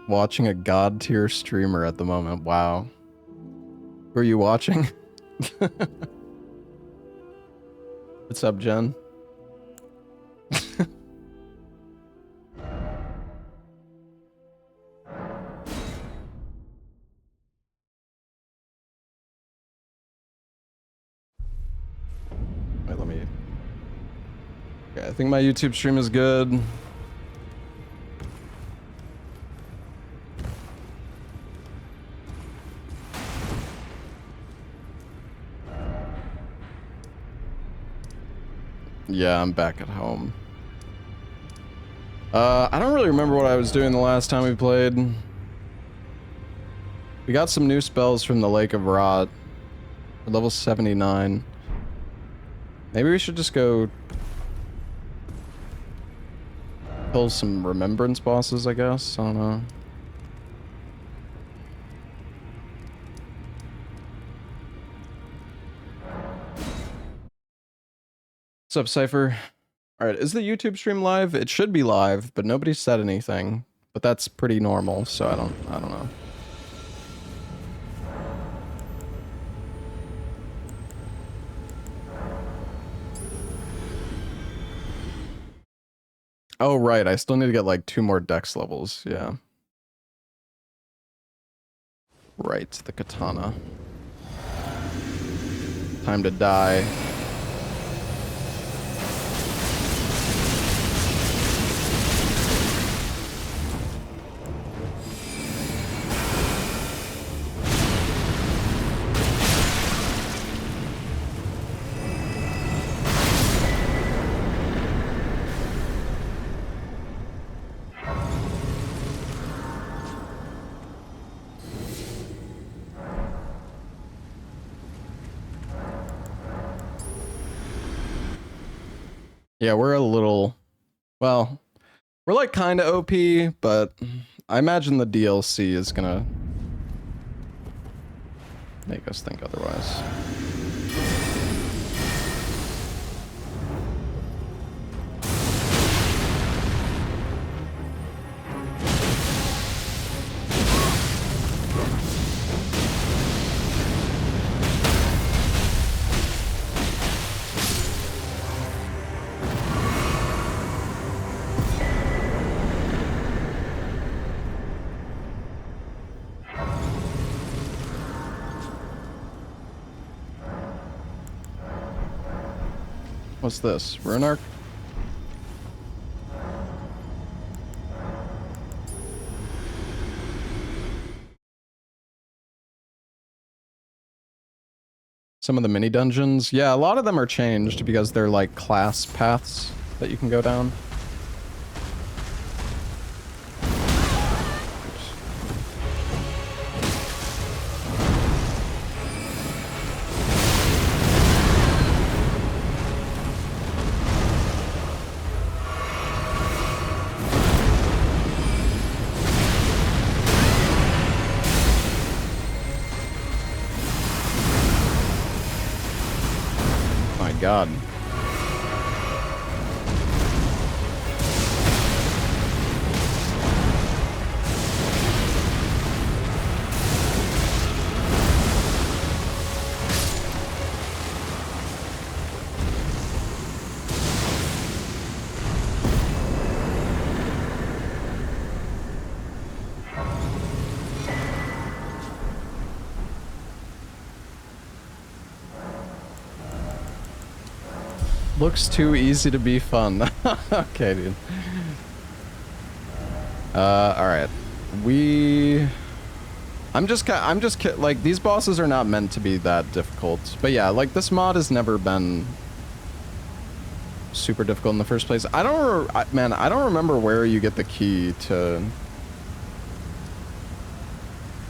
Watching a god tier streamer at the moment. Wow. Who are you watching? What's up, Jen? Wait, let me... Okay, I think my YouTube stream is good. Yeah, I'm back at home. I don't really remember what I was doing the last time we played. We got some new spells from the Lake of Rot. We're level 79. Maybe we should just go kill some remembrance bosses, I guess. I don't know. What's up, Cypher? Alright, is the YouTube stream live? It should be live, but nobody said anything. But that's pretty normal, so I don't know. Oh, right, I still need to get like 2 more dex levels, yeah. Right, the katana. Time to die. Yeah, we're a little... Well, we're like kinda OP, but I imagine the DLC is gonna make us think otherwise. What's this? Rune Arc? Some of the mini dungeons? Yeah, a lot of them are changed because they're like class paths that you can go down. God. Looks too easy to be fun. Okay, dude. Alright. Like, these bosses are not meant to be that difficult. But yeah, like, this mod has never been super difficult in the first place. I don't remember where you get the key to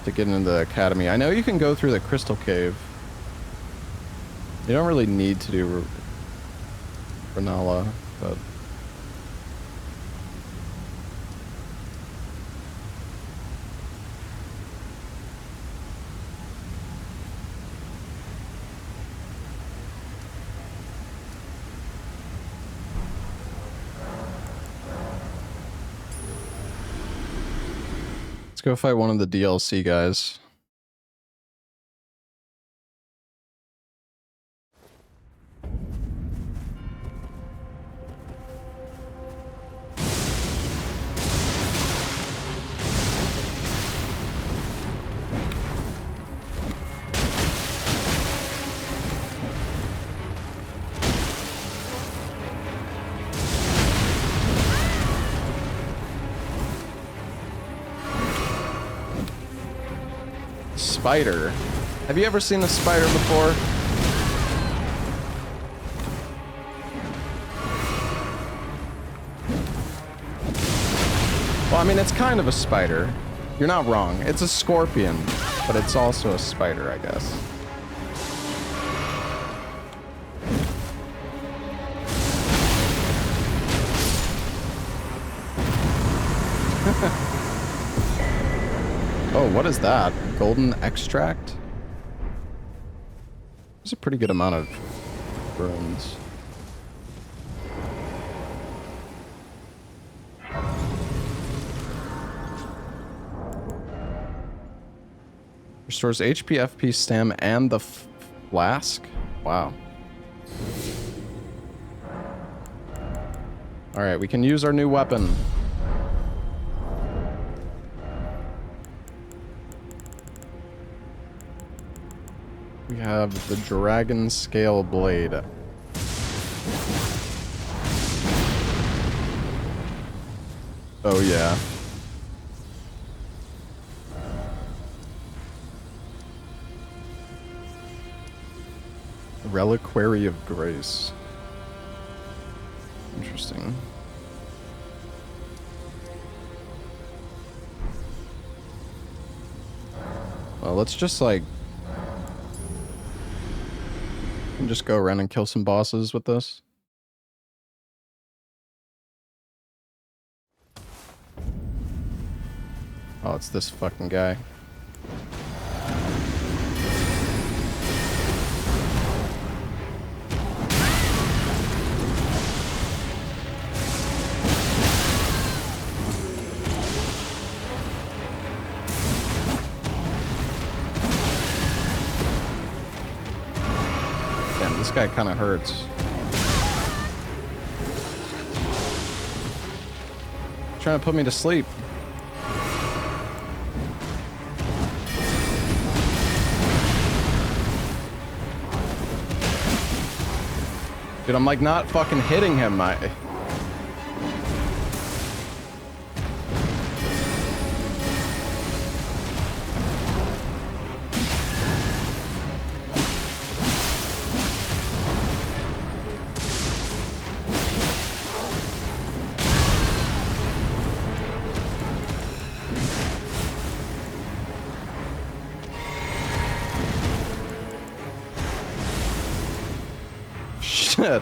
get into the academy. I know you can go through the crystal cave. You don't really need to do Rennala, but... go fight one of the DLC guys. Spider. Have you ever seen a spider before? Well, I mean, it's kind of a spider. You're not wrong. It's a scorpion, but it's also a spider, I guess. Oh, what is that? Golden extract? There's a pretty good amount of runes. Restores HP, FP, stam, and the flask? Wow. Alright, we can use our new weapon. We have the Dragon Scale Blade. Oh yeah. Reliquary of Grace. Interesting. Well, let's just like just go around and kill some bosses with this. Oh, it's this fucking guy. Damn, this guy kind of hurts. Trying to put me to sleep. Dude, I'm like not fucking hitting him. Shit.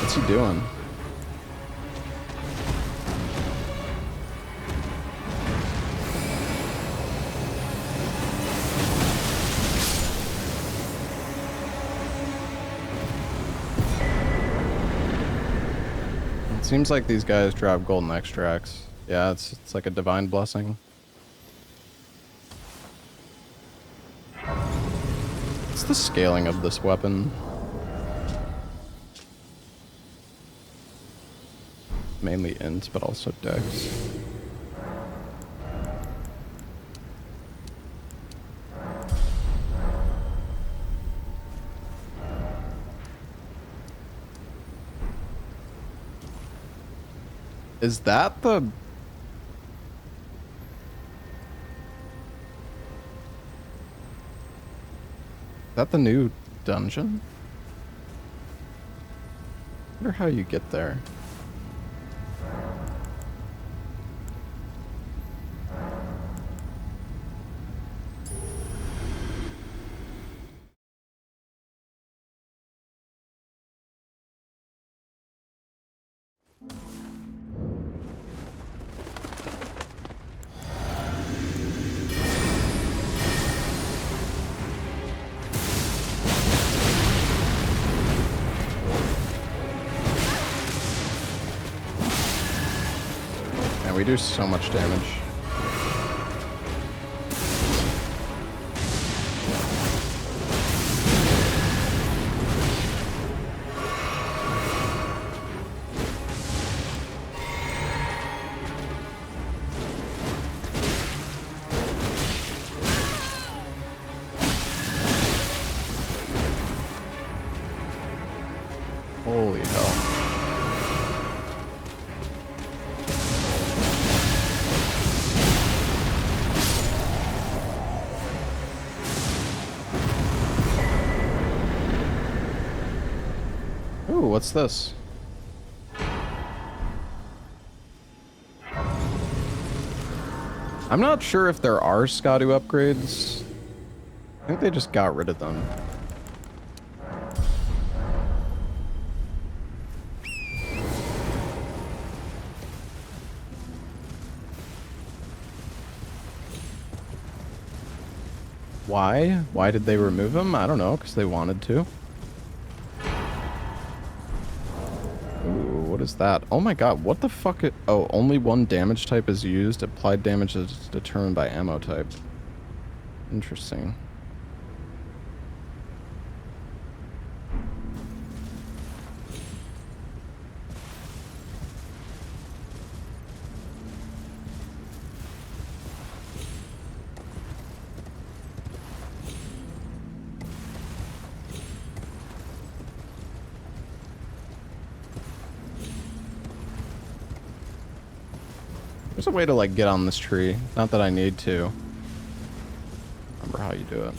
What's he doing? It seems like these guys drop golden extracts. Yeah, it's like a divine blessing. What's the scaling of this weapon? Mainly int, but also dex. Is that the... Is that the new dungeon? I wonder how you get there. we do so much damage. Holy hell. Ooh, what's this? I'm not sure if there are Skadu upgrades. I think they just got rid of them. Why? Why did they remove them? I don't know, because they wanted to. Ooh, what is that? Oh my god, what the fuck? Oh, only one damage type is used. Applied damage is determined by ammo type. Interesting. There's a way to, like, get on this tree. Not that I need to. Remember how you do it.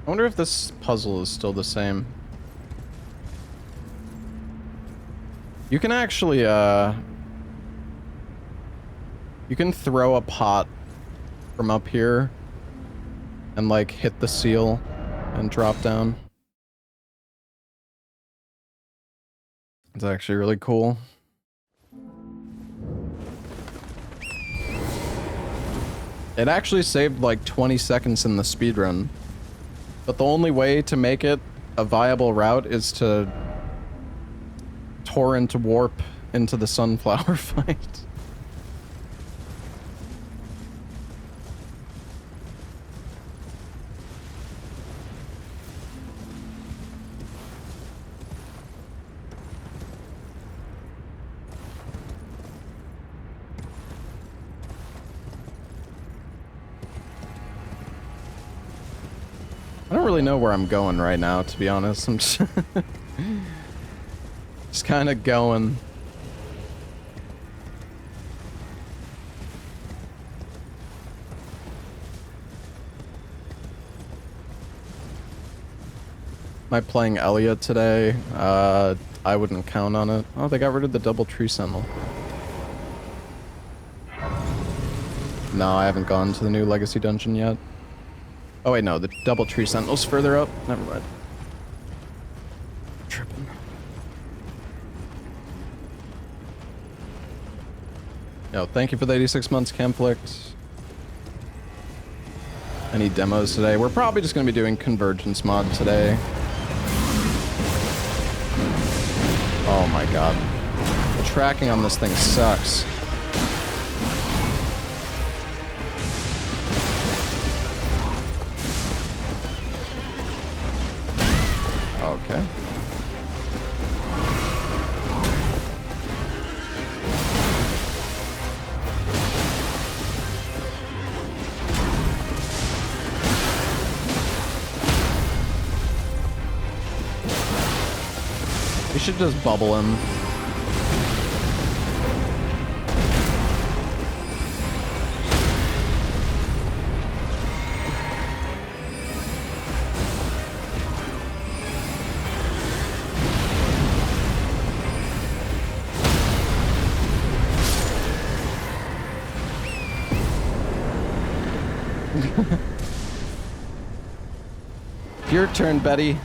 I wonder if this puzzle is still the same. You can actually, you can throw a pot from up here and, like, hit the seal and drop down. It's actually really cool. It actually saved, like, 20 seconds in the speedrun. But the only way to make it a viable route is to torrent warp into the sunflower fight. I don't really know where I'm going right now, to be honest. I'm just, just kind of going. Am I playing Elliot today? I wouldn't count on it. Oh, they got rid of the double tree sentinel. No, I haven't gone to the new legacy dungeon yet. Oh wait, no, the double tree sentinel's further up. Never mind. Tripping. Yo, thank you for the 86 months, Camflict. Any demos today? We're probably just gonna be doing Convergence mod today. Oh my god. The tracking on this thing sucks. Okay. We should just bubble him. Your turn, Betty.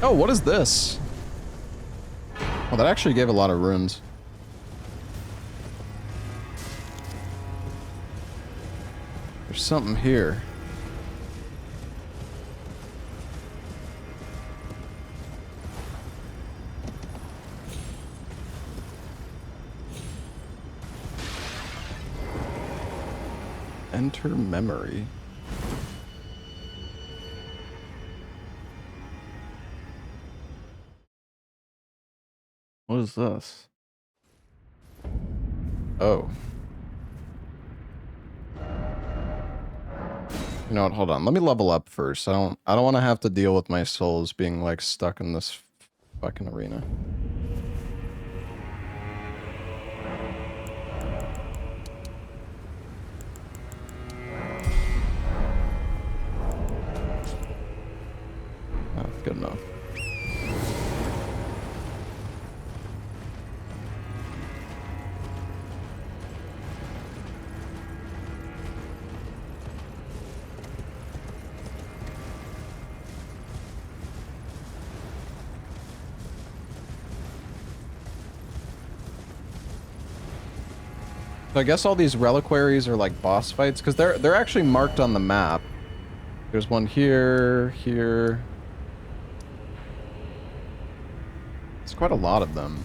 Oh, what is this? Well, that actually gave a lot of runes. There's something here. Enter memory. What is this? Oh. You know what, hold on. Let me level up first. I don't want to have to deal with my souls being like stuck in this fucking arena. Oh, good enough. So I guess all these reliquaries are like boss fights, because they're actually marked on the map. There's one here, here. It's quite a lot of them.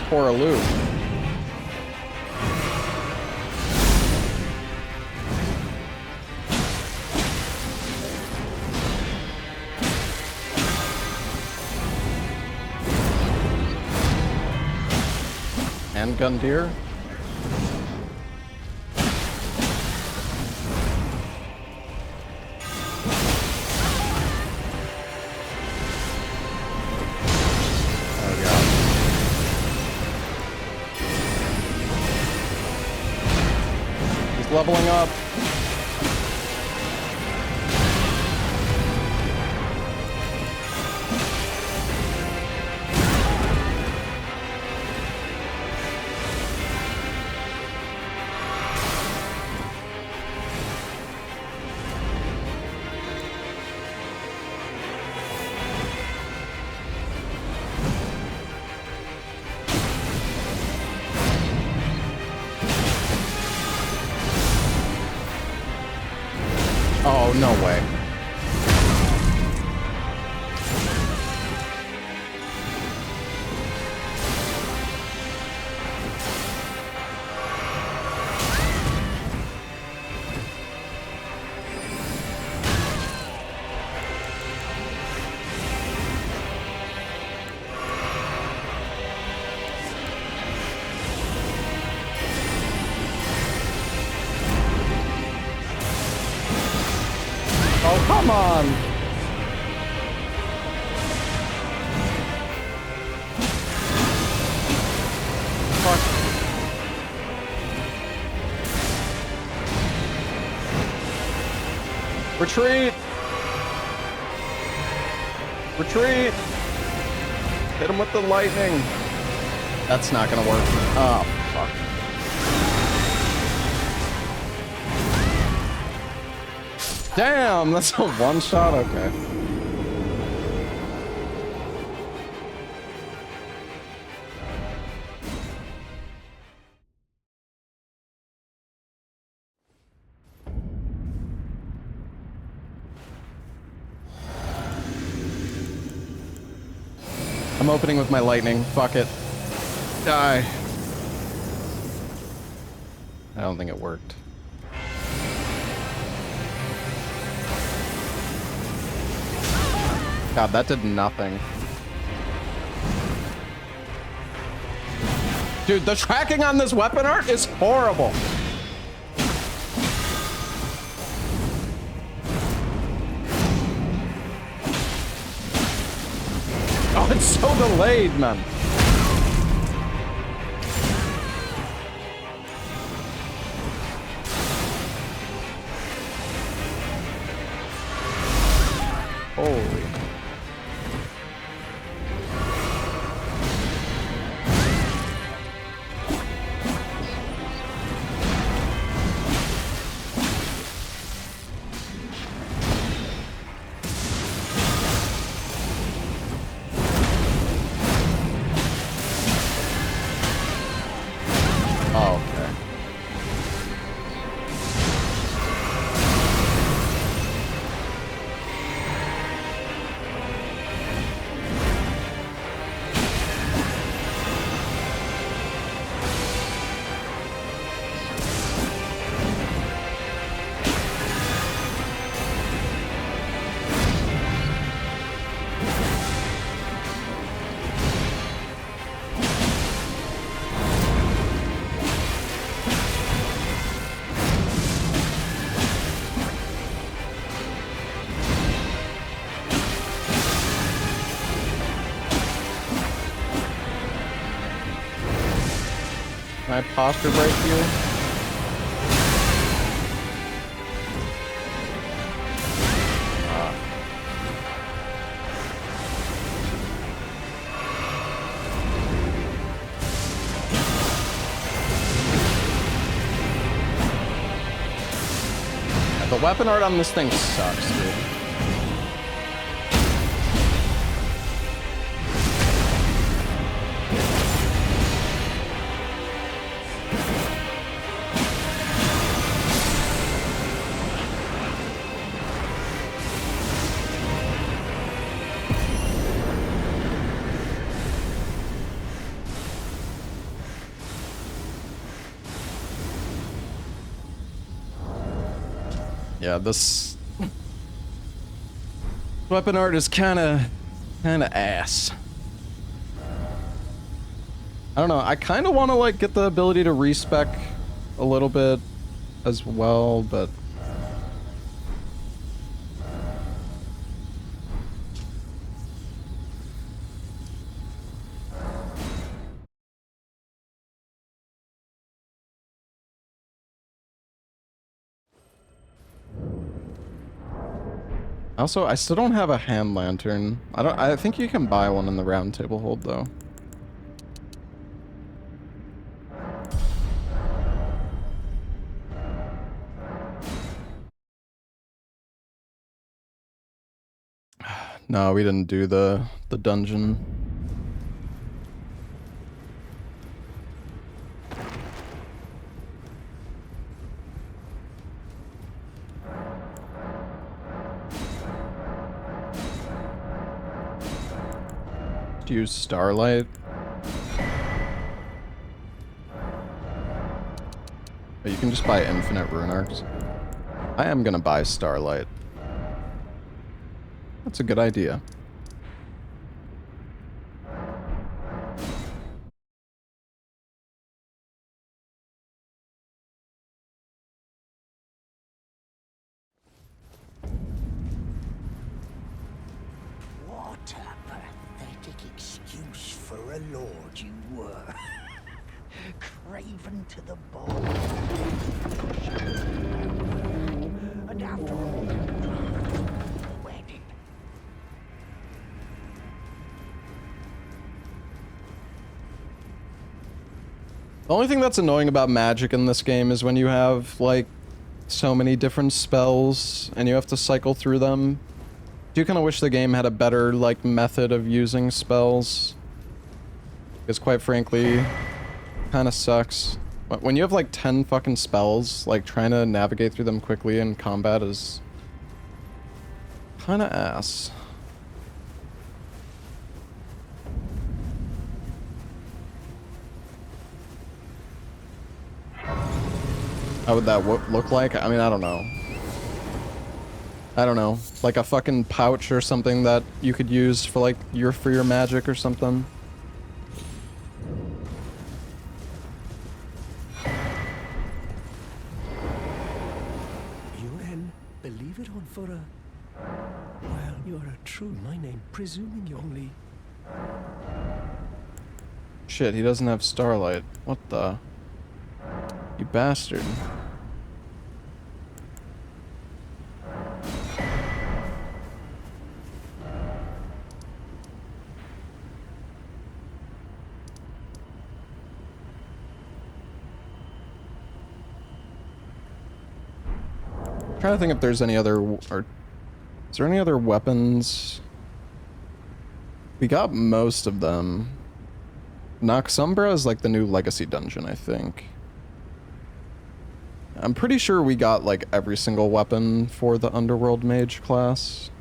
For a loop. Handgun deer? Leveling up. Oh, no way. Oh, come on! Fuck. Retreat! Retreat! Hit him with the lightning. That's not gonna work. Oh, fuck. Damn, that's a one shot? Okay. I'm opening with my lightning. Fuck it. Die. I don't think it worked. God, that did nothing. Dude, the tracking on this weapon art is horrible. Oh, it's so delayed, man. Holy. Can I posture break you? The weapon art on this thing sucks, dude. Yeah, this weapon art is kind of ass. I don't know. I kind of want to like get the ability to respec a little bit as well, but also, I still don't have a hand lantern. I think you can buy one in the round table hold though. No, we didn't do the dungeon. Use Starlight. But you can just buy infinite rune arcs. I am gonna buy Starlight. That's a good idea. What a pathetic excuse for a lord you were. Craven to the bone. And after all, The only thing that's annoying about magic in this game is when you have, like, so many different spells and you have to cycle through them. I do kind of wish the game had a better, like, method of using spells. Because quite frankly, kind of sucks. When you have, like, 10 fucking spells, like, trying to navigate through them quickly in combat is kind of ass. How would that look like? I mean, I don't know. I don't know. Like a fucking pouch or something that you could use for, like, your magic or something. Believe it on for a... Well, you are a true my name, presuming you only... Shit, he doesn't have starlight. What the? You bastard. Trying to think if there's any other, or is there any other weapons? We got most of them. Noxumbra is like the new legacy dungeon, I think. I'm pretty sure we got like every single weapon for the Underworld Mage class.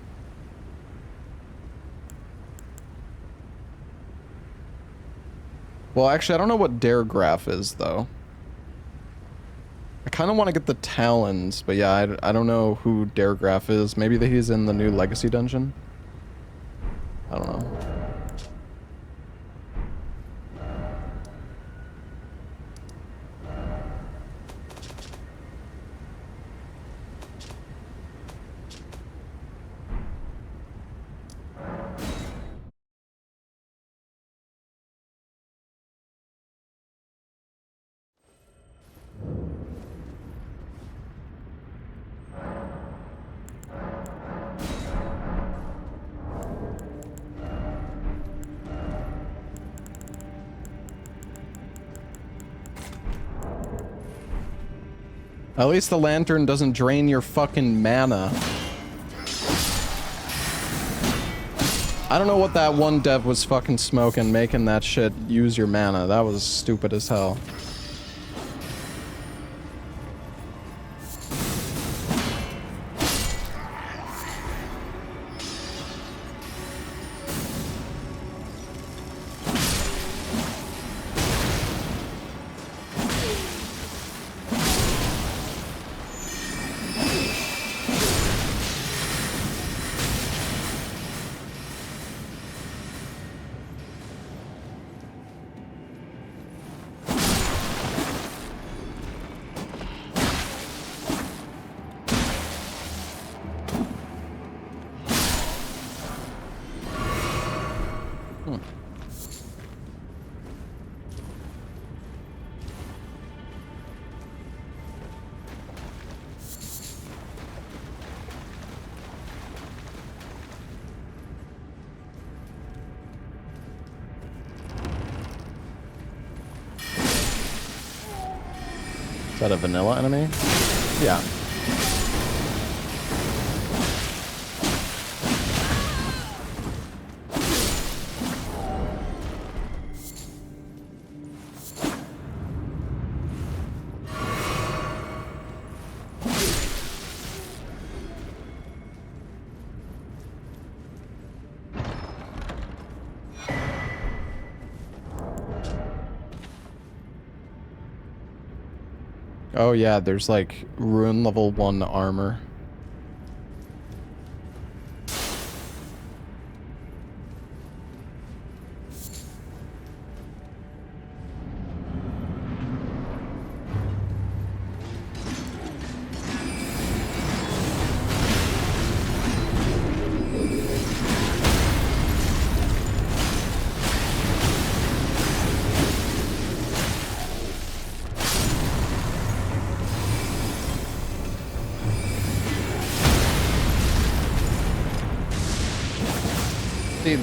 Well, actually, I don't know what Dare Graph is, though. I kind of want to get the Talons, but yeah, I don't know who Dare Graph is. Maybe that he's in the new Legacy dungeon? I don't know. At least the lantern doesn't drain your fucking mana. I don't know what that one dev was fucking smoking, making that shit use your mana. That was stupid as hell. Is that a vanilla enemy? Yeah. Oh yeah, there's like rune level 1 armor.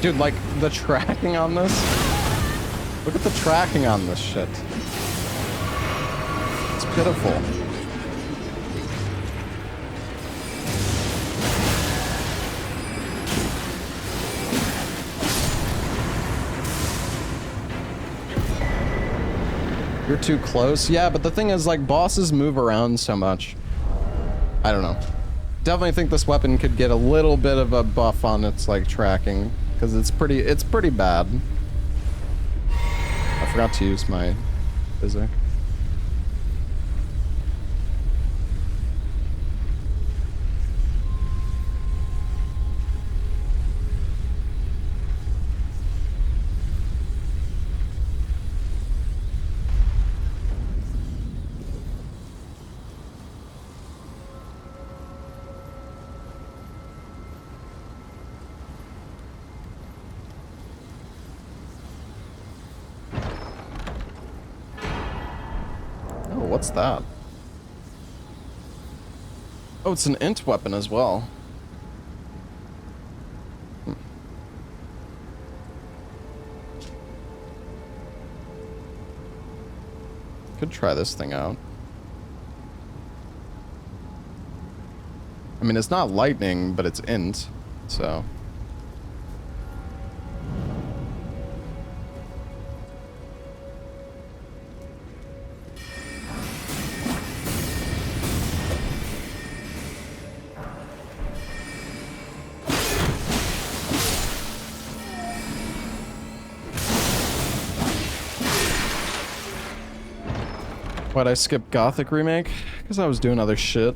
Dude, like, the tracking on this? Look at the tracking on this shit. pitiful. You're too close. Yeah, but the thing is, like, bosses move around so much. I don't know. Definitely think this weapon could get a little bit of a buff on its, like, tracking, because it's pretty bad. I forgot to use my physic. What's that? Oh, it's an int weapon as well. Could try this thing out. I mean, it's not lightning, but it's int, so... Why'd I skip Gothic Remake? Because I was doing other shit.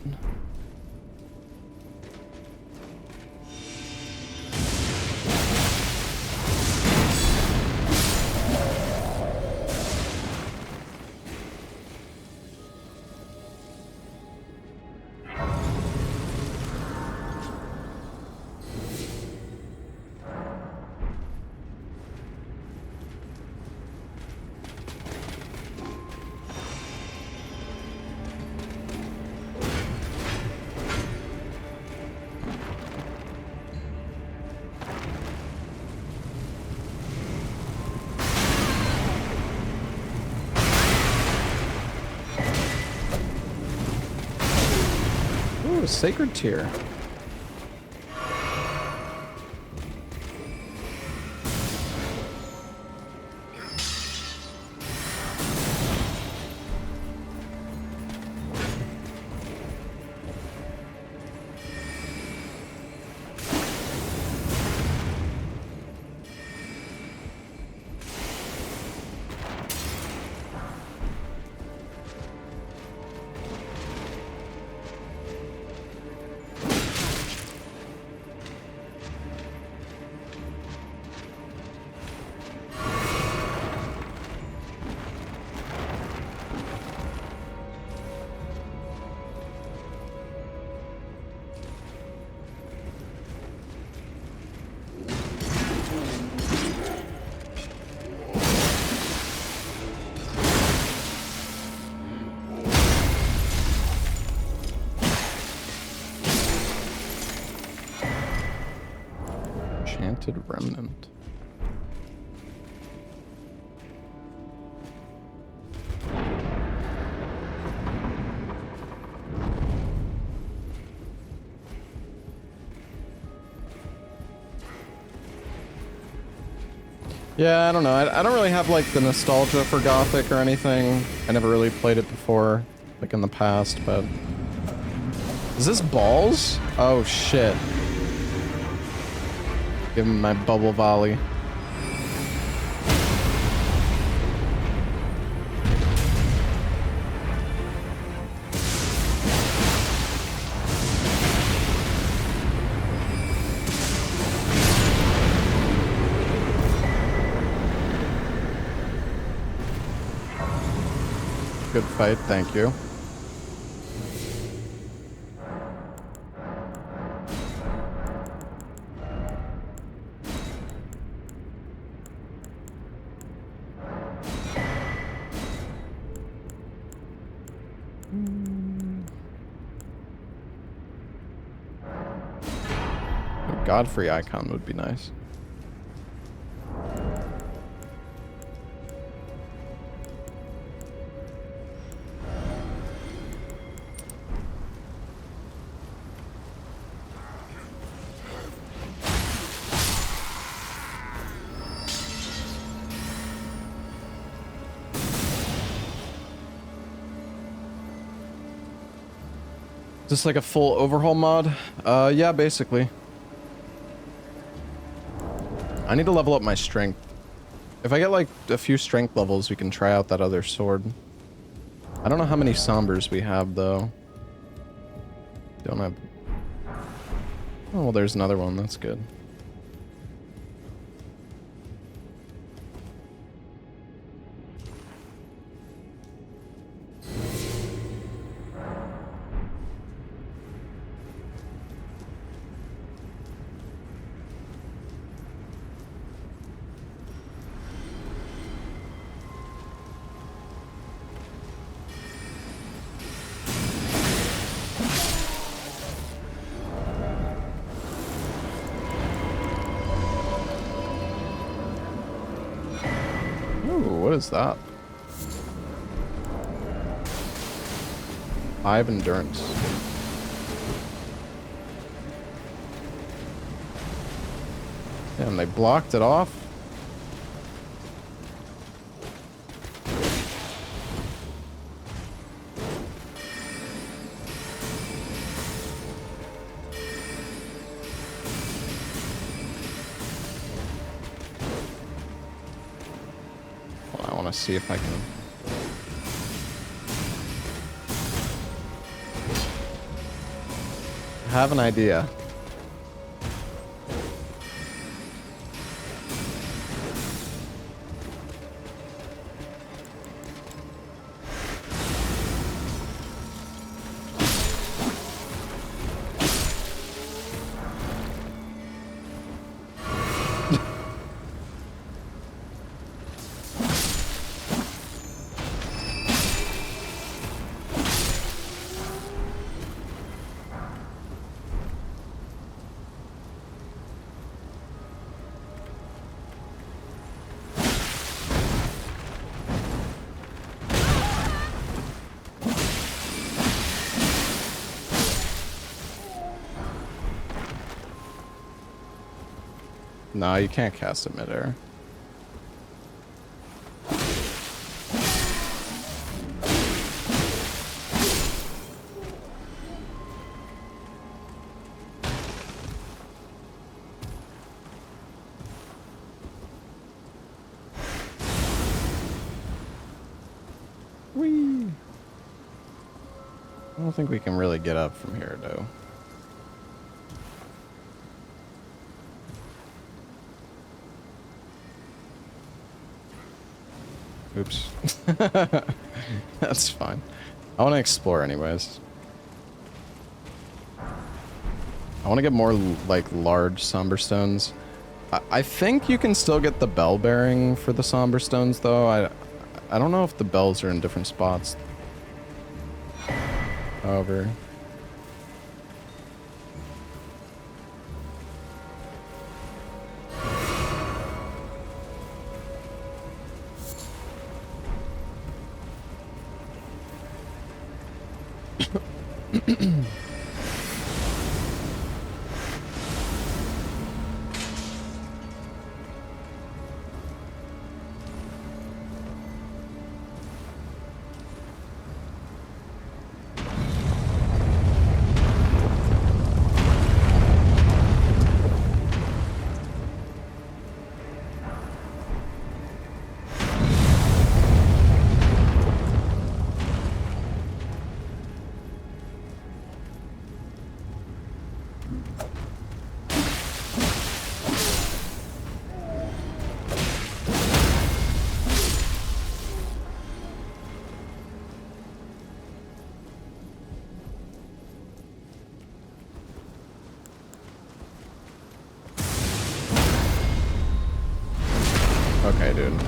Sacred Tier. Enchanted Remnant. Yeah, I don't know. I don't really have, like, the nostalgia for Gothic or anything. I never really played it before, like, in the past, but... Is this balls? Oh, shit. Give him my bubble volley. Good fight, thank you. A Godfrey icon would be nice. Just like a full overhaul mod? Yeah, basically. I need to level up my strength. If I get like a few strength levels, we can try out that other sword. I don't know how many sombers we have though. Don't have... Oh, well, there's another one. That's good. What is that? 5 endurance. Damn, they blocked it off. See if I can. I have an idea. No, you can't cast it midair. Whee! I don't think we can really get up from here, though. Oops. That's fine. I want to explore anyways. I want to get more, like, large somber stones. I think you can still get the bell bearing for the somber stones, though. I don't know if the bells are in different spots. However... Okay, dude.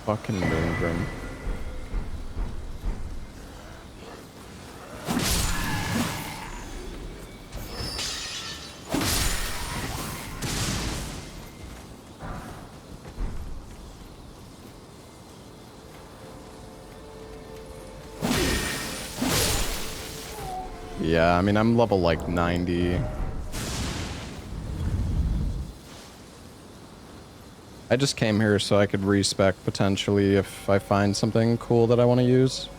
Fucking Moongrim. Yeah, I mean, I'm level like 90. I just came here so I could respec potentially if I find something cool that I want to use.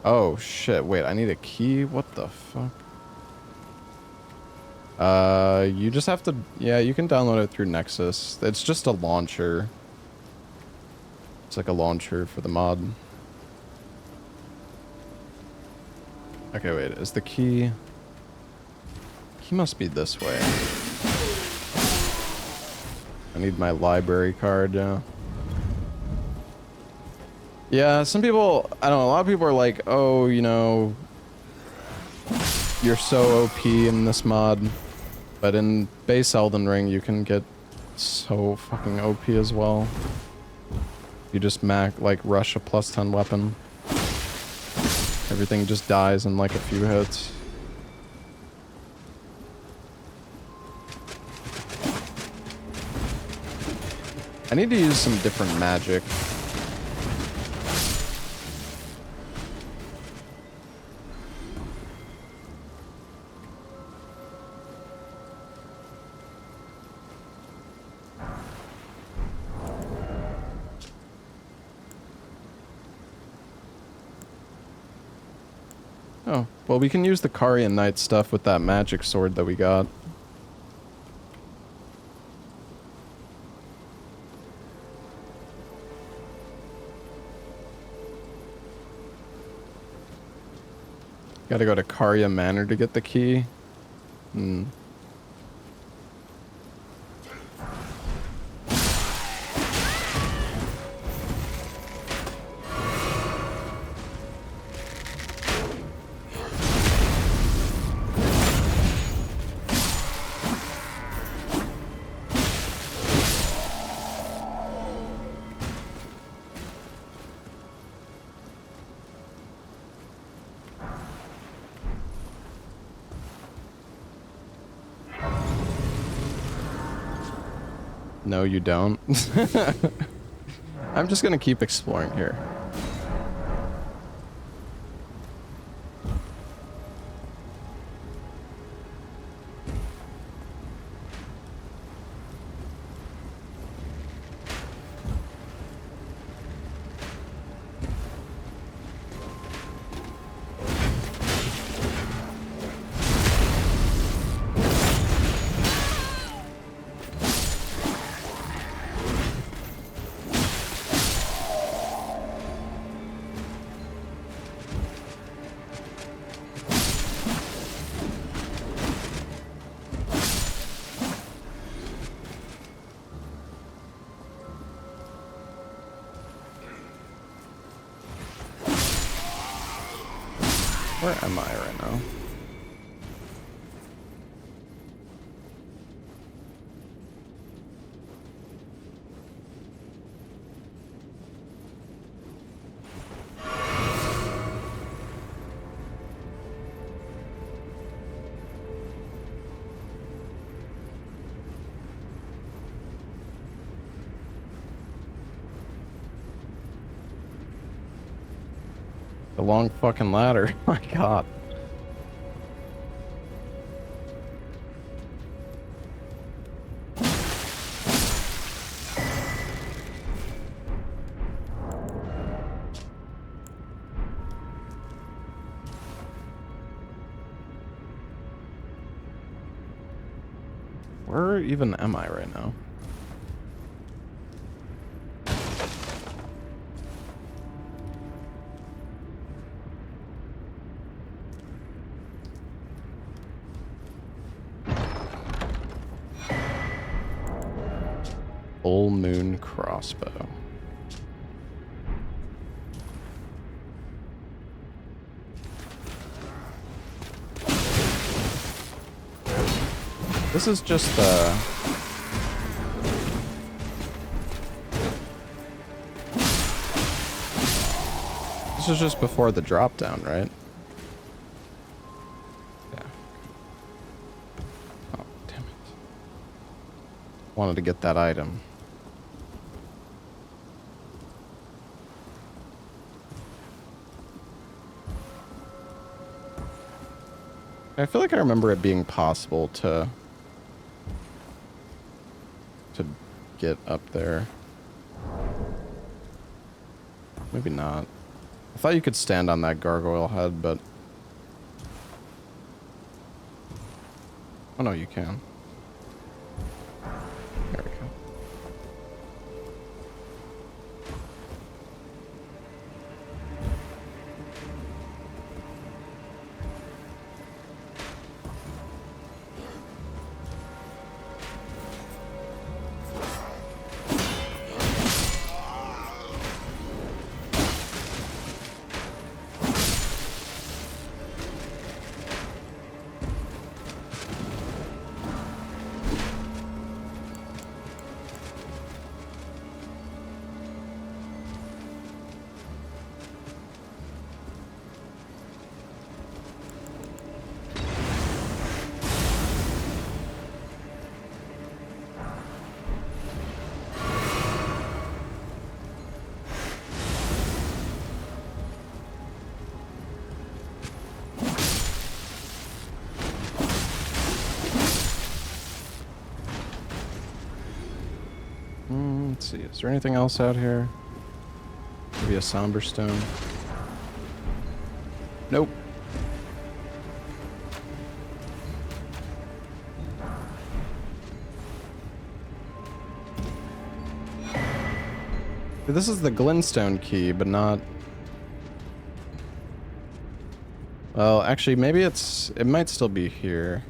Oh shit, wait, I need a key? What the fuck? You just have to, yeah, you can download it through Nexus. It's just a launcher. It's like a launcher for the mod. Okay, wait, is the key? Key must be this way. I need my library card, yeah. Yeah, some people, I don't know, a lot of people are like, oh, you know, you're so OP in this mod. But in base Elden Ring, you can get so fucking OP as well. You just like rush a +10 weapon. Everything just dies in like a few hits. I need to use some different magic. Oh, well, we can use the Carian Knight stuff with that magic sword that we got. Gotta go to Caria Manor to get the key. Hmm. No, you don't. I'm just gonna keep exploring here. Where am I right now? The long fucking ladder. My god. Where even am I right now? Full moon crossbow. This is just this is just before the drop down, right? Yeah. Oh, damn it. Wanted to get that item. I feel like I remember it being possible to get up there. Maybe not. I thought you could stand on that gargoyle head, but... Oh no, you can. There we go. Let's see, is there anything else out here? Maybe a somber stone. Nope. This is the glintstone key, but not... Well, actually, maybe it might still be here.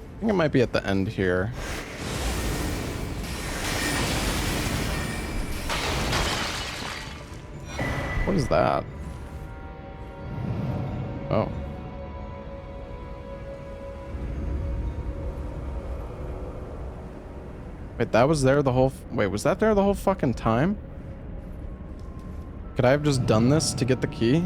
I think it might be at the end here. What is that? Oh. Wait, that was there the whole... Wait, was that there the whole fucking time? Could I have just done this to get the key?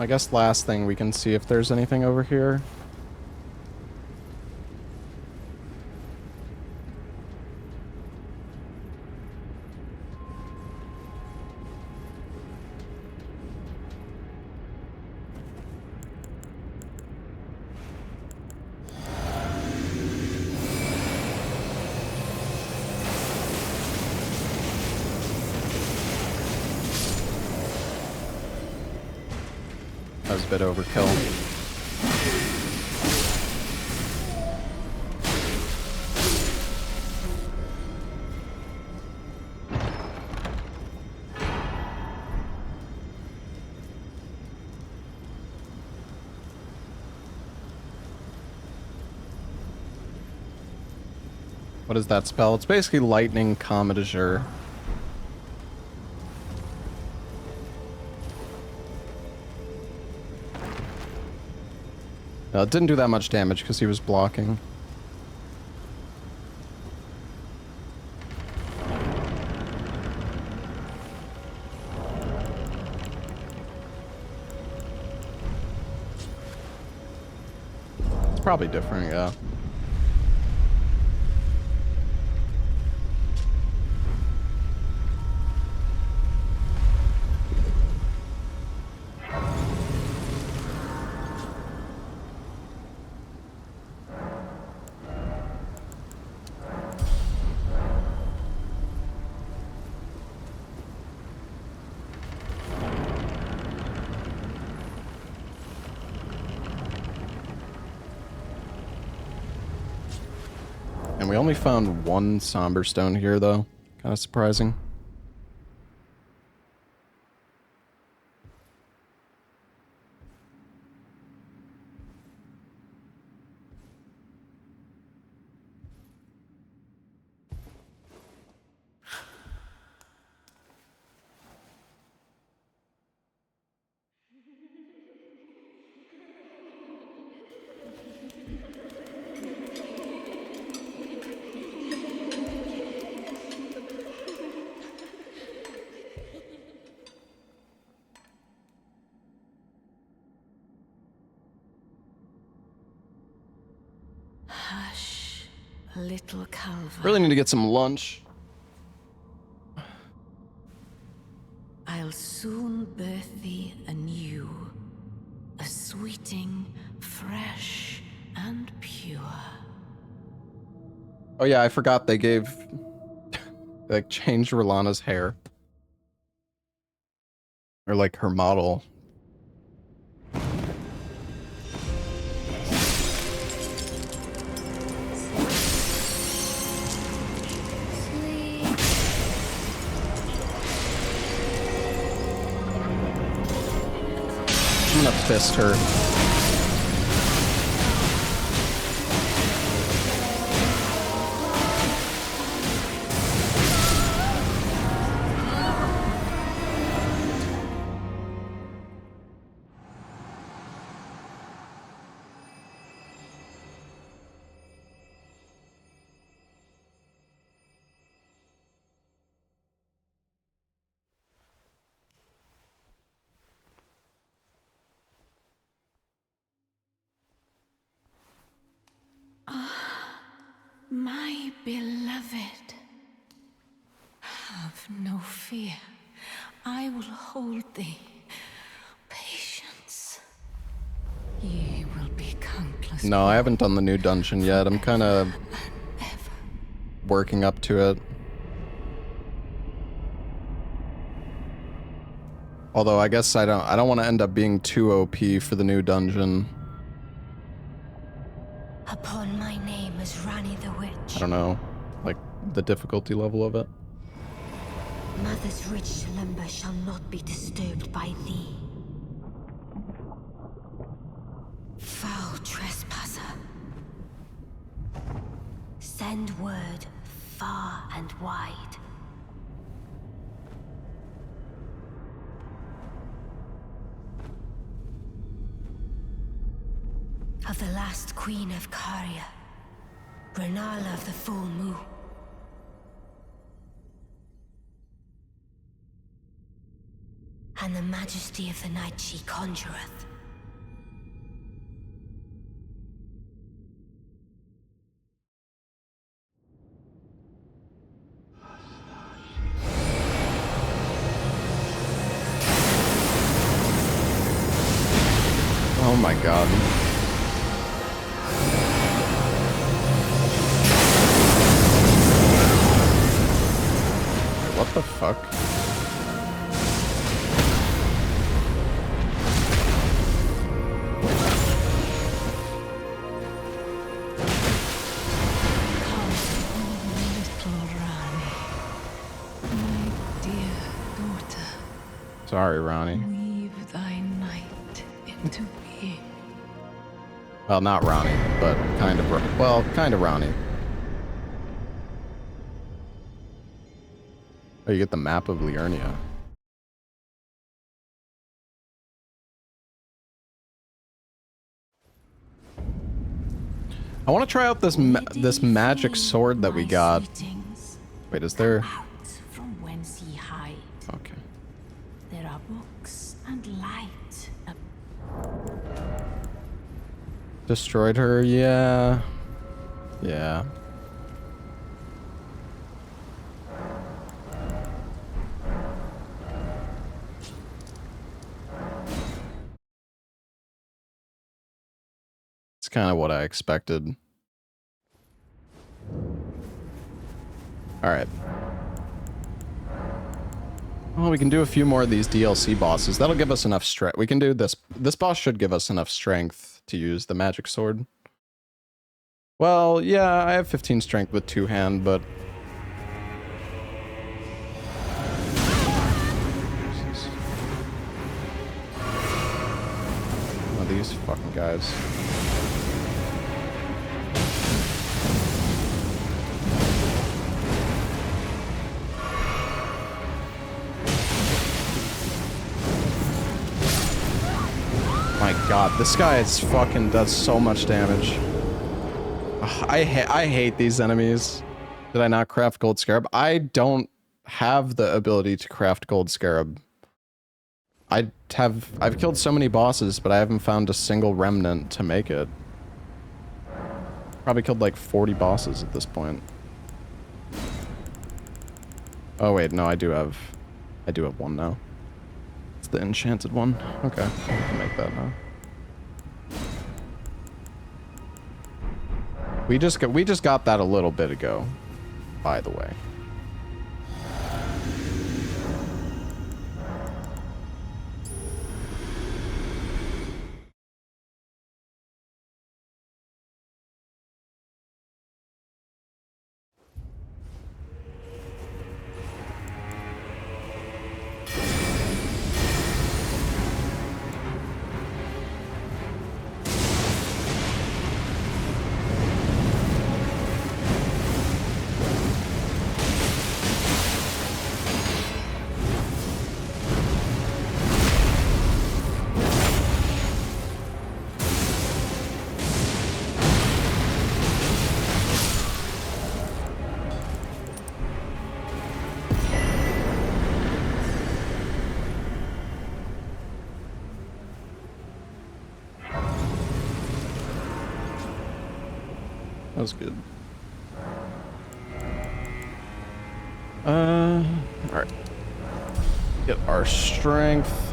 I guess last thing, we can see if there's anything over here. That was a bit overkill. What is that spell? It's basically lightning comet azure. It didn't do that much damage because he was blocking. It's probably different, yeah. And we only found one somber stone here, though. Kind of surprising. Hush, little Calva. Really need to get some lunch. I'll soon birth thee anew, a sweeting, fresh and pure. Oh yeah, I forgot they gave... they, like, changed Rellana's hair. Or like her model. I'm gonna fist her. My beloved, have no fear. I will hold thee. Patience. Ye will be countless. No, I haven't done the new dungeon yet. I'm kind of working up to it. Although I guess I don't want to end up being too OP for the new dungeon. Upon my name is Rani the Witch. I don't know, like the difficulty level of it. Mother's rich slumber shall not be disturbed by thee. Foul trespasser. Send word far and wide. Of the last queen of Caria, Rennala of the full moon. And the majesty of the night she conjureth. Oh my god. What the fuck? Sorry, Ronnie. Weave thy night into being. Well, not Ronnie, but kind of, well, kind of Ronnie. Oh, you get the map of Liurnia. I want to try out this this magic sword that we got. Wait, is there? From whence ye hide. Okay. There are books and light. Destroyed her, yeah. Yeah. It's kind of what I expected. Alright. Well, we can do a few more of these DLC bosses. That'll give us enough strength. We can do this. This boss should give us enough strength to use the magic sword. Well, yeah, I have 15 strength with two-hand, but... Jesus. Oh, these fucking guys. My god, this guy is fucking does so much damage. Ugh, I hate these enemies. Did I not craft Gold Scarab? I don't have the ability to craft Gold Scarab. I've killed so many bosses, but I haven't found a single remnant to make it. Probably killed like 40 bosses at this point. Oh wait, no, I do have one now. It's the enchanted one. Okay, I can make that now. We just got that a little bit ago, by the way. That was good. Alright. Get our strength.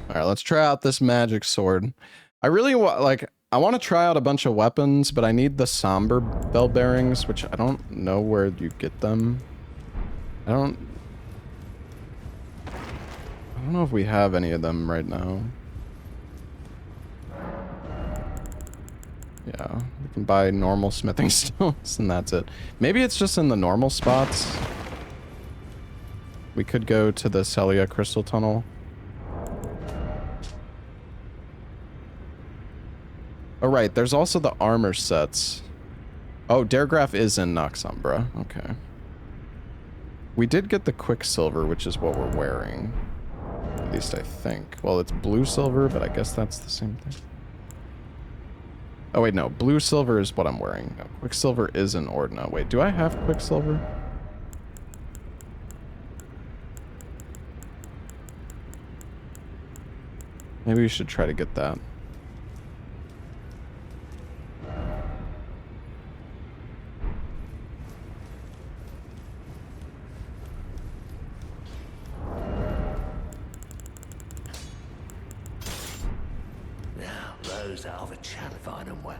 Alright, let's try out this magic sword. I really I want to try out a bunch of weapons, but I need the somber bell bearings, which I don't know where you get them. I don't know if we have any of them right now. Yeah, we can buy normal smithing stones and that's it. Maybe it's just in the normal spots. We could go to the Celia Crystal Tunnel. Oh right, there's also the armor sets. Oh, Daregraph is in Noxumbra. Okay. We did get the Quicksilver, which is what we're wearing. At least I think. Well, it's blue silver, but I guess that's the same thing. Oh wait, no. Blue silver is what I'm wearing. No, Quicksilver is in Ordina. Wait, do I have Quicksilver? Maybe we should try to get that. Now, those are the Chalvine well.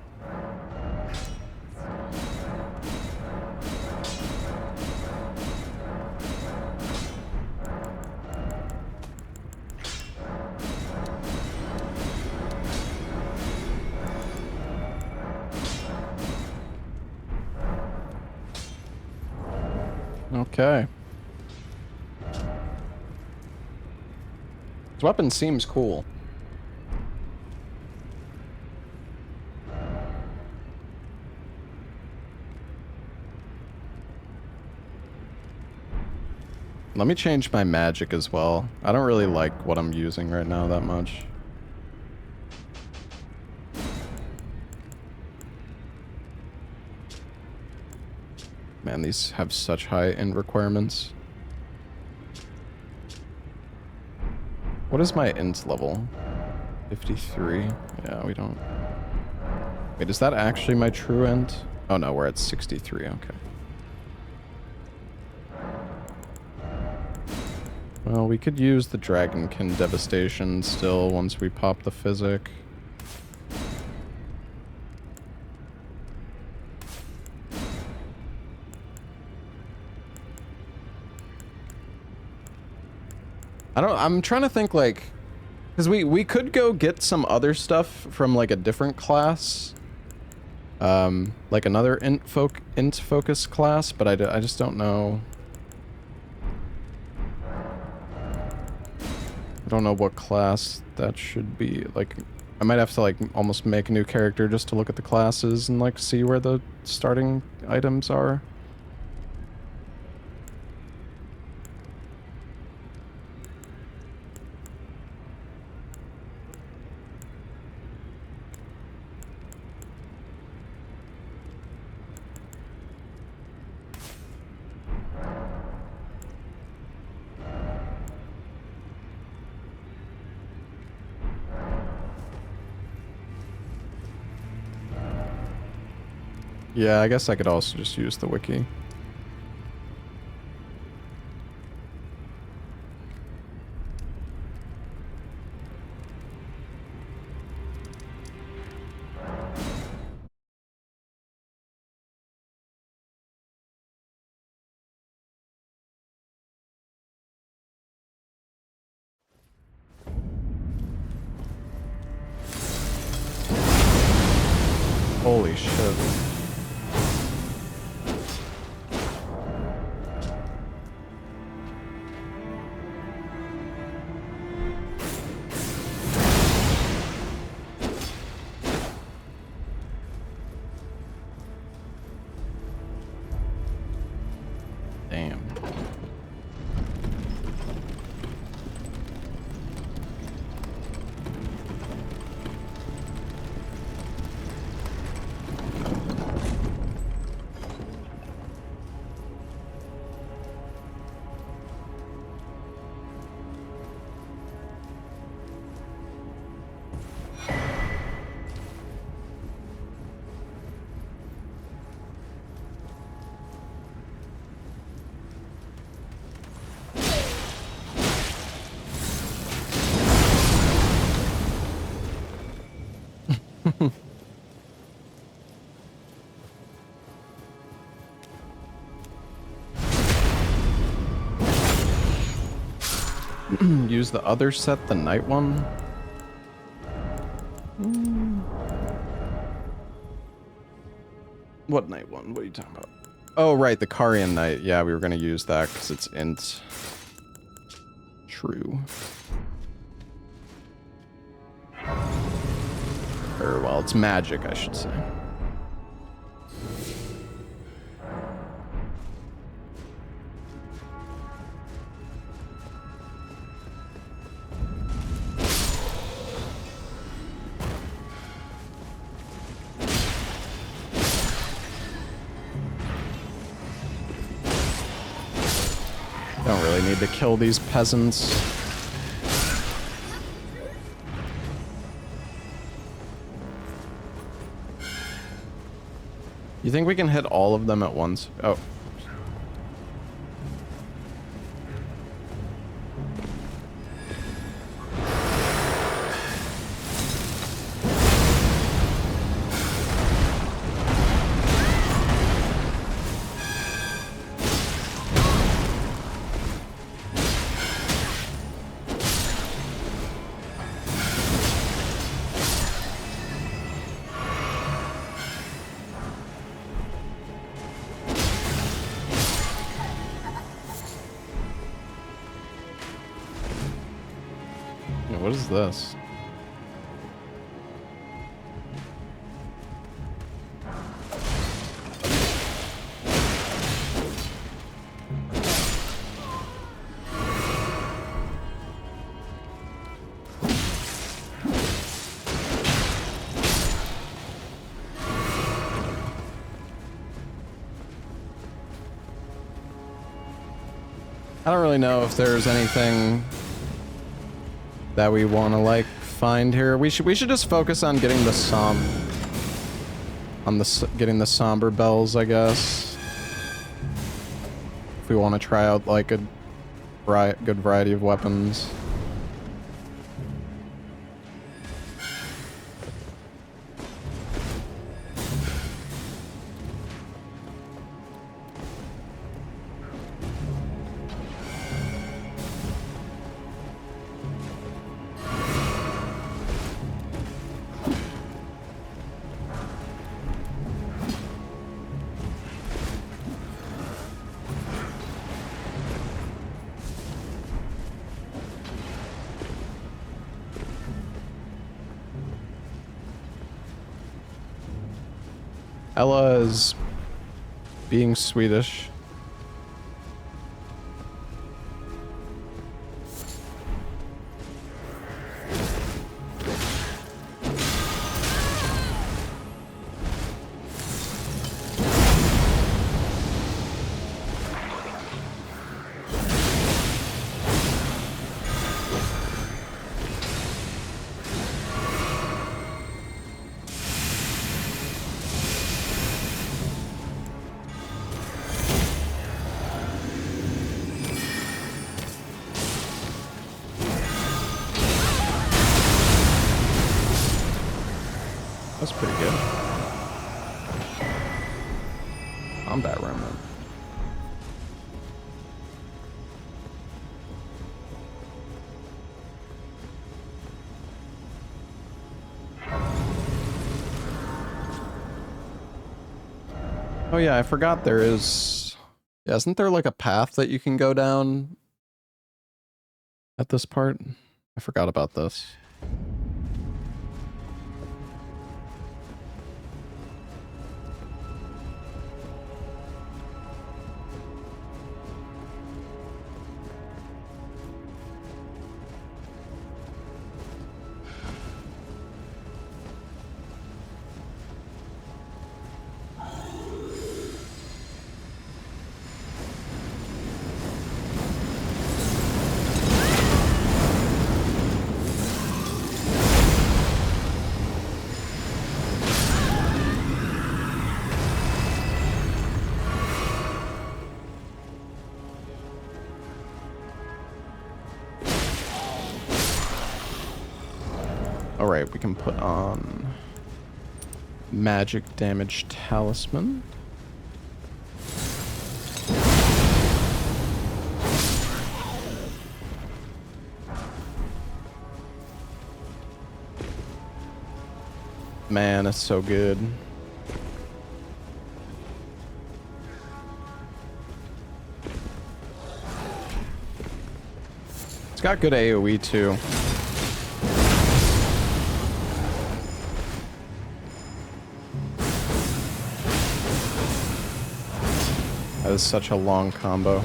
Okay. This weapon seems cool. Let me change my magic as well. I don't really like what I'm using right now that much. Man, these have such high end requirements. What is my int level? 53. Yeah, we don't... Wait, is that actually my true int? Oh no, we're at 63. Okay. Well, we could use the Dragonkin Devastation still once we pop the Physic. I'm trying to think, like, because we could go get some other stuff from like a different class, like another int focus class, but I just don't know. I don't know what class that should be. Like, I might have to like almost make a new character just to look at the classes and like see where the starting items are. Yeah, I guess I could also just use the wiki. Holy shit. Damn. Use the other set, the night one. What night one? What are you talking about? Oh, right, the Karian Knight. Yeah, we were gonna use that because it's int. True. Or, well, it's magic, I should say. Don't really need to kill these peasants. You think we can hit all of them at once? Oh. What is this? I don't really know if there's anything that we want to like find here. We should just focus on getting the getting the somber bells, I guess. If we want to try out like a good variety of weapons. Ella is being Swedish. combat remnant. Oh yeah, I forgot there is... Yeah, isn't there like a path that you can go down at this part? I forgot about this. Alright, we can put on magic damage talisman. Man, it's so good. It's got good AoE too. That is such a long combo.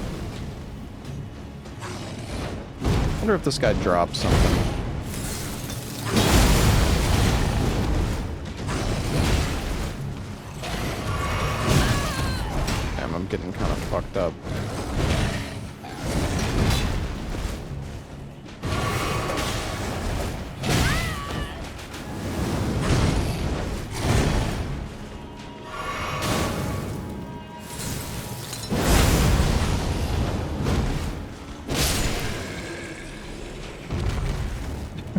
I wonder if this guy drops something. Damn, I'm getting kind of fucked up.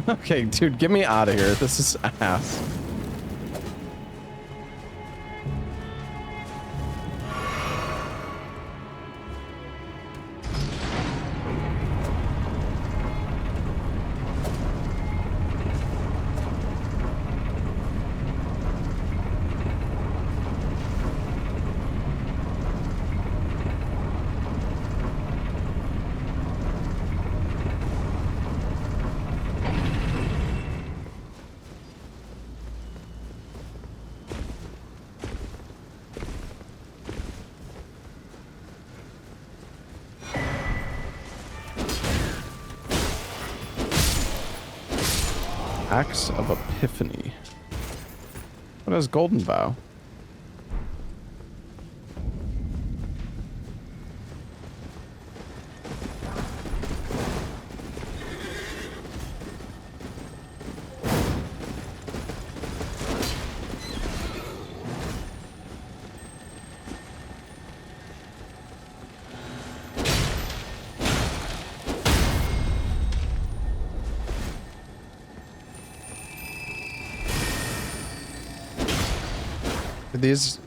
Okay, dude, get me out of here. This is ass. Axe of Epiphany. What is Golden Vow? These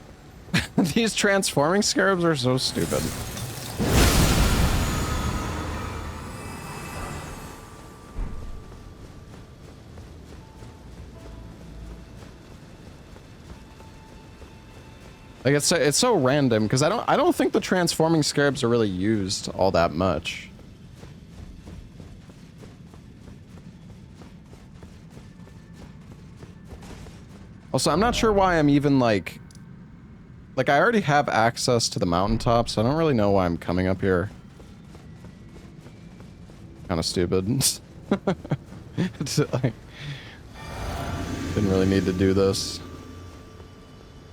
these transforming scarabs are so stupid. Like it's so random because I don't think the transforming scarabs are really used all that much. Also, I'm not sure why I'm even like I already have access to the mountaintop, so I don't really know why I'm coming up here. Kind of stupid. It's like, didn't really need to do this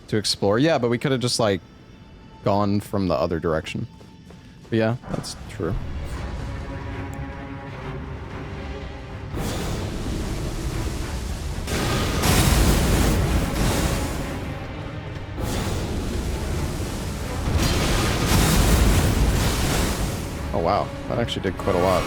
to explore. Yeah, but we could have just like gone from the other direction. But yeah, that's true. Oh wow, that actually did quite a lot.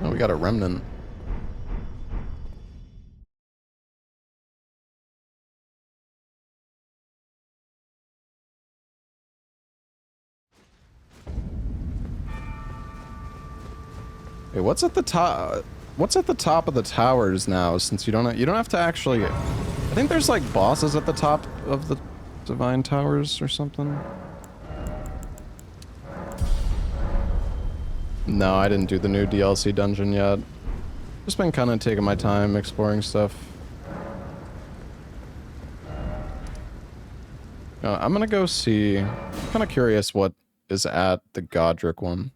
Oh, we got a remnant. Hey, what's at the top? What's at the top of the towers now? Since you don't have to actually. I think there's like bosses at the top of the Divine Towers or something. No, I didn't do the new DLC dungeon yet. Just been kind of taking my time exploring stuff. I'm gonna go see. I'm kind of curious what is at the Godric one.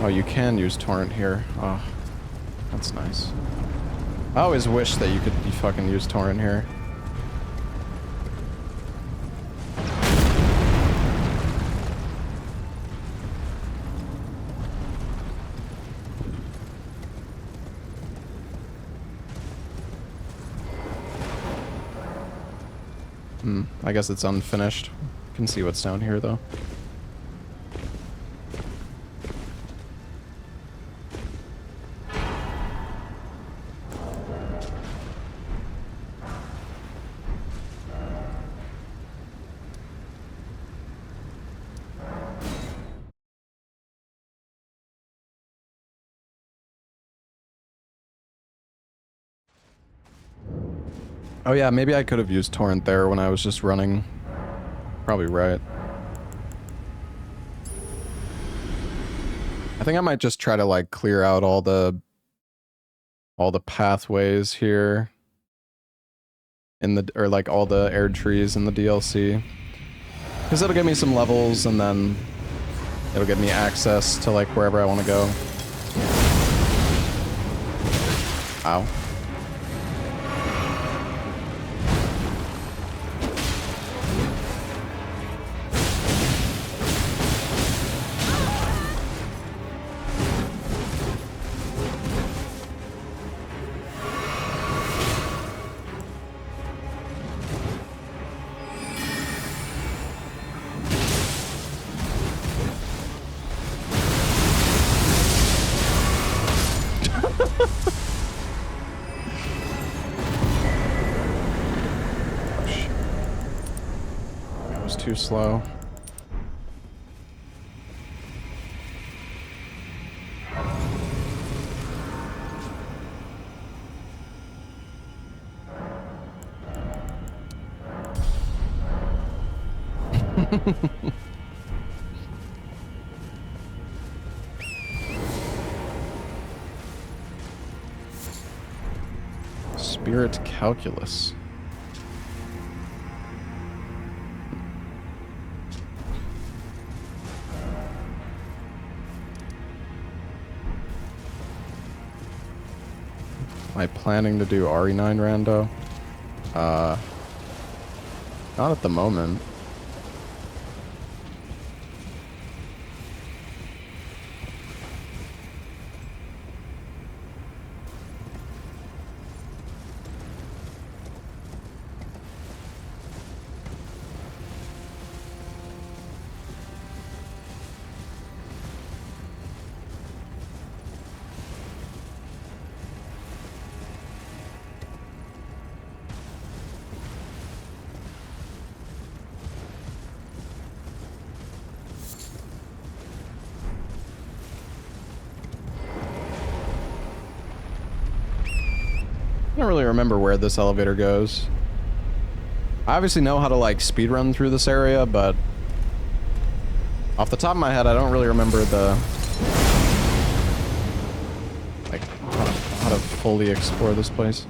Oh, you can use torrent here. Oh, that's nice. I always wish that you could fucking use torrent here. I guess it's unfinished. Can see what's down here though. Oh yeah, maybe I could have used torrent there when I was just running. Probably right. I think I might just try to like clear out all the pathways here in the, or like all the air trees in the DLC. Because it'll give me some levels and then it'll give me access to like wherever I want to go. Ow. Too slow. Spirit calculus. Am I planning to do RE9 rando? Not at the moment. I don't really remember where this elevator goes. I obviously know how to like speedrun through this area, but off the top of my head, I don't really remember the like how to fully explore this place.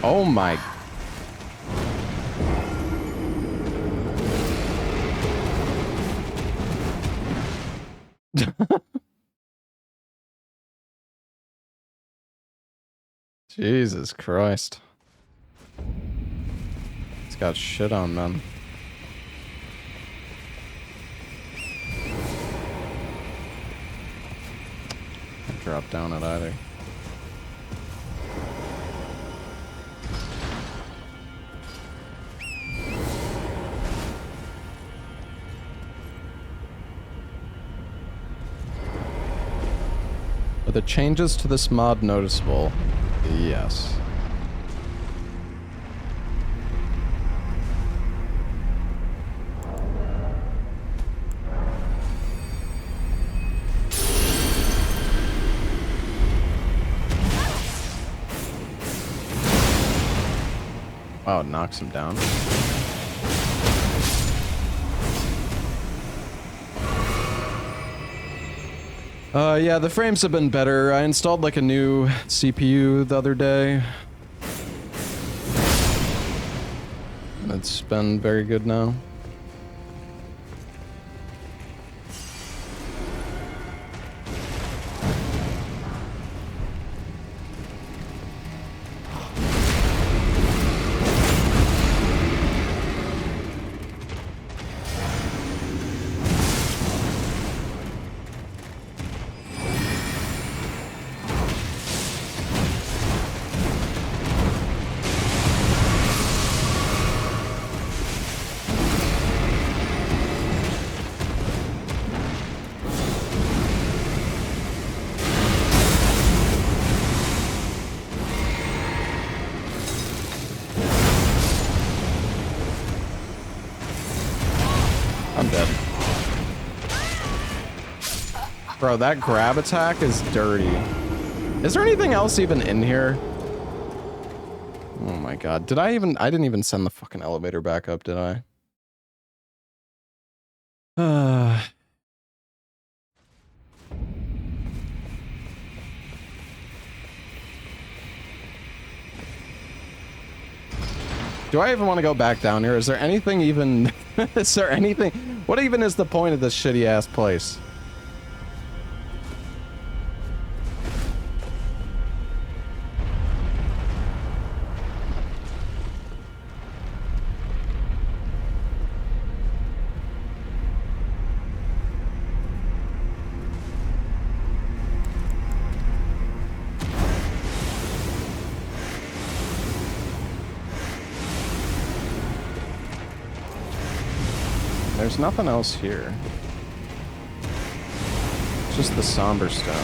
Oh my. Jesus Christ. It's got shit on them. Can't drop down it either. Are the changes to this mod noticeable? Yes. Wow, it knocks him down. Yeah, the frames have been better. I installed like a new CPU the other day. It's been very good now. Bro, that grab attack is dirty. Is there anything else even in here? Oh my god. I didn't even send the fucking elevator back up, did I? Do I even want to go back down here? Is there anything even... is there anything... What even is the point of this shitty ass place? There's nothing else here. It's just the somber stone.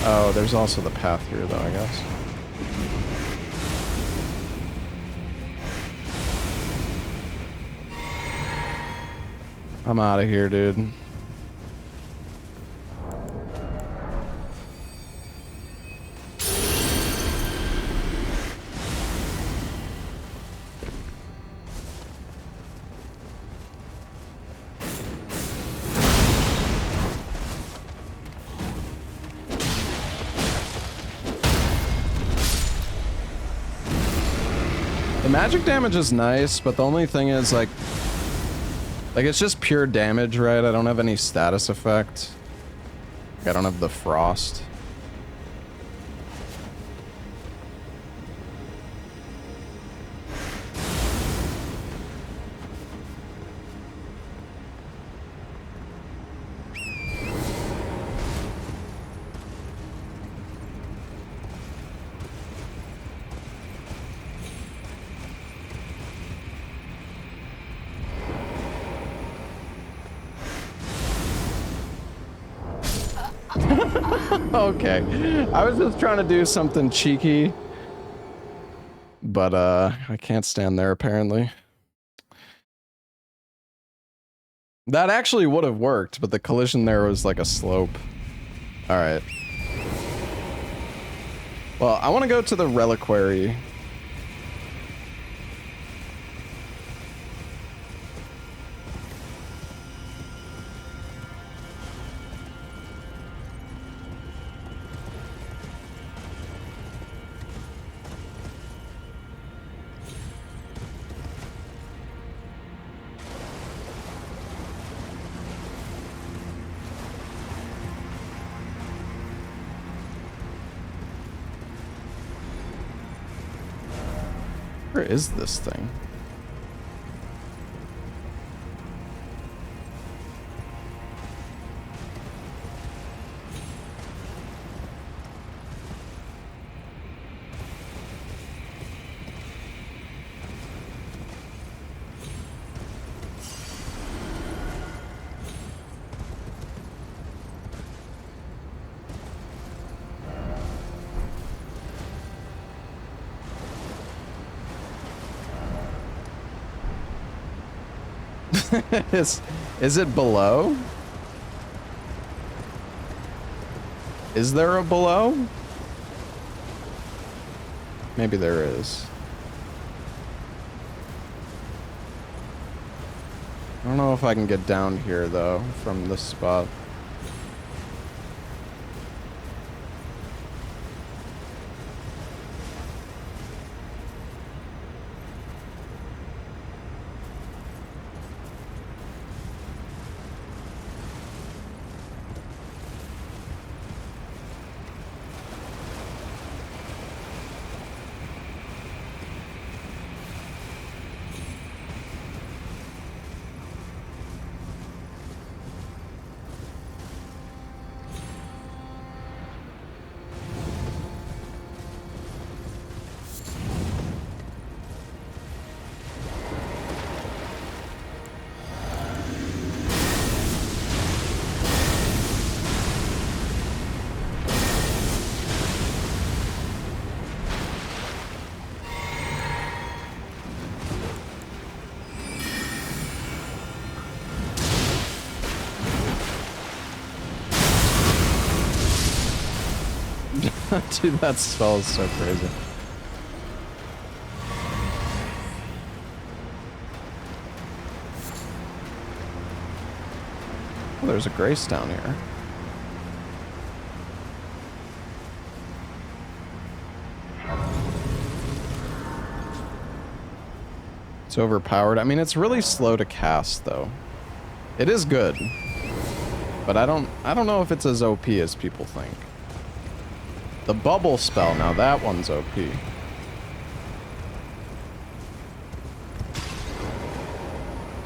Oh, there's also the path here, though, I guess. I'm out of here, dude. Magic damage is nice, but the only thing is, like it's just pure damage, right? I don't have any status effect. I don't have the frost. Okay. I was just trying to do something cheeky. But, I can't stand there, apparently. That actually would have worked, but the collision there was like a slope. Alright. Well, I want to go to the reliquary. Where is this thing? Is it below? Is there a below? Maybe there is. I don't know if I can get down here though from this spot. Dude, that spell is so crazy. Oh, there's a grace down here. It's overpowered. I mean, it's really slow to cast, though. It is good, but I don't know if it's as OP as people think. The bubble spell, now that one's OP.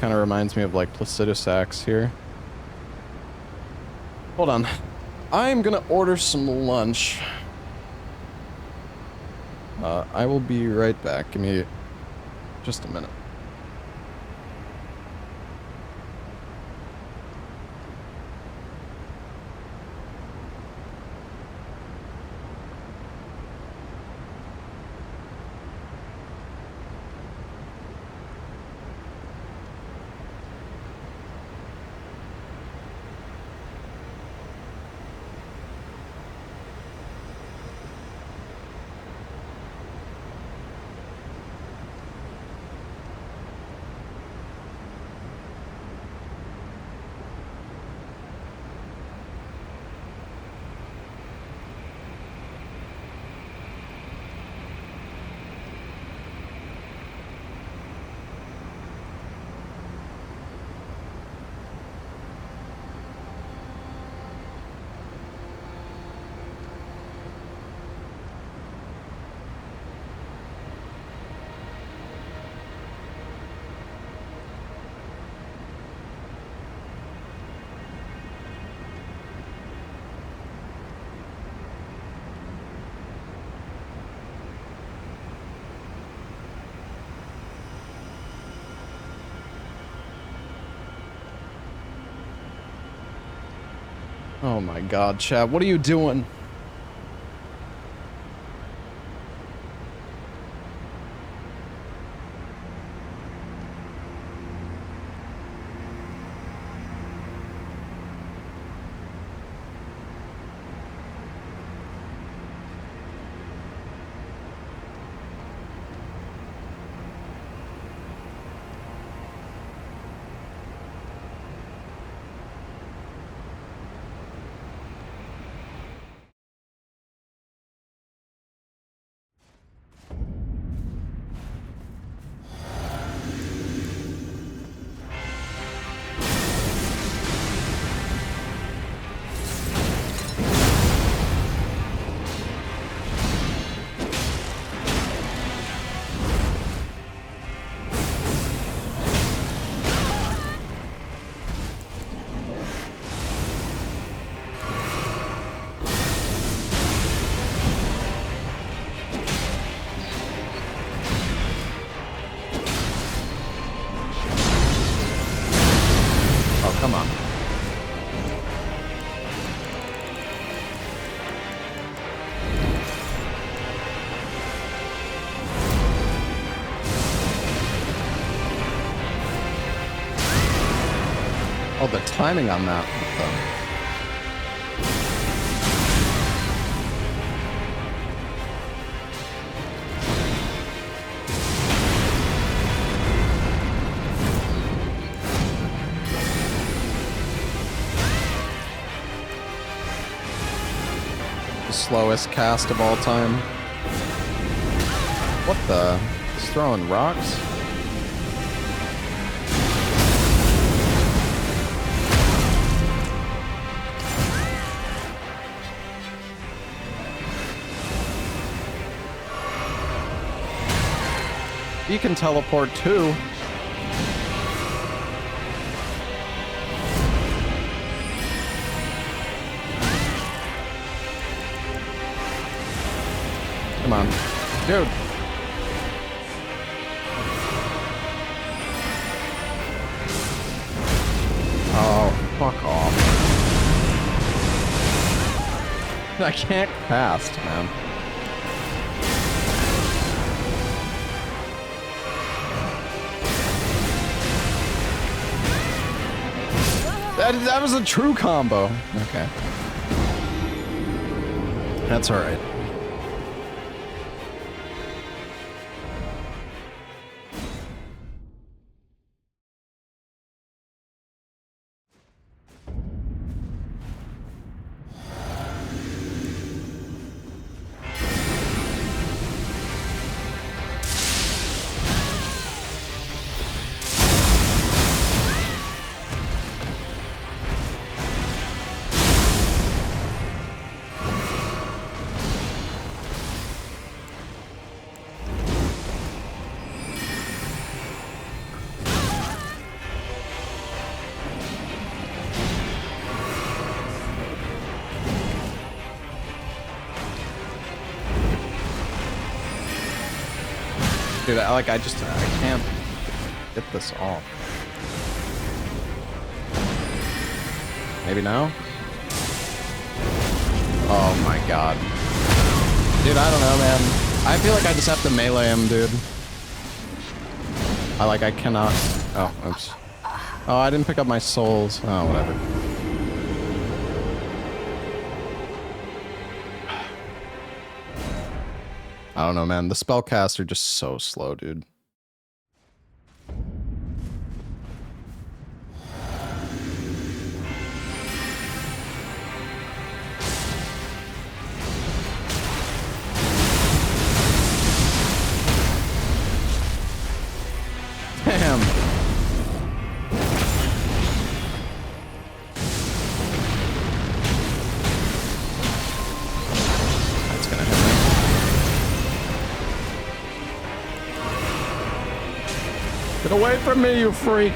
Kind of reminds me of like Placidus Axe here. Hold on. I'm gonna order some lunch. I will be right back. Give me just a minute. Oh my god, chat, what are you doing? Oh, the timing on that. The slowest cast of all time. What the? He's throwing rocks? You can teleport too. Come on. Dude. Oh, fuck off. I can't cast, man. That was a true combo. Okay. That's alright. Dude, I can't get this off. Maybe now? Oh my god. Dude, I don't know, man. I feel like I just have to melee him, dude. I cannot. Oh, oops. Oh, I didn't pick up my souls. Oh, whatever. I don't know, man. The spellcasts are just so slow, dude. Damn. That's gonna hit me. Get away from me, you freak!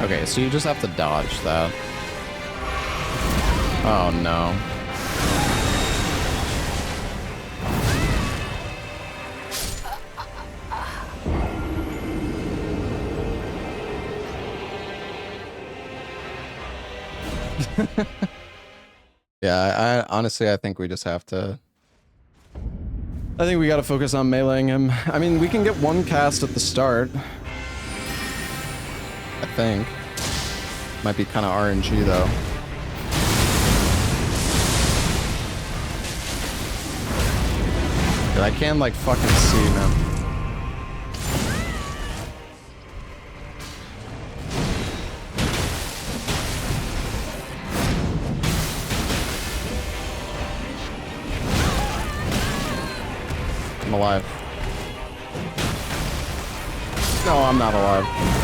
Okay, so you just have to dodge that. Oh no. Yeah, I honestly, I think we just have to... I think we gotta focus on meleeing him. I mean, we can get one cast at the start. I think. Might be kind of RNG though. But I can like fucking see now. I'm alive. No, I'm not alive.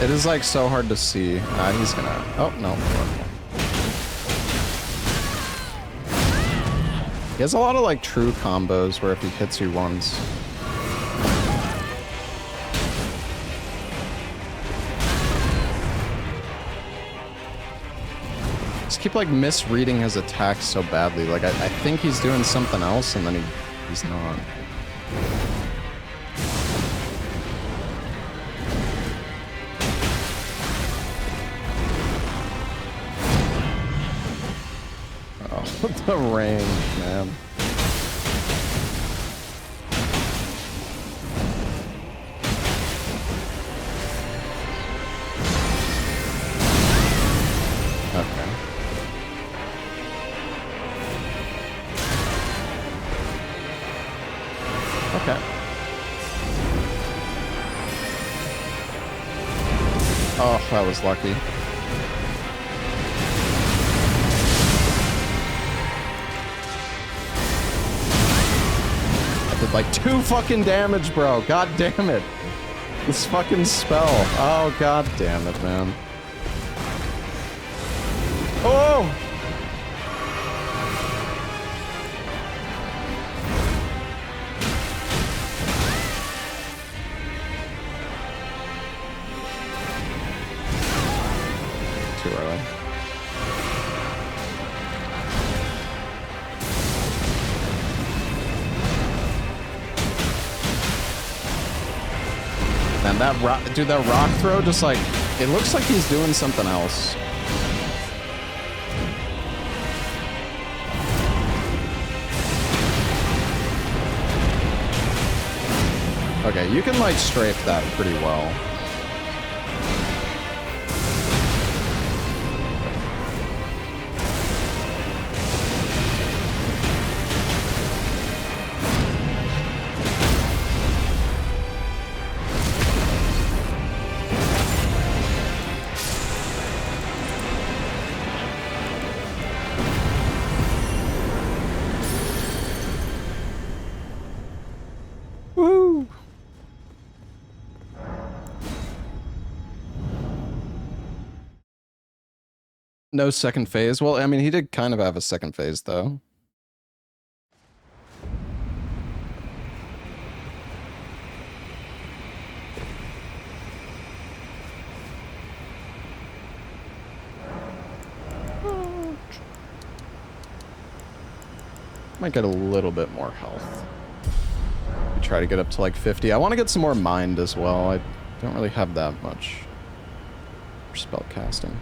It is like so hard to see. He's gonna. Oh no. He has a lot of like true combos where if he hits you once. Just keep like misreading his attacks so badly. Like I think he's doing something else and then he's not. The range, man. Okay. Okay. Oh, that was lucky. Like 2 fucking damage, bro. God damn it. This fucking spell. Oh, god damn it, man. Oh! Too early. And that rock, dude, that rock throw just like, it looks like he's doing something else. Okay, you can like strafe that pretty well. No second phase. Well, I mean, he did kind of have a second phase, though. Might get a little bit more health. We try to get up to like 50. I want to get some more mind as well. I don't really have that much for spell casting.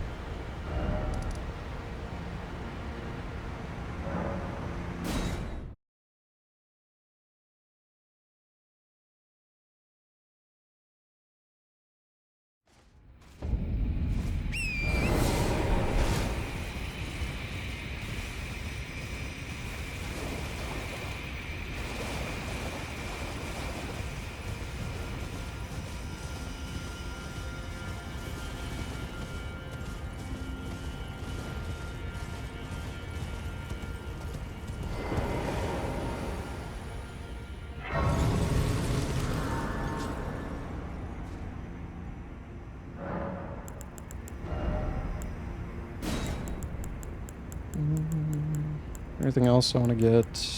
Anything else I want to get?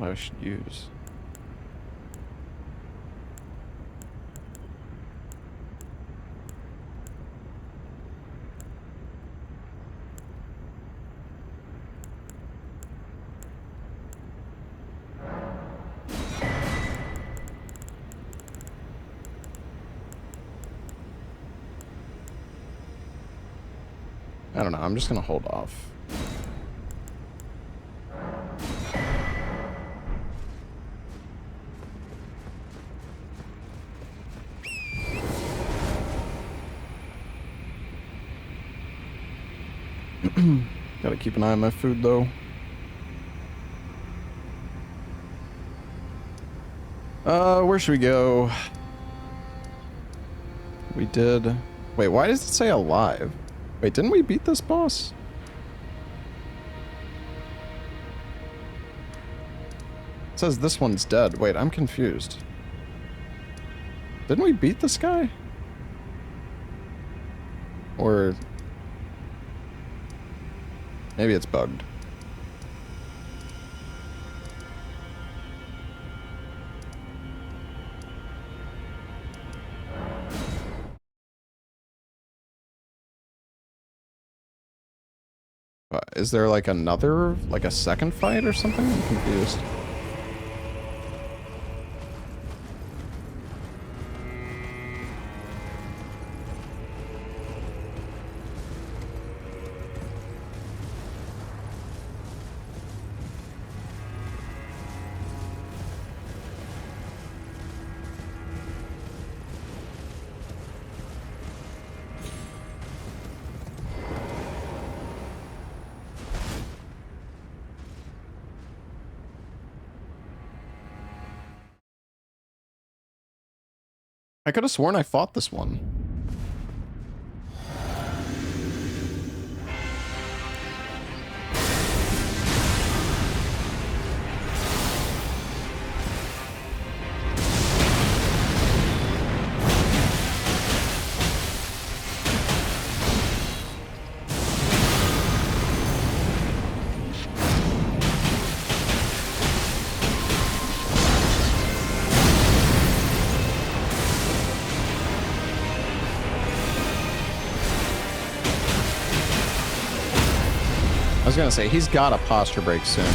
I should use. I don't know, I'm just gonna hold off. Gotta keep an eye on my food, though. Where should we go? We did... Wait, why does it say alive? Wait, didn't we beat this boss? It says this one's dead. Wait, I'm confused. Didn't we beat this guy? Or... maybe it's bugged. Is there like another, like a second fight or something? I'm confused. I could have sworn I fought this one. I was gonna say, he's got a posture break soon.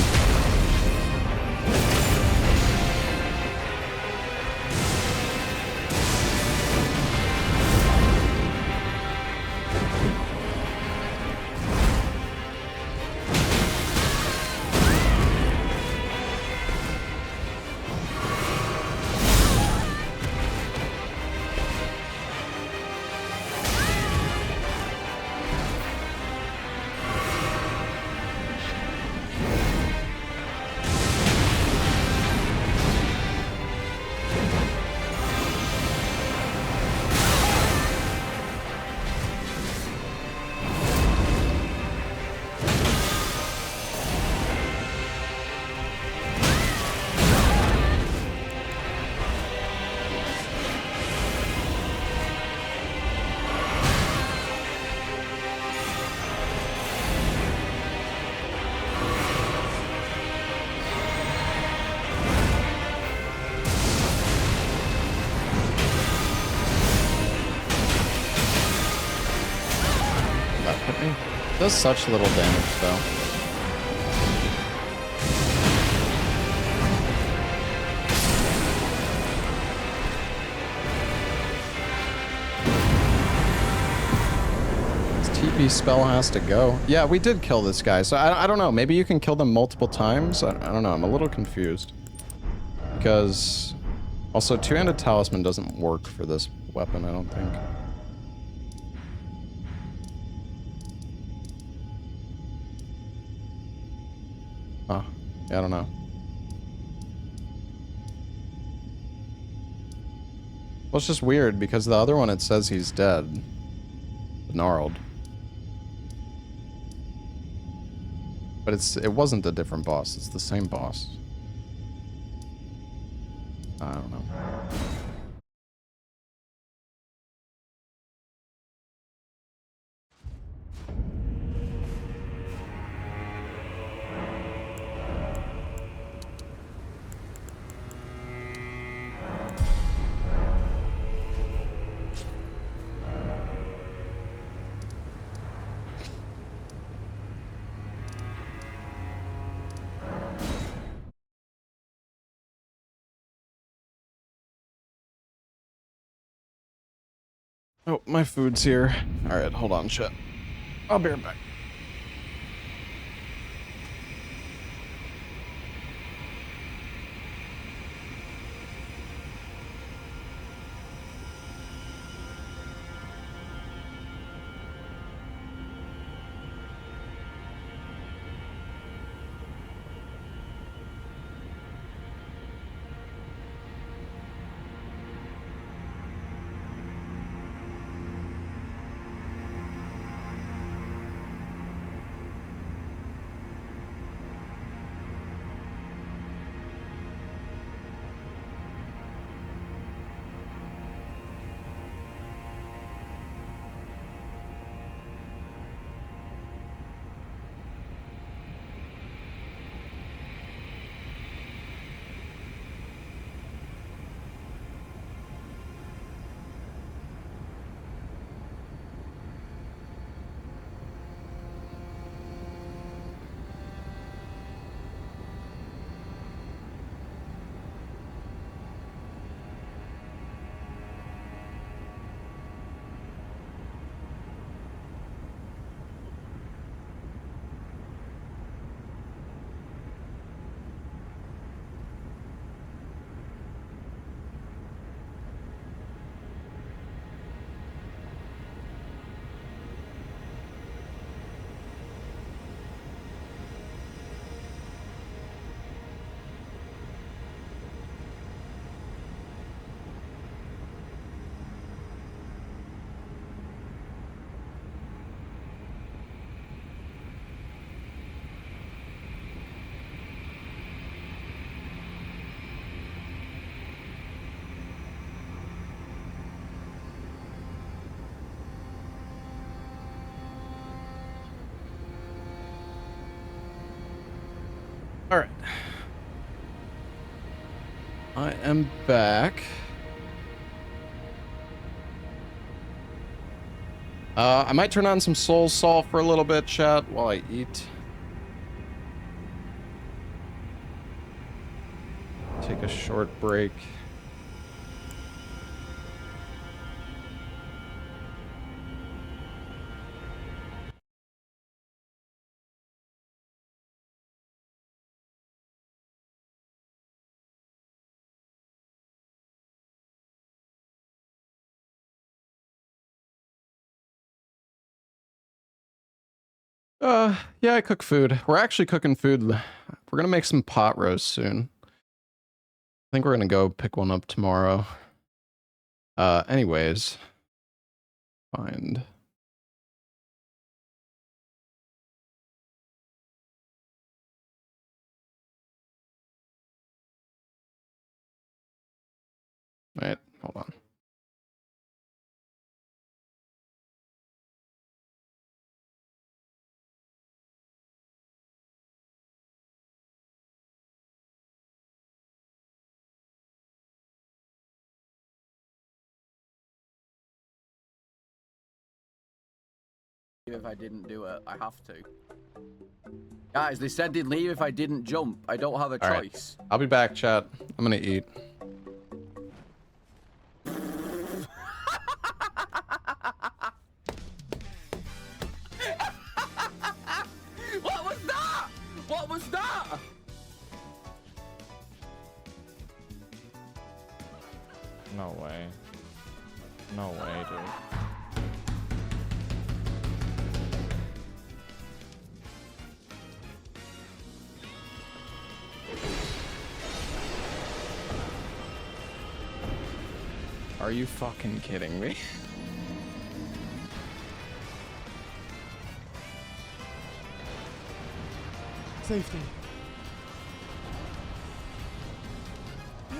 Does such little damage, though. This TP spell has to go. Yeah, we did kill this guy, so I don't know. Maybe you can kill them multiple times? I don't know. I'm a little confused. Because... also, two-handed talisman doesn't work for this weapon, I don't think. Huh. Yeah, I don't know. Well, it's just weird, because the other one, it says he's dead. Gnarled. But it wasn't a different boss, it's the same boss. I don't know. Oh, my food's here. Alright, hold on, shit. I'll be right back. All right. I am back. I might turn on some soul salt for a little bit, chat, while I eat. Take a short break. Yeah, I cook food. We're actually cooking food. We're gonna make some pot roast soon. I think we're gonna go pick one up tomorrow. Anyways. Find. Wait, hold on. If I didn't do it, I have to. Guys, they said they'd leave if I didn't jump. I don't have a choice. I'll be back, chat. I'm gonna eat. What was that? What was that? No way. No way, dude. Are you fucking kidding me? Safety.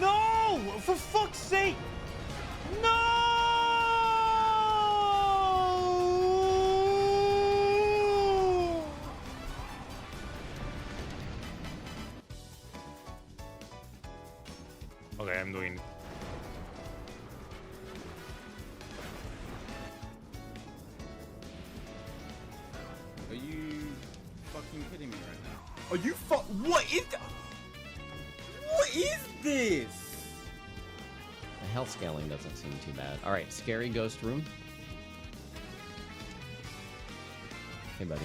No! For fuck's sake! No! Okay, I'm doing. Are you fucking kidding me right now? Are you What is this? The health scaling doesn't seem too bad. All right, scary ghost room. Hey, buddy.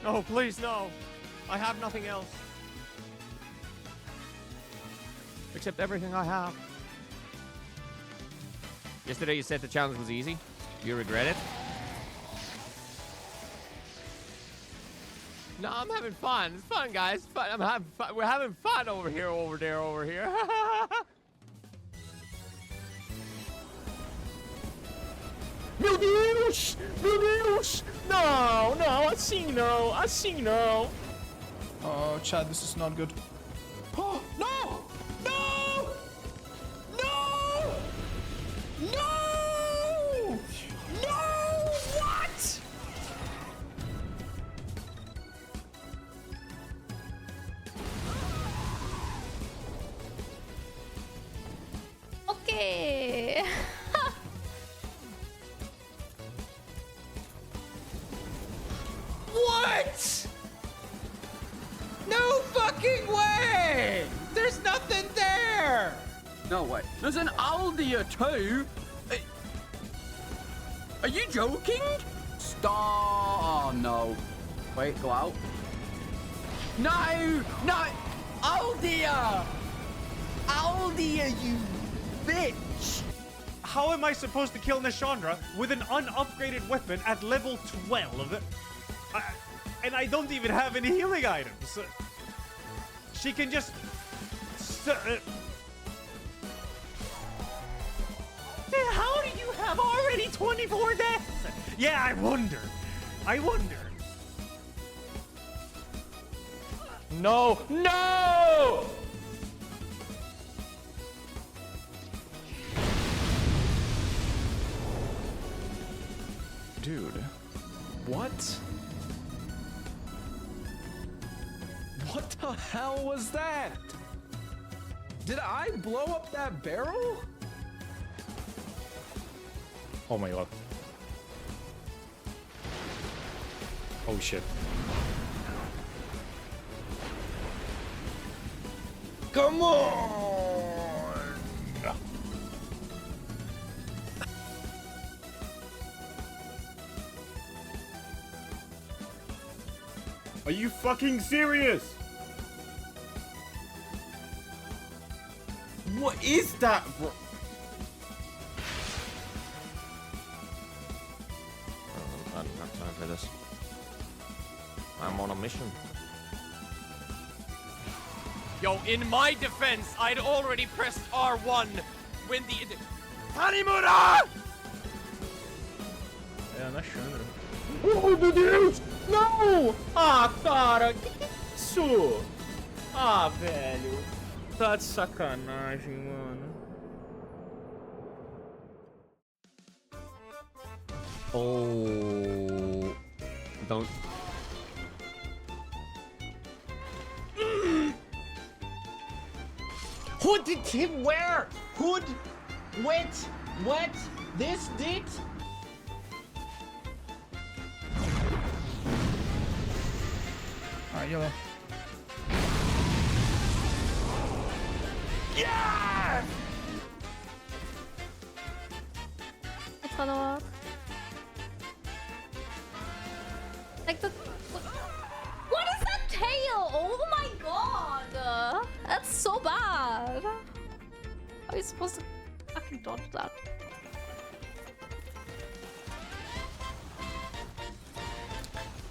No, please, no. I have nothing else. Except everything I have. Yesterday you said the challenge was easy. Do you regret it? No, I'm having fun. It's fun, guys. It's fun. I'm having fun. We're having fun over here, over there, over here. Meu Deus! Meu Deus! No, no, assim não, assim não. Oh, Chad, this is not good. Oh, no! No! No! No! No! What? Okay. What? No fucking way! There's nothing there! No way. There's an Aldia too? Are you joking? Stop! Oh no. Wait, go out. No! No! Aldia! Aldia, you bitch! How am I supposed to kill Nishandra with an unupgraded weapon at level 12? And I don't even have any healing items. She can just... How do you have already 24 deaths? Yeah, I wonder. I wonder. No! No! Dude. What? What the hell was that? Did I blow up that barrel? Oh my god. Oh shit. Come on! Are you fucking serious? What is that, bro? I don't have time for this. I'm on a mission. Yo, in my defense, I'd already pressed R1 when the... Tanimura! É, na Chandra. Oh, meu Deus! Não! Ah, cara, que é isso? Ah, velho. Tá de sacanagem, mano. Oh. Don't. Who did him where? Who? Wait, what? This did? Alright, yellow. Yeah! It's gonna work. Like the... What is that tail? Oh my god! That's so bad. How are you supposed to fucking dodge that?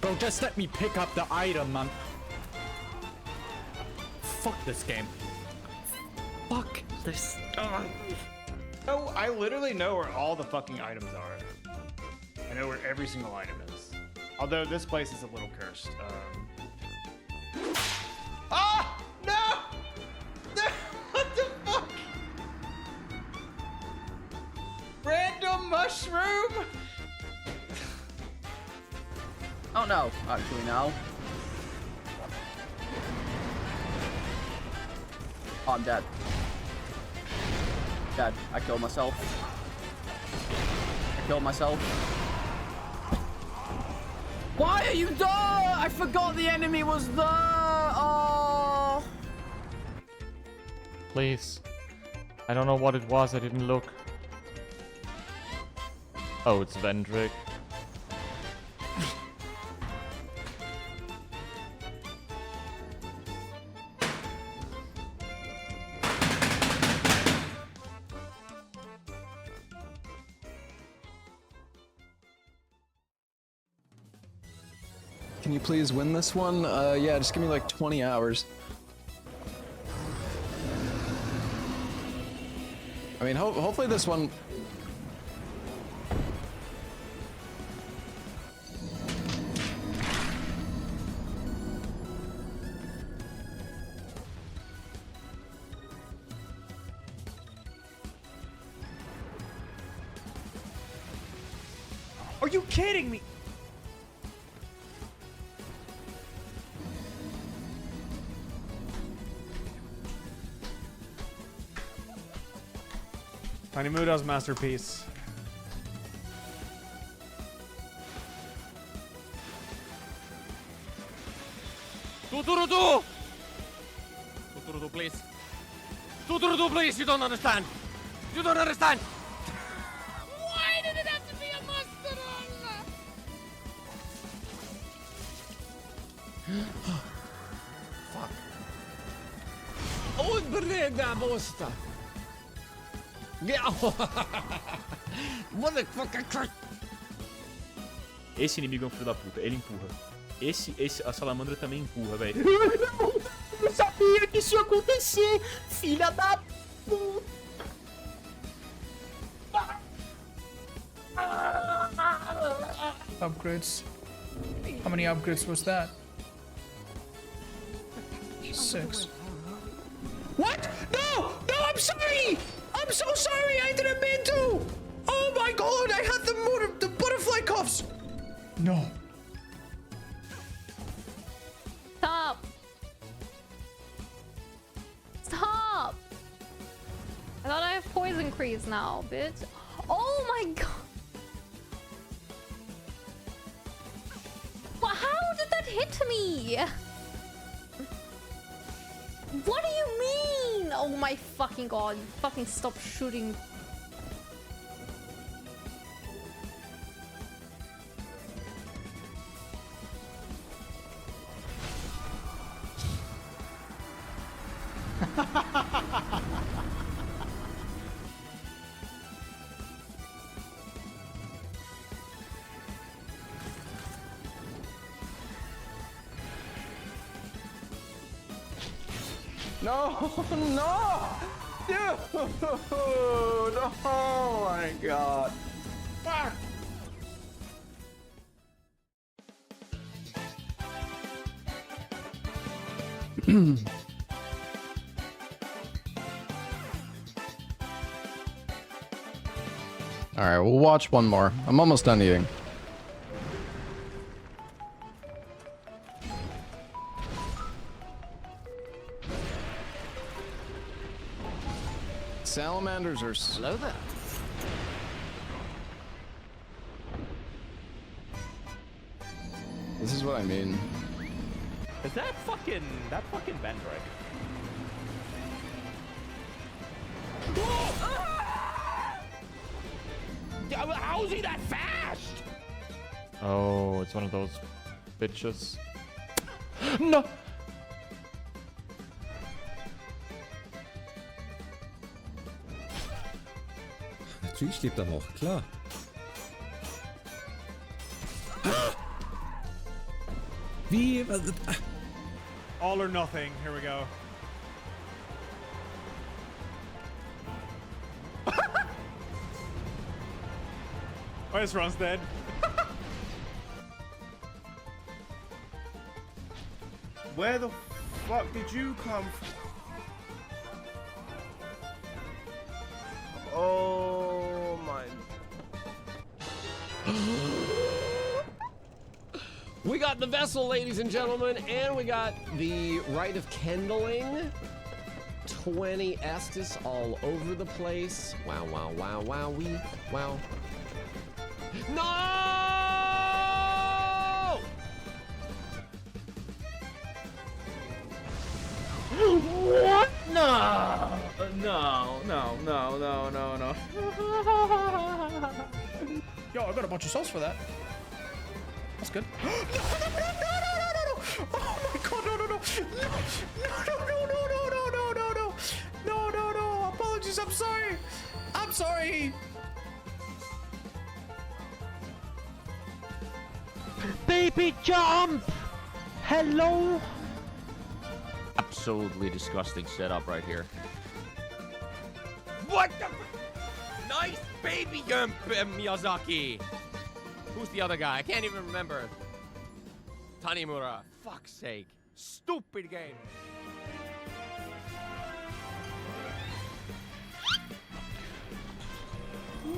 Bro, just let me pick up the item, man. Fuck this game. Fuck this. Oh, I literally know where all the fucking items are. I know where every single item is. Although this place is a little cursed. Ah! No! No! What the fuck? Random mushroom? Oh no, actually no. Oh, I'm dead. Dead. I killed myself. I killed myself. Why are you there? I forgot the enemy was there. Oh. Please. I don't know what it was, I didn't look. Oh, it's Vendrick. Can you please win this one? Yeah, just give me like 20 hours. I mean, hopefully this one... Are you kidding me? Tanimura's masterpiece. Tuturutu! Tuturutu, please. Tuturutu, please, you don't understand. You don't understand. Why did it have to be a master Fuck. Odbrega bosta! Motherfucker! Esse inimigo é um filho da puta, ele empurra. A salamandra também empurra, velho. Eu sabia que isso ia acontecer, filha da puta! Upgrades. How many upgrades was that? 6. What? No! No, I'm sorry! I'm so sorry, I didn't mean to! Oh my god, I had the butterfly cuffs! No. Stop. Stop. I thought I have poison crease now, bitch. Oh my god. How did that hit me? What do you mean? Oh my fucking god. Fucking stop shooting. No, no, dude, oh my god. Fuck. All right, we'll watch one more. I'm almost done eating. Salamanders are... Hello there. This is what I mean. Is that fucking Vendrick? How is he that fast? Oh, it's one of those bitches. No! Natürlich lebt er noch, klar. Wie? All or nothing. Here we go. Oh, this Ron's dead. Where the fuck did you come from? Oh my. We got the vessel, ladies and gentlemen, and we got the rite of kindling. 20 Estus all over the place. Wow, wow, wow, wow, wow. No! What? No! No. Yo, I got a bunch of souls for that. That's good. No! Oh my god, no! No! Apologies, I'm sorry! I'm sorry! Baby jump! Hello? Absolutely disgusting setup right here. What the? Nice baby jump, Miyazaki. Who's the other guy? I can't even remember. Tanimura. Fuck's sake. Stupid game.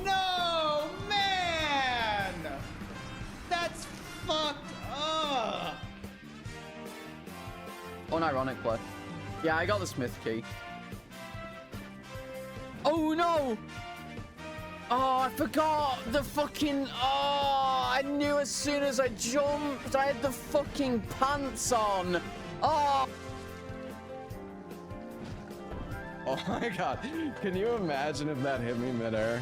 No, man! That's fucked up! Unironically. Yeah, I got the Smith key. Oh no! Oh, I forgot the fucking... Oh, I knew as soon as I jumped. I had the fucking pants on. Oh! Oh my god. Can you imagine if that hit me midair?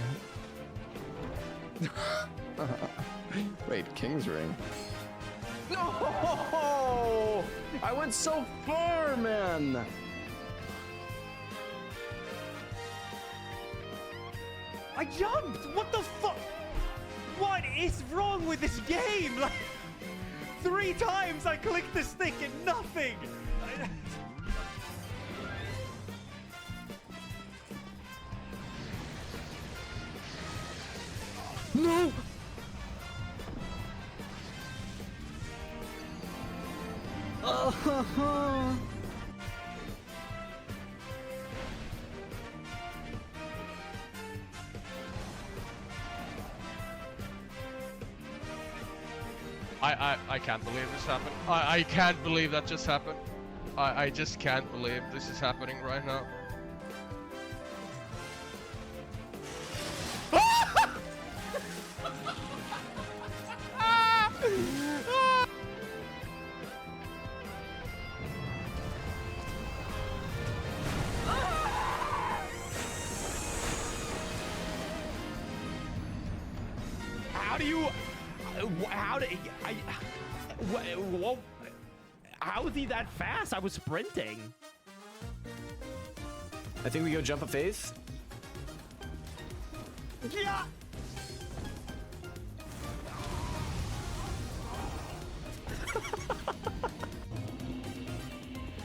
Wait, King's Ring? No! I went so far, man! I jumped! What the fuck? What is wrong with this game? Like, 3 times I clicked the stick and nothing! No! I can't believe this happened. I can't believe that just happened. I just can't believe this is happening right now. How do you? How did Whoa! How is he that fast? I was sprinting. I think we go jump a phase. Yeah.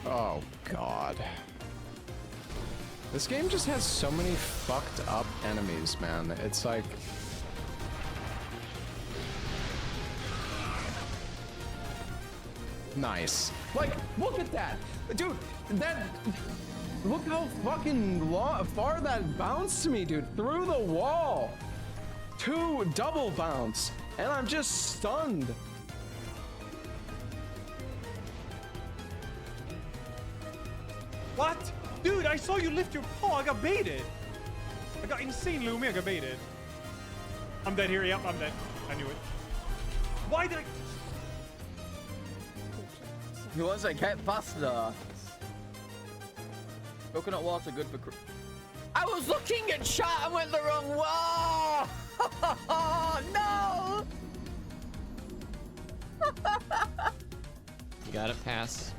Oh, God. This game just has so many fucked up enemies, man. It's like... Nice. Like, look at that! Dude, that... Look how fucking far that bounced me, dude. Through the wall. 2 double bounce. And I'm just stunned. What? Dude, I saw you lift your paw. I got baited. I got insanely mega baited. I'm dead here. Yep, I'm dead. I knew it. Why did I... He was like, get faster. Coconut water good for... I was looking at chat and went the wrong way. No! You gotta pass.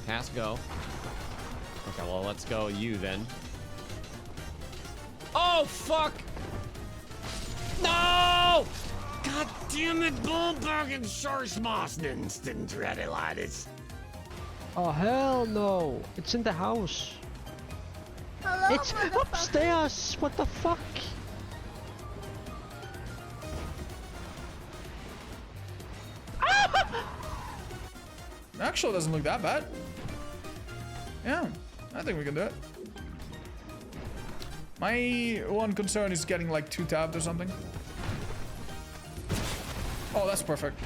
Pass, go. Okay, well, let's go you then. Oh, fuck! No! God damn it, Bullbergen Schorschmaßnens didn't ready like this. Oh, hell no. It's in the house. Hello, It's upstairs. What the fuck? Actually, it doesn't look that bad. Yeah, I think we can do it. My one concern is getting like 2 tabbed or something. Oh, that's perfect.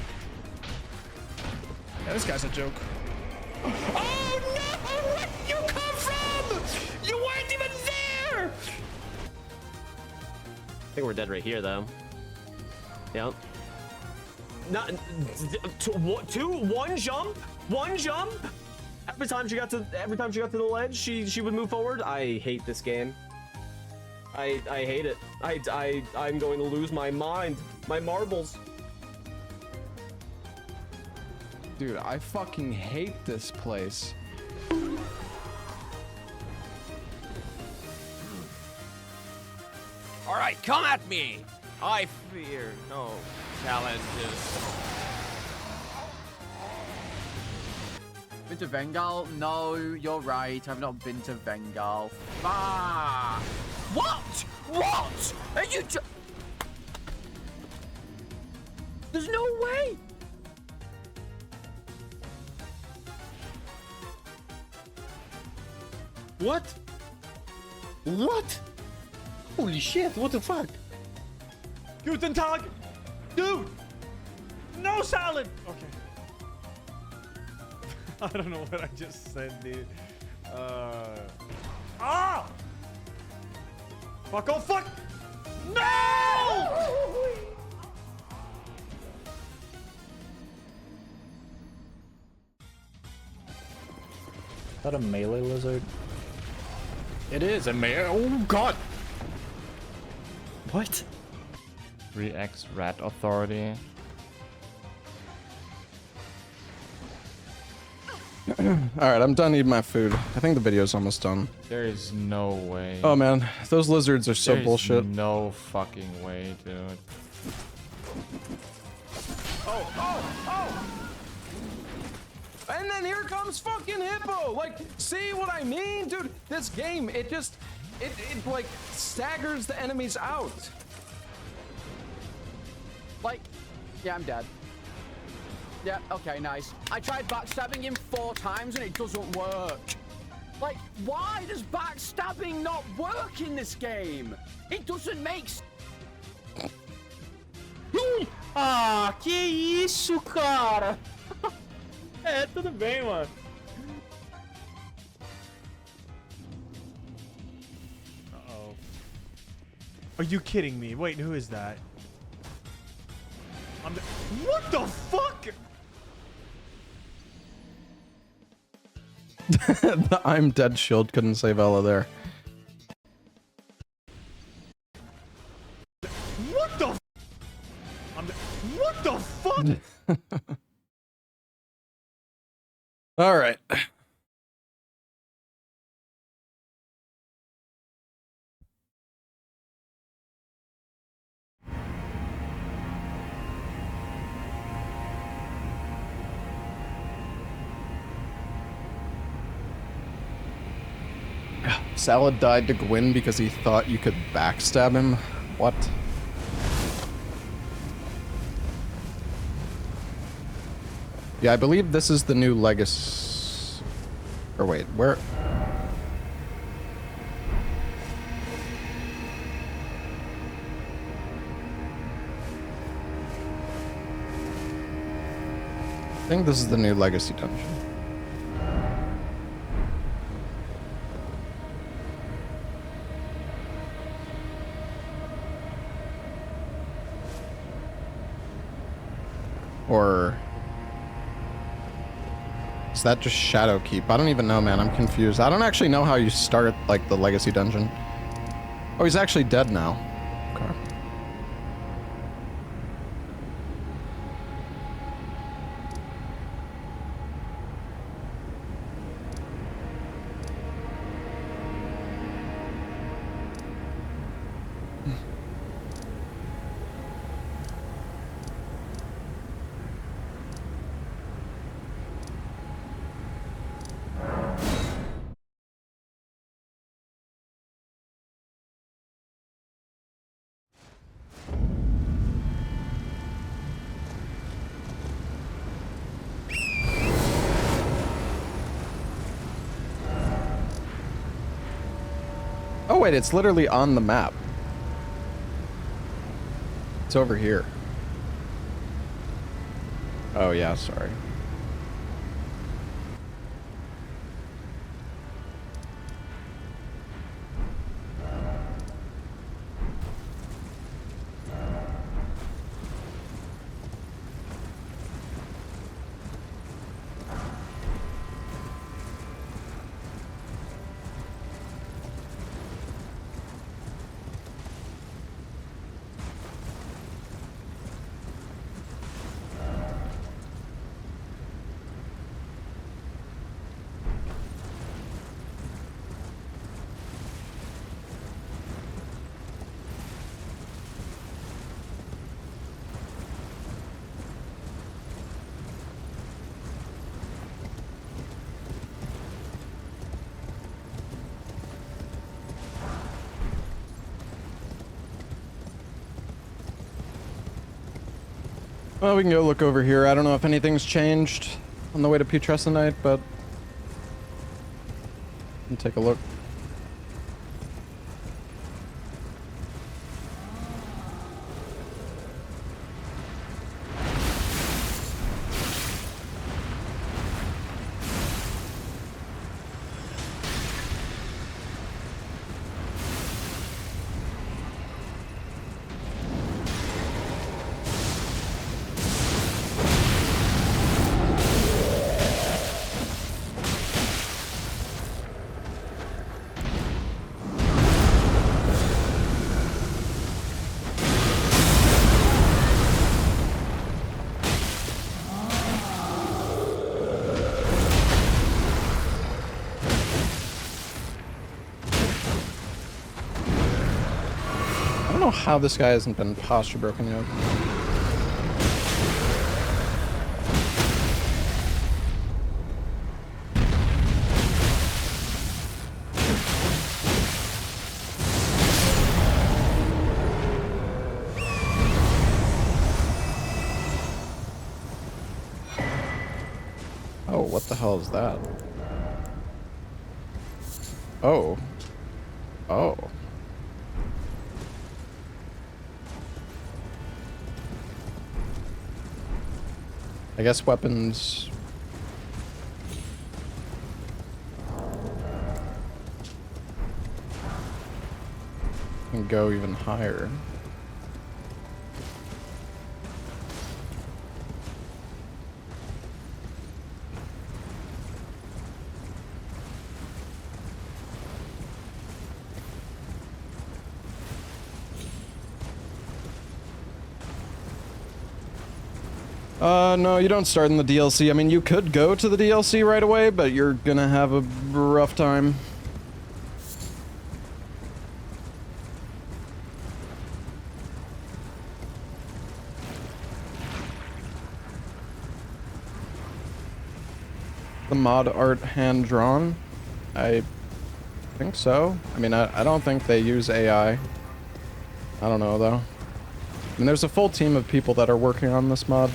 Yeah, this guy's a joke. Oh no! Where did you come from? You weren't even there! I think we're dead right here, though. Yep. Not one jump. One jump. Every time she got to the ledge, she would move forward. I hate this game. I hate it. I'm going to lose my mind. My marbles. Dude, I fucking hate this place. All right, come at me. I fear no challenges. Been to Vengal? No, you're right. I've not been to Vengal. Ah! What? What? Are you There's no way! What? What? Holy shit, what the fuck? Guten Tag! Dude! No salad! Okay. I don't know what I just said, dude. Ah! Fuck, oh fuck! No! Is that a melee lizard? It is a melee. Oh god! What? 3x rat authority. Alright, I'm done eating my food. I think the video's almost done. There is no way. Oh man, those lizards are so There's bullshit. No fucking way, dude. Oh! And then here comes fucking Hippo! Like, see what I mean? Dude, this game, it like staggers the enemies out. Like, yeah, I'm dead. Yeah, okay, nice. I tried backstabbing him 4 times and it doesn't work. Like, why does backstabbing not work in this game? It doesn't make Ah, que isso, cara? É, tudo bem, mano. Uh-oh. Are you kidding me? Wait, who is that? What the fuck? The I'm dead shield couldn't save Ella there. What the? What the fuck? All right. Salad died to Gwyn because he thought you could backstab him? What? Yeah, I believe this is the new Legacy... Or wait, where... I think this is the new Legacy dungeon. Or... Is that just Shadow Keep? I don't even know, man. I'm confused. I don't actually know how you start, like, the Legacy dungeon. Oh, he's actually dead now. Okay. Oh wait, it's literally on the map. It's over here. Oh yeah, sorry. Well, we can go look over here. I don't know if anything's changed on the way to Putrescent, but... We'll take a look. I don't know how this guy hasn't been posture broken yet. Oh, what the hell is that? Oh. Oh. I guess weapons... can go even higher. No, you don't start in the DLC. I mean, you could go to the DLC right away, but you're gonna have a rough time. The mod art hand-drawn? I think so. I mean, I don't think they use AI. I don't know, though. I mean, there's a full team of people that are working on this mod.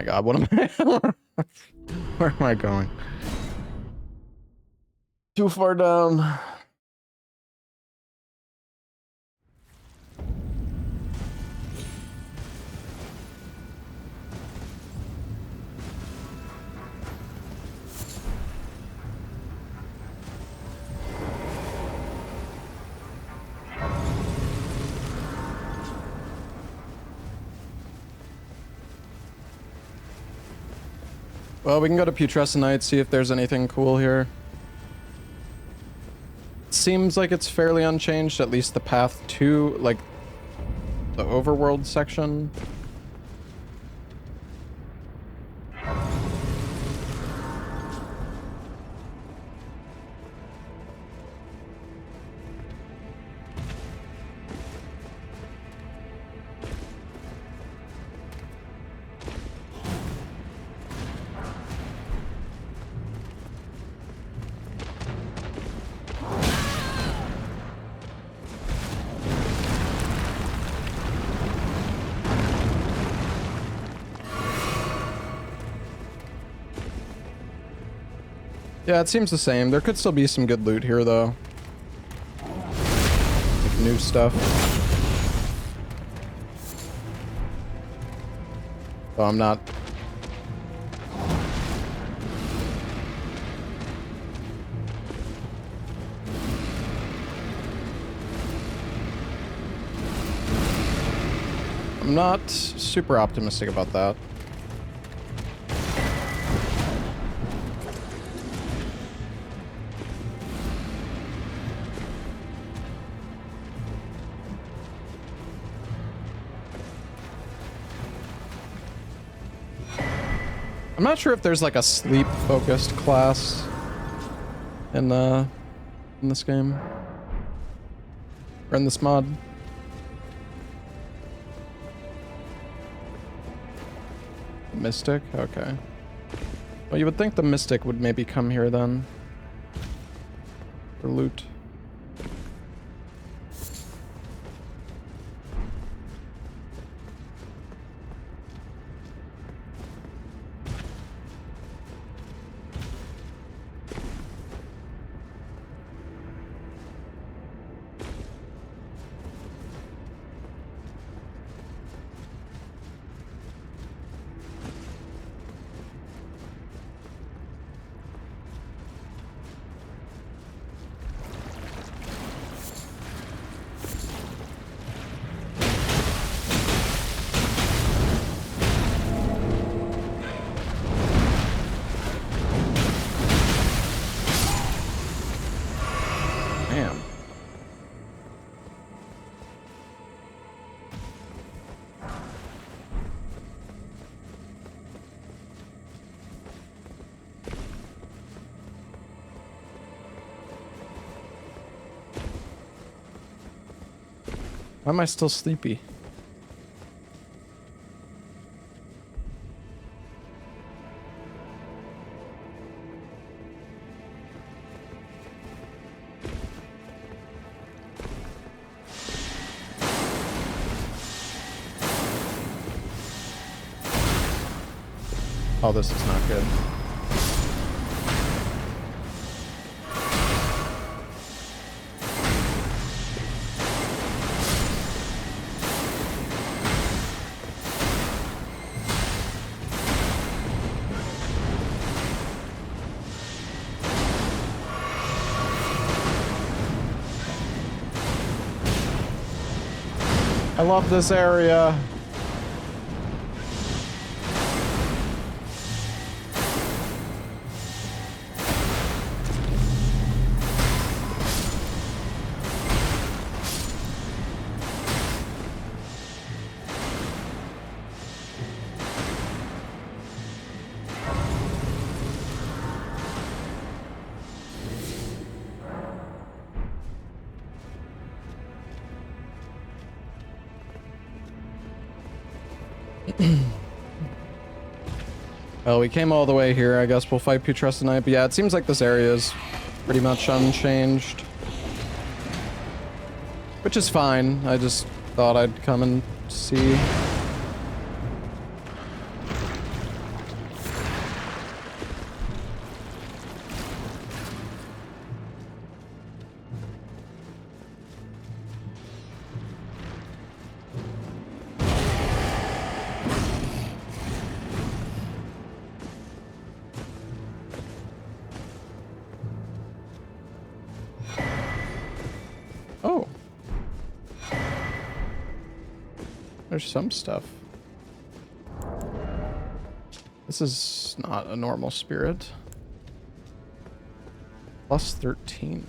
God, what am I? Where am I going? Too far down. Well, we can go to Putrescent, see if there's anything cool here. Seems like it's fairly unchanged, at least the path to, like, the overworld section. Yeah, it seems the same. There could still be some good loot here, though. Like new stuff. Oh, I'm not... I'm not super optimistic about that. I'm not sure if there's like a sleep-focused class in this game. Or in this mod. Mystic? Okay. Well, you would think the Mystic would maybe come here then. For loot. Why am I still sleepy? Oh, this is not good. I love this area. Well, we came all the way here. I guess we'll fight Putress tonight. But yeah, it seems like this area is pretty much unchanged. Which is fine. I just thought I'd come and see. Oh. There's some stuff. This is not a normal spirit. Plus 13.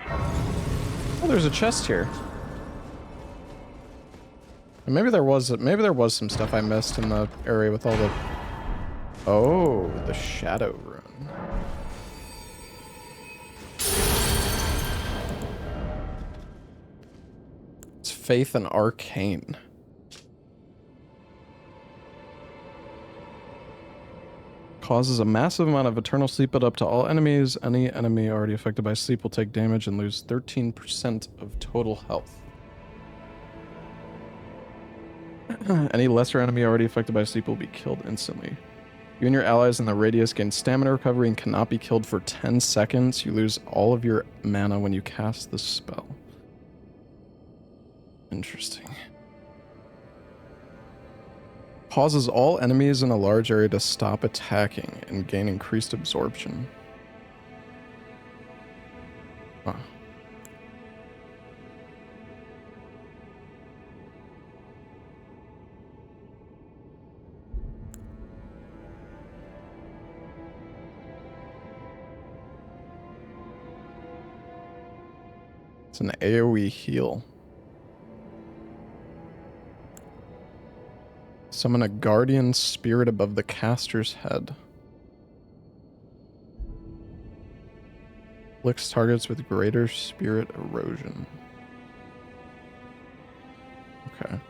Oh, there's a chest here. And maybe there was some stuff I missed in the area with all the... Oh, the Shadow Rune. It's Faith and Arcane. Causes a massive amount of eternal sleep build up to all enemies. Any enemy already affected by sleep will take damage and lose 13% of total health. Any lesser enemy already affected by sleep will be killed instantly. You and your allies in the radius gain stamina recovery and cannot be killed for 10 seconds. You lose all of your mana when you cast the spell. Interesting. Causes all enemies in a large area to stop attacking and gain increased absorption. Huh. It's an AoE heal. Summon a guardian spirit above the caster's head. Afflicts targets with greater spirit erosion. Okay.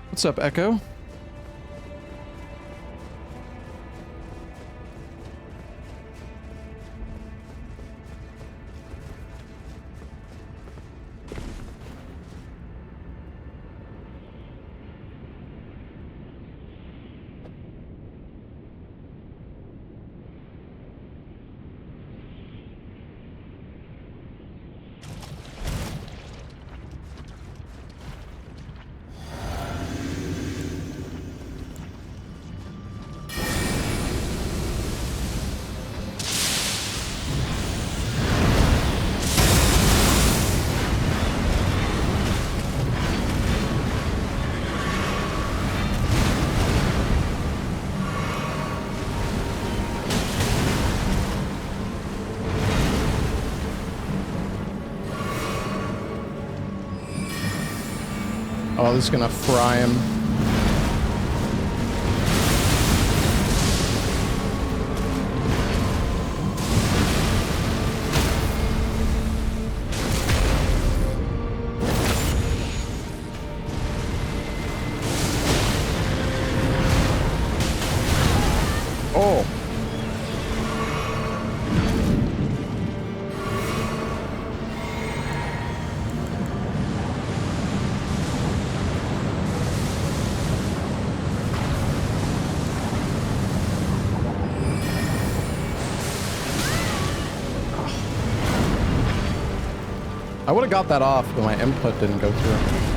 What's up, Echo? Oh, this is gonna fry him. Oh. I would have got that off, but my input didn't go through.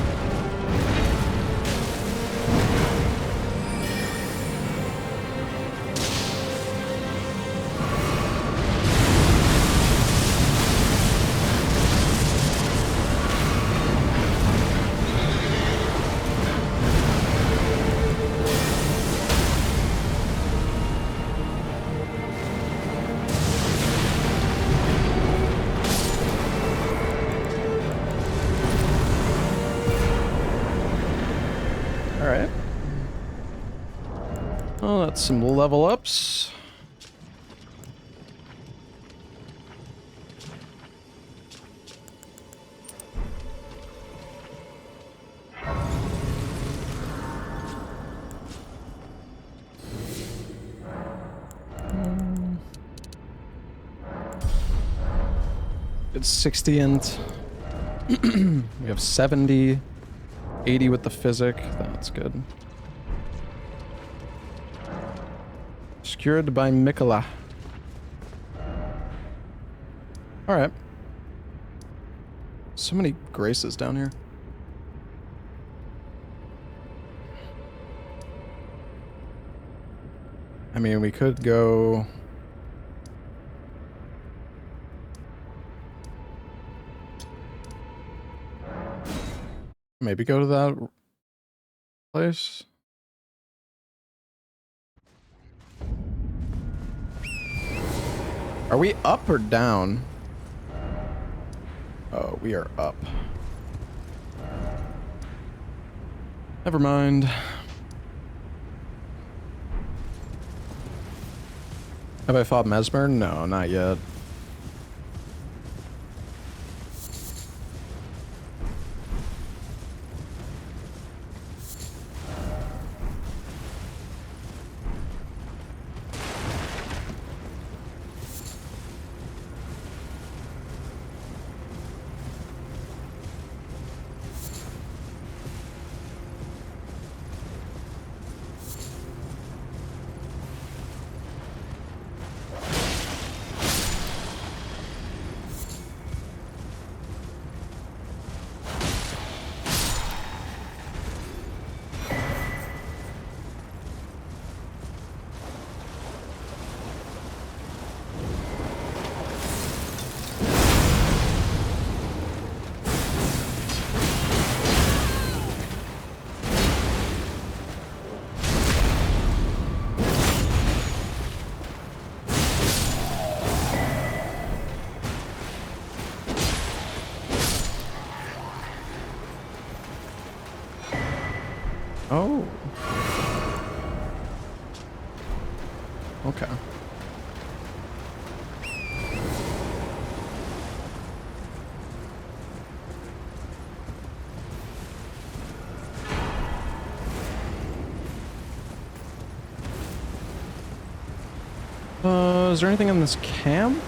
Alright. Oh, that's some level ups. It's 60 int. We have 70. 80 with the physic. That's good. Secured by Mikola. Alright. So many graces down here. I mean, we could go... Maybe go to that place. Are we up or down? Oh, we are up. Never mind. Have I fought Mesmer? No, not yet. Oh. Okay. Is there anything in this camp?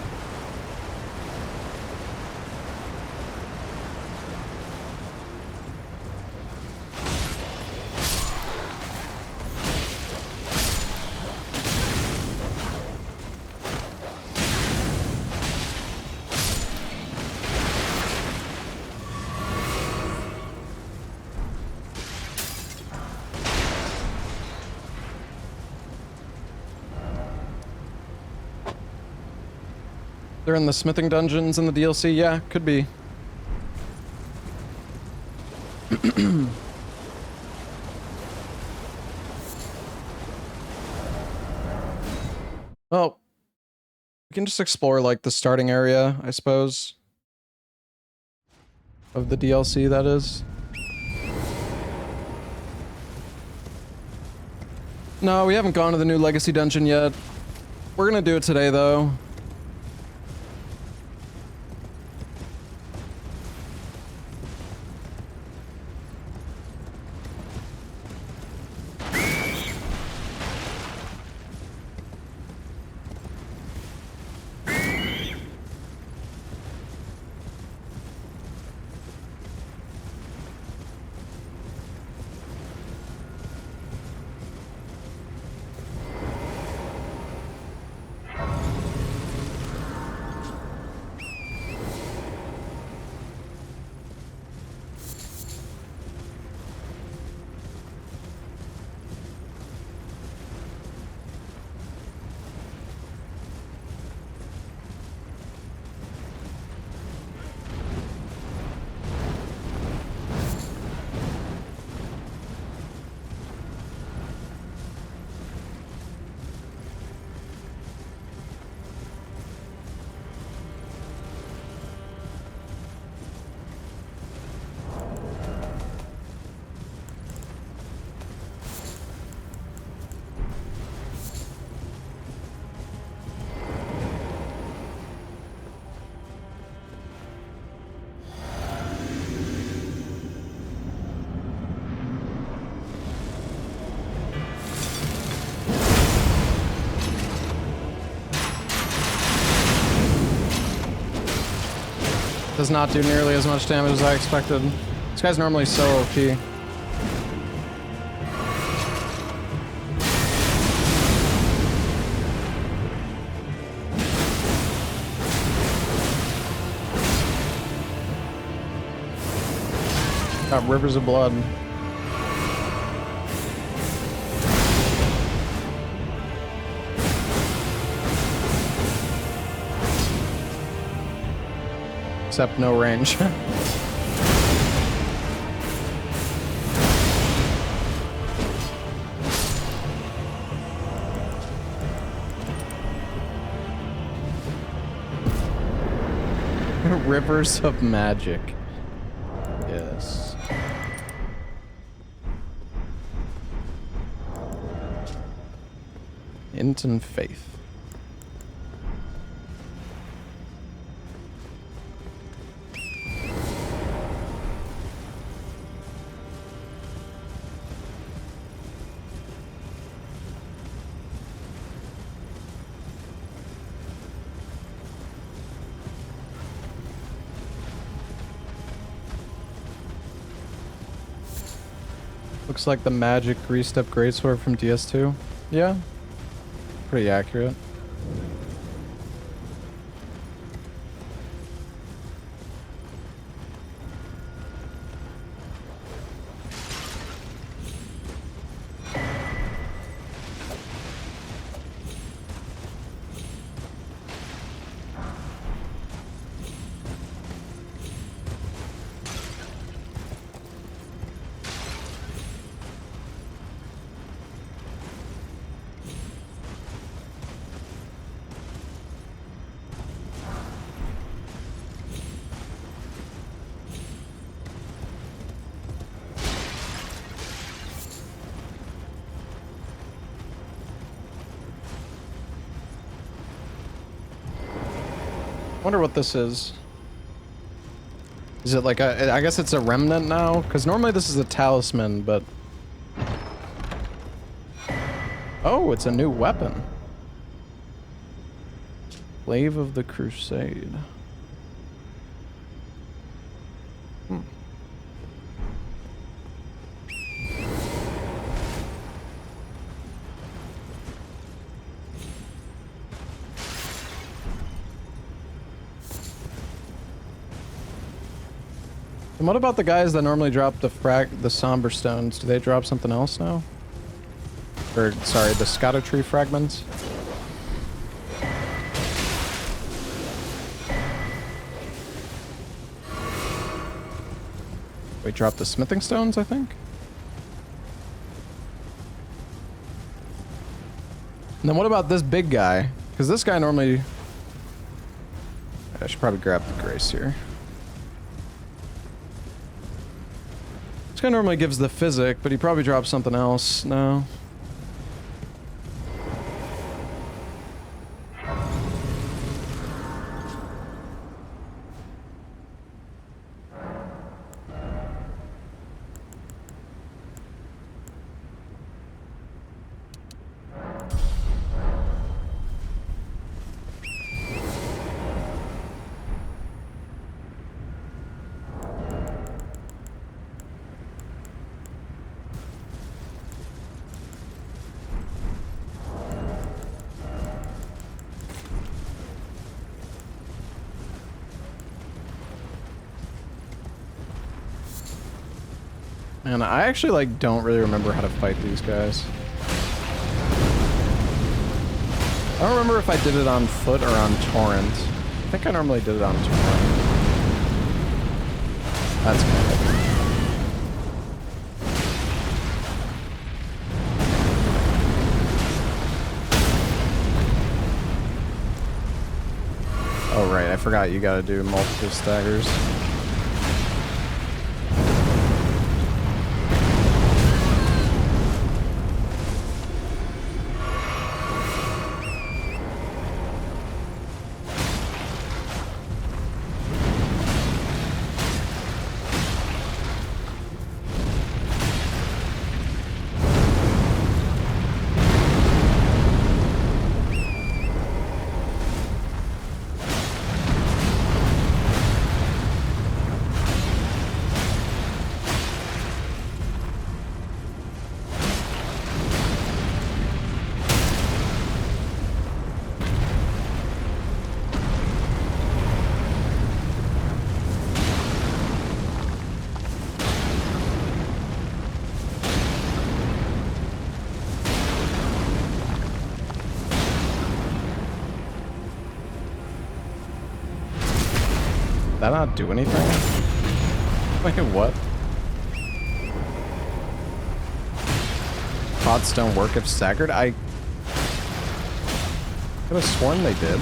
They're in the smithing dungeons in the DLC? Yeah, could be. Well, we can just explore, like, the starting area, I suppose. Of the DLC, that is. No, we haven't gone to the new Legacy Dungeon yet. We're gonna do it today, though. Does not do nearly as much damage as I expected. This guy's normally so OP. Got rivers of blood. Except no range. Rivers of magic. Yes. Int and faith. Looks like the magic three-step greatsword from DS2. Yeah. Pretty accurate. Wonder what this is. Is it like a... I guess it's a remnant now? Because normally this is a talisman, but... Oh, it's a new weapon. Slave of the Crusade. Hmm. And what about the guys that normally drop the somber stones? Do they drop something else now? Or, sorry, the Scototree fragments? We dropped the smithing stones, I think? And then what about this big guy? Because this guy normally... I should probably grab the grace here. This guy normally gives the physic, but he probably drops something else. No. And I actually like don't really remember how to fight these guys. I don't remember if I did it on foot or on torrent. I think I normally did it on torrent. That's good. Oh right, I forgot you gotta do multiple staggers. Did that not do anything? Wait, what? Pots don't work if staggered? I could have sworn they did.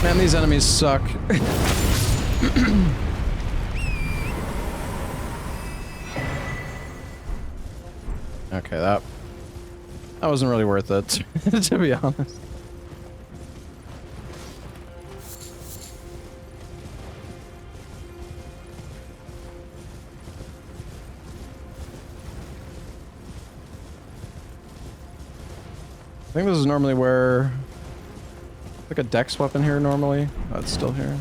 Man, these enemies suck. Okay, that wasn't really worth it, to be honest. I think this is normally where, like a dex weapon here normally. Oh, it's still here.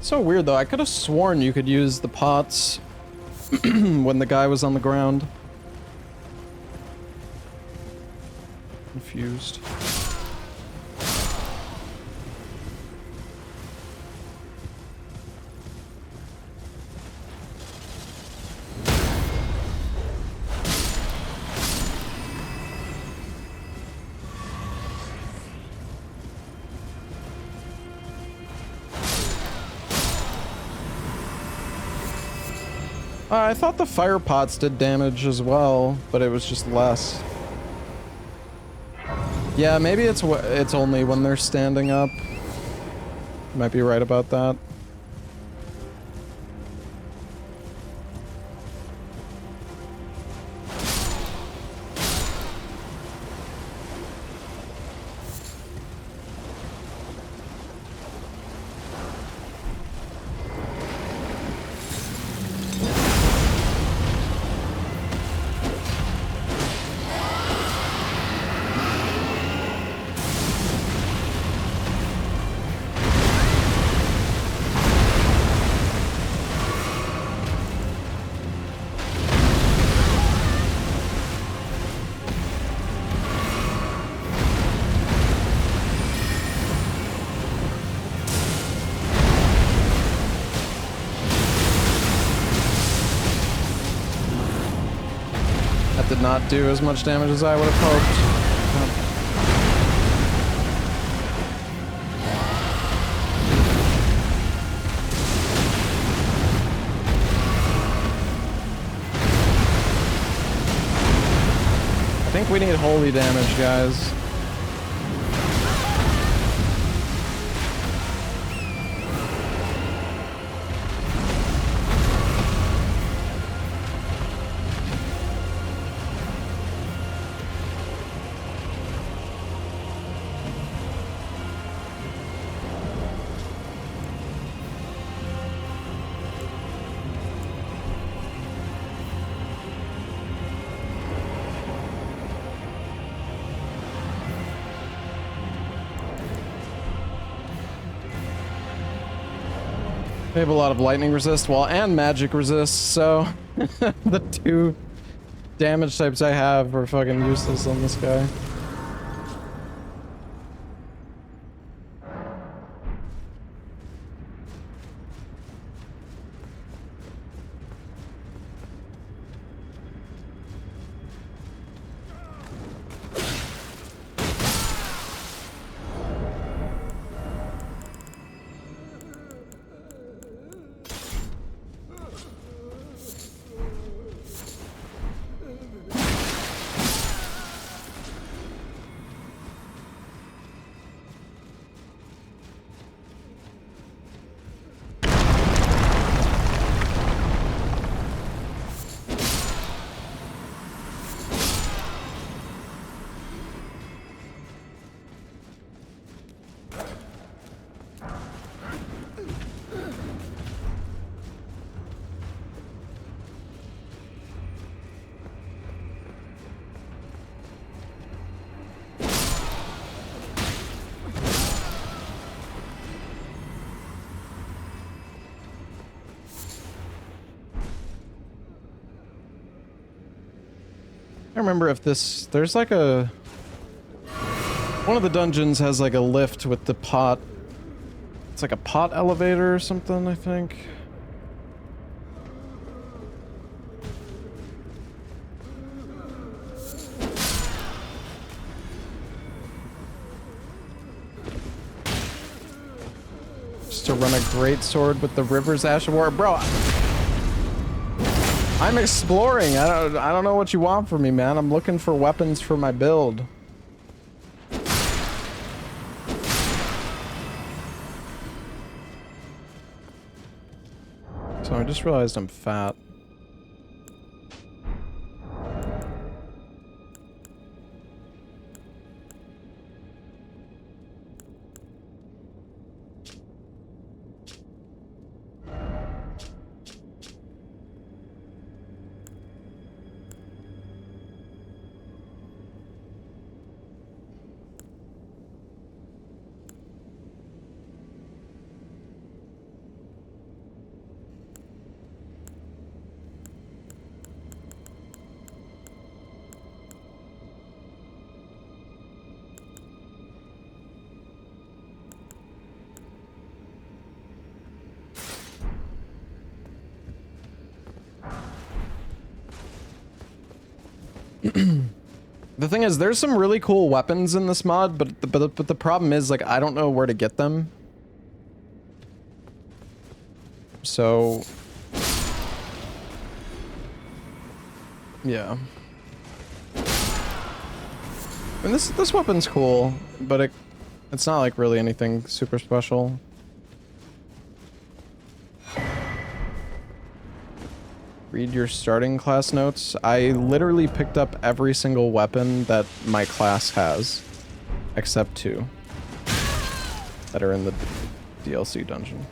So weird though, I could have sworn you could use the pots when the guy was on the ground. Confused. I thought the fire pots did damage as well, but it was just less. Yeah, maybe it's only when they're standing up. You might be right about that. not do as much damage as I would have hoped. I think we need holy damage, guys. They have a lot of lightning resist, well, and magic resist, so the two damage types I have are fucking useless on this guy. I don't remember if this... There's like a... One of the dungeons has like a lift with the pot. It's like a pot elevator or something, I think. Just to run a great sword with the River's Ash of War. Bro, I'm exploring. I don't know what you want from me, man. I'm looking for weapons for my build. So I just realized I'm fat. The thing is, there's some really cool weapons in this mod, but the problem is, like, I don't know where to get them. So... yeah. And this weapon's cool, but it's not, like, really anything super special. Read your starting class notes. I literally picked up every single weapon that my class has, except 2 that are in the DLC dungeon.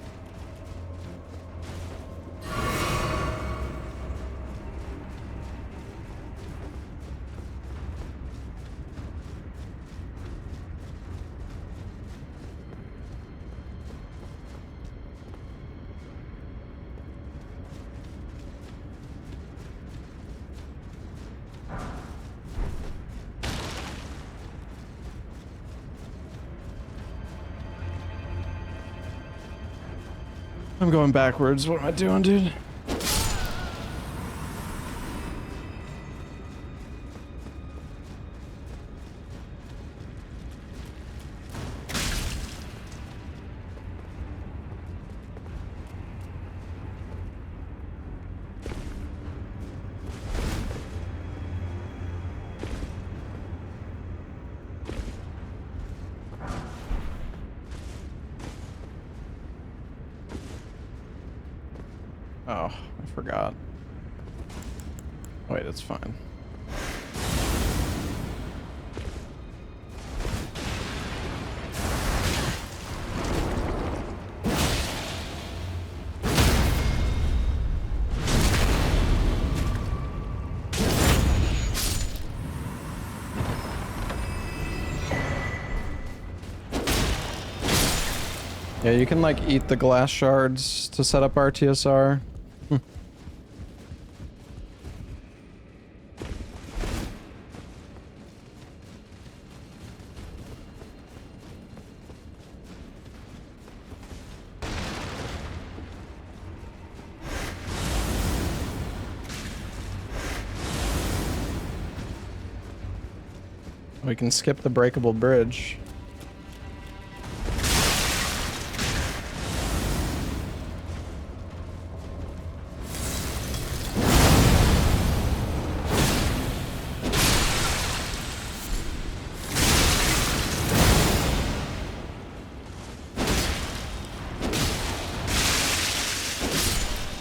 I'm going backwards. What am I doing, dude? Oh, I forgot. Wait, it's fine. Yeah, you can like eat the glass shards to set up RTSR. We can skip the breakable bridge.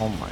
Oh my.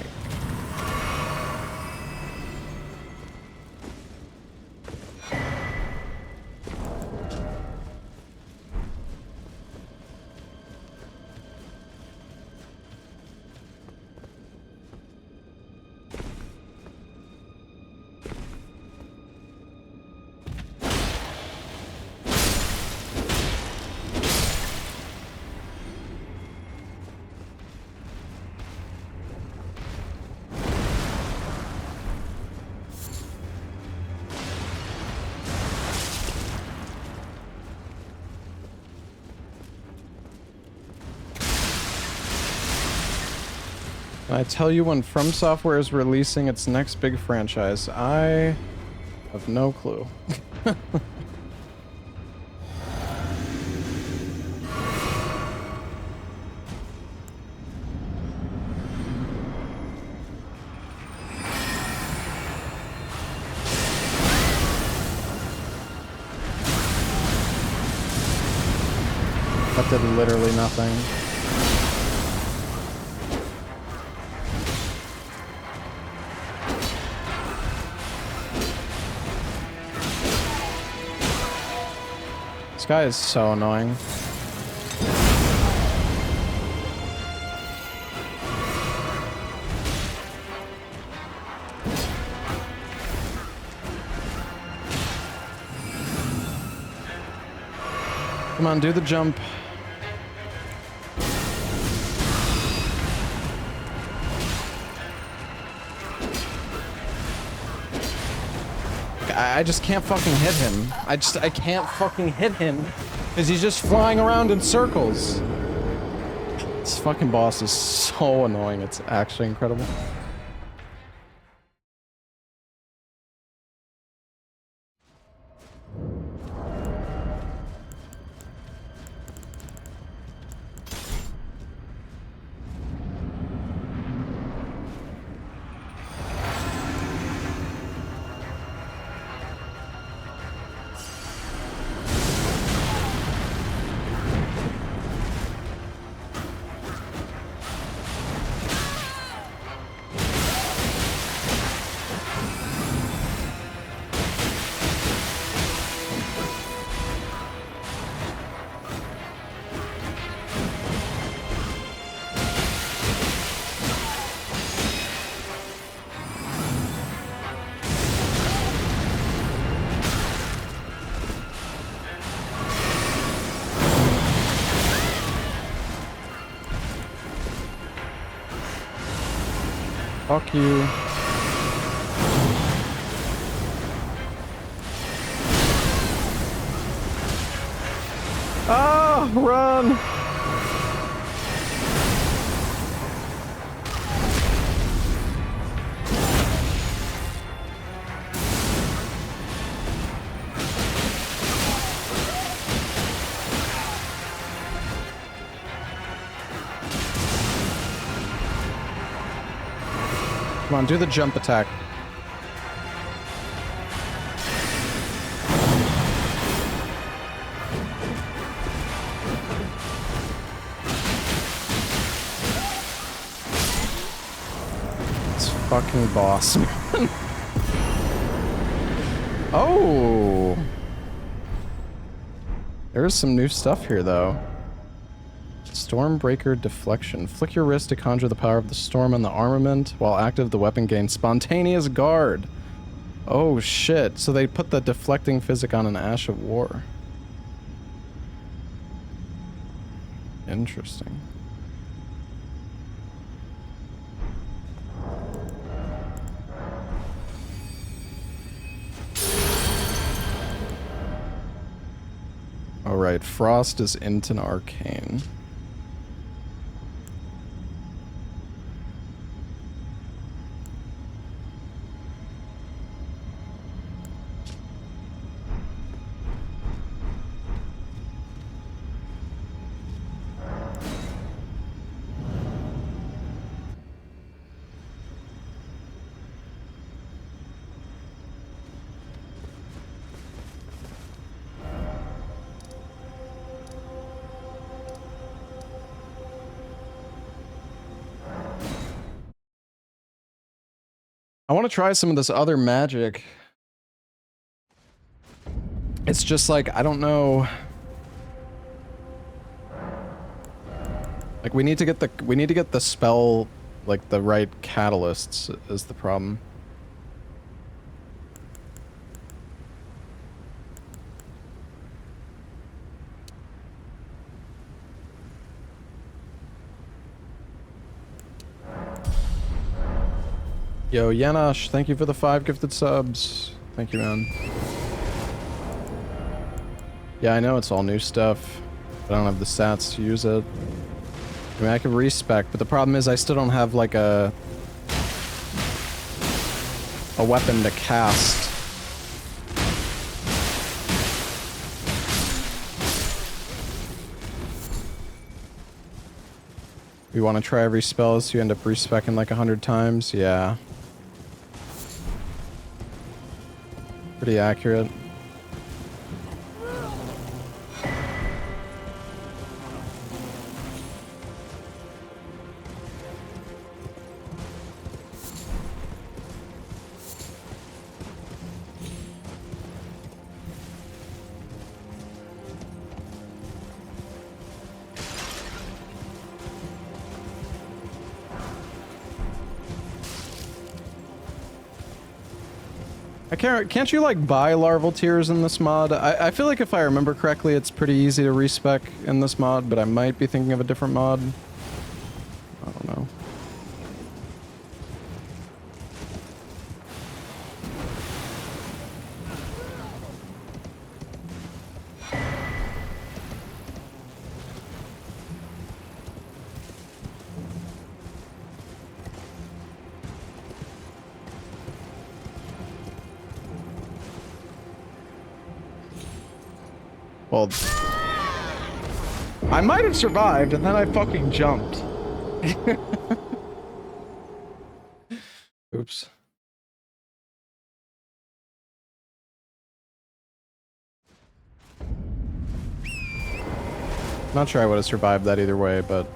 Can I tell you when From Software is releasing its next big franchise? I have no clue. That did literally nothing. This guy is so annoying. Come on, do the jump. I just can't fucking hit him. I can't fucking hit him because he's just flying around in circles. This fucking boss is so annoying. It's actually incredible. Fuck you. Oh, run! Come on, do the jump attack. It's fucking boss, man. Oh! There's some new stuff here, though. Stormbreaker Deflection. Flick your wrist to conjure the power of the storm on the armament. While active, the weapon gains spontaneous guard. Oh, shit. So they put the deflecting physic on an Ash of War. Interesting. Alright, Frost is into Arcane. I want to try some of this other magic. It's just like, I don't know. Like we need to get the spell, like the right catalysts is the problem. Yo, Yanosh, thank you for the 5 gifted subs. Thank you, man. Yeah, I know it's all new stuff. I don't have the stats to use it. I mean, I could respec, but the problem is I still don't have, like, a weapon to cast. We want to try every spell so you end up respecing like 100 times? Yeah. Pretty accurate. Can't you like buy larval tears in this mod? I feel like if I remember correctly, it's pretty easy to respec in this mod, but I might be thinking of a different mod. I don't know. Well, I might have survived, and then I fucking jumped. Oops. Not sure I would have survived that either way, but...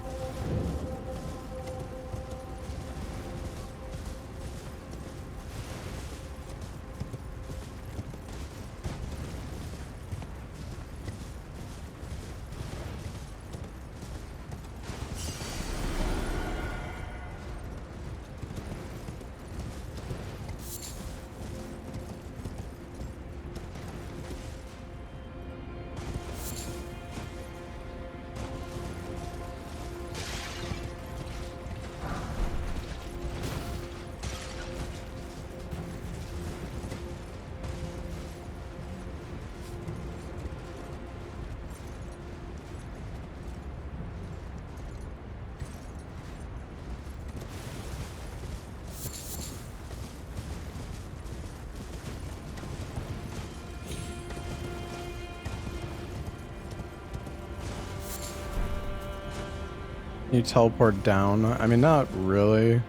You teleport down? I mean, not really.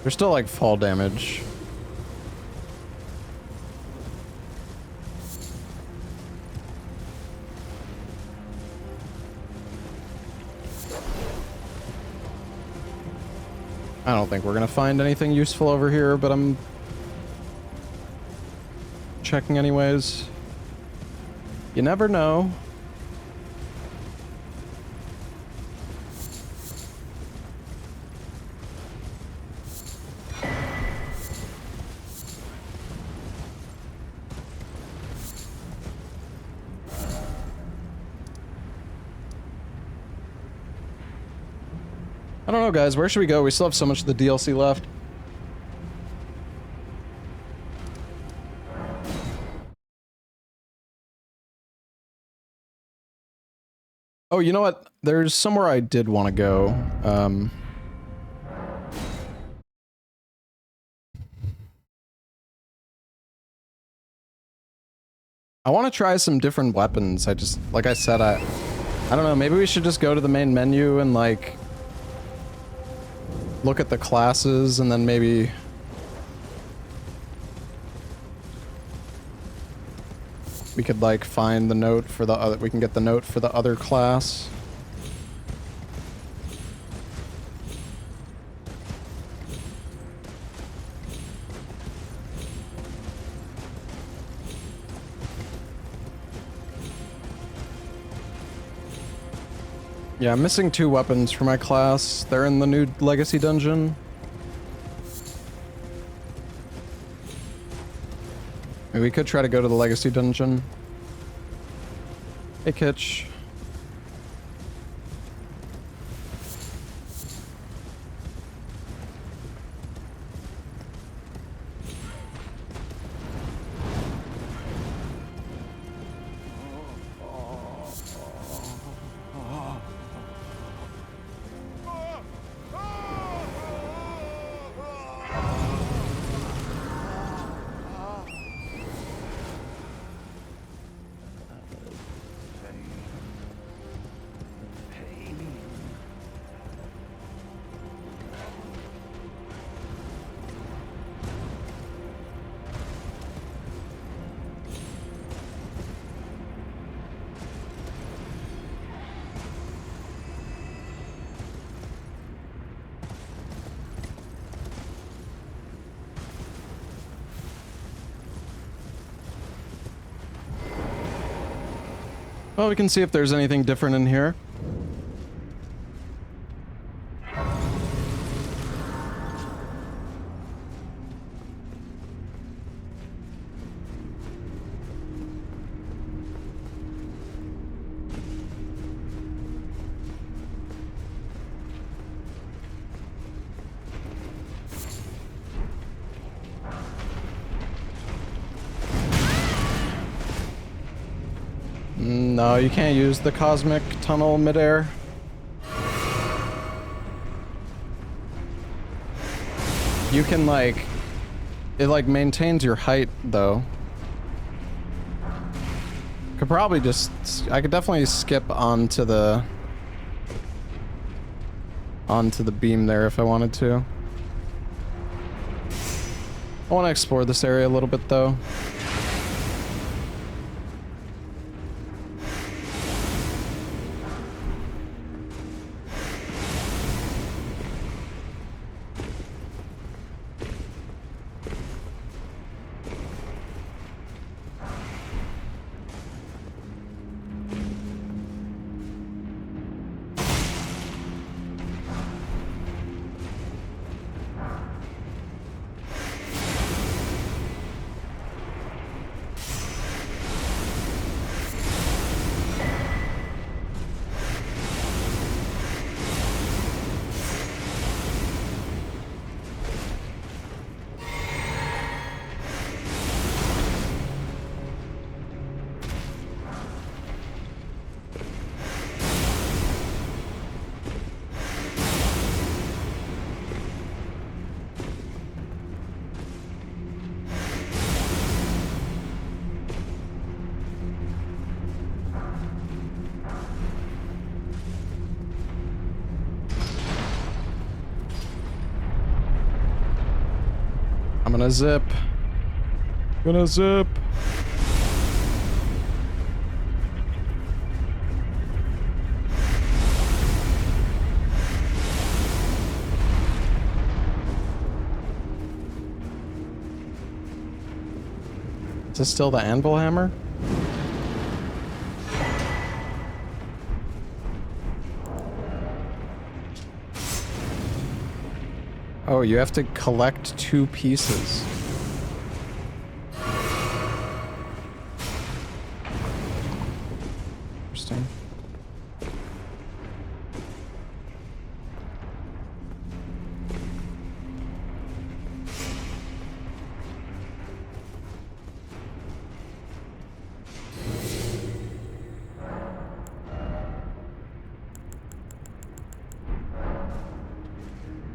There's still like fall damage. I don't think we're gonna find anything useful over here, but I'm checking anyways. You never know. I don't know, guys. Where should we go? We still have so much of the DLC left. Oh, you know what? There's somewhere I did want to go. I want to try some different weapons. Like I said, I don't know. Maybe we should just go to the main menu and like look at the classes, and then maybe we could like find the note for the other. We can get the note for the other class. Yeah, I'm missing 2 weapons for my class. They're in the new Legacy dungeon. Maybe we could try to go to the Legacy dungeon. Hey, Kitch. Well, we can see if there's anything different in here. No, you can't use the cosmic tunnel midair. You can like... It like maintains your height though. Could probably just... I could definitely skip onto the beam there if I wanted to. I want to explore this area a little bit though. I'm gonna zip. Gonna zip. Is this still the anvil hammer? Oh, you have to collect 2 pieces. Interesting.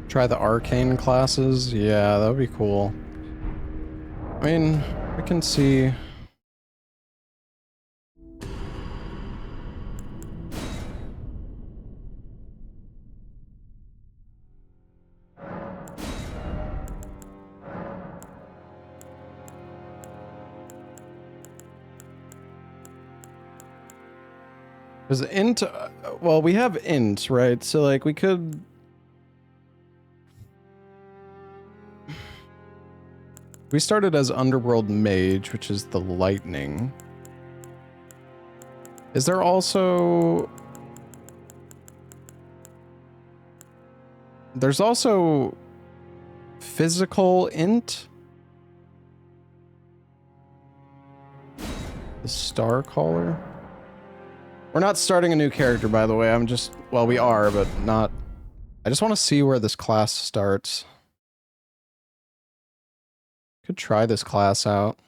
Try the arcane classes? Yeah, that would be cool. I mean, we can see... Because int... well, we have int, right? So, like, we could... We started as Underworld Mage, which is the lightning. Is there also... There's also... Physical int? The Star Caller? We're not starting a new character, by the way. I'm just... Well, we are, but not... I just want to see where this class starts. Could try this class out.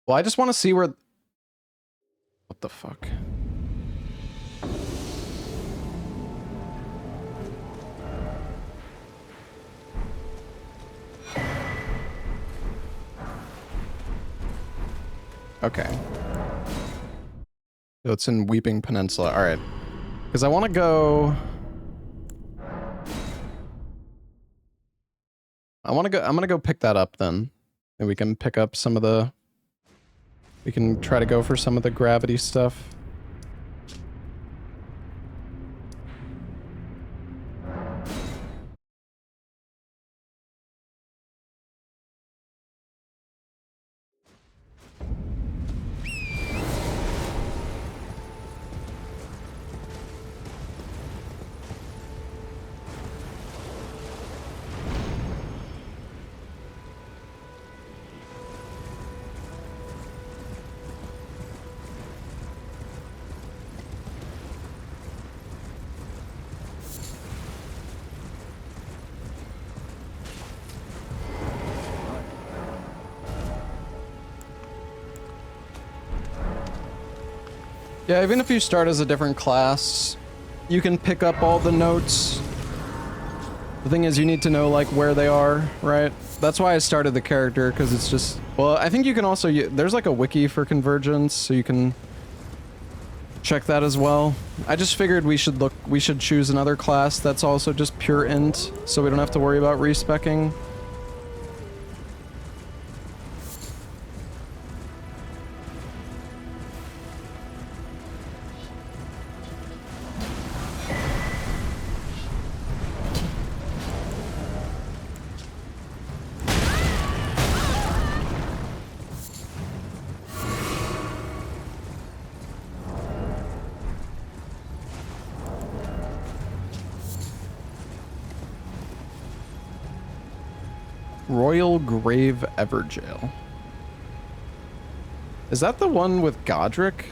Well, I just want to see where... What the fuck? Okay. So it's in Weeping Peninsula. Alright. Because I want to go... I'm gonna go pick that up then. And we can pick up some of the... We can try to go for some of the gravity stuff. Yeah, even if you start as a different class, you can pick up all the notes. The thing is, you need to know, like, where they are, right? That's why I started the character, because it's just... Well, I think you can also... There's, like, a wiki for Convergence, so you can check that as well. I just figured we should choose another class that's also just pure int, so we don't have to worry about respecking. Royal Grave Everjail. Is that the one with Godric?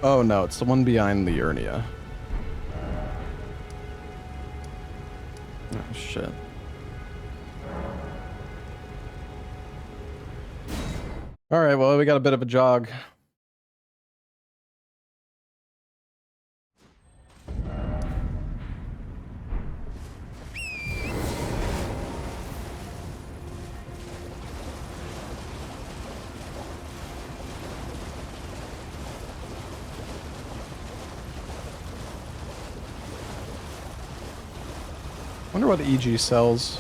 Oh no, it's the one behind the Urnia. Oh shit. Alright, well we got a bit of a jog. Wonder what EG sells.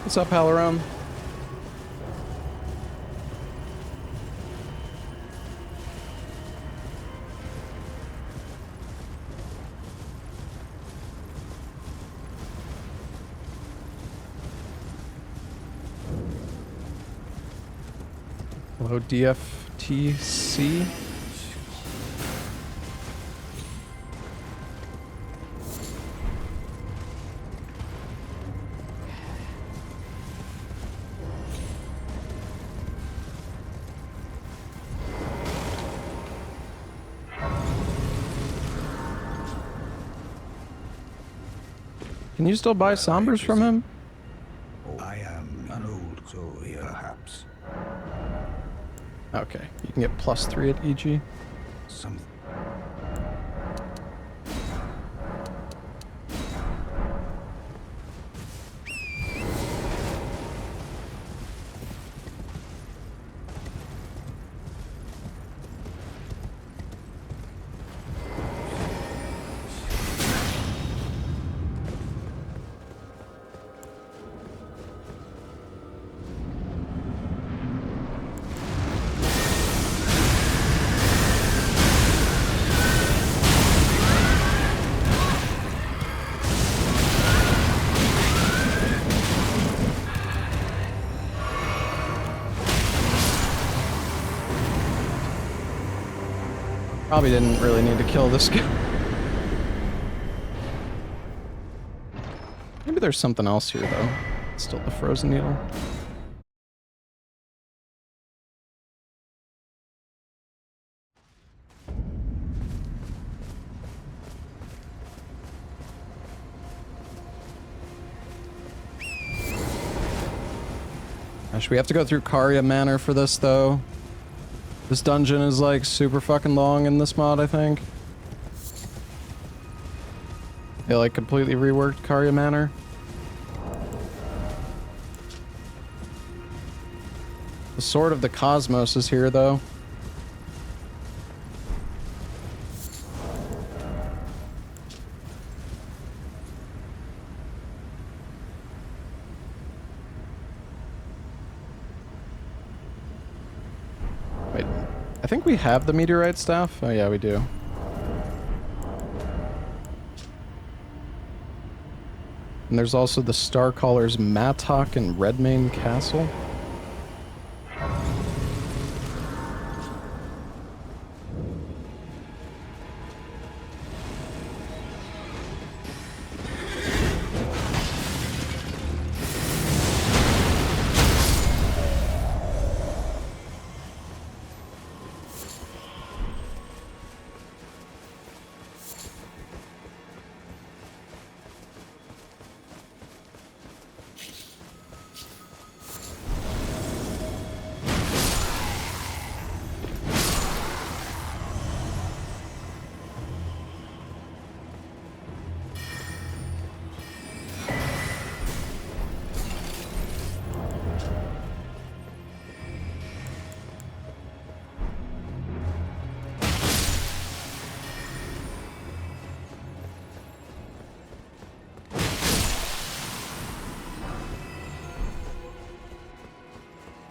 What's up, Halaron? Hello, DFTC. Can you still buy Sombers from him? I am an old soul here, perhaps. Okay, you can get +3 at EG. Some. Probably didn't really need to kill this guy. Maybe there's something else here, though. Still the frozen needle. Gosh, we have to go through Karya Manor for this, though. This dungeon is like super fucking long in this mod, I think. They like completely reworked Karya Manor. The Sword of the Cosmos is here, though. Wait, I think we have the meteorite staff. Oh yeah, we do. And there's also the Starcaller's Mattock and Redmane Castle.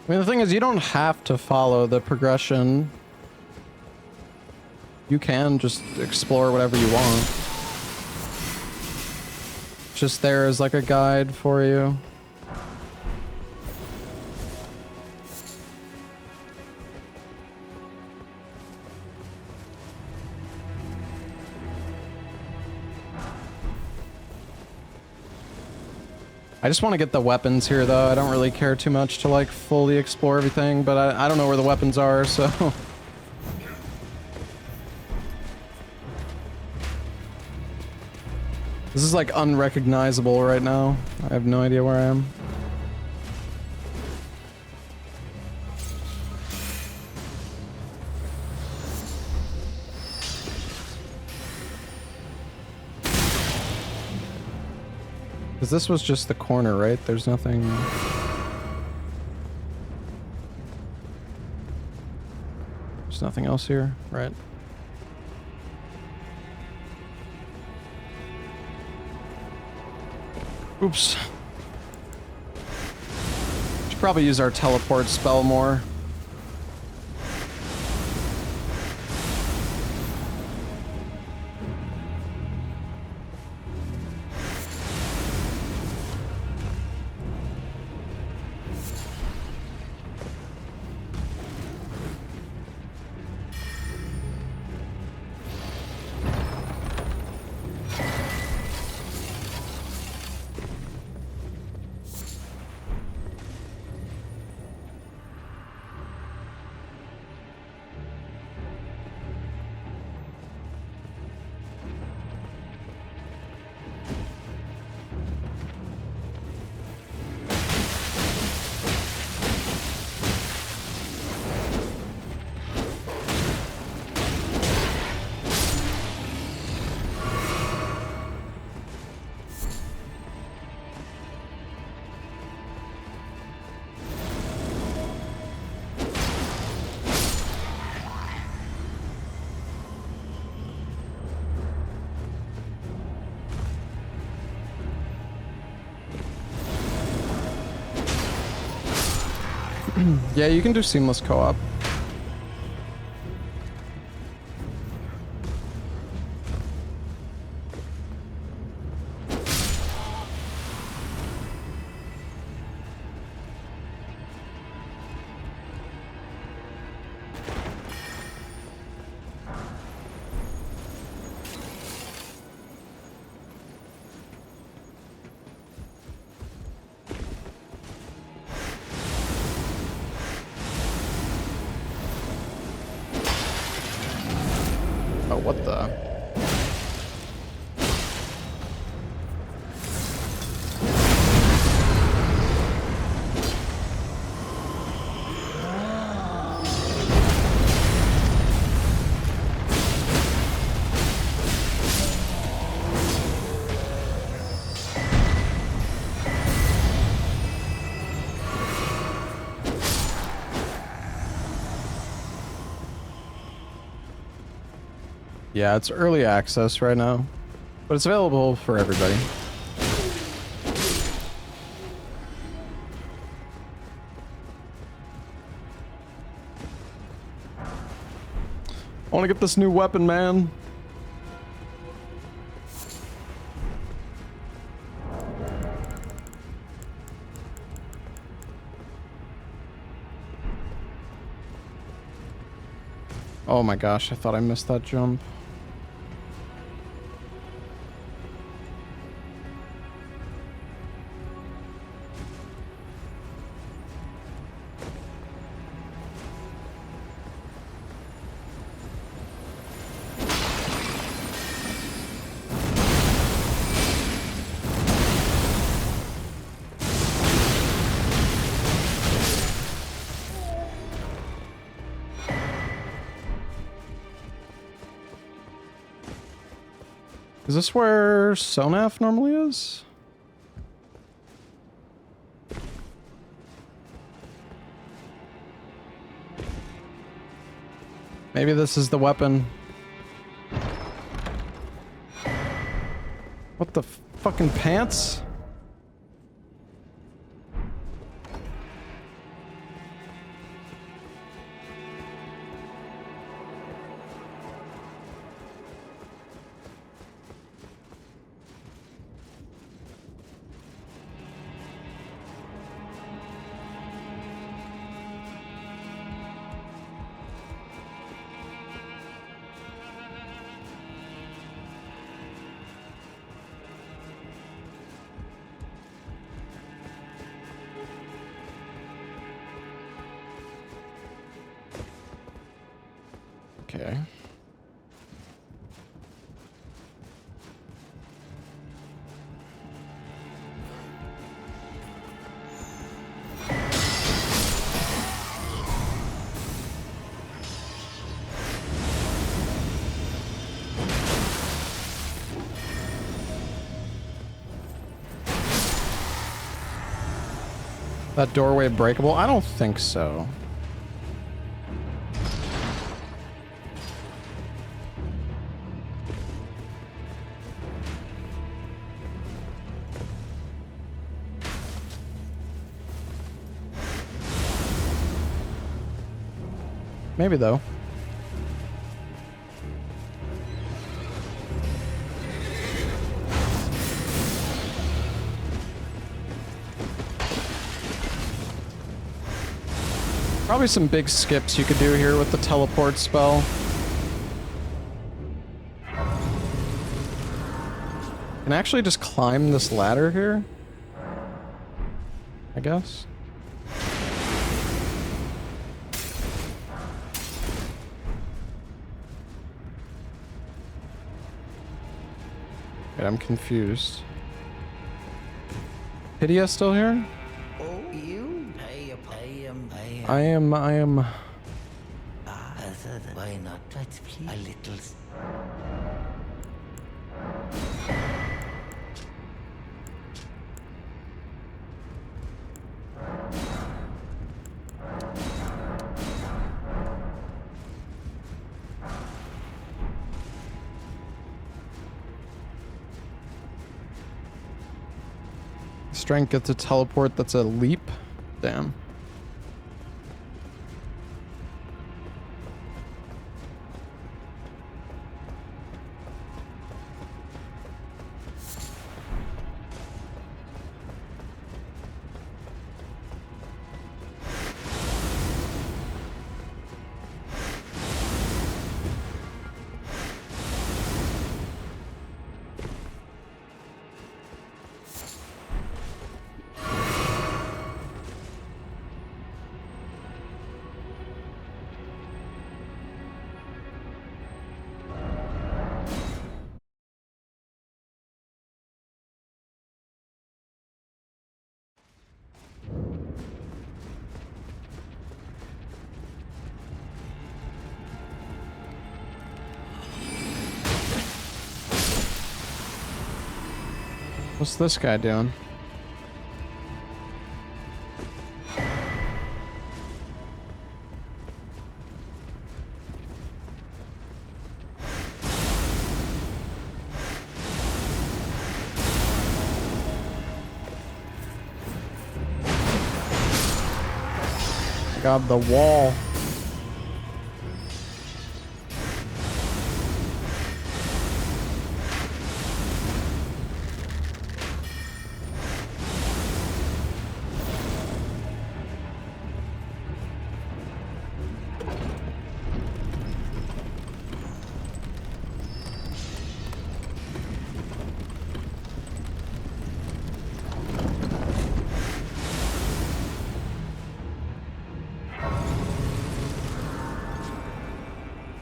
I mean, the thing is, you don't have to follow the progression. You can just explore whatever you want. It's just there as like a guide for you. I just want to get the weapons here, though. I don't really care too much to, like, fully explore everything, but I don't know where the weapons are, so... This is like unrecognizable right now. I have no idea where I am. Because this was just the corner, right? There's nothing... There's nothing else here, right? Oops. Should probably use our teleport spell more. Yeah, you can do seamless co-op. Oh, what the? Yeah, it's early access right now, but it's available for everybody. I want to get this new weapon, man. Oh my gosh, I thought I missed that jump. Is this where Sonaf normally is? Maybe this is the weapon. What the fucking pants? Okay. That doorway breakable? I don't think so. Maybe though. Probably some big skips you could do here with the teleport spell. Can I actually just climb this ladder here? I guess. Wait, I'm confused. Pidia still here? Oh, you pay I am. Why not? Let's play a little. Strength gets a teleport that's a leap? Damn. What's this guy doing? God, the wall.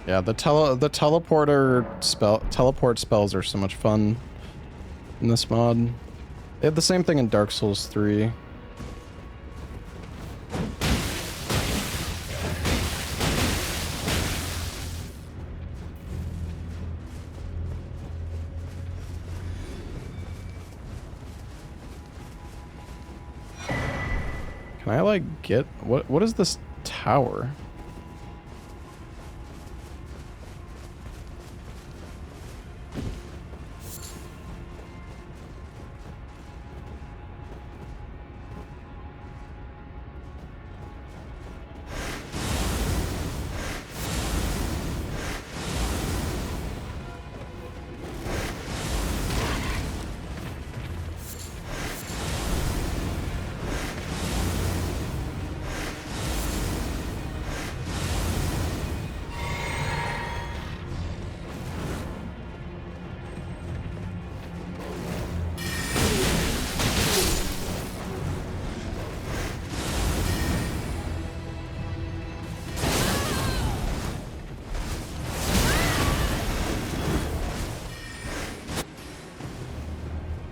Yeah, the teleport spells are so much fun in this mod. They had the same thing in Dark Souls 3. Can I like get what is this tower?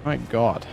My God.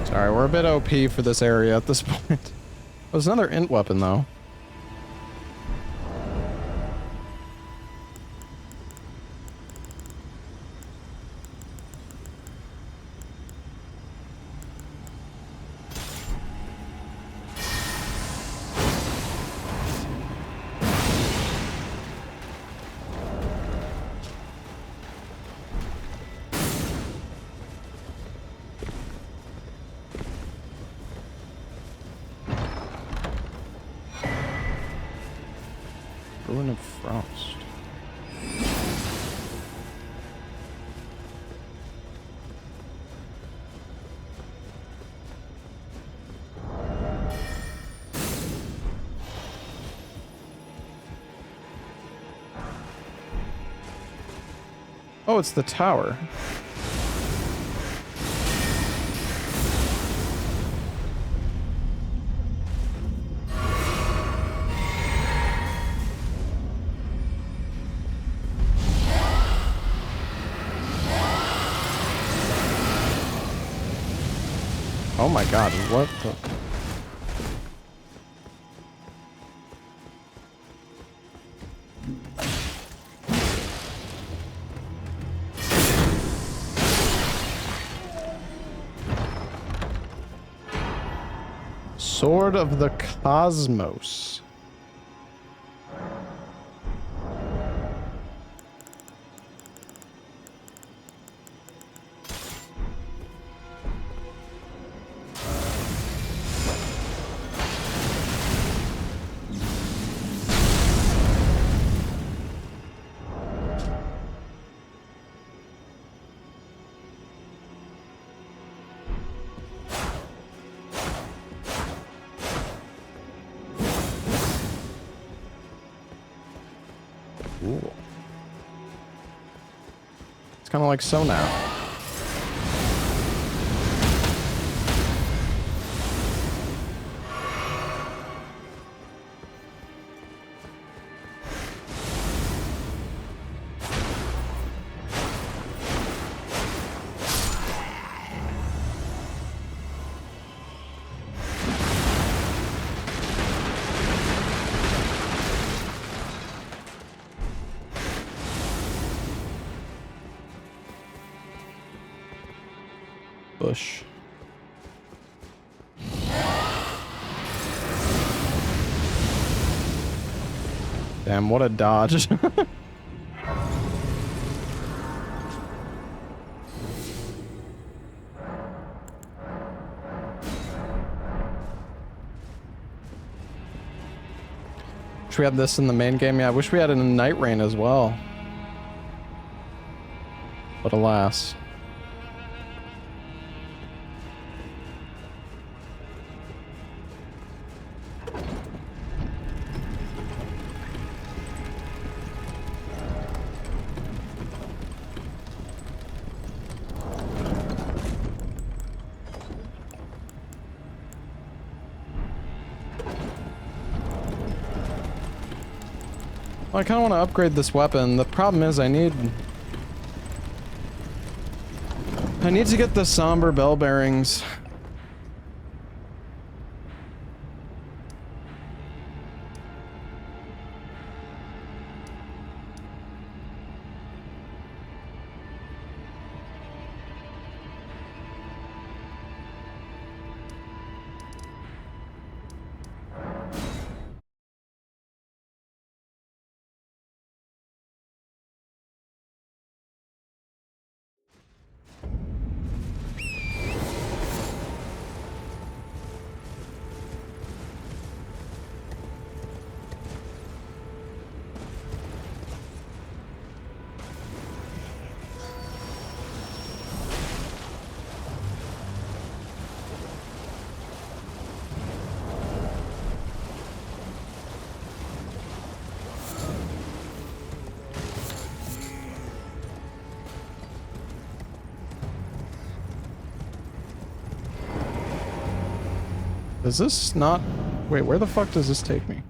Sorry, we're a bit OP for this area at this point. There's another int weapon, though. Ruin of Frost. Oh, it's the tower. Oh my god, what the... Sword of the Cosmos. Ooh. It's kind of like so now. Bush. Damn, what a dodge. Wish we had this in the main game. Yeah, I wish we had it in Night Rain as well. But alas. I kind of want to upgrade this weapon. The problem is I need to get the somber bell bearings. Does this not... Wait, where the fuck does this take me?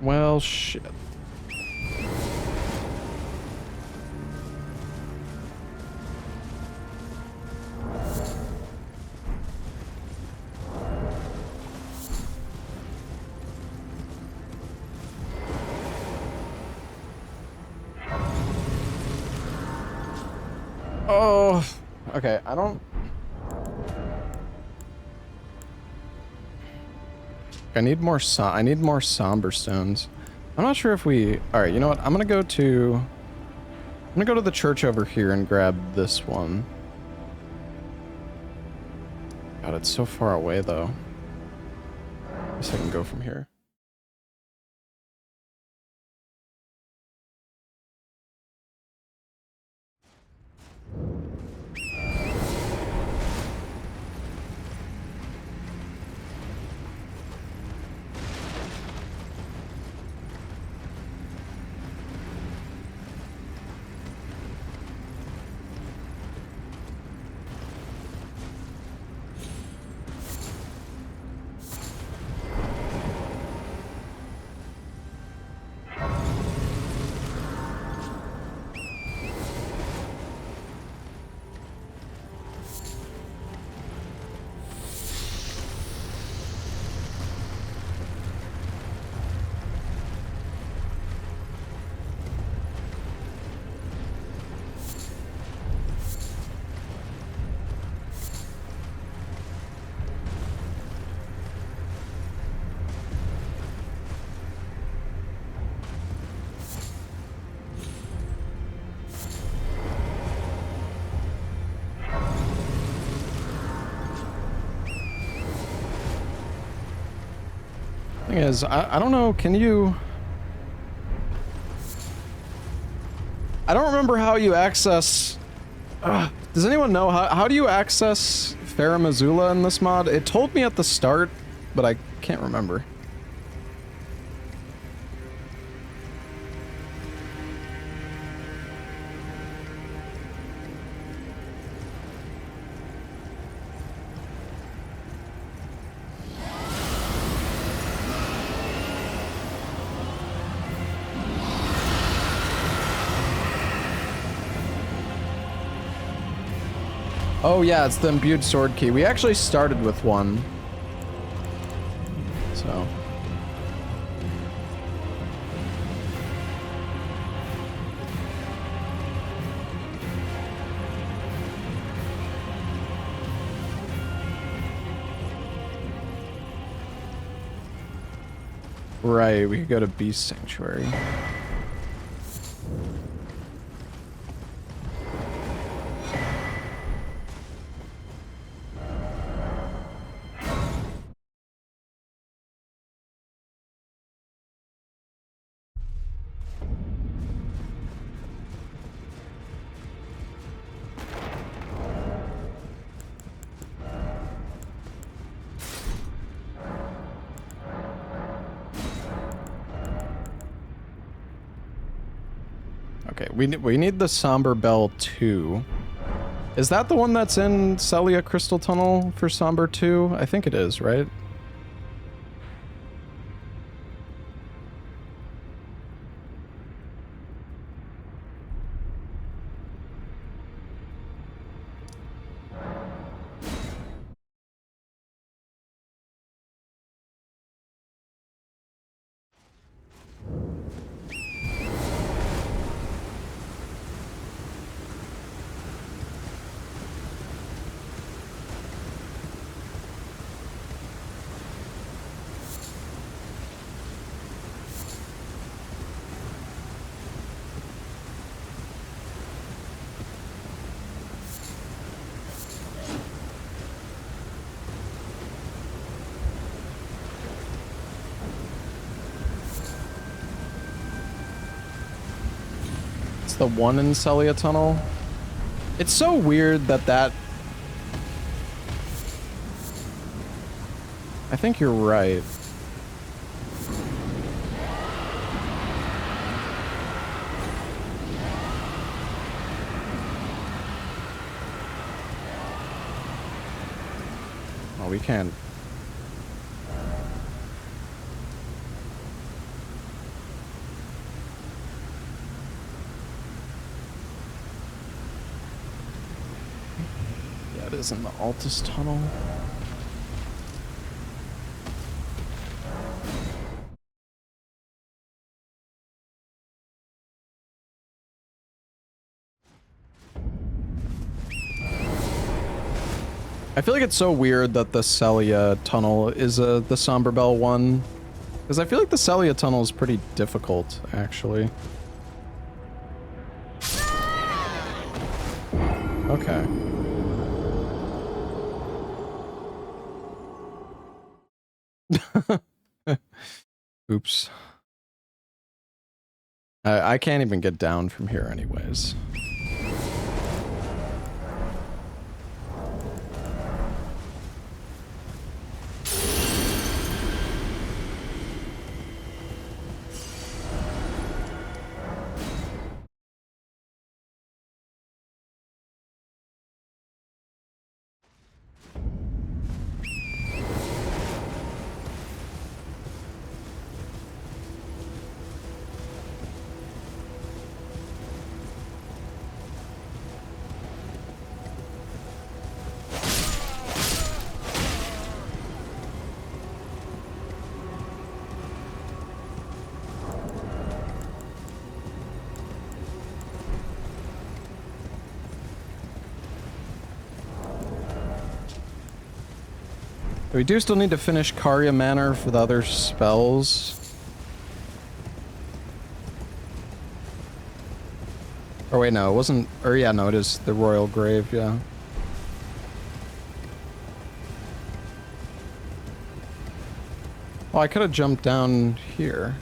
Well, shit. Oh, okay. I don't. I need more somber stones. I'm not sure if we. All right. You know what? I'm gonna go to the church over here and grab this one. God, it's so far away though. I guess I can go from here. Thing is, I don't know, can you... I don't remember how you access... does anyone know, how do you access Farah Missoula in this mod? It told me at the start, but I can't remember. Oh yeah, it's the imbued sword key. We actually started with one. So. Right, we could go to Beast Sanctuary. Okay, we need the Somber Bell 2. Is that the one that's in Celia Crystal Tunnel for Somber 2? I think it is, right? The one in Celia Tunnel. It's so weird that I think you're right. Oh, we can't. Is in the Altus Tunnel. I feel like it's so weird that the Celia tunnel is the Somberbell one. Because I feel like the Celia tunnel is pretty difficult, actually. Okay. Oops. I can't even get down from here anyways. We do still need to finish Karya Manor for the other spells. Or wait, no, it wasn't... Or yeah, no, it is the Royal Grave, yeah. Oh, I could have jumped down here.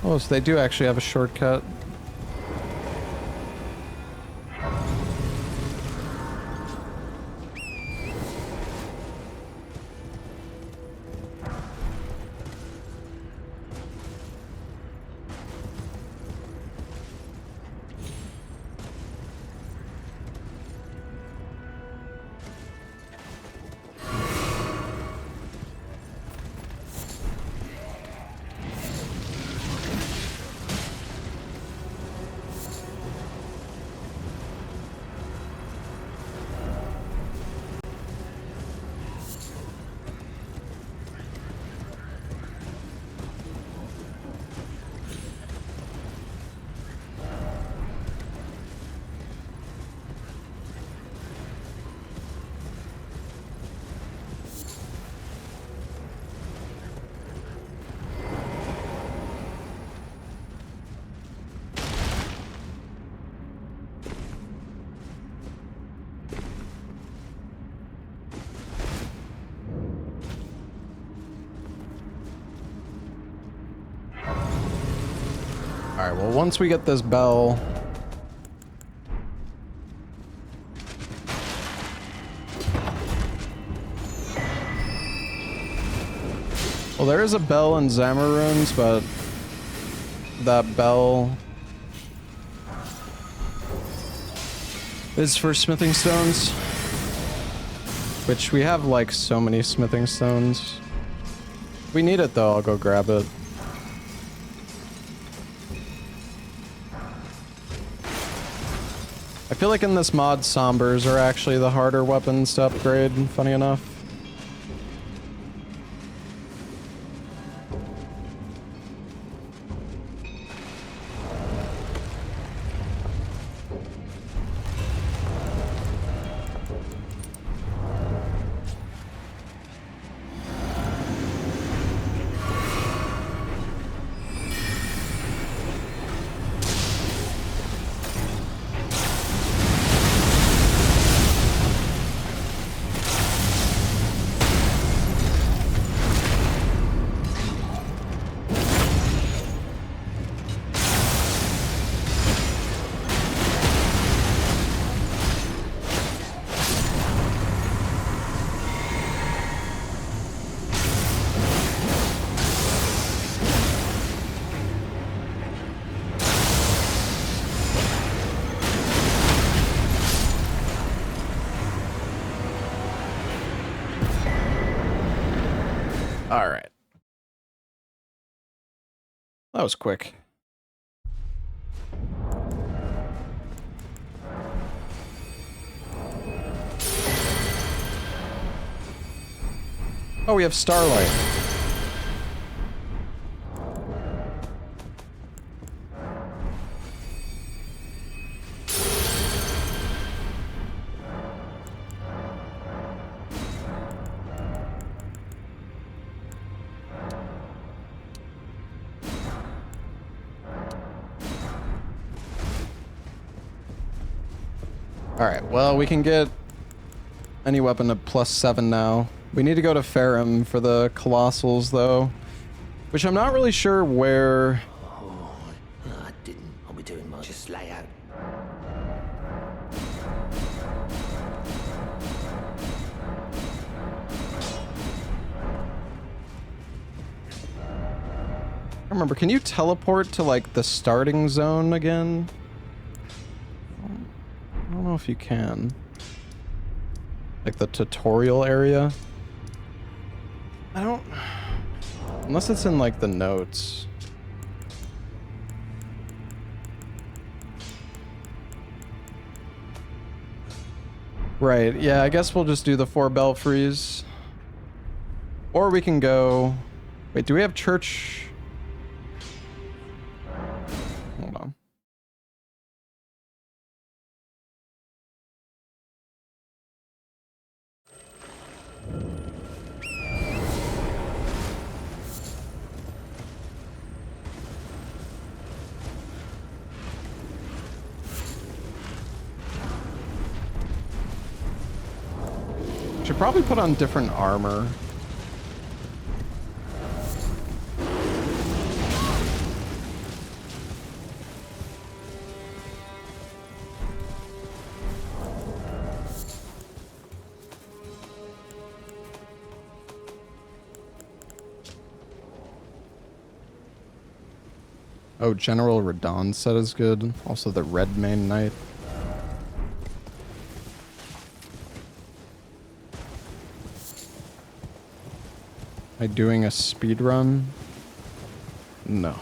Oh, so they do actually have a shortcut. Alright, well, once we get this bell... Well, there is a bell in Zamor Ruins, but... that bell... is for smithing stones. Which we have, like, so many smithing stones. If we need it, though, I'll go grab it. I feel like in this mod, Sombers are actually the harder weapons to upgrade, funny enough. Alright. That was quick. Oh, we have Starlight. Alright, well, we can get any weapon at +7 now. We need to go to Farum for the Colossals, though. Which I'm not really sure where... Oh, I didn't. I'll be doing much. Just lay out. I remember, can you teleport to, like, the starting zone again? I don't know if you can. Like, the tutorial area? I don't... Unless it's in, like, the notes. Right, yeah, I guess we'll just do the 4 belfries. Or we can go... Wait, do we have church... Hold on. Should probably put on different armor. Oh, General Radon set is good. Also the Red Mane Knight. Am I doing a speed run? No.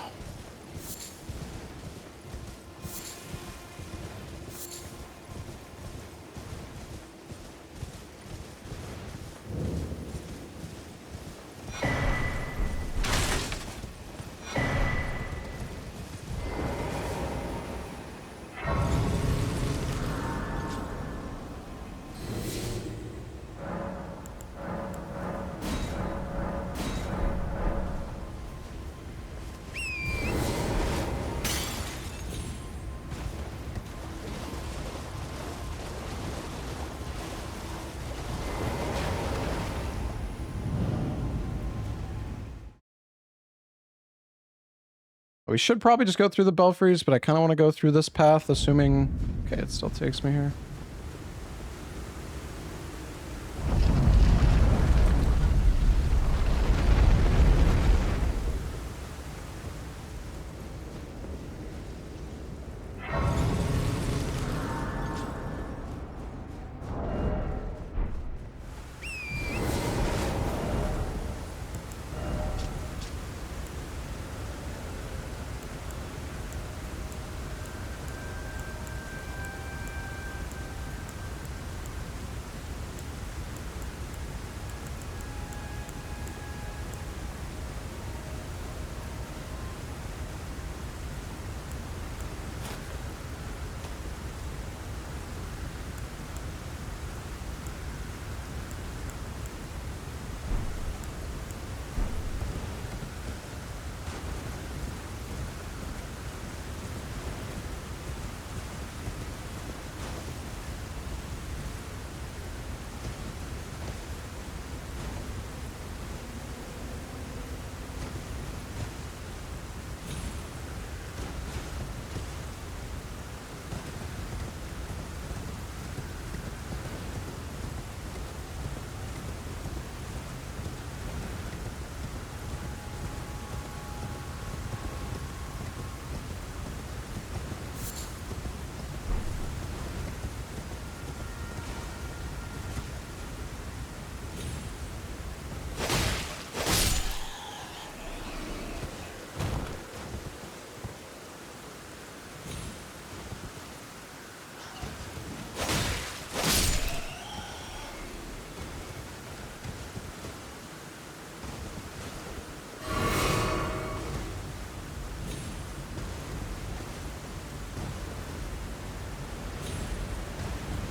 We should probably just go through the belfries, but I kind of want to go through this path, assuming... Okay, it still takes me here.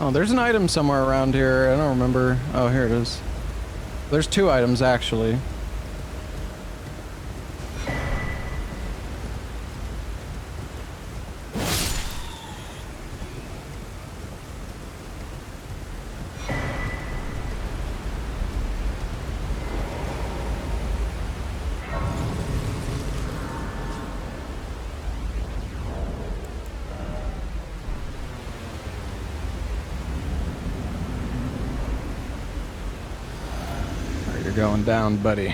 Oh, there's an item somewhere around here. I don't remember. Oh, here it is. There's 2 items, actually. going down, buddy.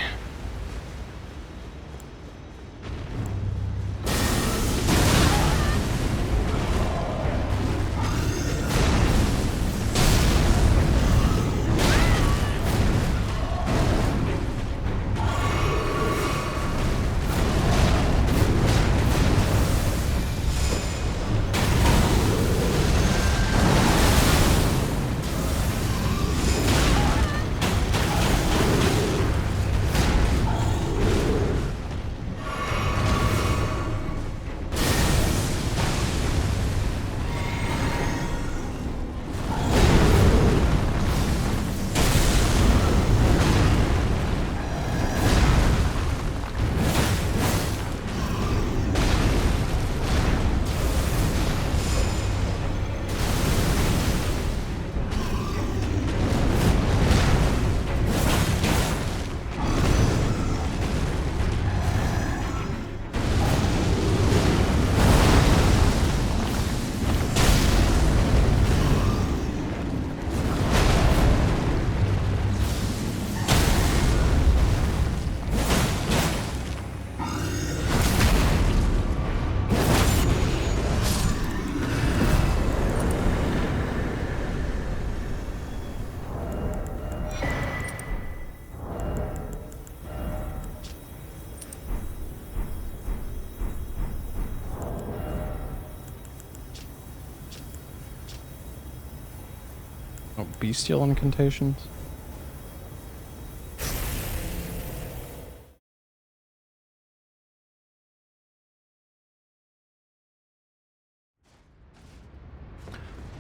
Oh, bestial incantations?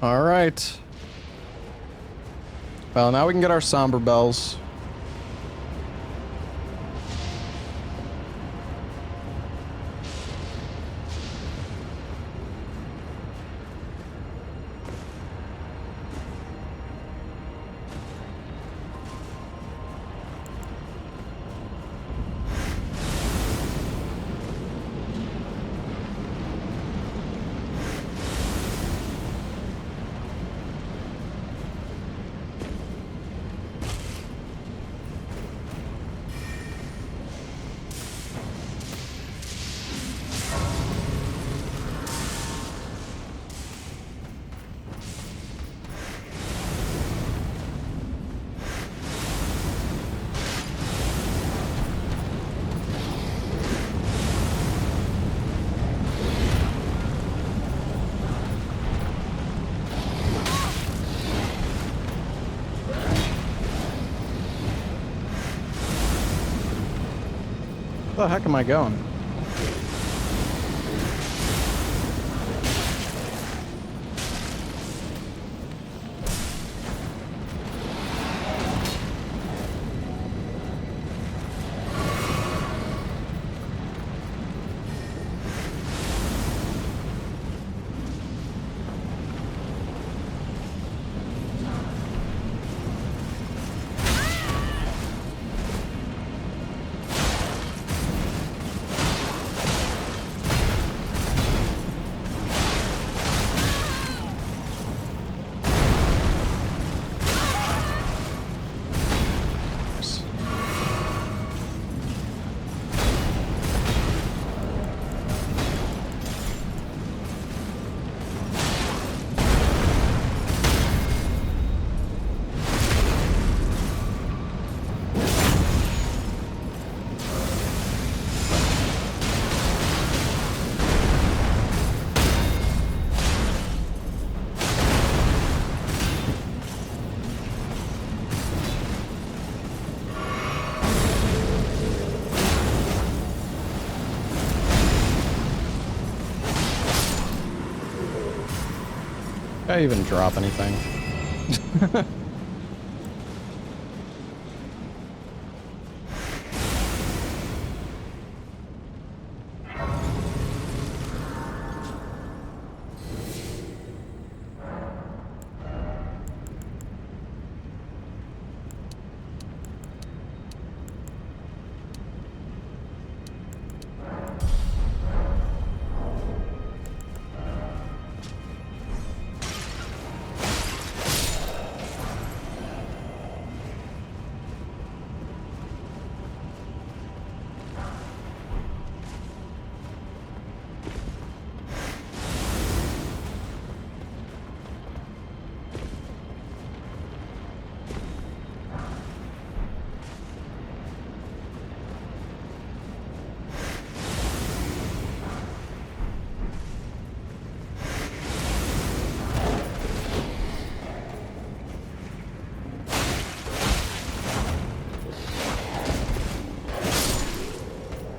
Alright. Well, now we can get our somber bells. Where the heck am I going? Did I even drop anything?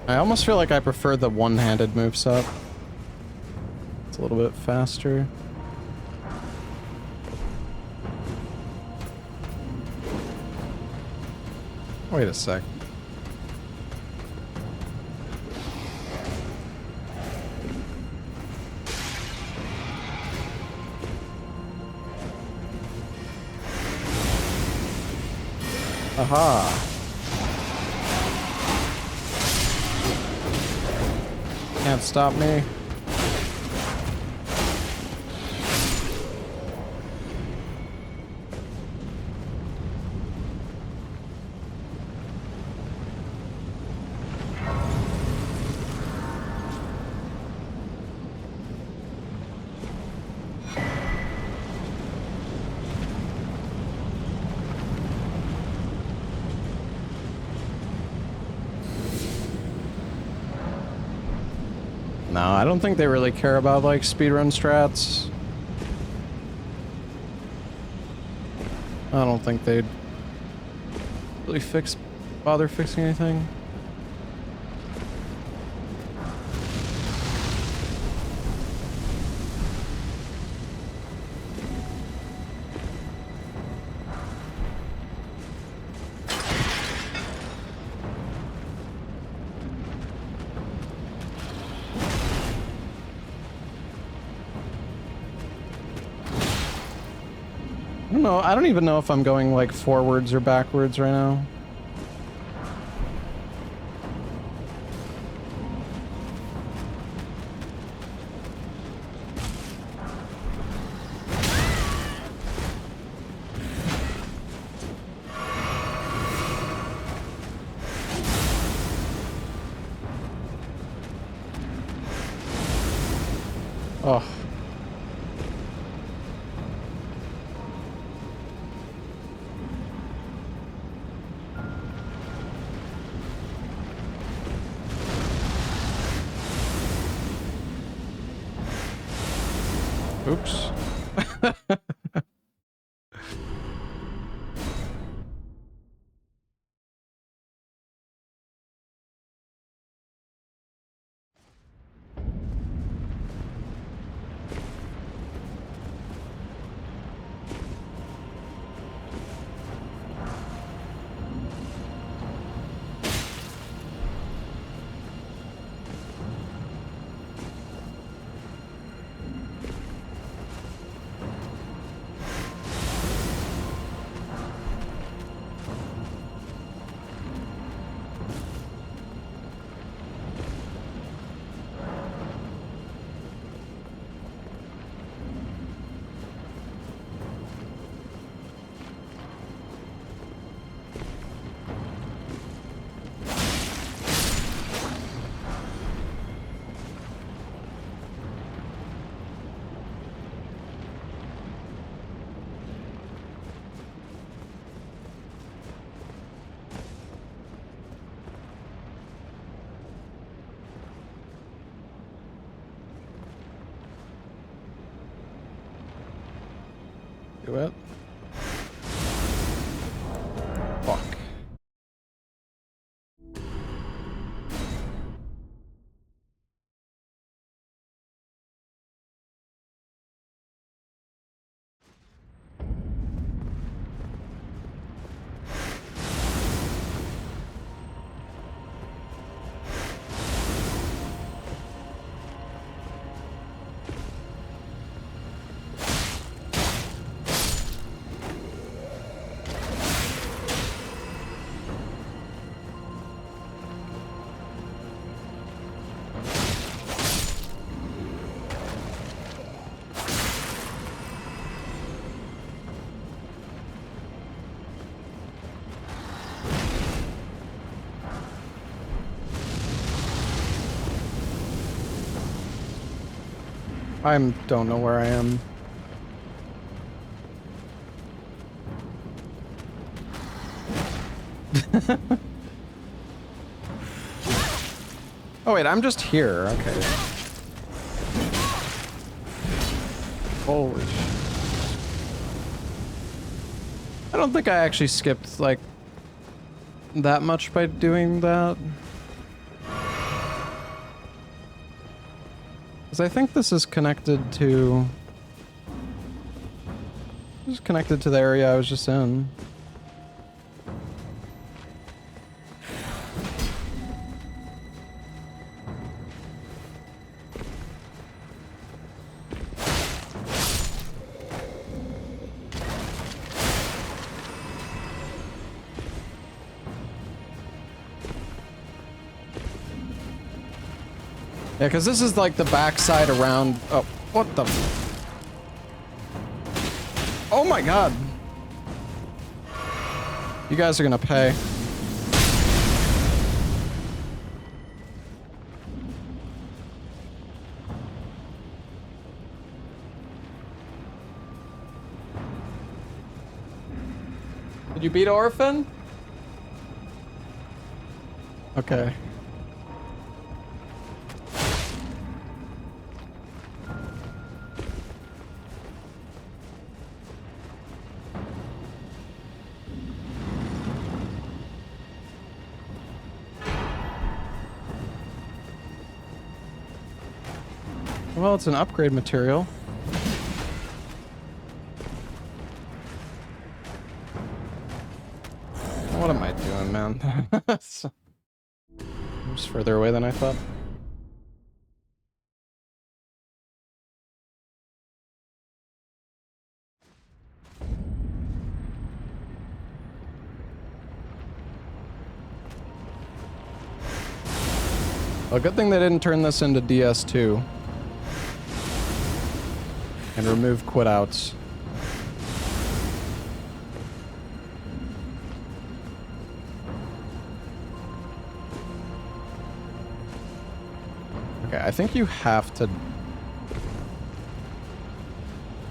I almost feel like I prefer the one-handed moveset. It's a little bit faster. Wait a sec. Aha. Can't stop me. No, I don't think they really care about, like, speedrun strats. I don't think they'd really bother fixing anything. No, I don't even know if I'm going like forwards or backwards right now. Oh. Oops. Do it. Fuck. I don't know where I am. Oh wait, I'm just here. Okay. Holy shit. I don't think I actually skipped, like, that much by doing that. Because I think this is connected to... This is connected to the area I was just in. Yeah, because this is like the backside around... Oh, what the... Oh my god! You guys are gonna pay. Did you beat Orphan? Okay. Well, it's an upgrade material. What am I doing, man? I'm just further away than I thought. Well, good thing they didn't turn this into DS2. And remove quit outs. Okay, I think you have to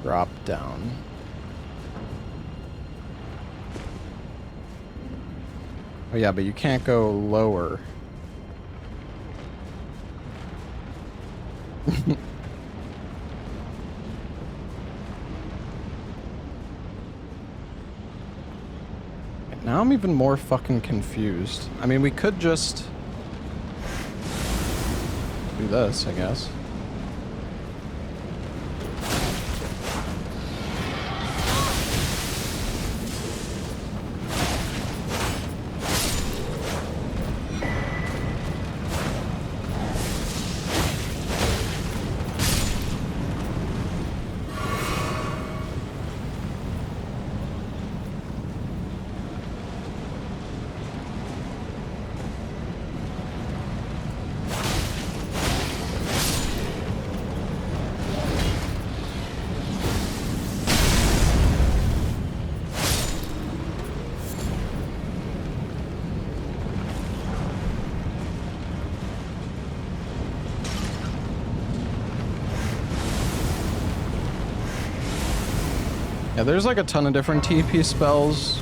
drop down. Oh yeah, but you can't go lower. Now I'm even more fucking confused. I mean, we could just do this, I guess. Yeah, there's like a ton of different TP spells.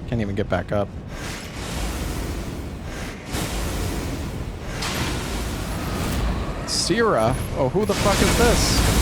Can't even get back up. Sierra? Oh, who the fuck is this?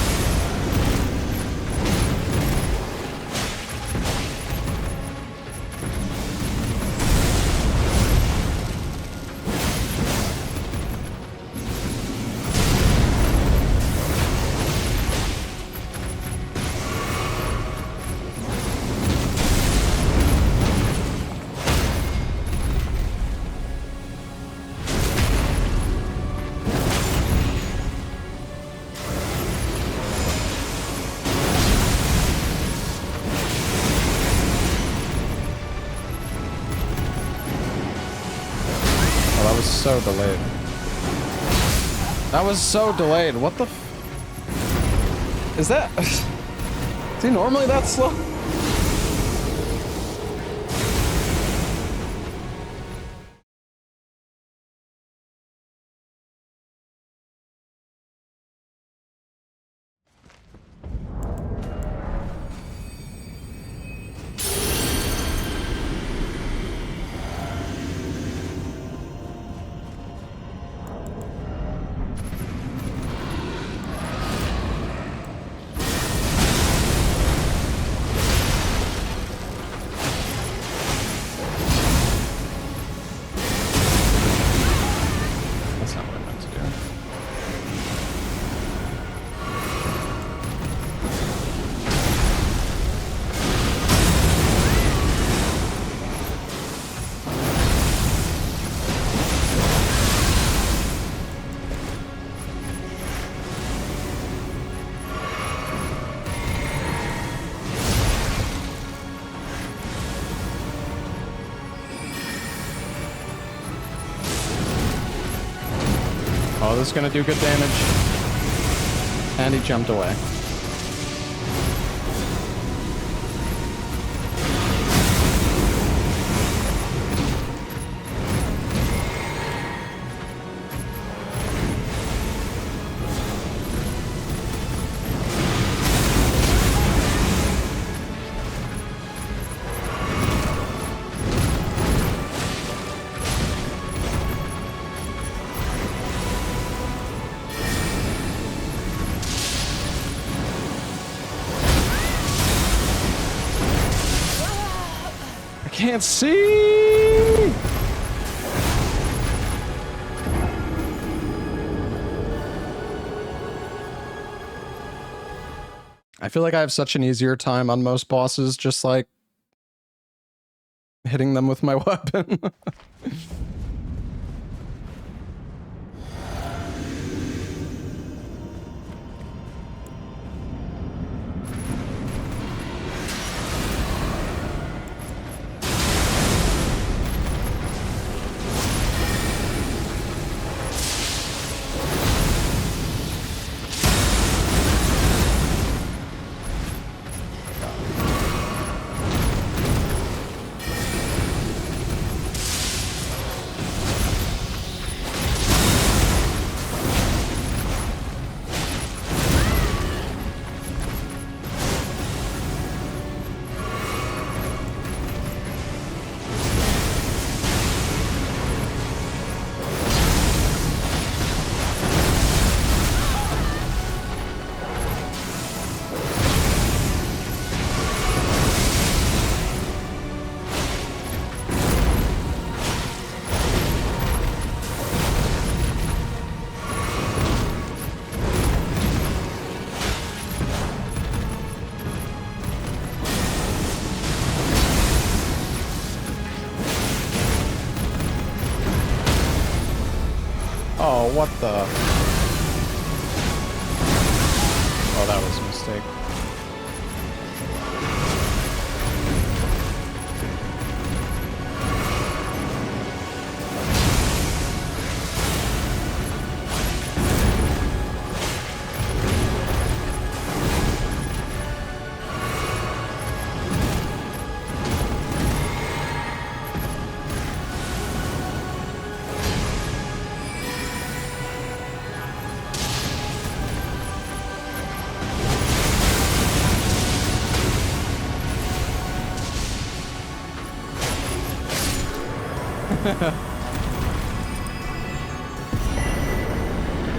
So delayed. That was so delayed. What the f... Is that... Is he normally that slow? this is gonna do good damage. And he jumped away. Can't see. I feel like I have such an easier time on most bosses just like hitting them with my weapon. Oh, what the? Oh, that was a mistake.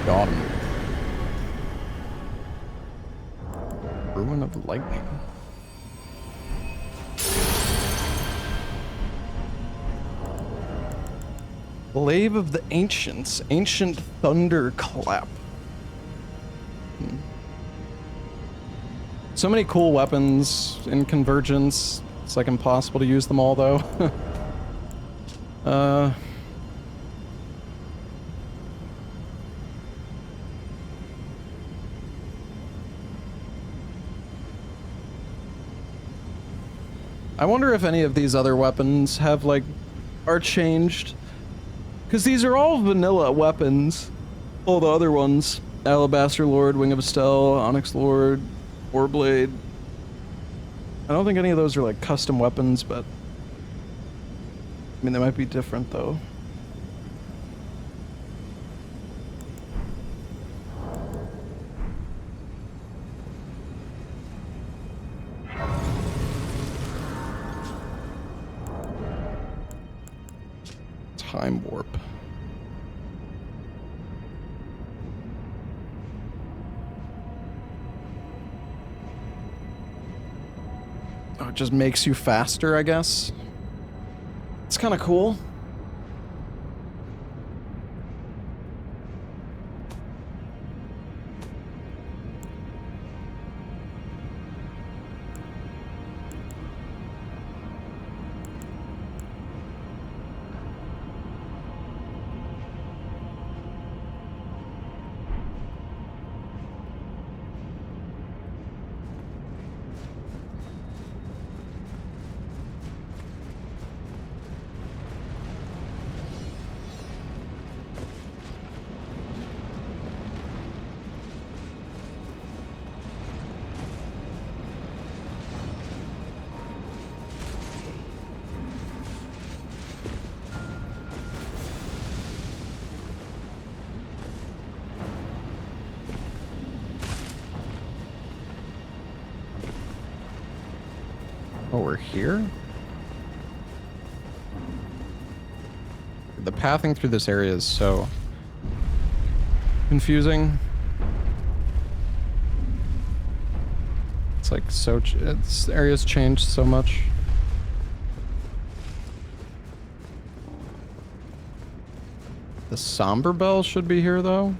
Got him. Ruin of Lightning. Glaive of the Ancients. Ancient Thunderclap. So many cool weapons in Convergence. It's like impossible to use them all though. I wonder if any of these other weapons have like are changed, because these are all vanilla weapons. All the other ones: Alabaster Lord, Wing of Estelle, Onyx Lord, Warblade. I don't think any of those are like custom weapons, but I mean they might be different though. Time warp. Oh, it just makes you faster, I guess. It's kind of cool. we're here? The pathing through this area is so confusing. It's like so... this area's changed so much. The Somber Bell should be here, though.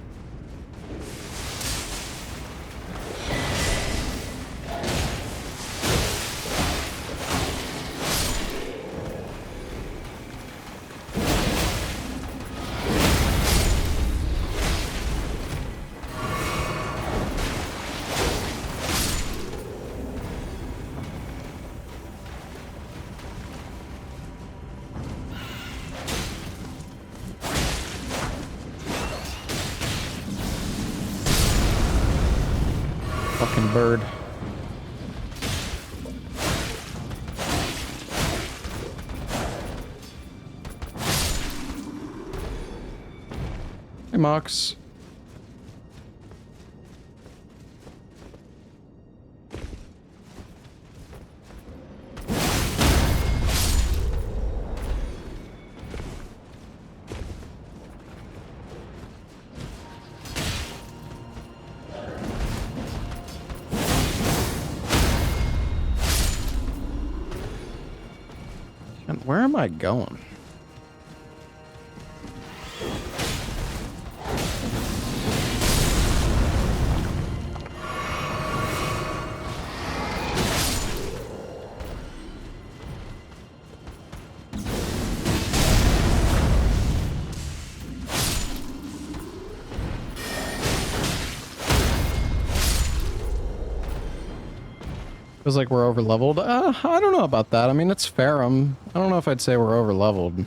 Fucking bird. Hey, Mox. And where am I going? Feels like we're over leveled. I don't know about that. I mean, it's Farum. I don't know if I'd say we're over leveled.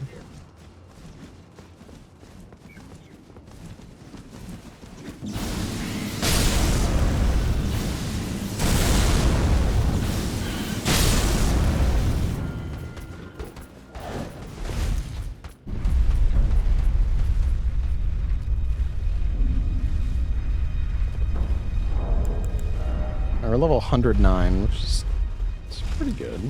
We're level 109, which is it's pretty good.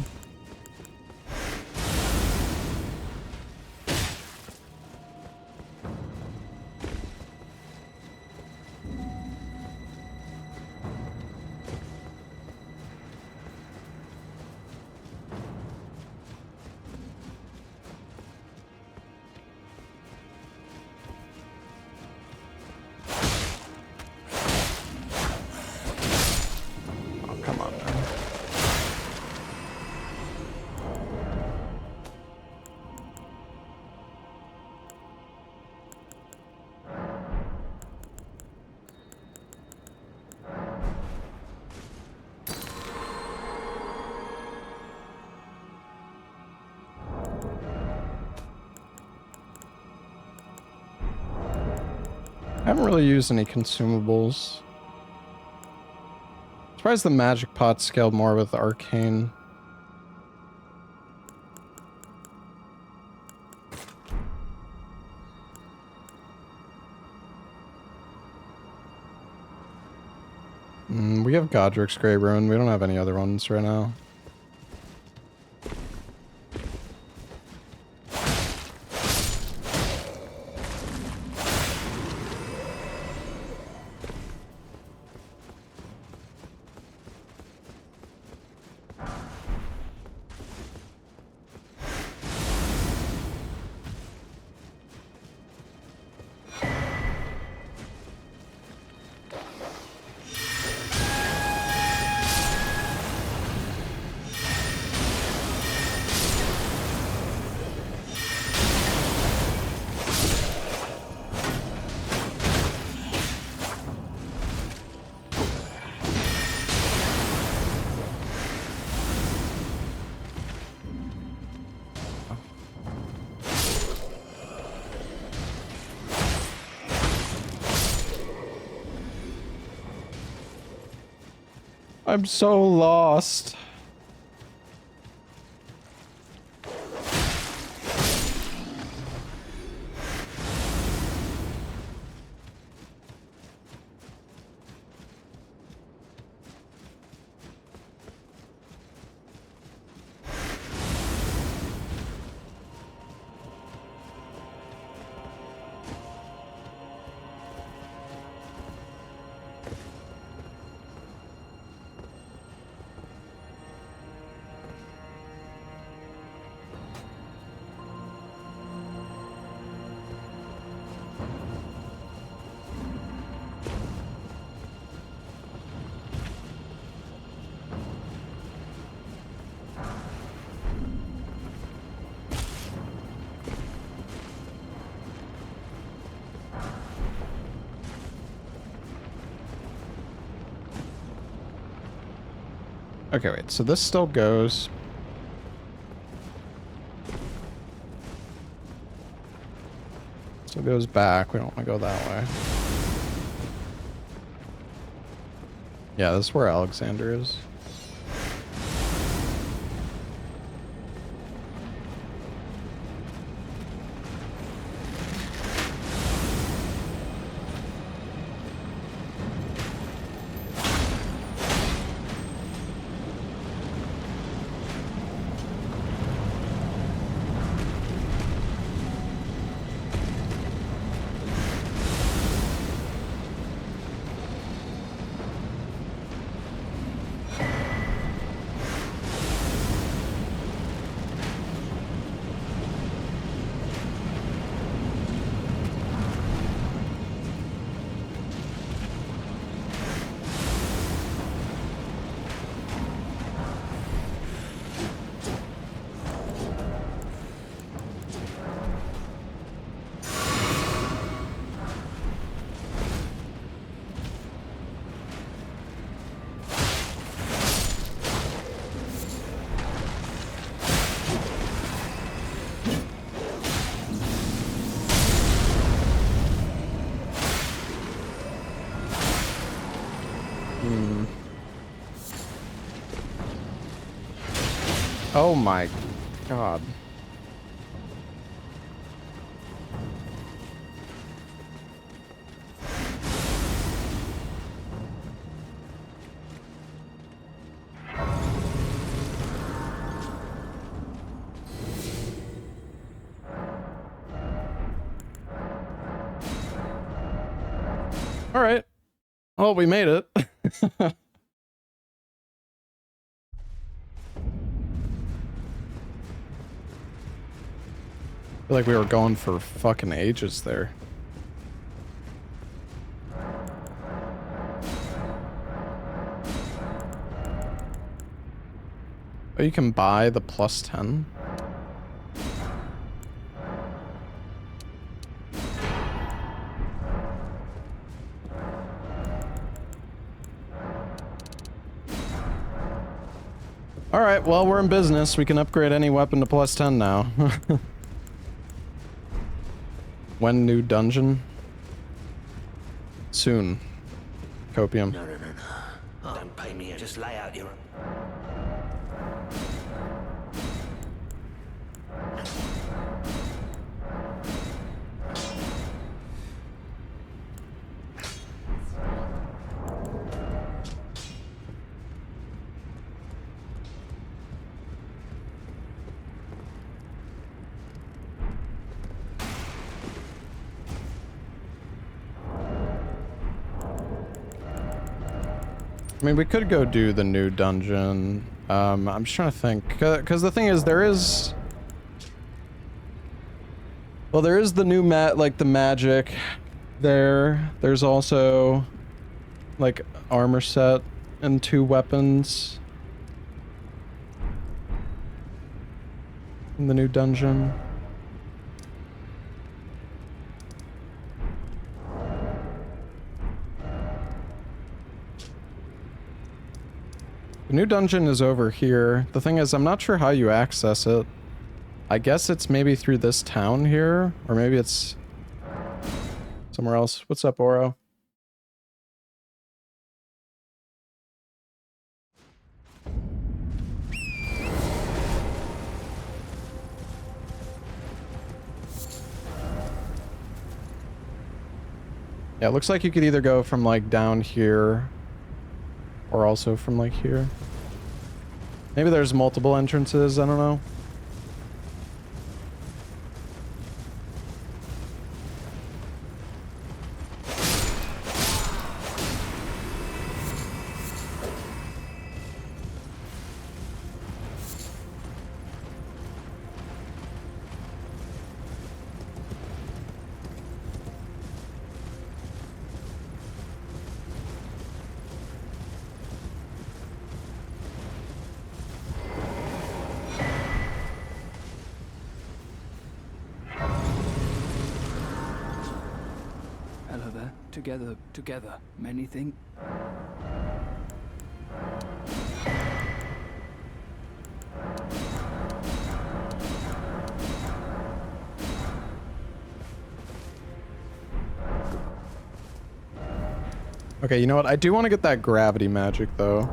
I haven't really used any consumables. Surprised the magic pot scaled more with arcane. We have Godric's Grey Rune. We don't have any other ones right now. I'm so lost. Okay, wait, so this still goes. Still goes back. We don't want to go that way. Yeah, this is where Alexander is. Oh my god. All right. Well, we made it. I feel like we were going for fucking ages there. Oh, you can buy the +10? Alright, well, we're in business. We can upgrade any weapon to +10 now. When new dungeon? Soon. Copium. No. Don't pay me. Just lay out your... I mean, we could go do the new dungeon. I'm just trying to think. Because the thing is, there is... Well, there is the new like, the magic there. There's also, like, armor set and 2 weapons in the new dungeon. The new dungeon is over here. The thing is, I'm not sure how you access it. I guess it's maybe through this town here, or maybe it's somewhere else. What's up, Oro? Yeah, it looks like you could either go from, like, down here, or also from, like, here. Maybe there's multiple entrances, I don't know. Hello there. Together. Many things. Okay, you know what? I do want to get that gravity magic, though.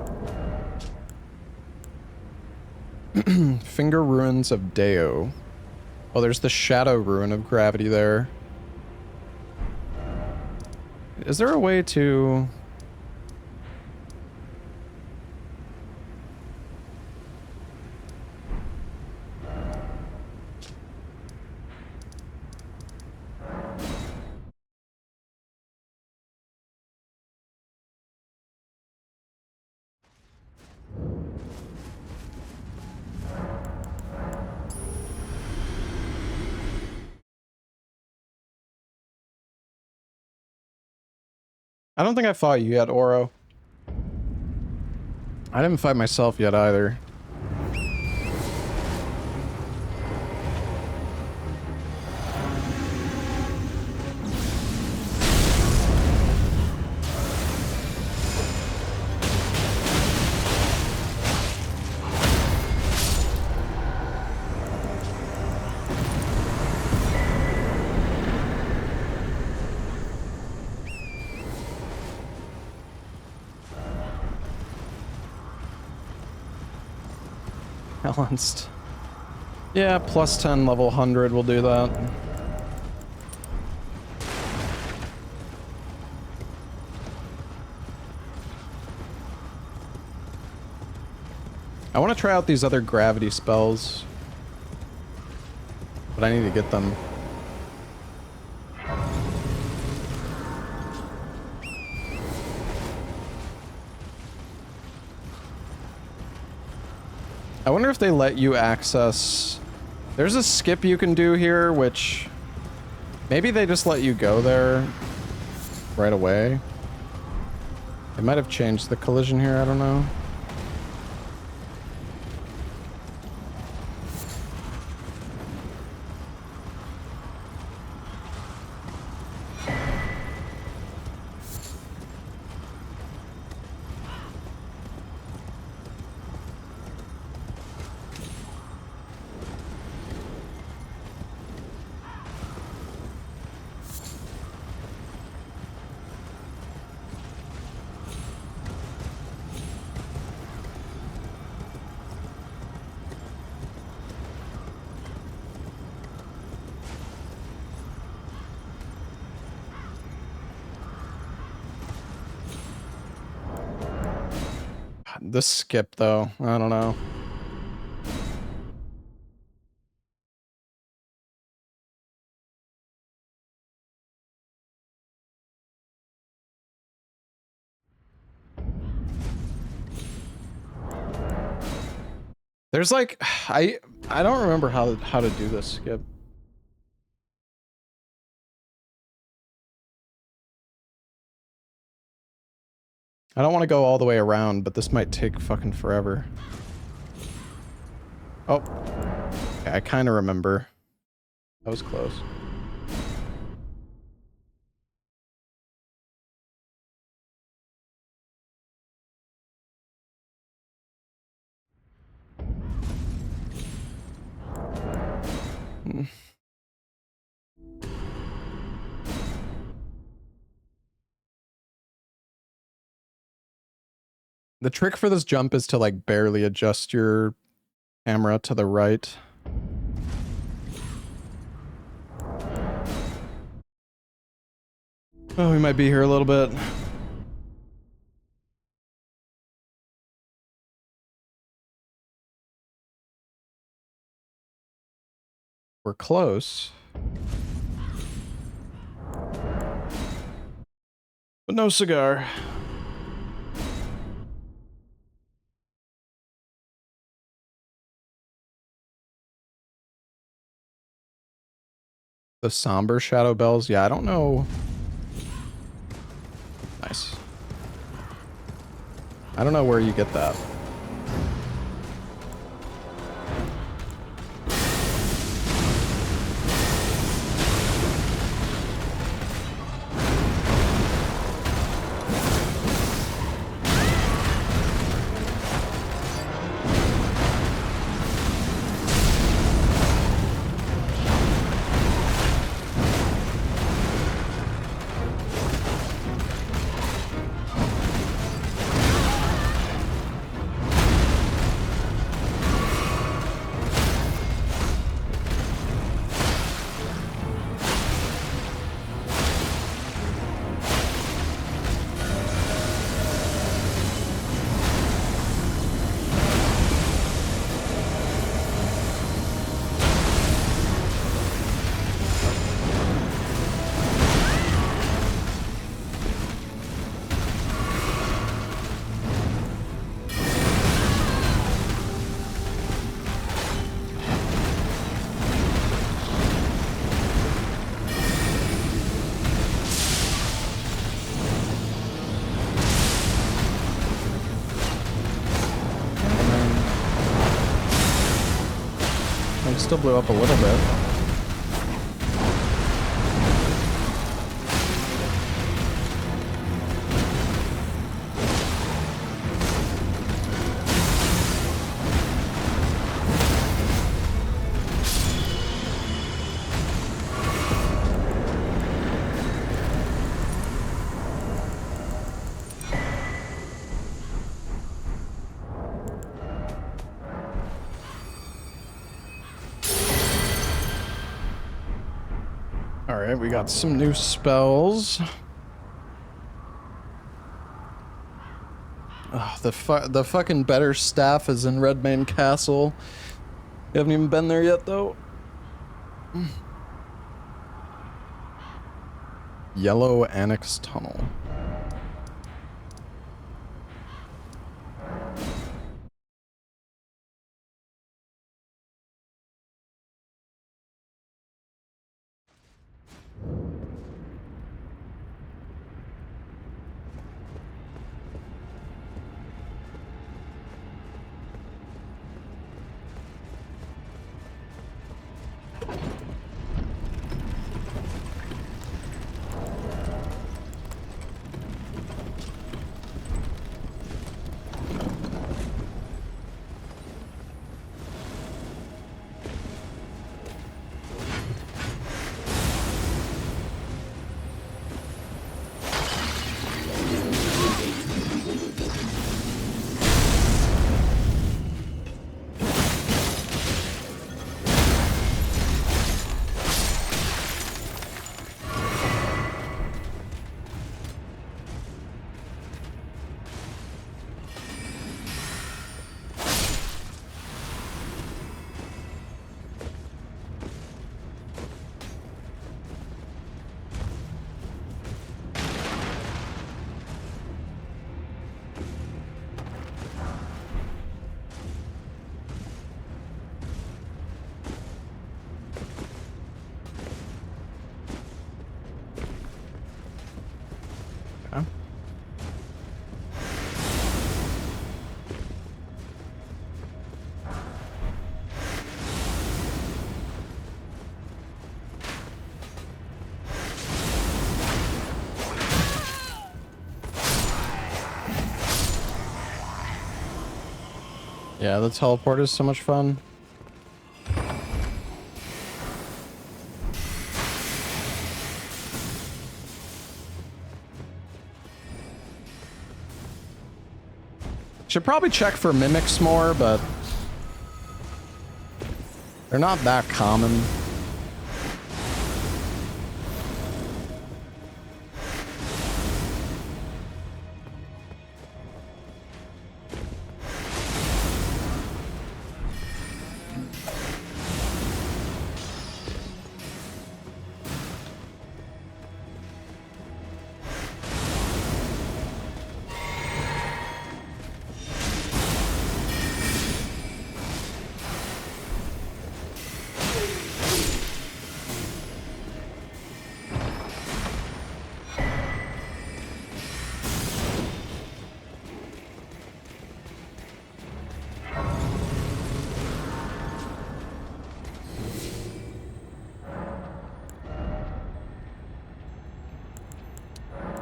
Finger Ruins of Deo. Oh, there's the Shadow Ruin of Gravity there. Is there a way to... I don't think I fought you yet, Oro. I didn't fight myself yet either. Balanced. Yeah, plus 10 level 100 will do that. I want to try out these other gravity spells, but I need to get them. I wonder if they let you access... There's a skip you can do here, which... Maybe they just let you go there right away. They might have changed the collision here, I don't know. This skip, though, I don't know. There's like, I don't remember how to do this skip. I don't want to go all the way around, but this might take fucking forever. Oh. Okay, I kind of remember. That was close. Hmm. The trick for this jump is to like barely adjust your camera to the right. Oh, we might be here a little bit. We're close. But no cigar. The somber shadow bells? Yeah, I don't know. Nice. I don't know where you get that. still blew up a little bit. Alright, we got some new spells. Oh, the fucking better staff is in Redmane Castle. You haven't even been there yet, though. Yellow Annex Tunnel. Yeah, the teleport is so much fun. Should probably check for mimics more, but they're not that common.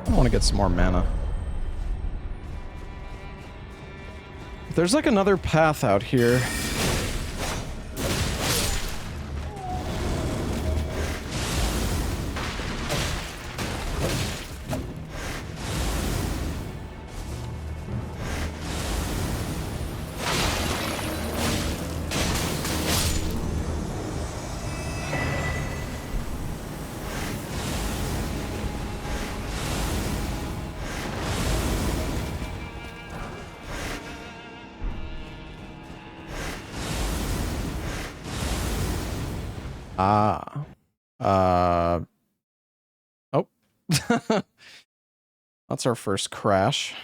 I want to get some more mana. There's like another path out here. Oh. That's our first crash.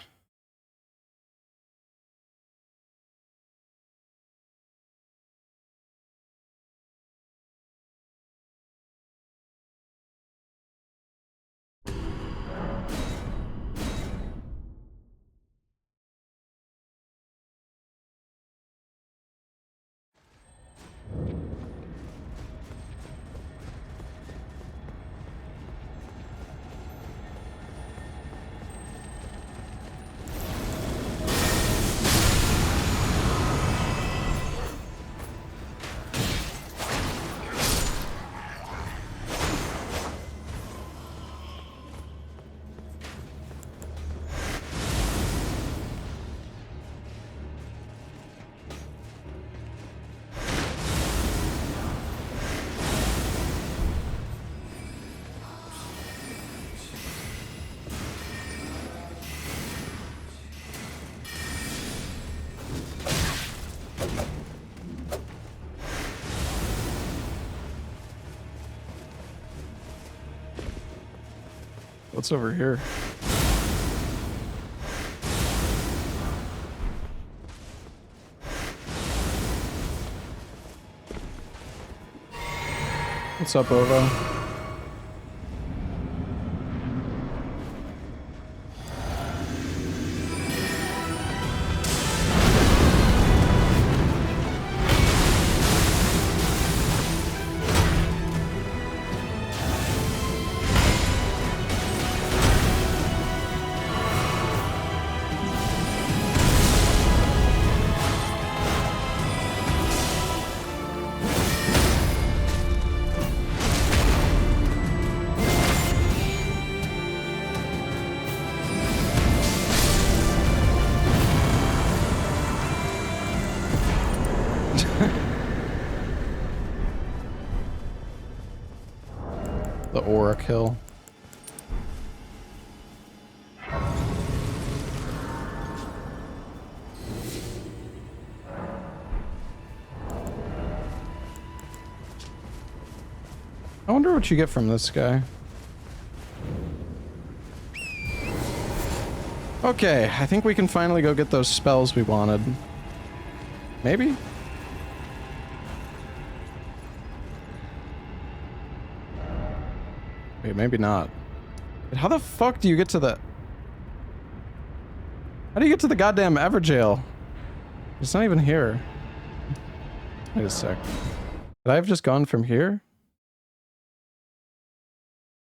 What's over here? What's up, Ovo? The aura kill. I wonder what you get from this guy. Okay, I think we can finally go get those spells we wanted. Maybe? Wait, maybe not. But how the fuck do you get to the... How do you get to the goddamn Everjail? It's not even here. Wait a sec. Could I have just gone from here?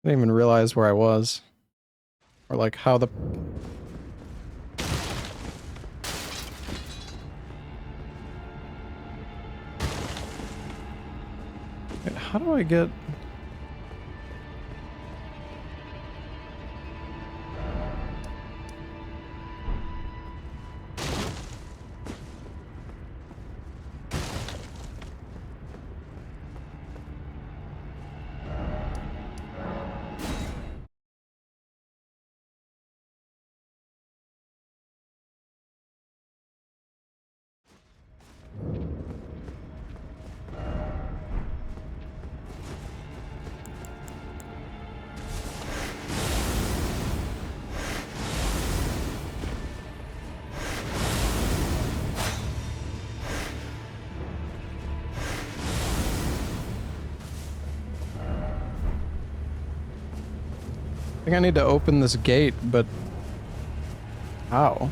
I didn't even realize where I was. Or like how the... Wait, how do I get... I think I need to open this gate, but... How?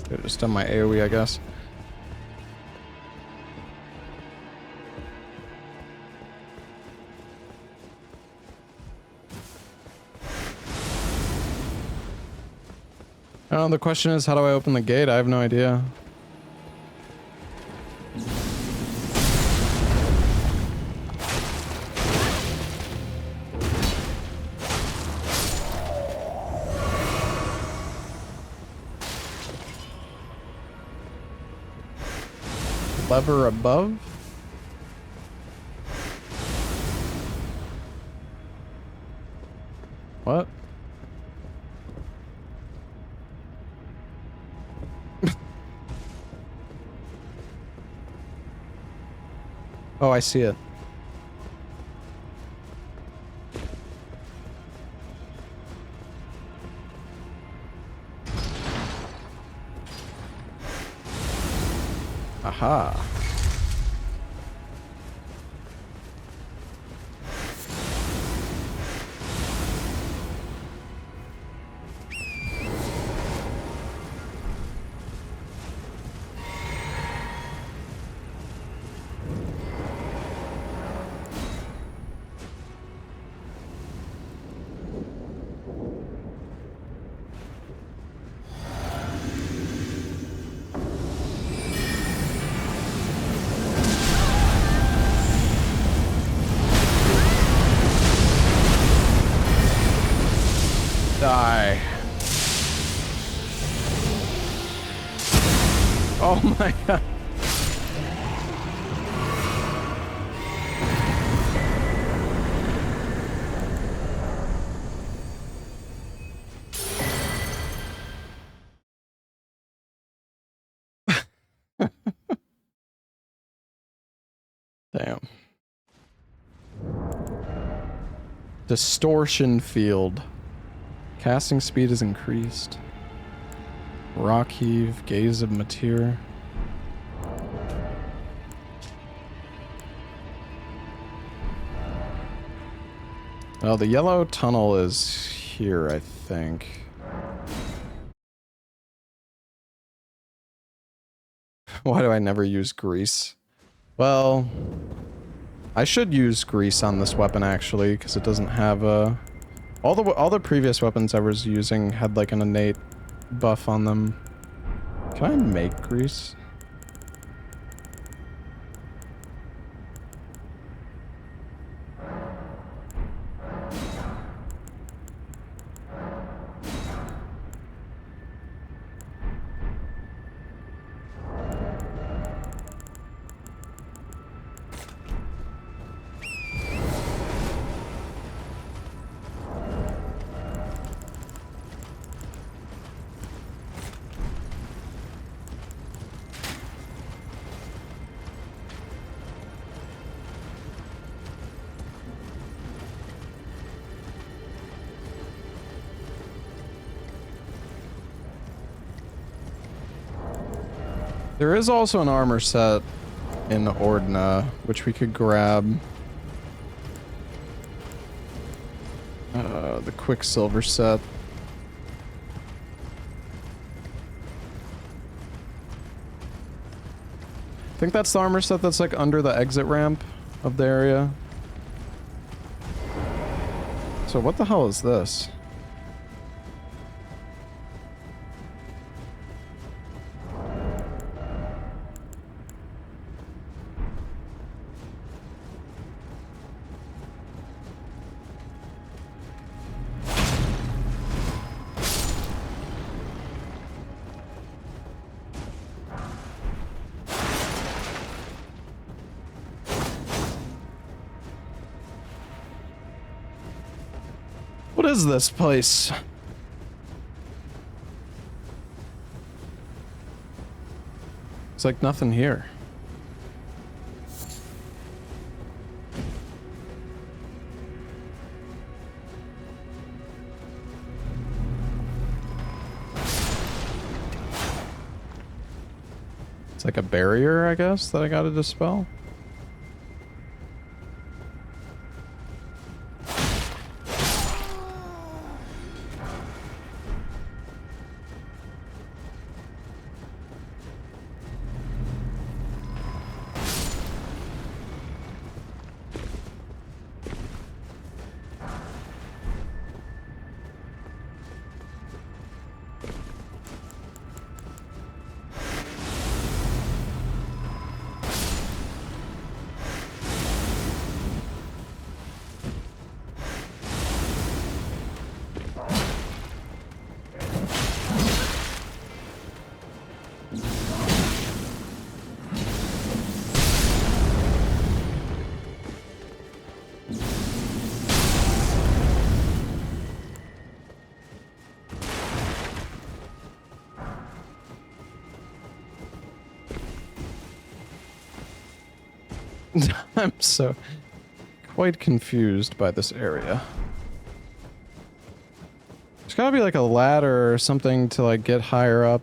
Could've just done my AoE, I guess. The question is, how do I open the gate? I have no idea. Lever above? What? Oh, I see it. Aha. Die. Oh my god. Damn. Distortion field. Casting speed is increased. Rock heave, gaze of materia. Oh, the yellow tunnel is here, I think. Why do I never use grease? Well, I should use grease on this weapon actually, because it doesn't have a... All the previous weapons I was using had like an innate buff on them. Can I make grease? There is also an armor set in Ordna, which we could grab. The Quicksilver set. I think that's the armor set that's like under the exit ramp of the area. So what the hell is this? What is this place? It's like nothing here. It's like a barrier, I guess, that I gotta dispel. I'm so quite confused by this area. There's gotta be like a ladder or something to like get higher up.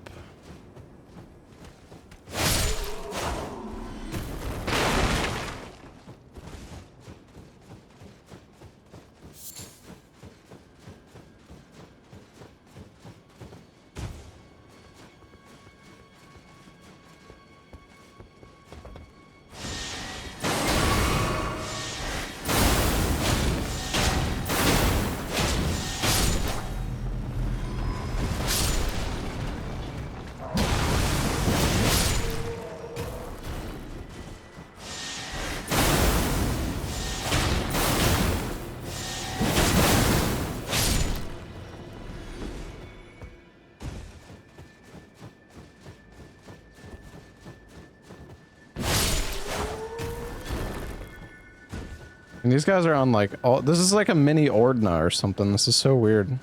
And these guys are on like all. This is like a mini Ordna or something. This is so weird.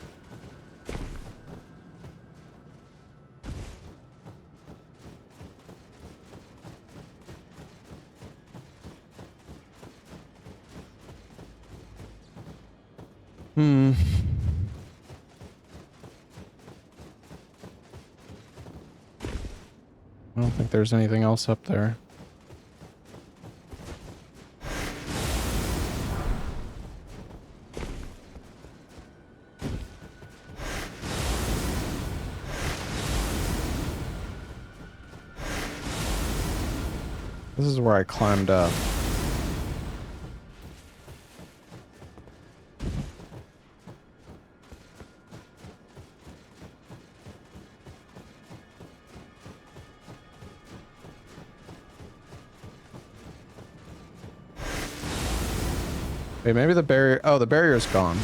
Hmm. I don't think there's anything else up there. This is where I climbed up. Wait, maybe the barrier... Oh, the barrier's gone.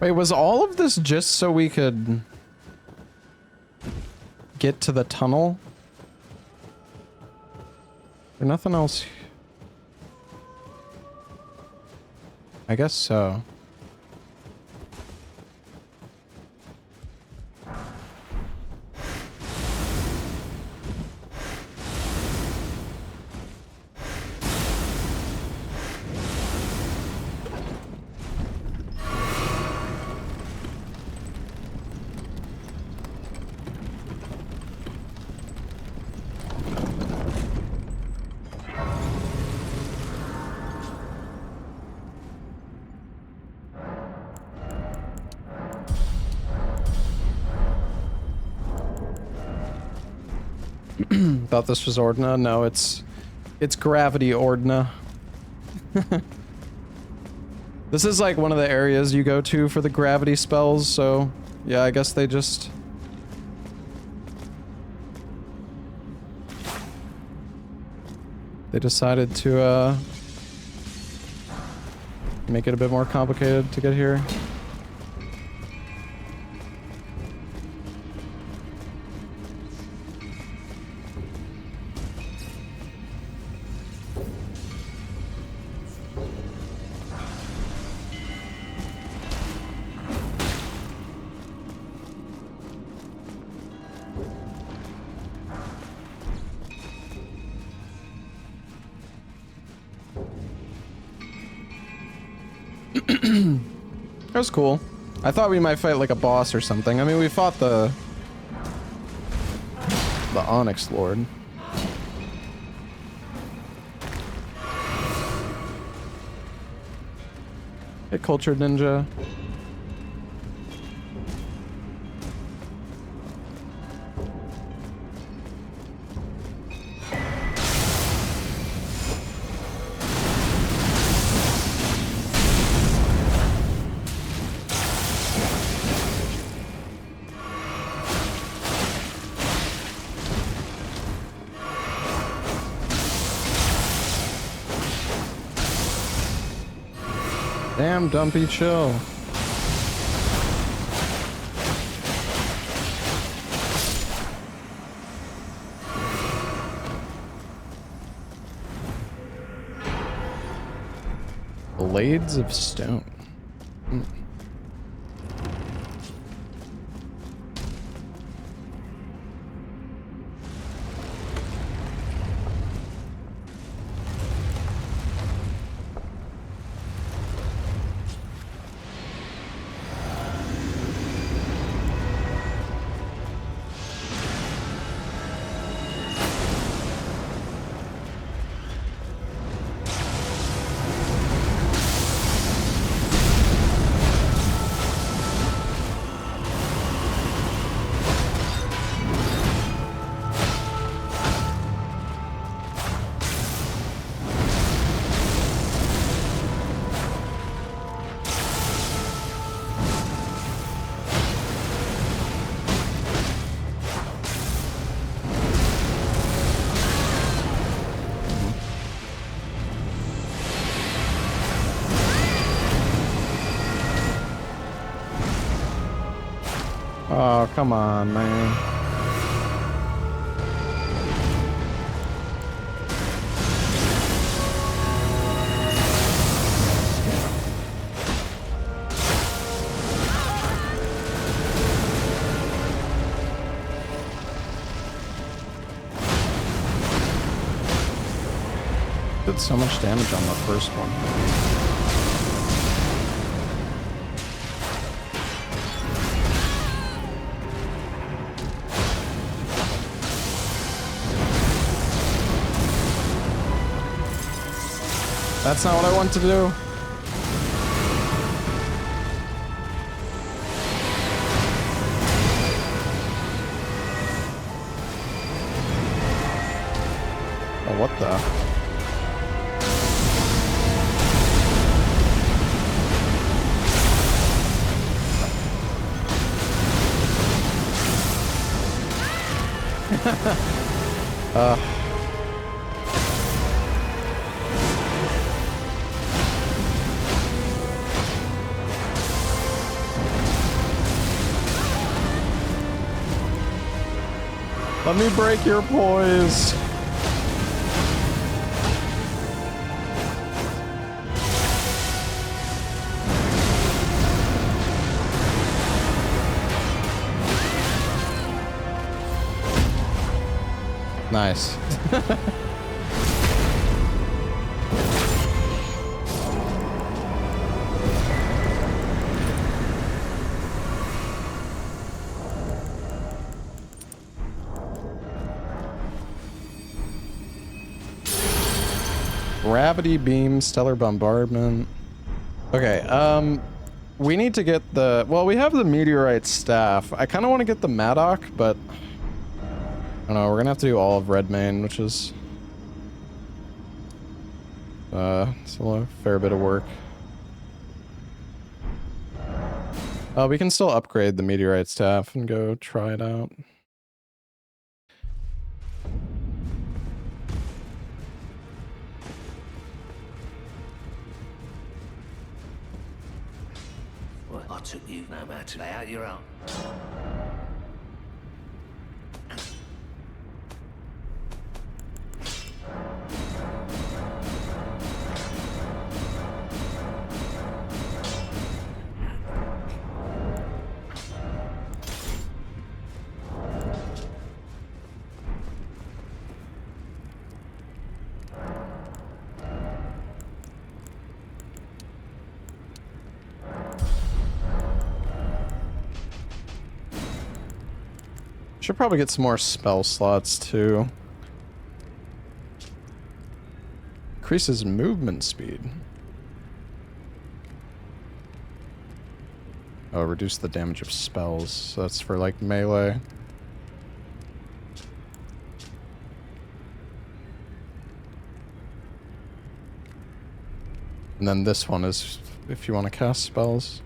Wait, was all of this just so we could get to the tunnel? There's nothing else. I guess so. Thought this was Ordna. No, it's gravity Ordna. This is like one of the areas you go to for the gravity spells, so yeah, I guess they just... They decided to make it a bit more complicated to get here. That was cool. I thought we might fight like a boss or something. I mean, we fought the Onyx Lord. Hey, Culture Ninja. Damn, Dumpy, chill. Blades of Stone. Hmm. Oh, come on, man. Did so much damage on the first one. That's not what I want to do. Oh, what the? Let me break your poise. Nice. Gravity beam, stellar bombardment. Okay, we need to get the, well, we have the meteorite staff. I kind of want to get the Maddock, but I don't know, we're gonna have to do all of Redmane, which is it's a fair bit of work. We can still upgrade the meteorite staff and go try it out. Well, I took you no matter to lay out your own. Should probably get some more spell slots too. Increases movement speed. Oh, reduce the damage of spells. So that's for like melee. And then this one is if you want to cast spells.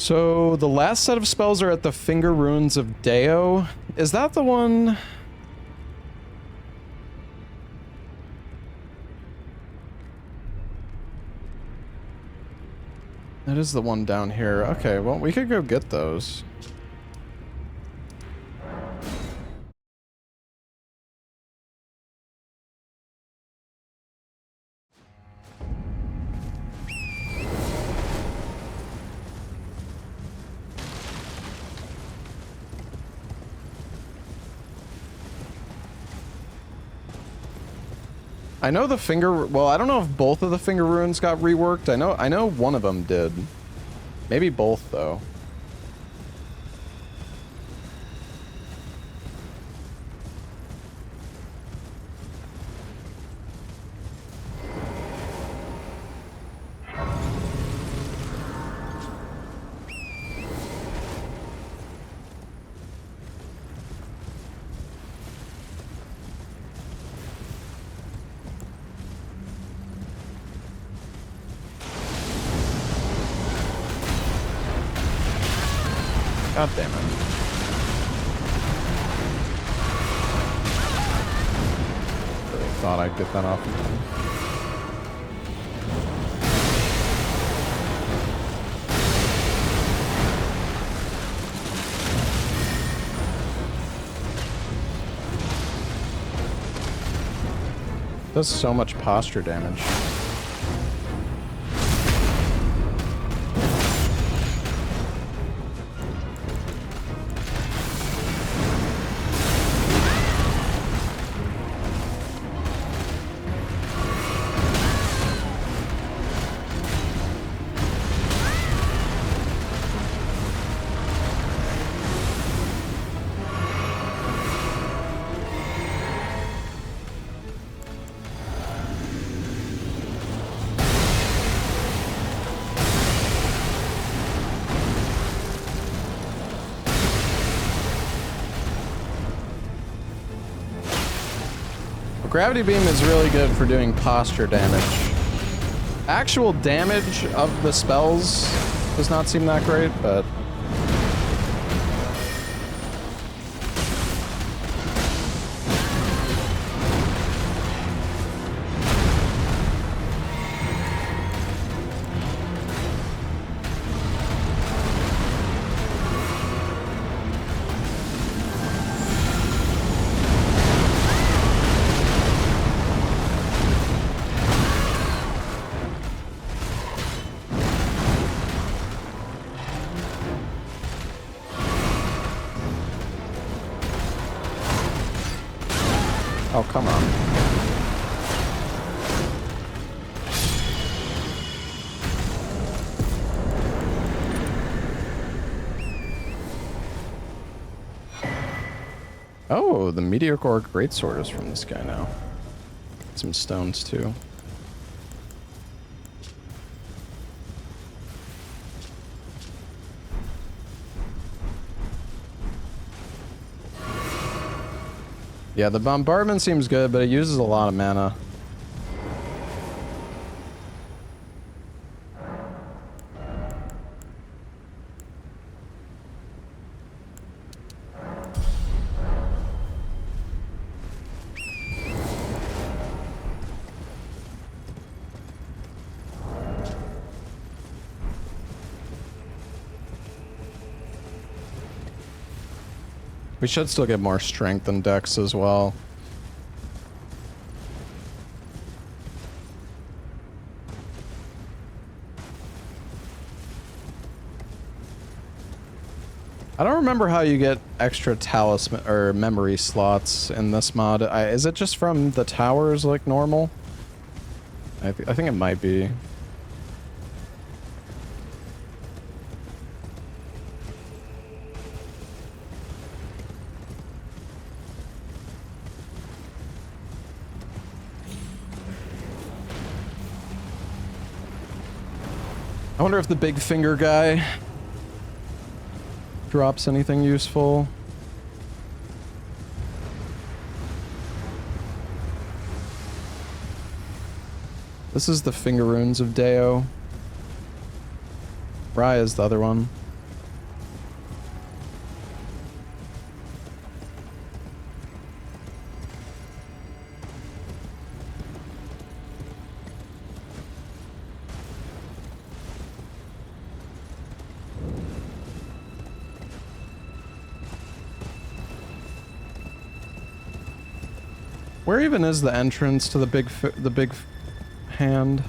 So the last set of spells are at the Finger Runes of Deo. Is that the one? That is the one down here. Okay, well, we could go get those. I know the finger, well, I don't know if both of the finger runes got reworked. I know one of them did. Maybe both though. God damn it. Really thought I'd get that off again. Does so much posture damage. Gravity Beam is really good for doing posture damage. Actual damage of the spells does not seem that great, but... Oh, come on. Oh, the Meteor Core Greatsword is from this guy now. Some stones, too. Yeah, the bombardment seems good, but it uses a lot of mana. We should still get more strength and dex as well. I don't remember how you get extra talisman or memory slots in this mod. Is it just from the towers like normal? I think it might be. I wonder if the big finger guy drops anything useful. This is the finger runes of Deo. Raya is the other one. Where even is the entrance to the big hand?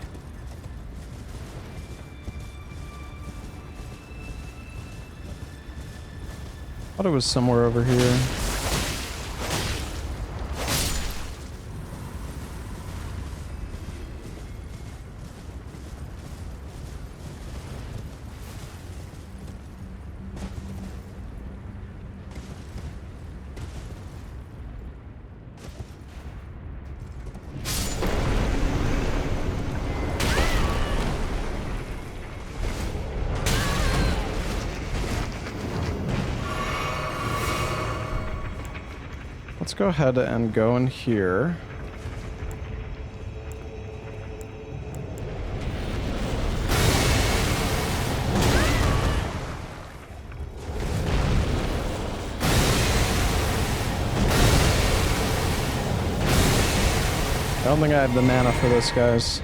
I thought it was somewhere over here. Let's go ahead and go in here. I don't think I have the mana for this, guys.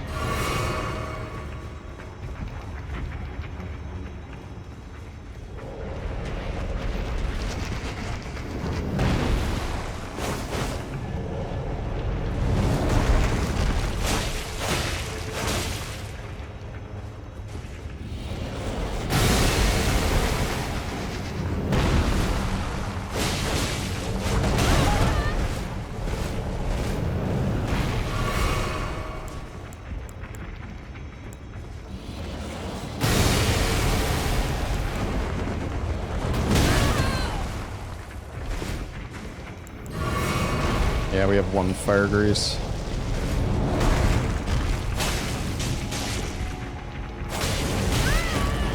Yeah, we have one fire grease.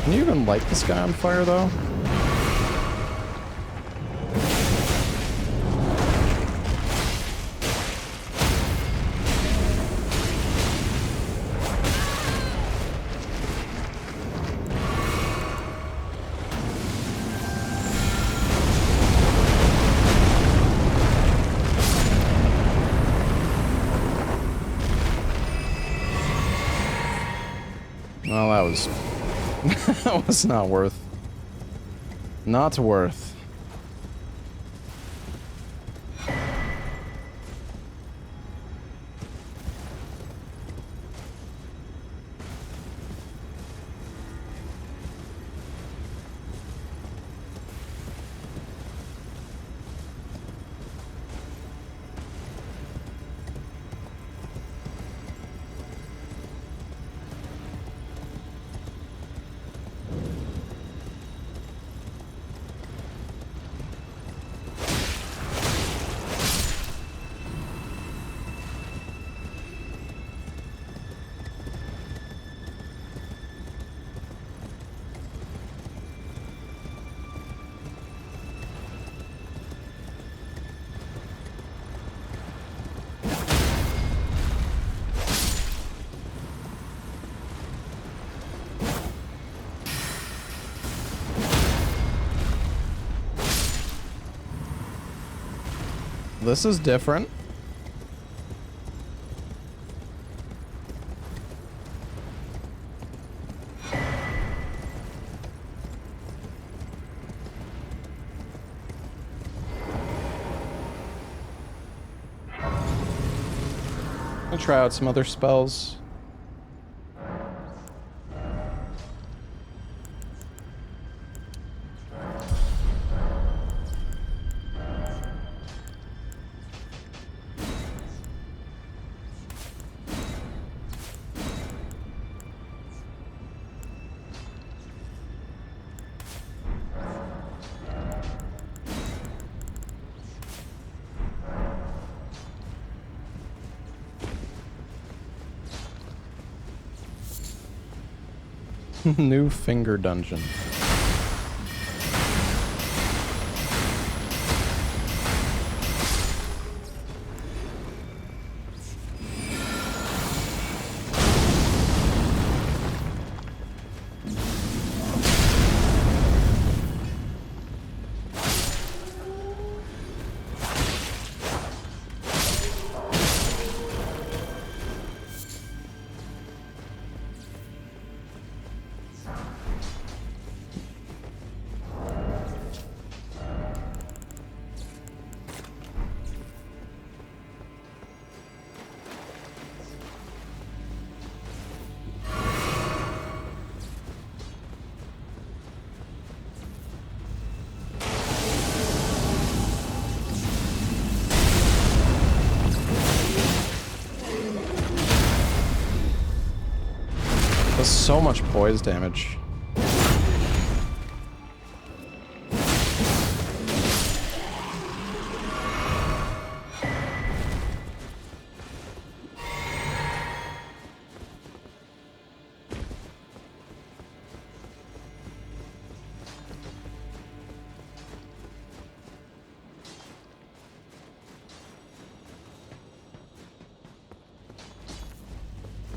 Can you even light this guy on fire, though? Well, that was... that was not worth. Not worth. This is different. I'll try out some other spells. New finger dungeon. Does so much poise damage.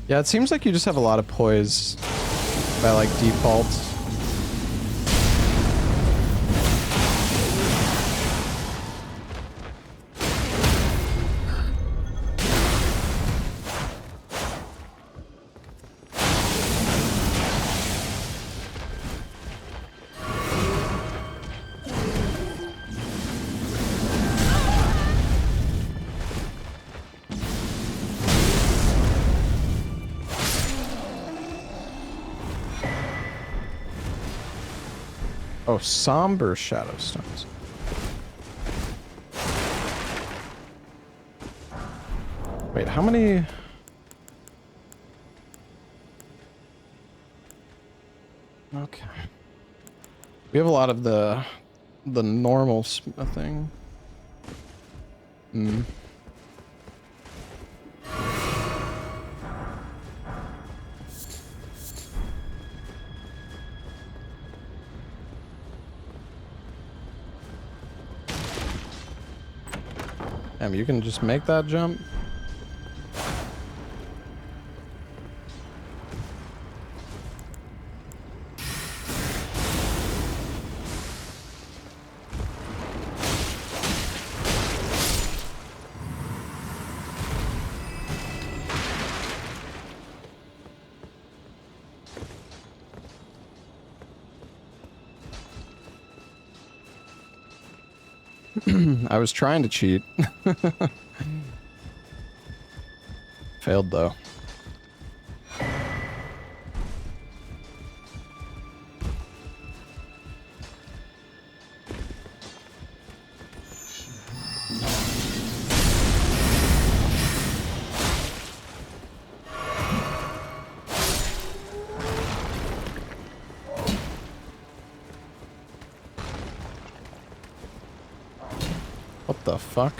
Yeah, it seems like you just have a lot of poise by like default. Oh, somber shadow stones. Wait, how many? Okay. We have a lot of the normal smithing. Hmm. Damn, you can just make that jump? I was trying to cheat. Failed though. What the fuck?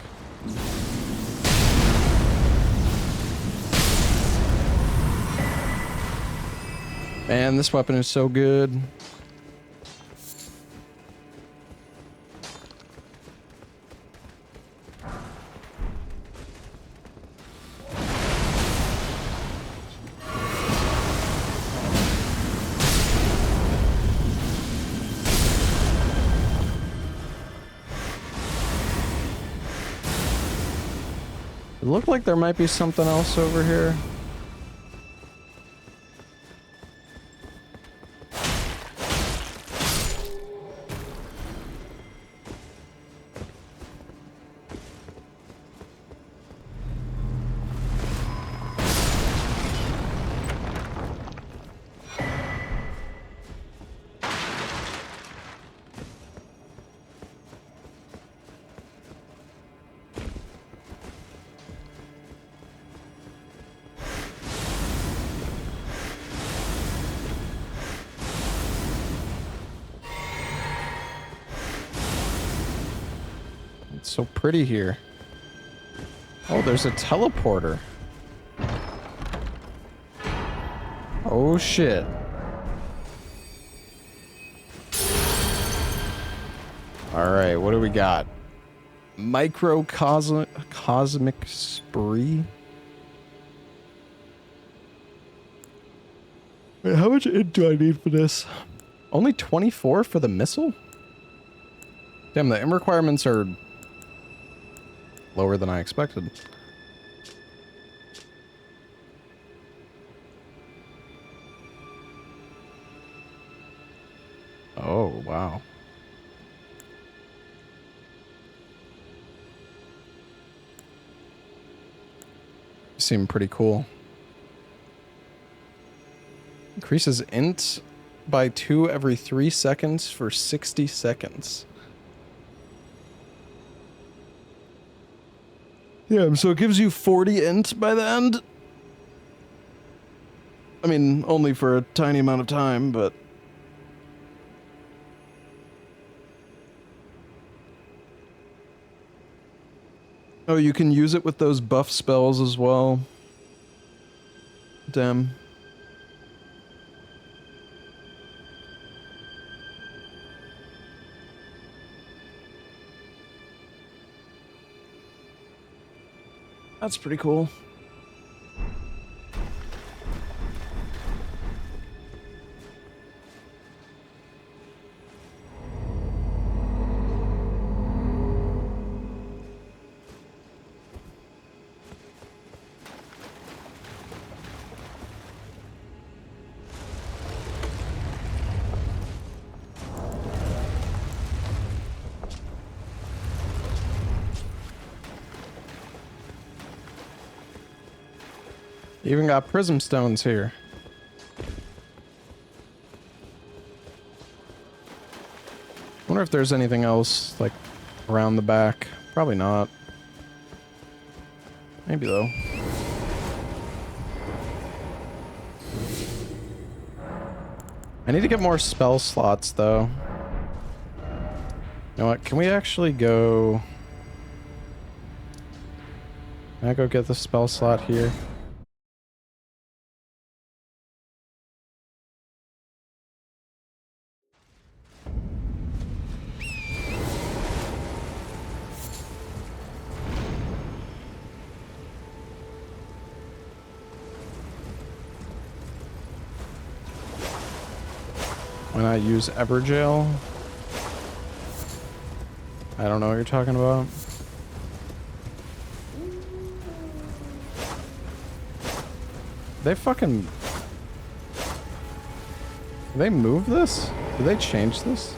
Man, this weapon is so good. It looked like there might be something else over here. It's so pretty here. Oh, there's a teleporter. Oh shit. Alright, what do we got? Microcosmic spree? Wait, how much int do I need for this? Only 24 for the missile? Damn, the int requirements are lower than I expected. Oh, wow. Seem pretty cool. Increases int by 2 every 3 seconds for 60 seconds. Yeah, so it gives you 40 int by the end. I mean, only for a tiny amount of time, but... Oh, you can use it with those buff spells as well. Damn. That's pretty cool. You even got prism stones here. Wonder if there's anything else, like, around the back. Probably not. Maybe, though. I need to get more spell slots, though. You know what? Can we actually go... Can I go get the spell slot here? Why not use Everjail? I don't know what you're talking about. They fucking... Did they move this? Did they change this?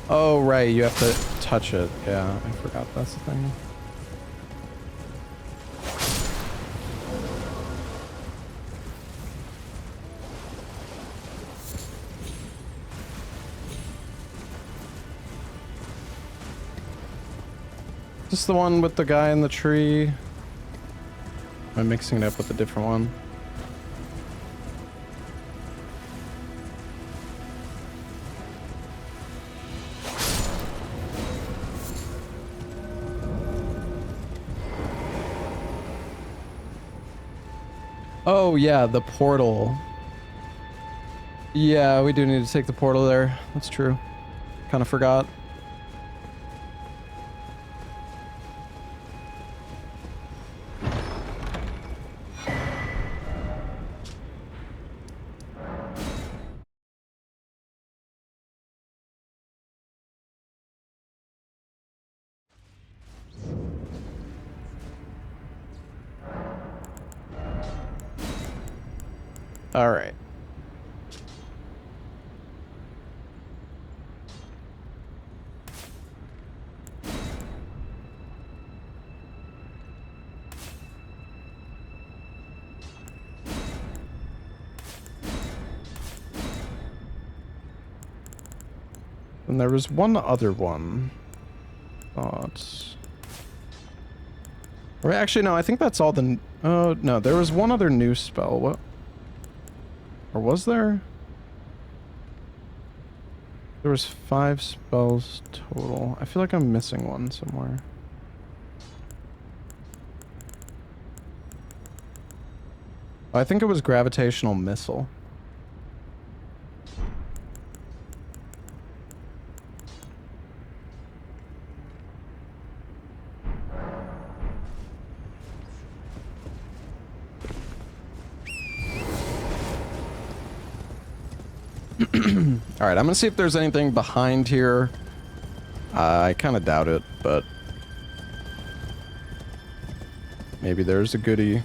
Oh, right, you have to touch it. Yeah, I forgot that's the thing. Is this the one with the guy in the tree? I'm mixing it up with a different one. Oh yeah, the portal. Yeah, we do need to take the portal there. That's true. Kind of forgot. All right. And there was one other one. Thoughts. Or actually, no, I think that's all the... Oh, no, there was one other new spell. What? Or was there? There was 5 spells total. I feel like I'm missing one somewhere. Oh, I think it was gravitational missile. Alright, I'm gonna see if there's anything behind here. I kind of doubt it, but... maybe there's a goodie.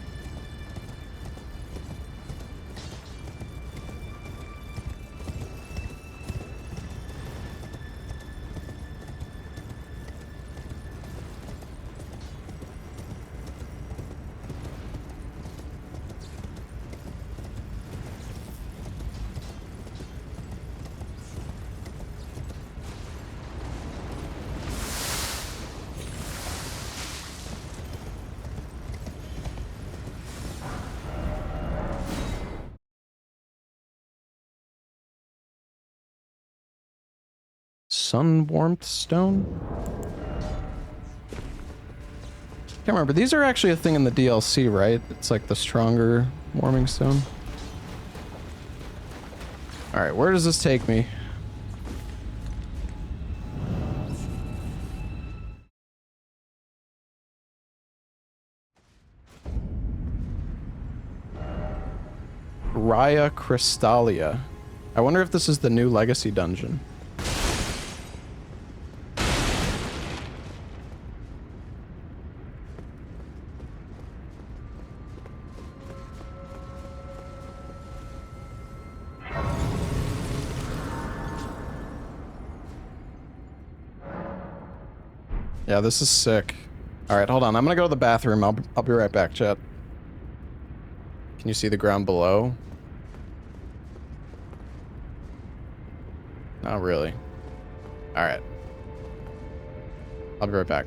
Sun warmth stone? Can't remember. These are actually a thing in the DLC, right? It's like the stronger warming stone. Alright, where does this take me? Raya Crystallia. I wonder if this is the new Legacy dungeon. Yeah, this is sick. Alright, hold on. I'm gonna go to the bathroom. I'll be right back, chat. Can you see the ground below? Not really. Alright. I'll be right back.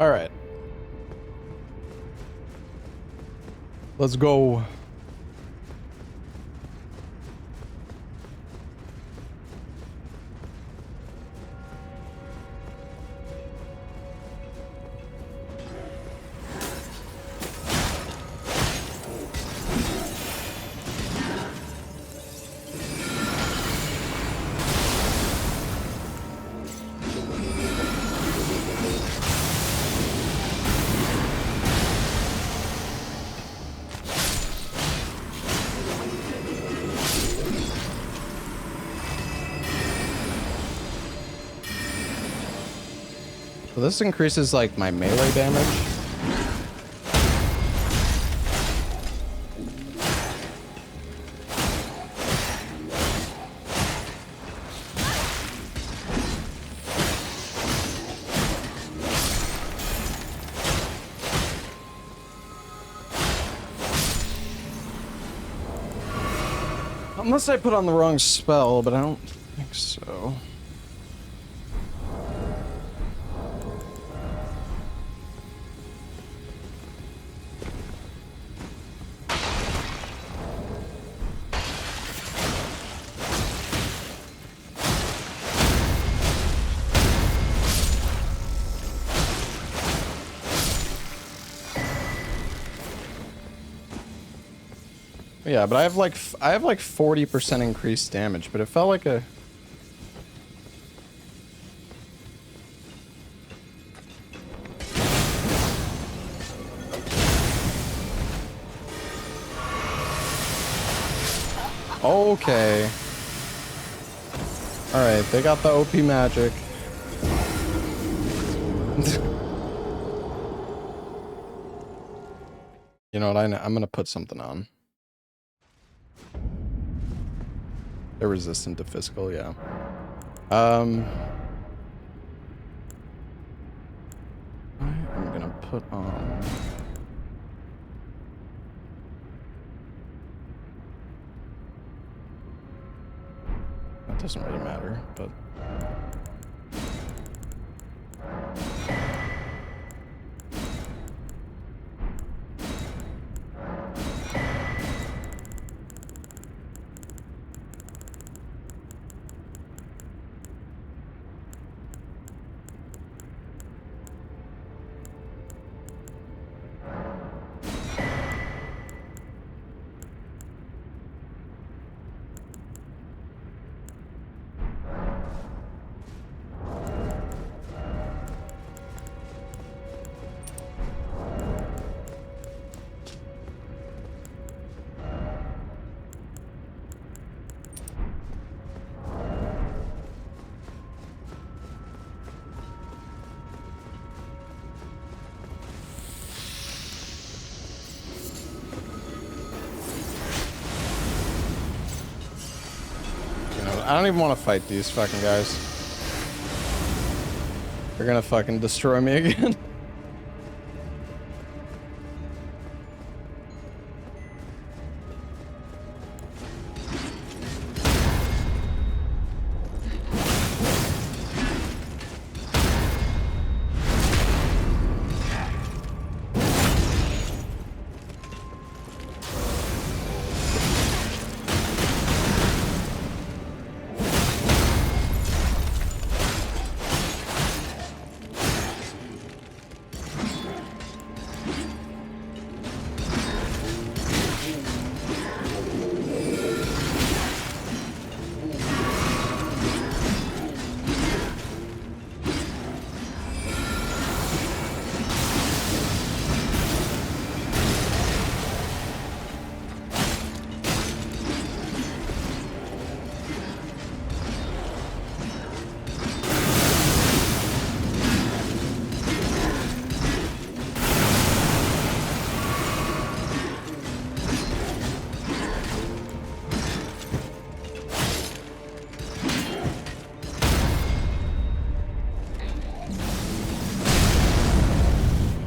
All right. Let's go. So this increases like my melee damage. Unless I put on the wrong spell, but I don't think so. Yeah, but I have like 40% increased damage, but it felt like a okay. All right, they got the OP magic. You know what? I'm gonna put something on. They're resistant to physical, yeah. I'm gonna put on. That doesn't really matter, but. I don't even want to fight these fucking guys. They're gonna fucking destroy me again.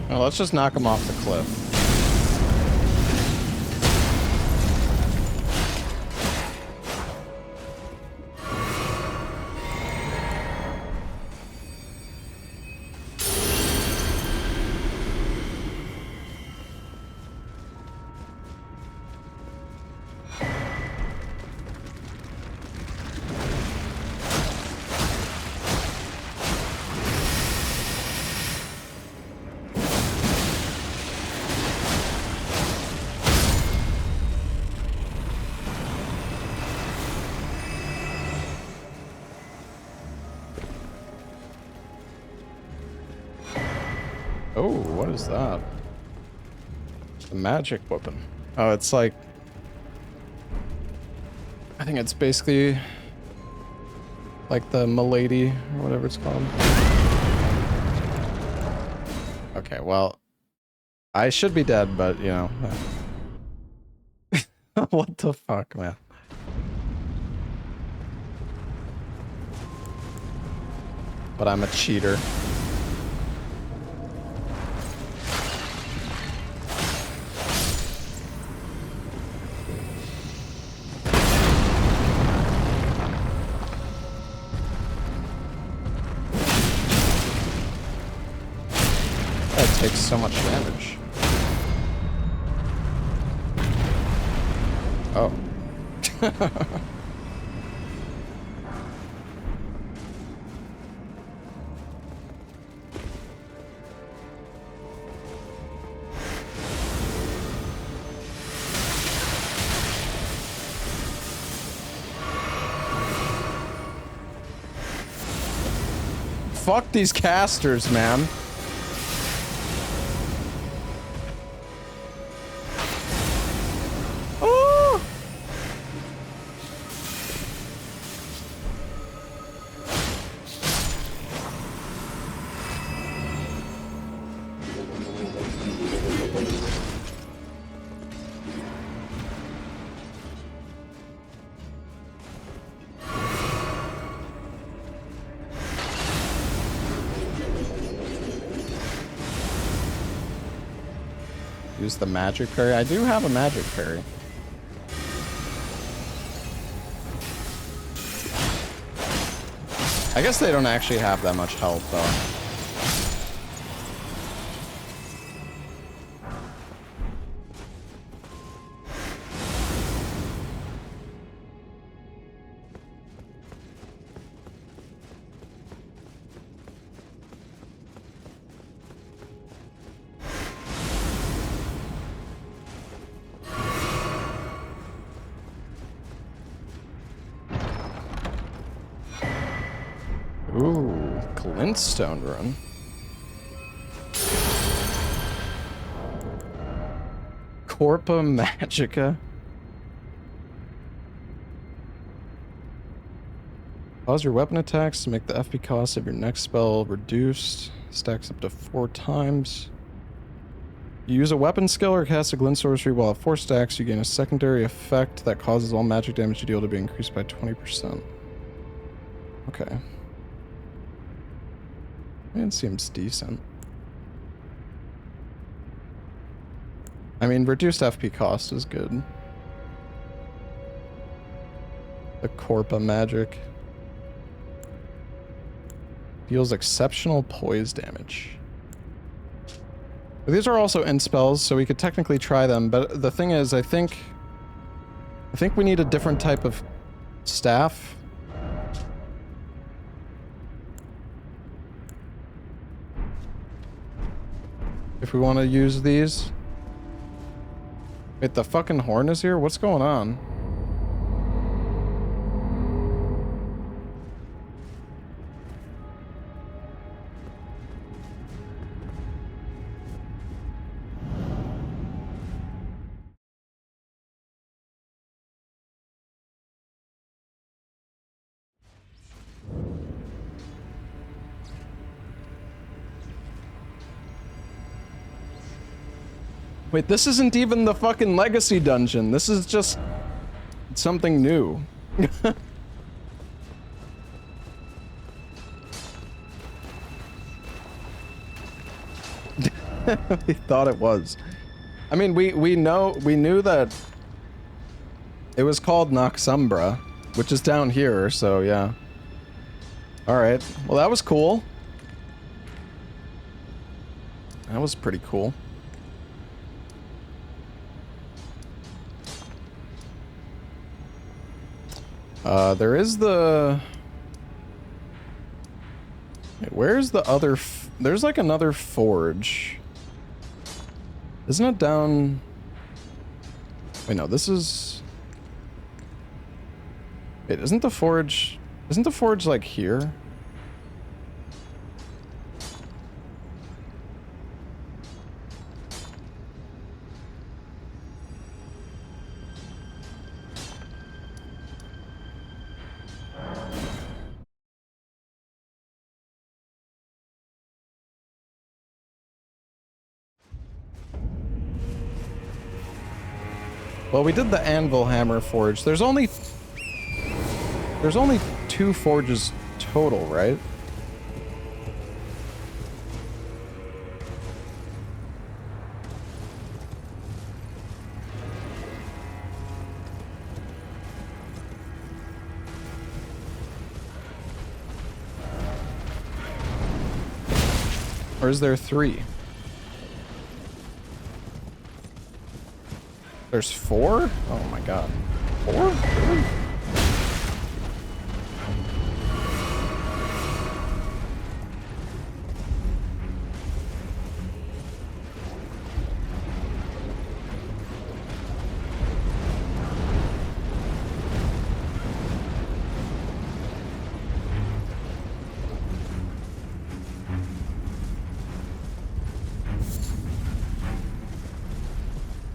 Well, let's just knock him off the cliff. Oh, what is that? A magic weapon. Oh, it's like... I think it's basically... like the Milady, or whatever it's called. Okay, well... I should be dead, but, you know... What the fuck, man? But I'm a cheater. Takes so much damage. Oh. Fuck these casters, man. Use the magic parry. I do have a magic parry. I guess they don't actually have that much health though. Ooh, glintstone run. Corpa Magica. Pause your weapon attacks to make the FP cost of your next spell reduced. Stacks up to 4 times. You use a weapon skill or cast a glint sorcery while at 4 stacks, you gain a secondary effect that causes all magic damage you deal to be increased by 20%. Okay. It seems decent. I mean, reduced FP cost is good. The Corpa magic. Deals exceptional poise damage. But these are also end spells, so we could technically try them, but the thing is, I think we need a different type of staff. If we want to use these. Wait, the fucking horn is here? What's going on? Wait, this isn't even the fucking legacy dungeon. This is just something new. We thought it was. I mean, we knew that it was called Noxumbra, which is down here, so yeah. Alright. Well, that was cool. That was pretty cool. There is the... Wait, where's the other... There's like another forge. Isn't it down... Wait, no, this is... Wait, isn't the forge like here? Well, we did the anvil hammer forge. There's only 2 forges total, right? Or is there 3? There's 4? Oh my god. 4? Really?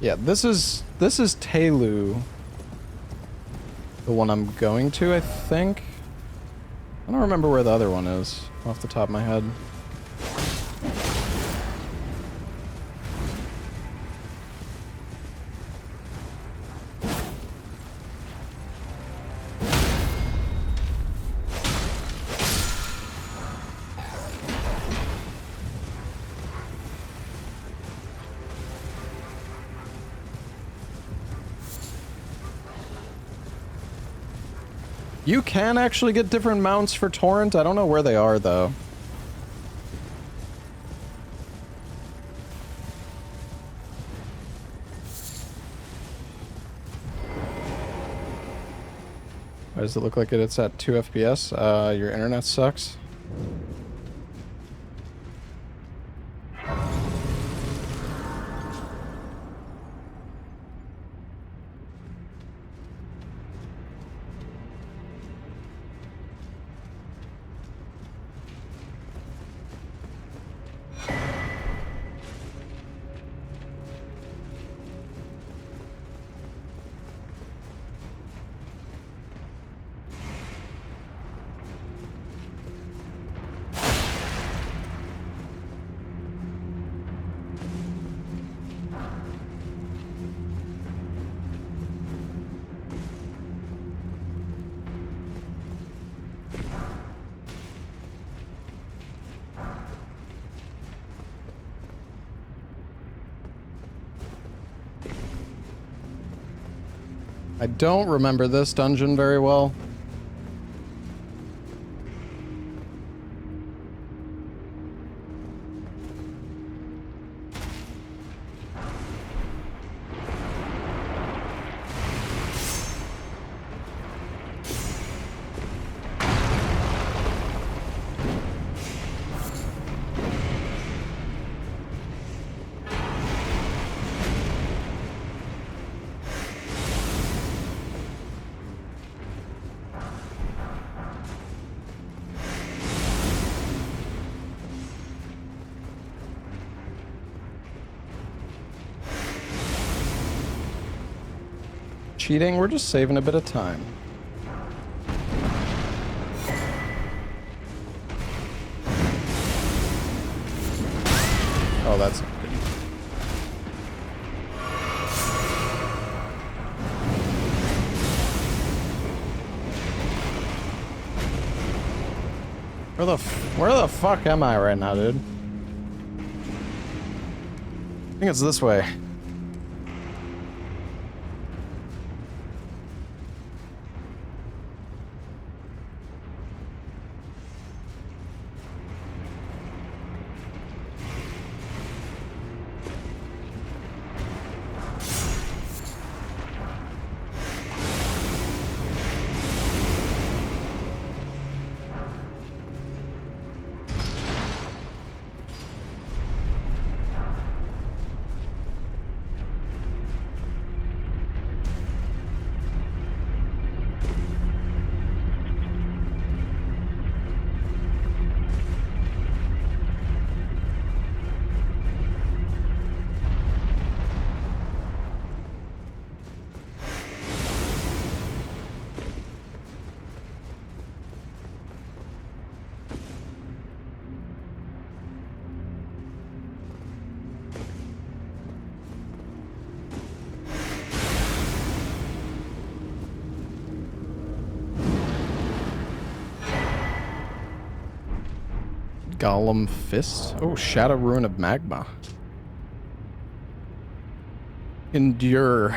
Yeah, this is Telu. The one I'm going to, I think. I don't remember where the other one is off the top of my head. You can actually get different mounts for Torrent. I don't know where they are, though. Why does it look like it's at 2 FPS? Your internet sucks. I don't remember this dungeon very well. Cheating, we're just saving a bit of time. Oh, that's good. Where the fuck am I right now, dude? I think it's this way. Golem Fist? Oh, Shadow Ruin of Magma. Endure.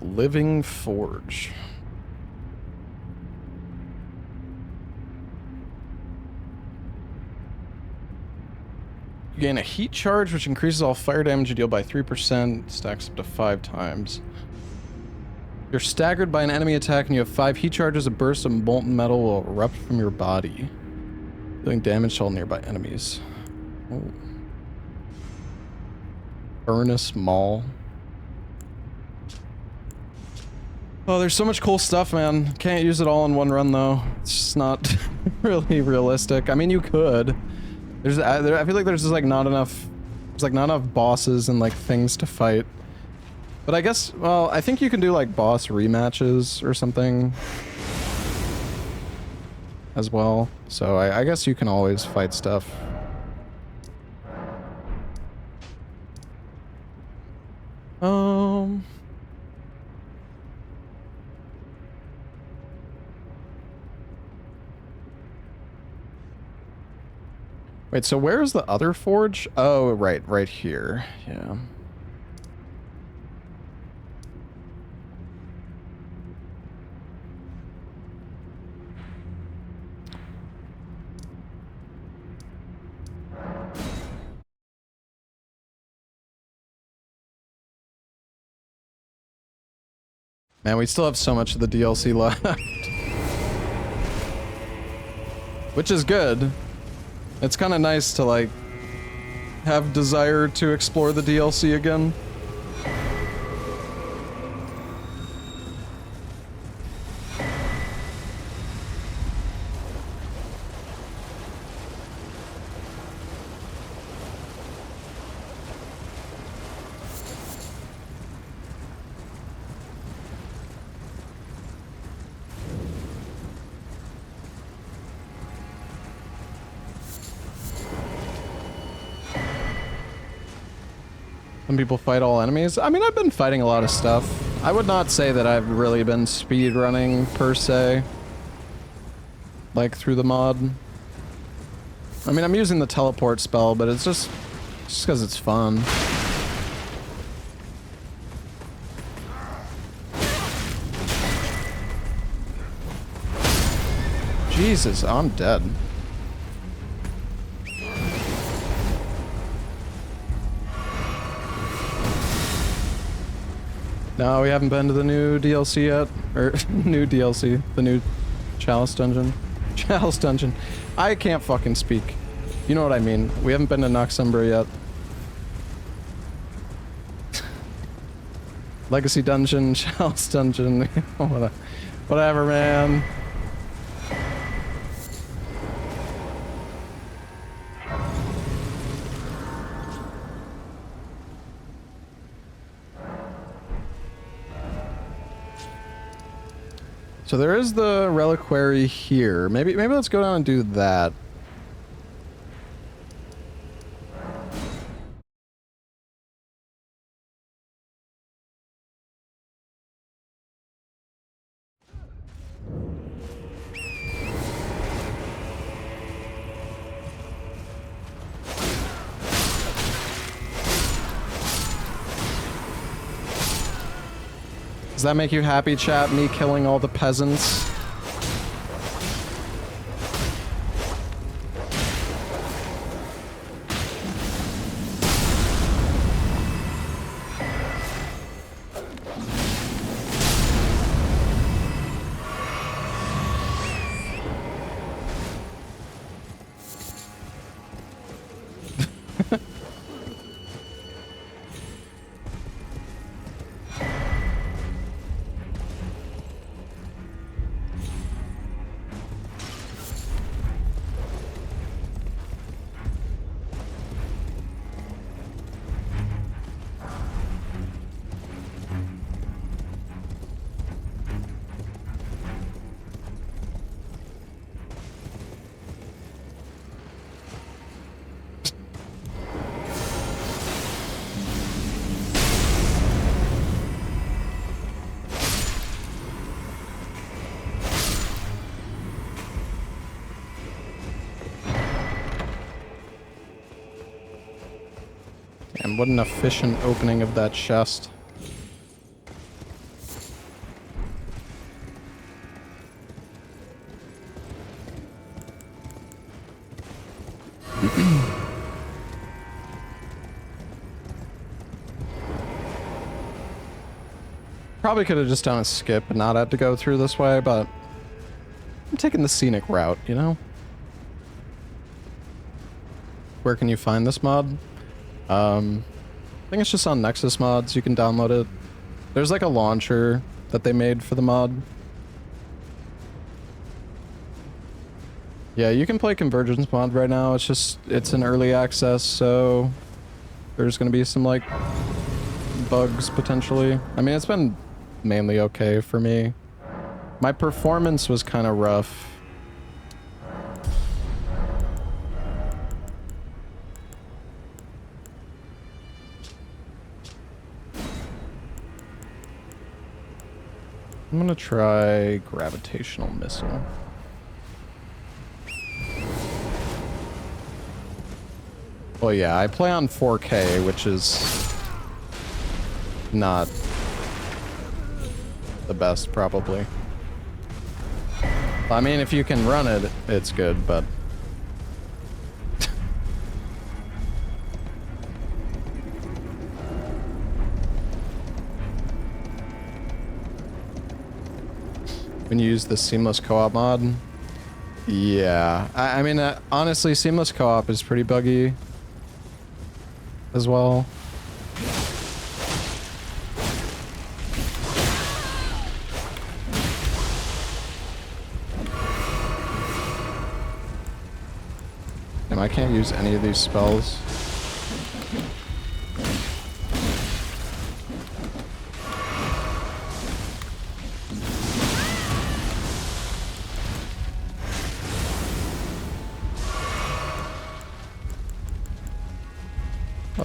Living Forge. You gain a heat charge, which increases all fire damage you deal by 3%, stacks up to 5 times. You're staggered by an enemy attack and you have 5 heat charges. A burst of molten metal will erupt from your body, dealing damage to all nearby enemies. Oh. Furnace Maul. Oh, there's so much cool stuff, man. Can't use it all in one run, though. It's just not really realistic. I mean, you could. I feel like there's just like not enough. There's like not enough bosses and like things to fight. But I guess, well, I think you can do like boss rematches or something as well. So I guess you can always fight stuff. Wait, so where's the other forge? Oh, right here. Yeah. Man, we still have so much of the DLC left. Which is good. It's kind of nice to, like, have desire to explore the DLC again. Some people fight all enemies. I mean, I've been fighting a lot of stuff. I would not say that I've really been speedrunning per se. like through the mod. I mean, I'm using the teleport spell, but it's just because it's fun. Jesus, I'm dead. No, we haven't been to the new DLC yet. Or, new DLC. The new Chalice Dungeon. Chalice Dungeon. I can't fucking speak. You know what I mean. We haven't been to Noxumbra yet. Legacy Dungeon, Chalice Dungeon. Whatever, man. So there is the reliquary here. Maybe let's go down and do that. Does that make you happy, chat? Me killing all the peasants? And what an efficient opening of that chest. Probably could have just done a skip and not had to go through this way, but I'm taking the scenic route, you know? Where can you find this mod? I think it's just on Nexus Mods. You can download it. There's like a launcher that they made for the mod. Yeah, you can play Convergence mod right now. It's just, it's in early access, so there's gonna be some like bugs potentially. I mean, it's been mainly okay for me. My performance was kind of rough. I'm gonna try gravitational missile. Well, yeah, I play on 4K, which is not the best, probably. I mean, if you can run it, it's good, but... When you use the seamless co-op mod? Yeah. I mean, honestly, seamless co-op is pretty buggy as well. Damn, I can't use any of these spells.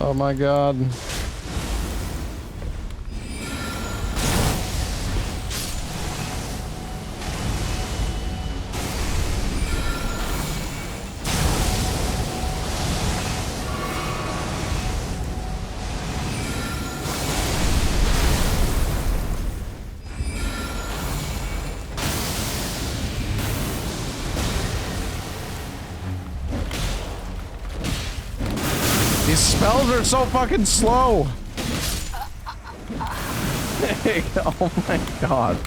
Oh my god. These spells are so fucking slow. Oh my god.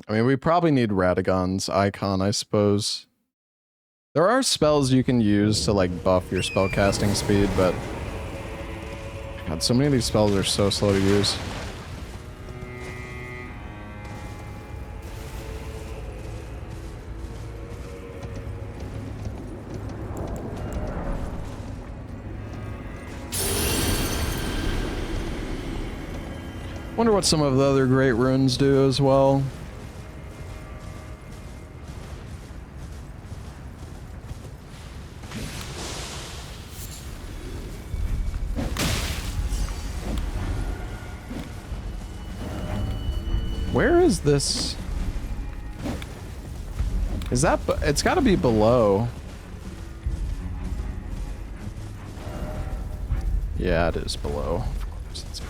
I mean, we probably need Radagon's icon, I suppose. There are spells you can use to, like, buff your spellcasting speed, but... God, so many of these spells are so slow to use. Wonder what some of the other great runes do as well. Where is this? Is that... It's gotta be below. Yeah, it is below. Of course it's...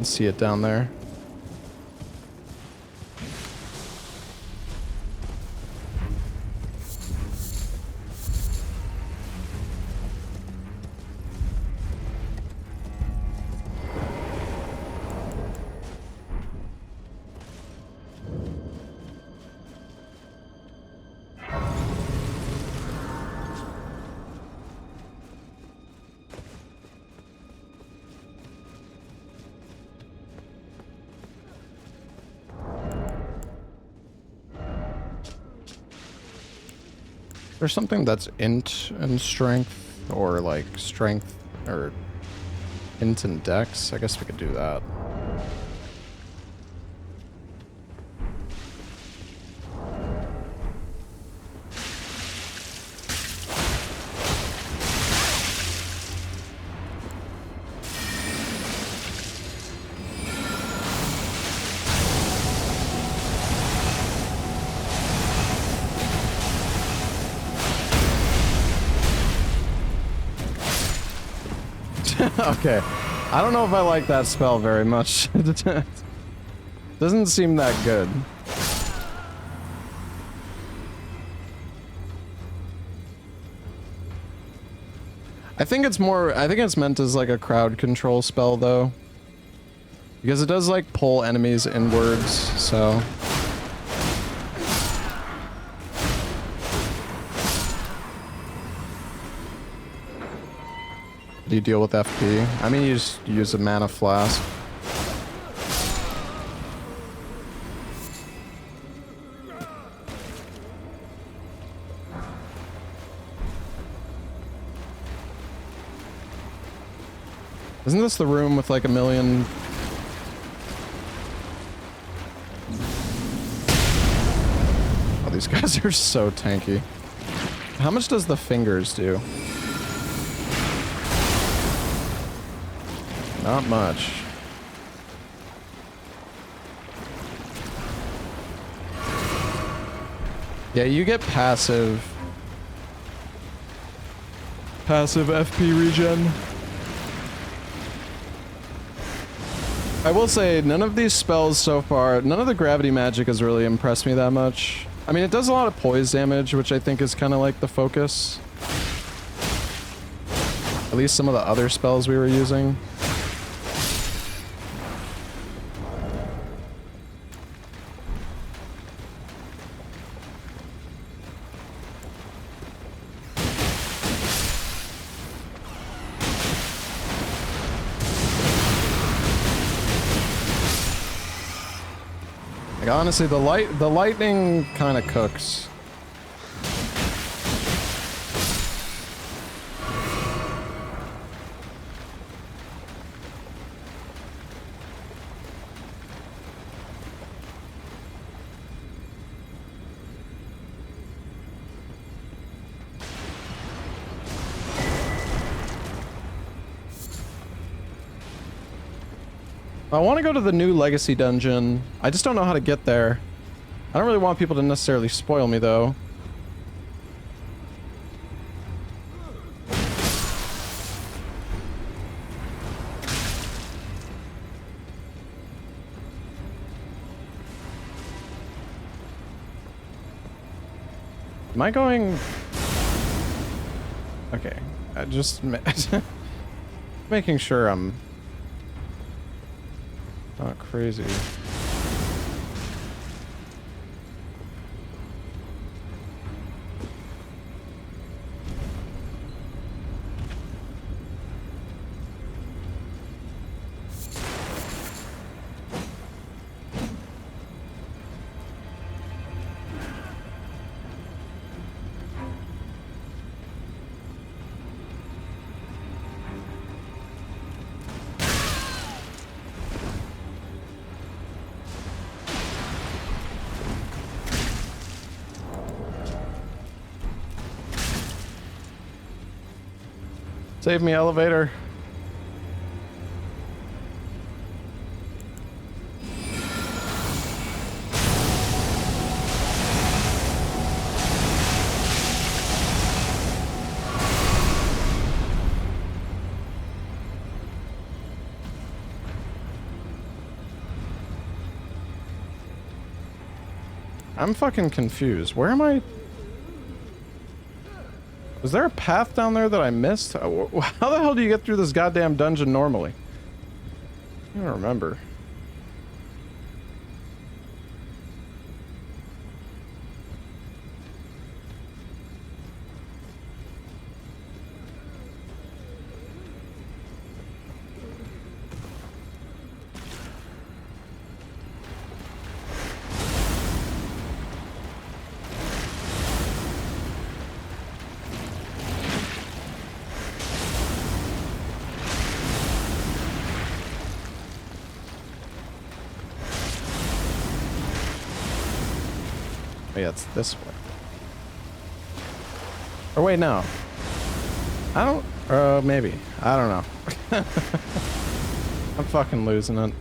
You can see it down there. There's something that's int and strength, or like strength, or int and dex. I guess we could do that. Okay, I don't know if I like that spell very much. Doesn't seem that good. I think it's meant as like a crowd control spell though. Because it does like pull enemies inwards, so. Do you deal with FP? I mean, you just use a mana flask. Isn't this the room with like a million... Oh, these guys are so tanky. How much does the fingers do? Not much. Yeah, you get passive FP regen. I will say, none of these spells so far, none of the gravity magic has really impressed me that much. I mean, it does a lot of poise damage, which I think is kind of like the focus. At least some of the other spells we were using. Honestly, the lightning kind of cooks. I want to go to the new Legacy dungeon. I just don't know how to get there. I don't really want people to necessarily spoil me, though. Am I going... Okay, I just making sure I'm not crazy. Save me, elevator. I'm fucking confused. Where am I? Was there a path down there that I missed? How the hell do you get through this goddamn dungeon normally? I don't remember. Yeah, it's this way. Or wait, no. I don't... maybe. I don't know. I'm fucking losing it.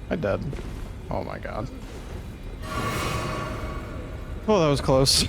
I dead. Oh my god. Oh, that was close.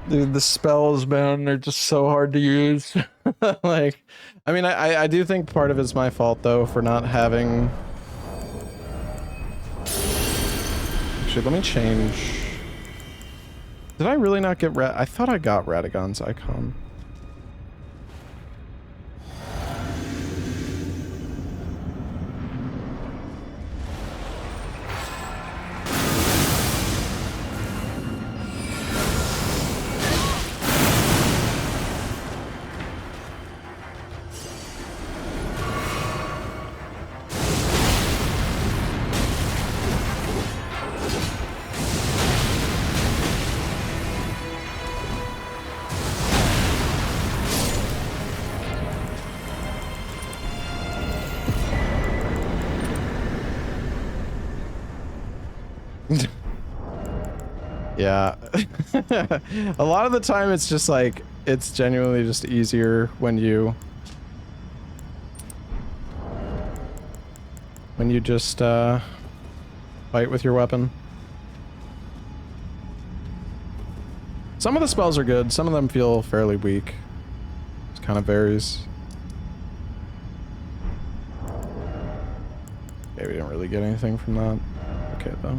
Dude, the spells, man, they're just so hard to use. Like, I mean, I do think part of it's my fault, though, for not having... Actually, let me change... Did I really not get I thought I got Radagon's icon. Yeah. A lot of the time it's just like, it's genuinely just easier when you just fight with your weapon. Some of the spells are good, some of them feel fairly weak. It kind of varies. Okay, we didn't really get anything from that. Okay, though.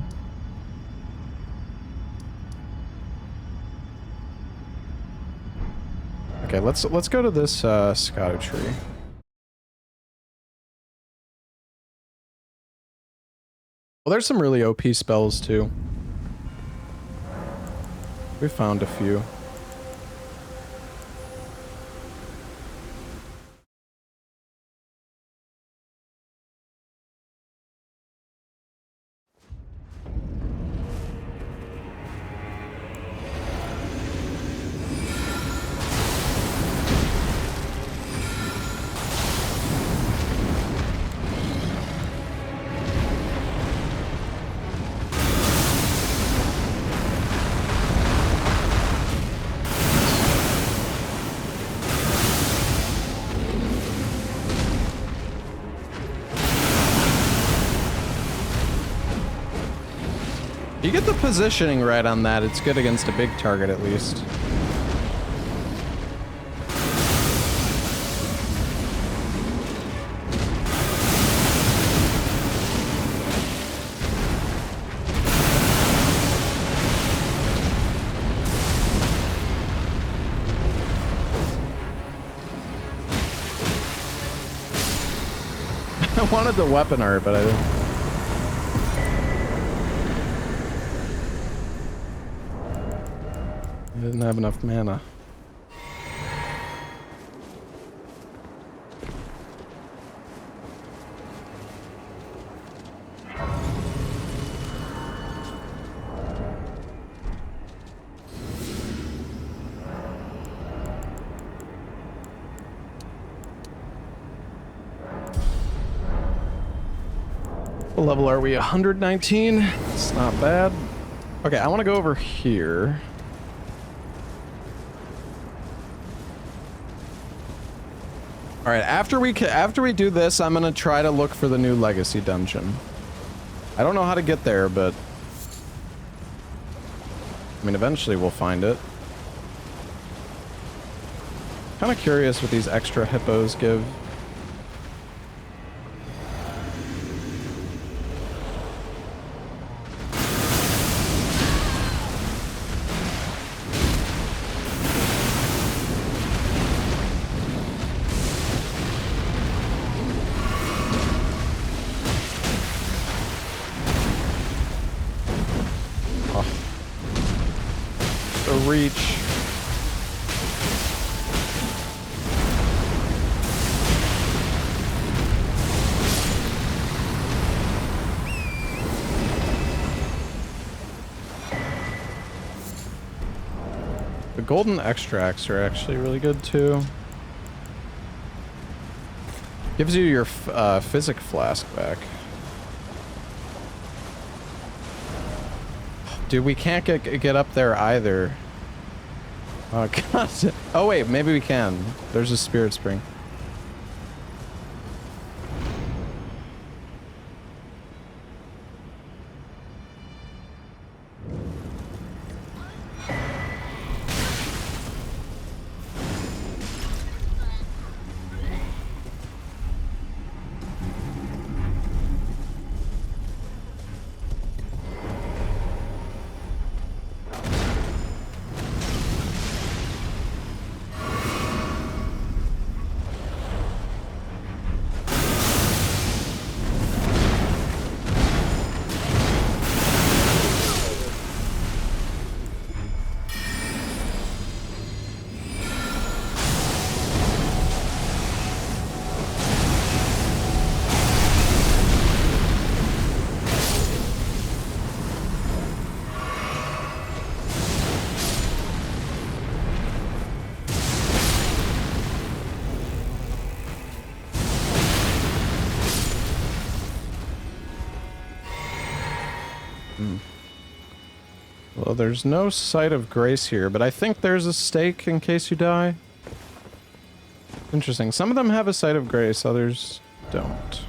Okay, let's go to this Scotto tree. Well, there's some really OP spells too. We found a few. You get the positioning right on that, it's good against a big target at least. I wanted the weapon art, but I didn't. I didn't have enough mana. What level are we? 119? It's not bad. Okay, I want to go over here. All right, after we do this, I'm gonna try to look for the new legacy dungeon. I don't know how to get there, but I mean, eventually we'll find it. Kind of curious what these extra hippos give. Reach. The golden extracts are actually really good too. Gives you your physic flask back. Dude, we can't get up there either. Oh god. Oh wait, maybe we can. There's a spirit spring. Well, there's no sight of grace here, but I think there's a stake in case you die. Interesting. Some of them have a sight of grace, others don't.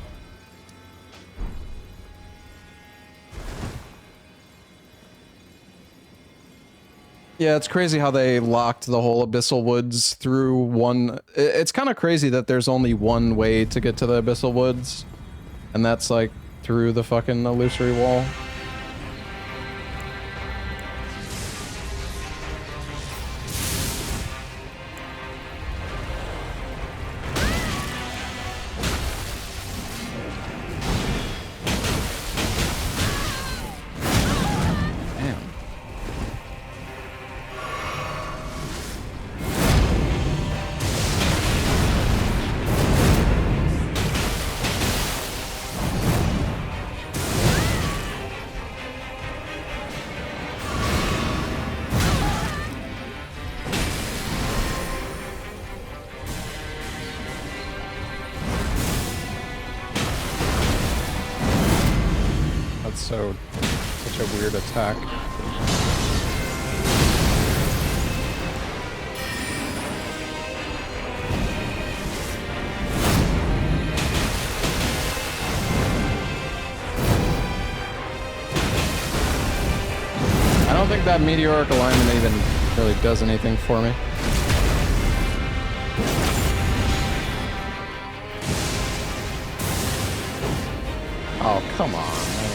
Yeah, it's crazy how they locked the whole Abyssal Woods through one... It's kind of crazy that there's only one way to get to the Abyssal Woods. And that's, like, through the fucking illusory wall. Such a weird attack. I don't think that meteoric alignment even really does anything for me. Oh, come on, man.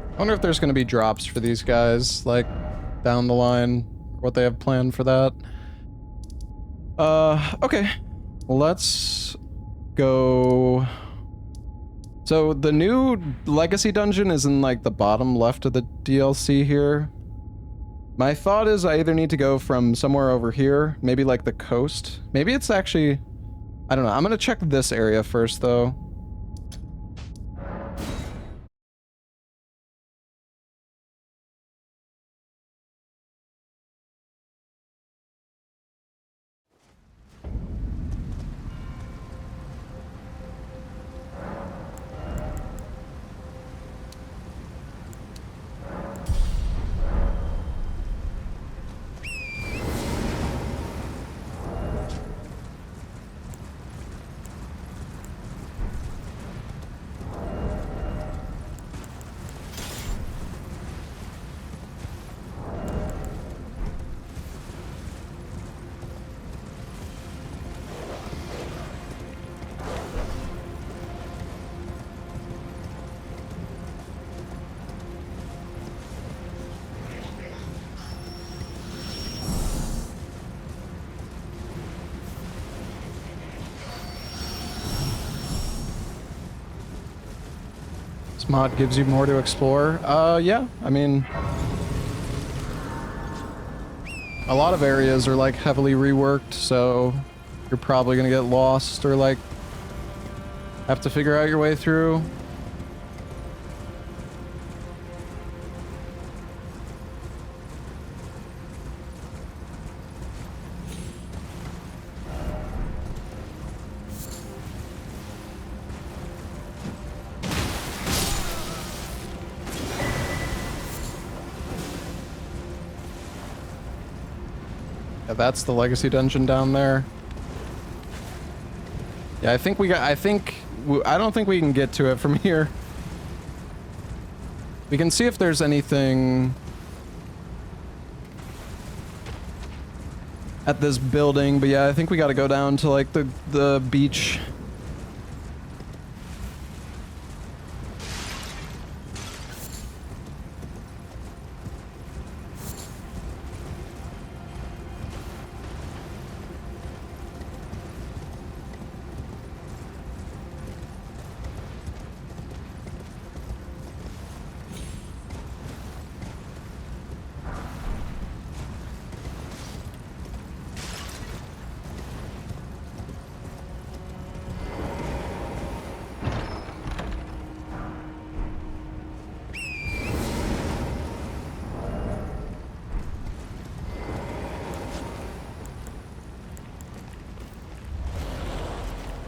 I wonder if there's going to be drops for these guys, like, down the line, what they have planned for that. Okay. Let's go... So, the new Legacy Dungeon is in, like, the bottom left of the DLC here. My thought is I either need to go from somewhere over here, maybe, like, the coast. Maybe it's actually... I don't know. I'm gonna check this area first, though. This mod gives you more to explore. Yeah, I mean... A lot of areas are, like, heavily reworked, so... You're probably gonna get lost, or, like... Have to figure out your way through. Yeah, that's the Legacy Dungeon down there. Yeah, I think we got... I don't think we can get to it from here. We can see if there's anything... at this building, but yeah, I think we gotta go down to, like, the beach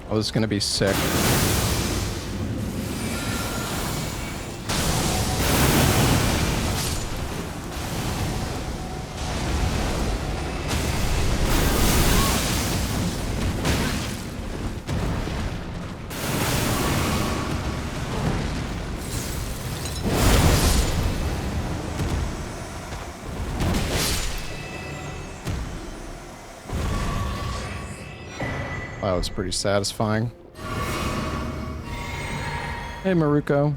Oh, this is gonna be sick. Wow, it's pretty satisfying. Hey, Maruko.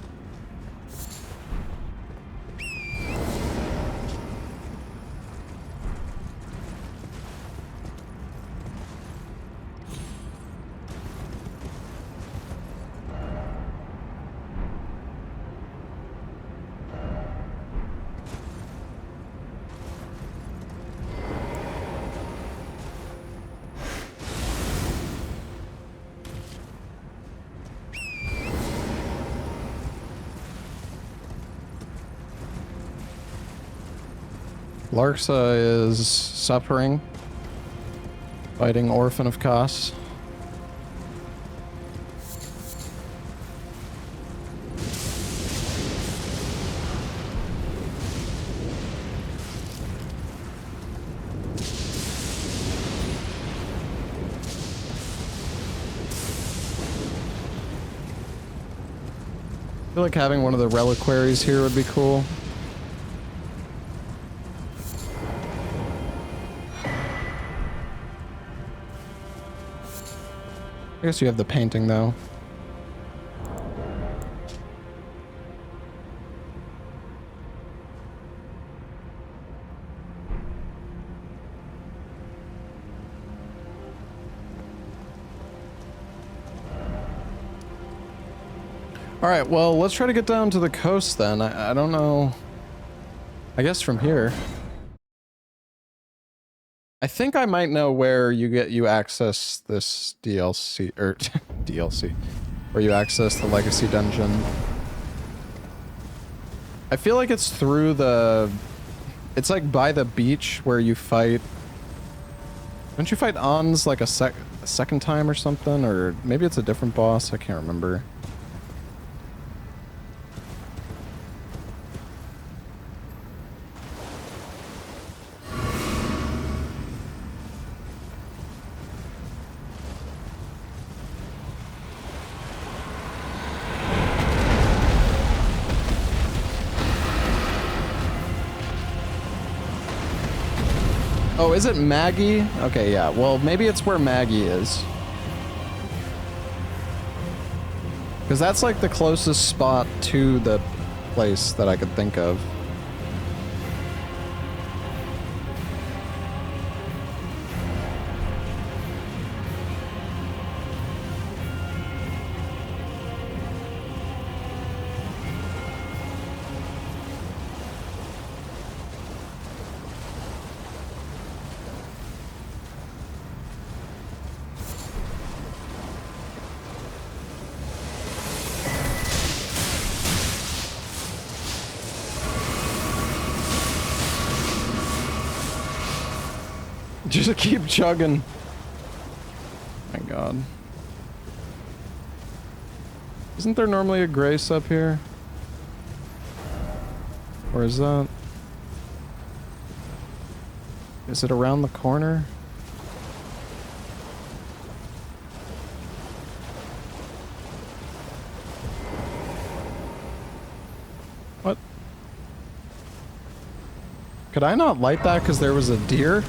Larxa is suffering, fighting Orphan of Kos. I feel like having one of the reliquaries here would be cool. I guess you have the painting, though. Alright, well, let's try to get down to the coast, then. I don't know... I guess from here. I think I might know where you access this DLC, or DLC, where you access the Legacy Dungeon. I feel like it's through the... It's like by the beach where you fight... Don't you fight Ons like a second time or something? Or maybe it's a different boss, I can't remember. Oh, is it Maggie? Okay, yeah. Well, maybe it's where Maggie is. Because that's like the closest spot to the place that I could think of. Just keep chugging. My god. Isn't there normally a grace up here? Or is that... Is it around the corner? What? Could I not light that because there was a deer?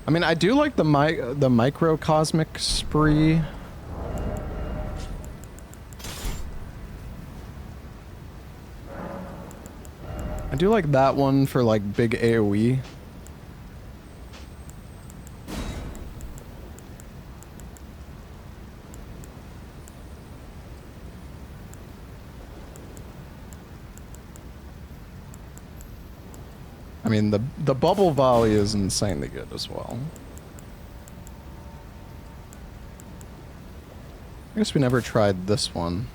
I mean, I do like the microcosmic spree. I do like that one for like big AoE. I mean, the bubble volley is insanely good as well. I guess we never tried this one.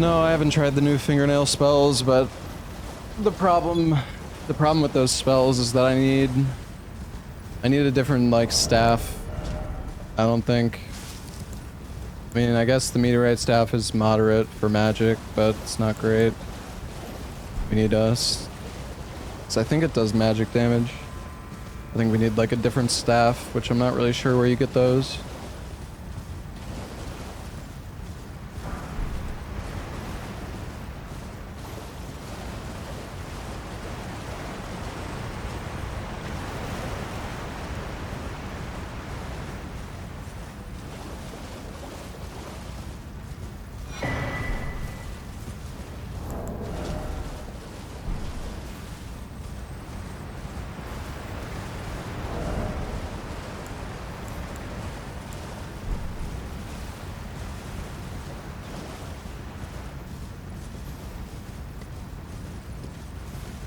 No, I haven't tried the new fingernail spells, but the problem with those spells is that I need a different like staff. I don't think. I mean, I guess the meteorite staff is moderate for magic, but it's not great. We need us. So I think it does magic damage. I think we need like a different staff, which I'm not really sure where you get those.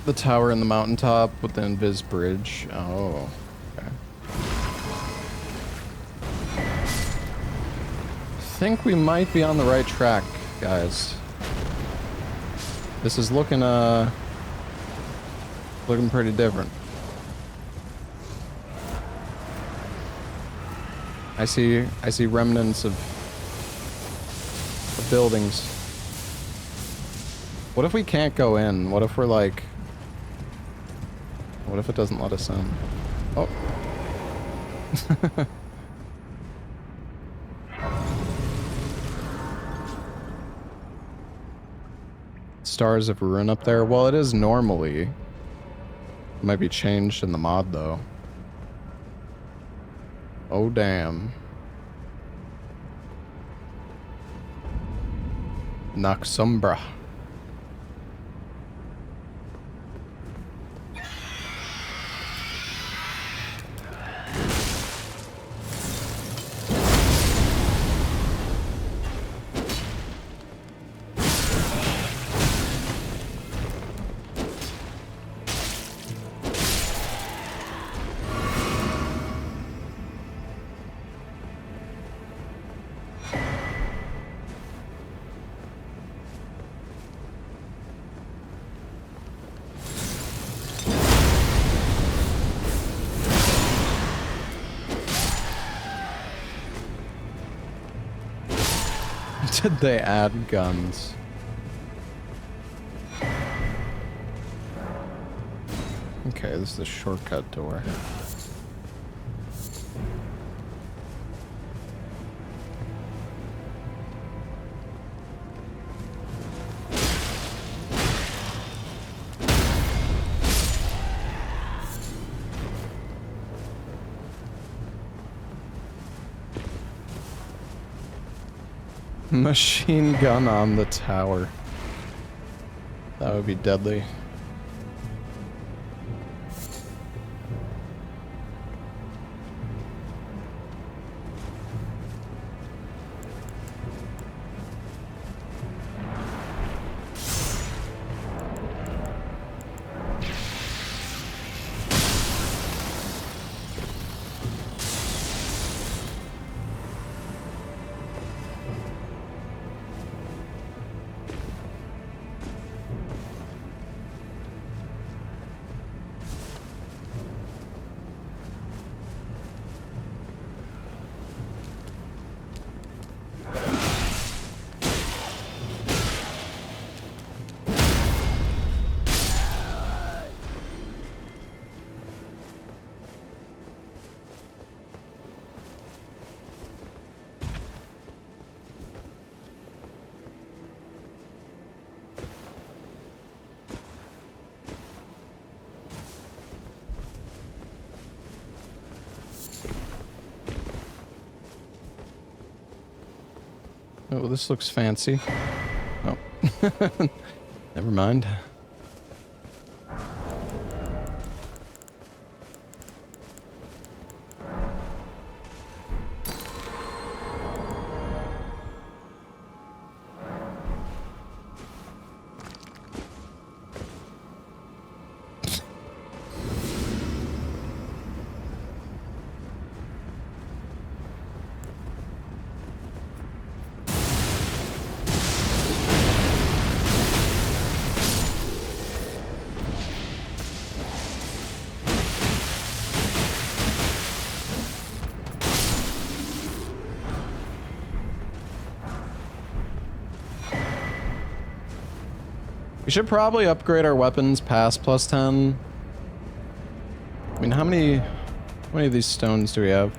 The tower in the mountaintop with the invis bridge. Oh, okay. I think we might be on the right track, guys. This is looking pretty different. I see remnants of buildings. What if we can't go in? What if we're like... What if it doesn't let us in? Oh. Stars of Ruin up there? Well, it is normally. It might be changed in the mod, though. Oh, damn. Noxumbra. Did they add guns? Okay, this is the shortcut door. Machine gun on the tower. That would be deadly. Oh, this looks fancy. Oh. Never mind. We should probably upgrade our weapons past +10. I mean, how many of these stones do we have?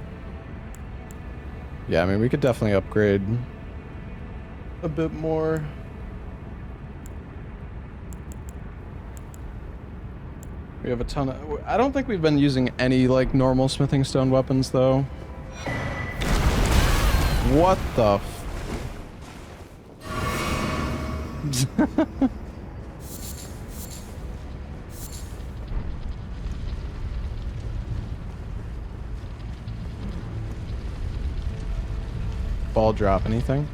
Yeah, I mean, we could definitely upgrade a bit more. We have a ton of... I don't think we've been using any, like, normal smithing stone weapons, though. What the Ball drop anything?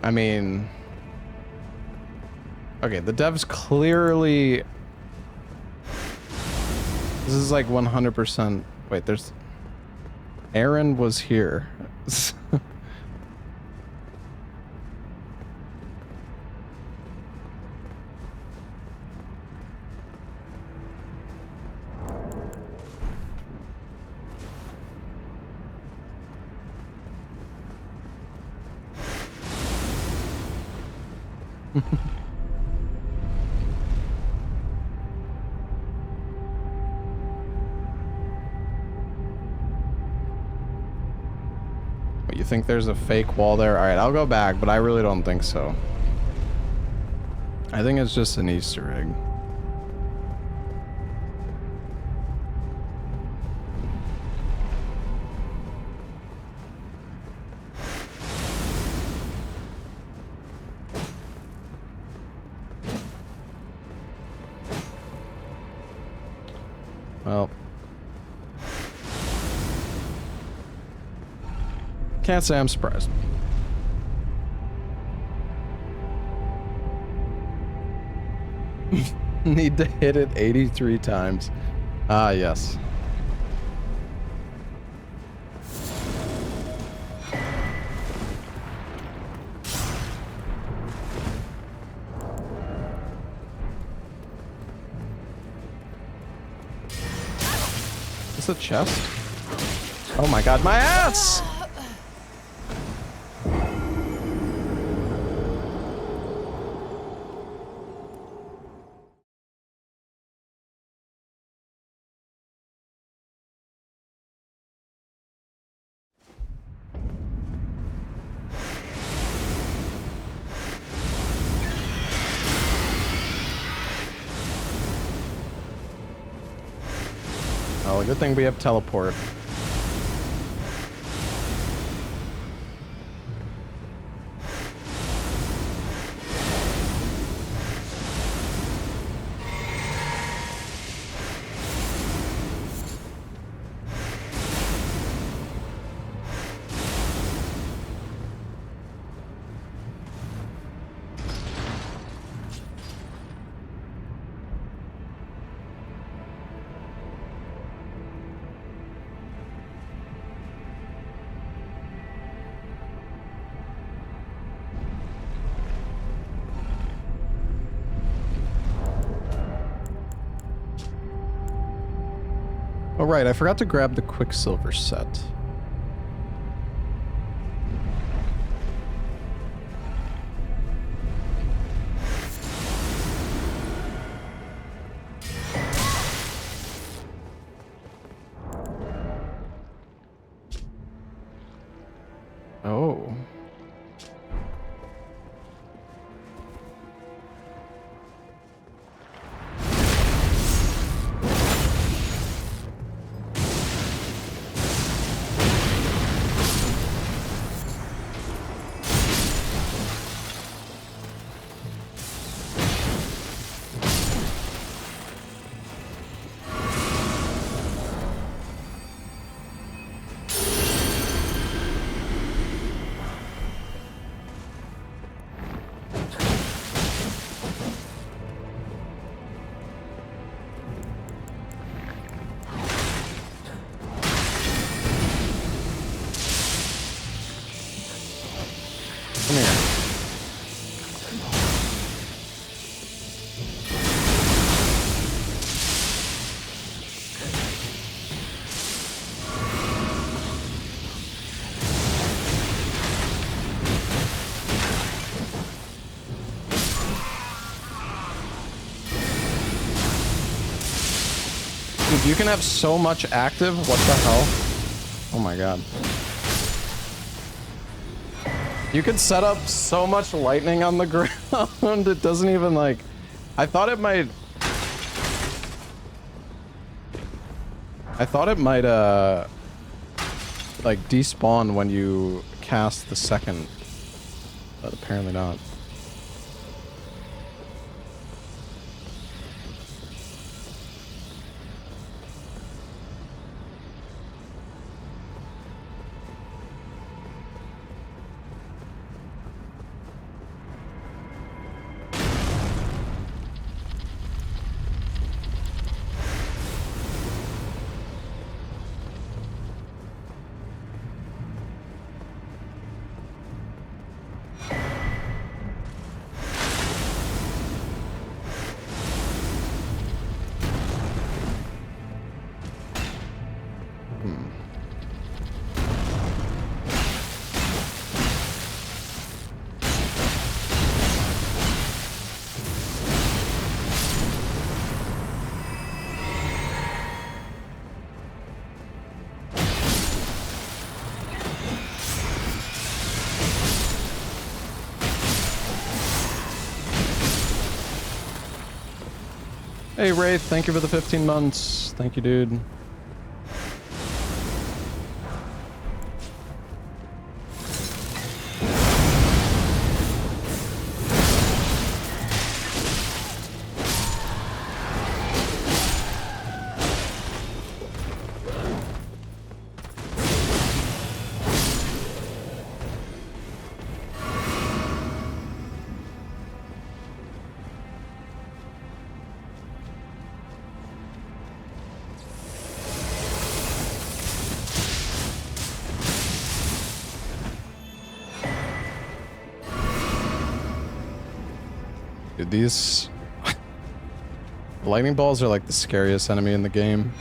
I mean, okay, the devs clearly, this is like 100%, wait, there's, Aaron was here. You think there's a fake wall there? Alright, I'll go back, but I really don't think so. I think it's just an Easter egg. Well, can't say I'm surprised. Need to hit it 83 times. Ah, yes. Is this a chest? Oh my god, my ass! Oh, good thing we have teleport. Oh right, I forgot to grab the Quicksilver set. Oh. You can have so much active. What the hell? Oh my god. You could set up so much lightning on the ground. It doesn't even like... I thought it might like despawn when you cast the second, but apparently not. Hey Wraith, thank you for the 15 months. Thank you, dude. Dude, these lightning balls are like the scariest enemy in the game.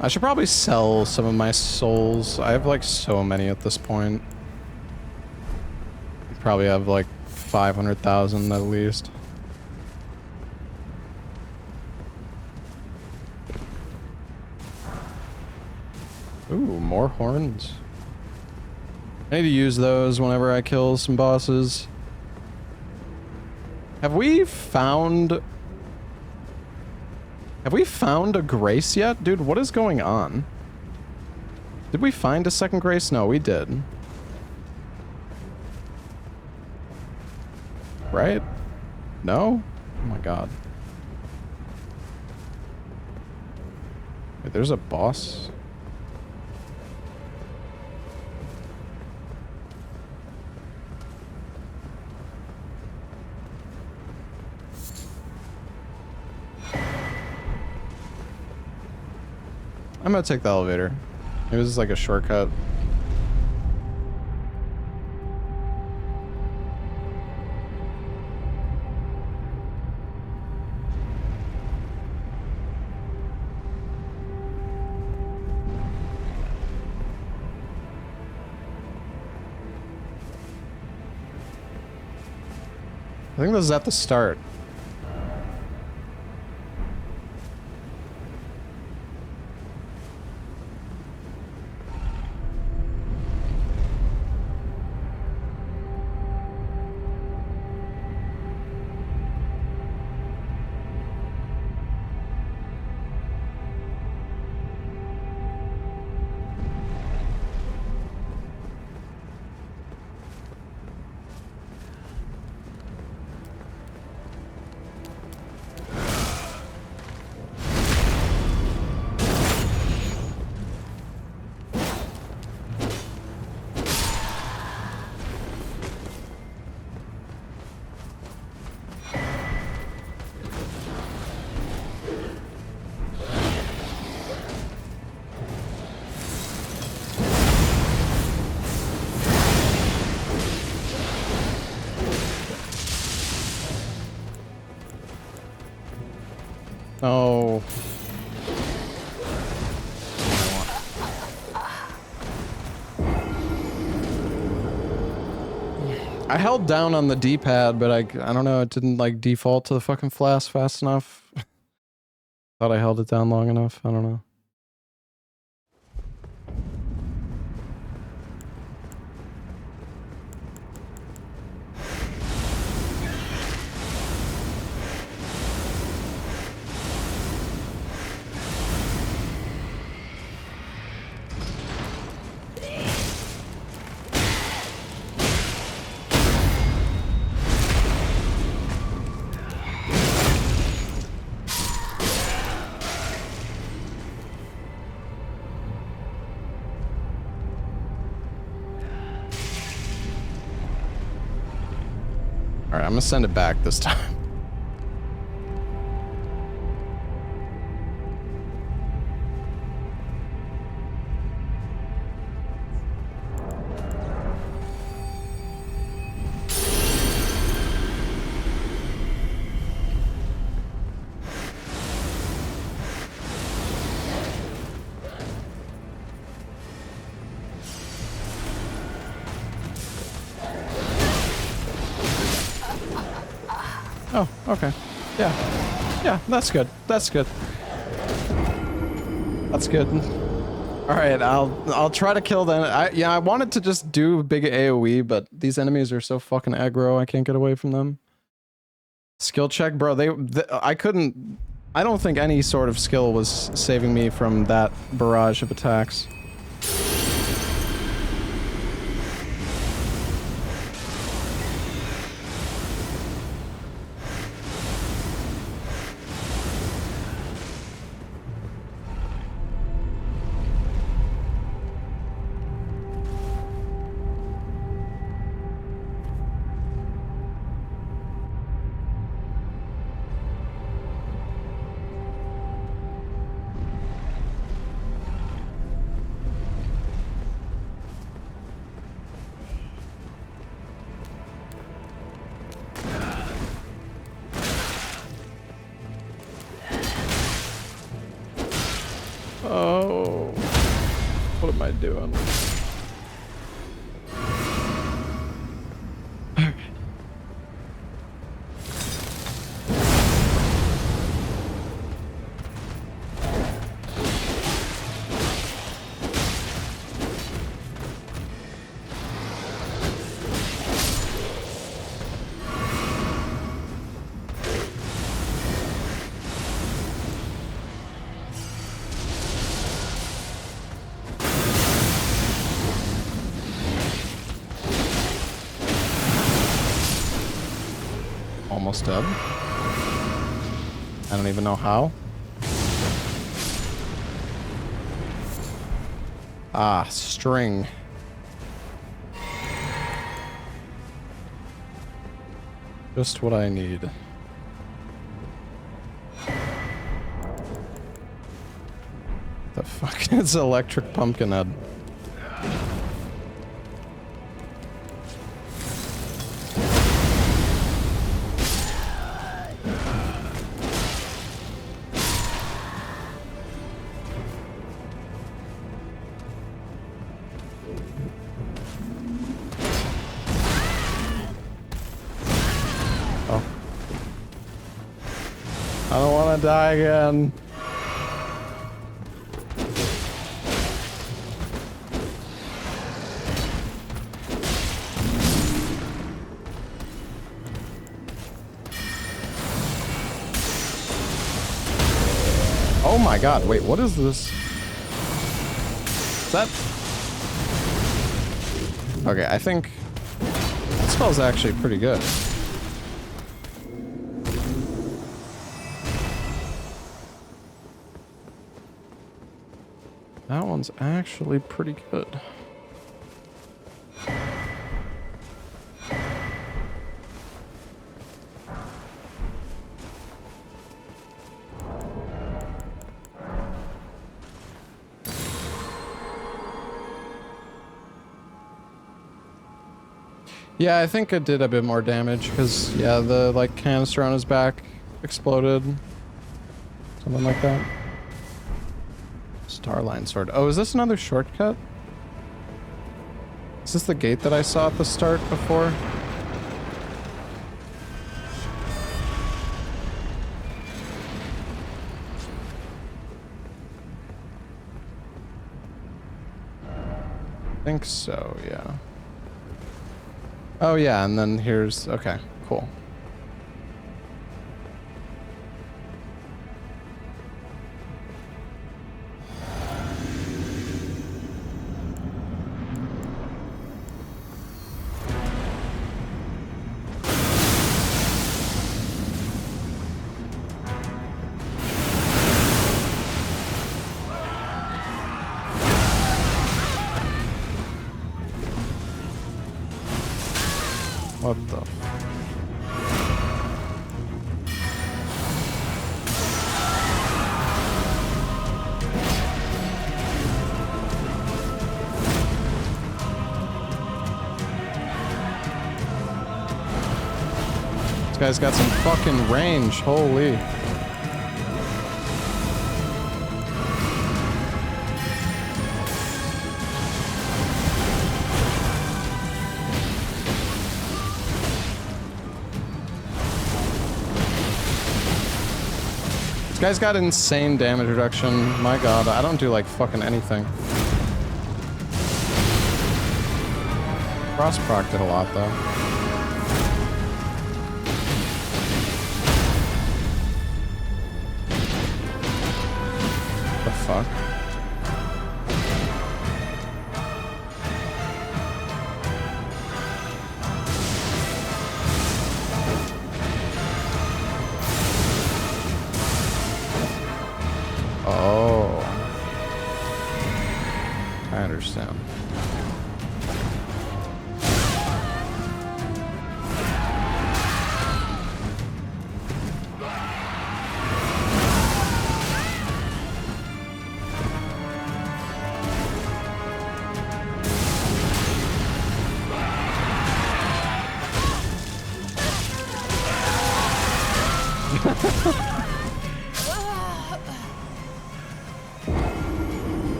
I should probably sell some of my souls. I have like so many at this point. Probably have like 500,000 at least. Ooh, more horns. I need to use those whenever I kill some bosses. Have we found a grace yet? Dude, what is going on? Did we find a second grace? No, we did. Right? No? Oh my god. Wait, there's a boss? I'm gonna take the elevator. It was like a shortcut. I think this is at the start. Oh. I held down on the D-pad, but I don't know, it didn't like default to the fucking flask fast enough. Thought I held it down long enough. I don't know. Alright, I'm gonna send it back this time. Oh, okay. Yeah. Yeah, that's good. That's good. That's good. Alright, I'll try to kill them. I wanted to just do big AoE, but these enemies are so fucking aggro, I can't get away from them. Skill check, bro, I don't think any sort of skill was saving me from that barrage of attacks. Oh, what am I doing? Almost dead. I don't even know how. Ah, string. Just what I need. The fuck is electric pumpkin head? I don't want to die again. Oh my god, wait, what is this? Is that... Okay, I think... This spell's actually pretty good. That one's actually pretty good. Yeah, I think it did a bit more damage because, yeah, the like canister on his back exploded. Something like that. Starline sword. Oh, is this another shortcut? Is this the gate that I saw at the start before? think so, yeah. Oh yeah, and then here's... Okay, cool. What the? This guy's got some fucking range, holy. This guy's got insane damage reduction. My god, I don't do like fucking anything. Cross proc did a lot though. The fuck? Oh. I understand.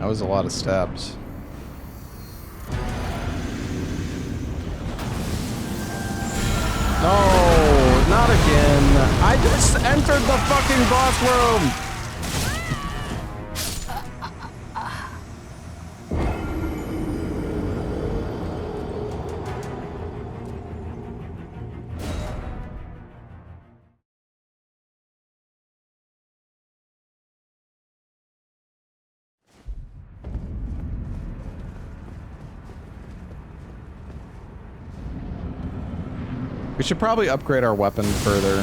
That was a lot of steps. No, not again. I just entered the fucking boss room. We should probably upgrade our weapon further.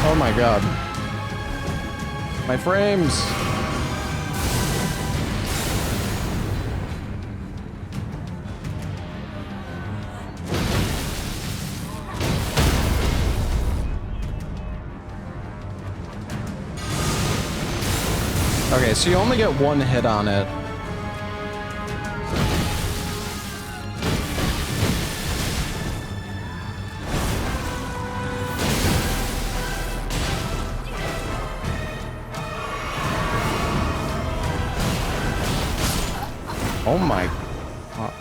Oh my god. My frames! Okay, so you only get one hit on it. Oh my god.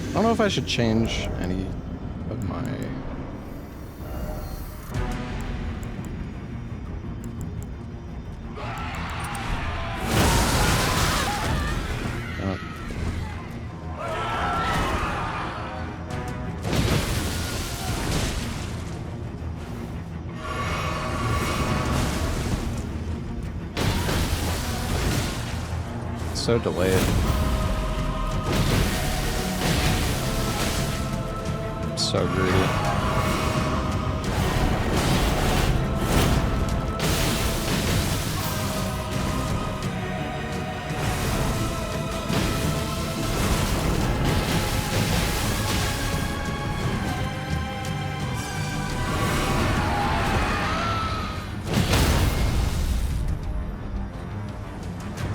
I don't know if I should change any of my... So delayed. So greedy.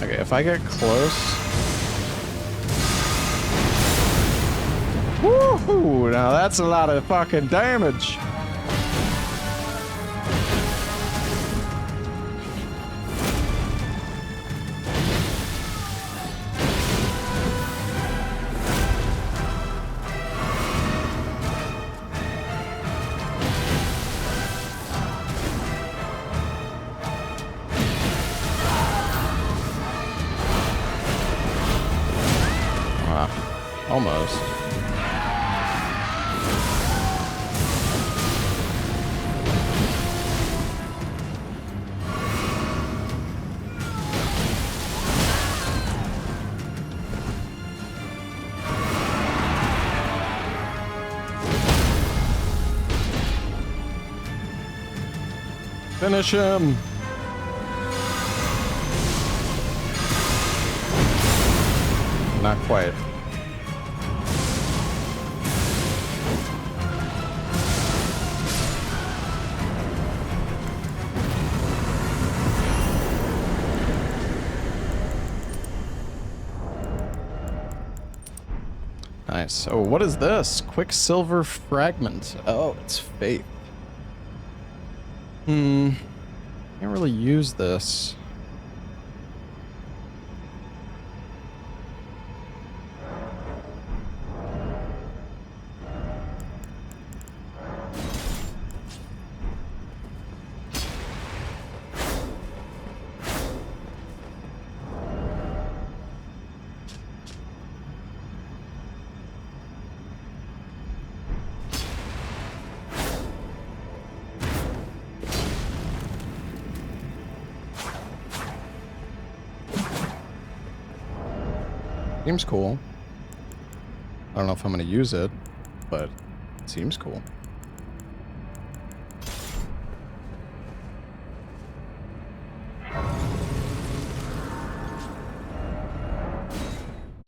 Okay, if I get close. Woohoo! Now that's a lot of fucking damage. Almost. Finish him. Not quite. Nice. Oh, what is this? Quicksilver fragment. Oh, it's faith. Can't really use this. Seems cool. I don't know if I'm gonna use it, but it seems cool.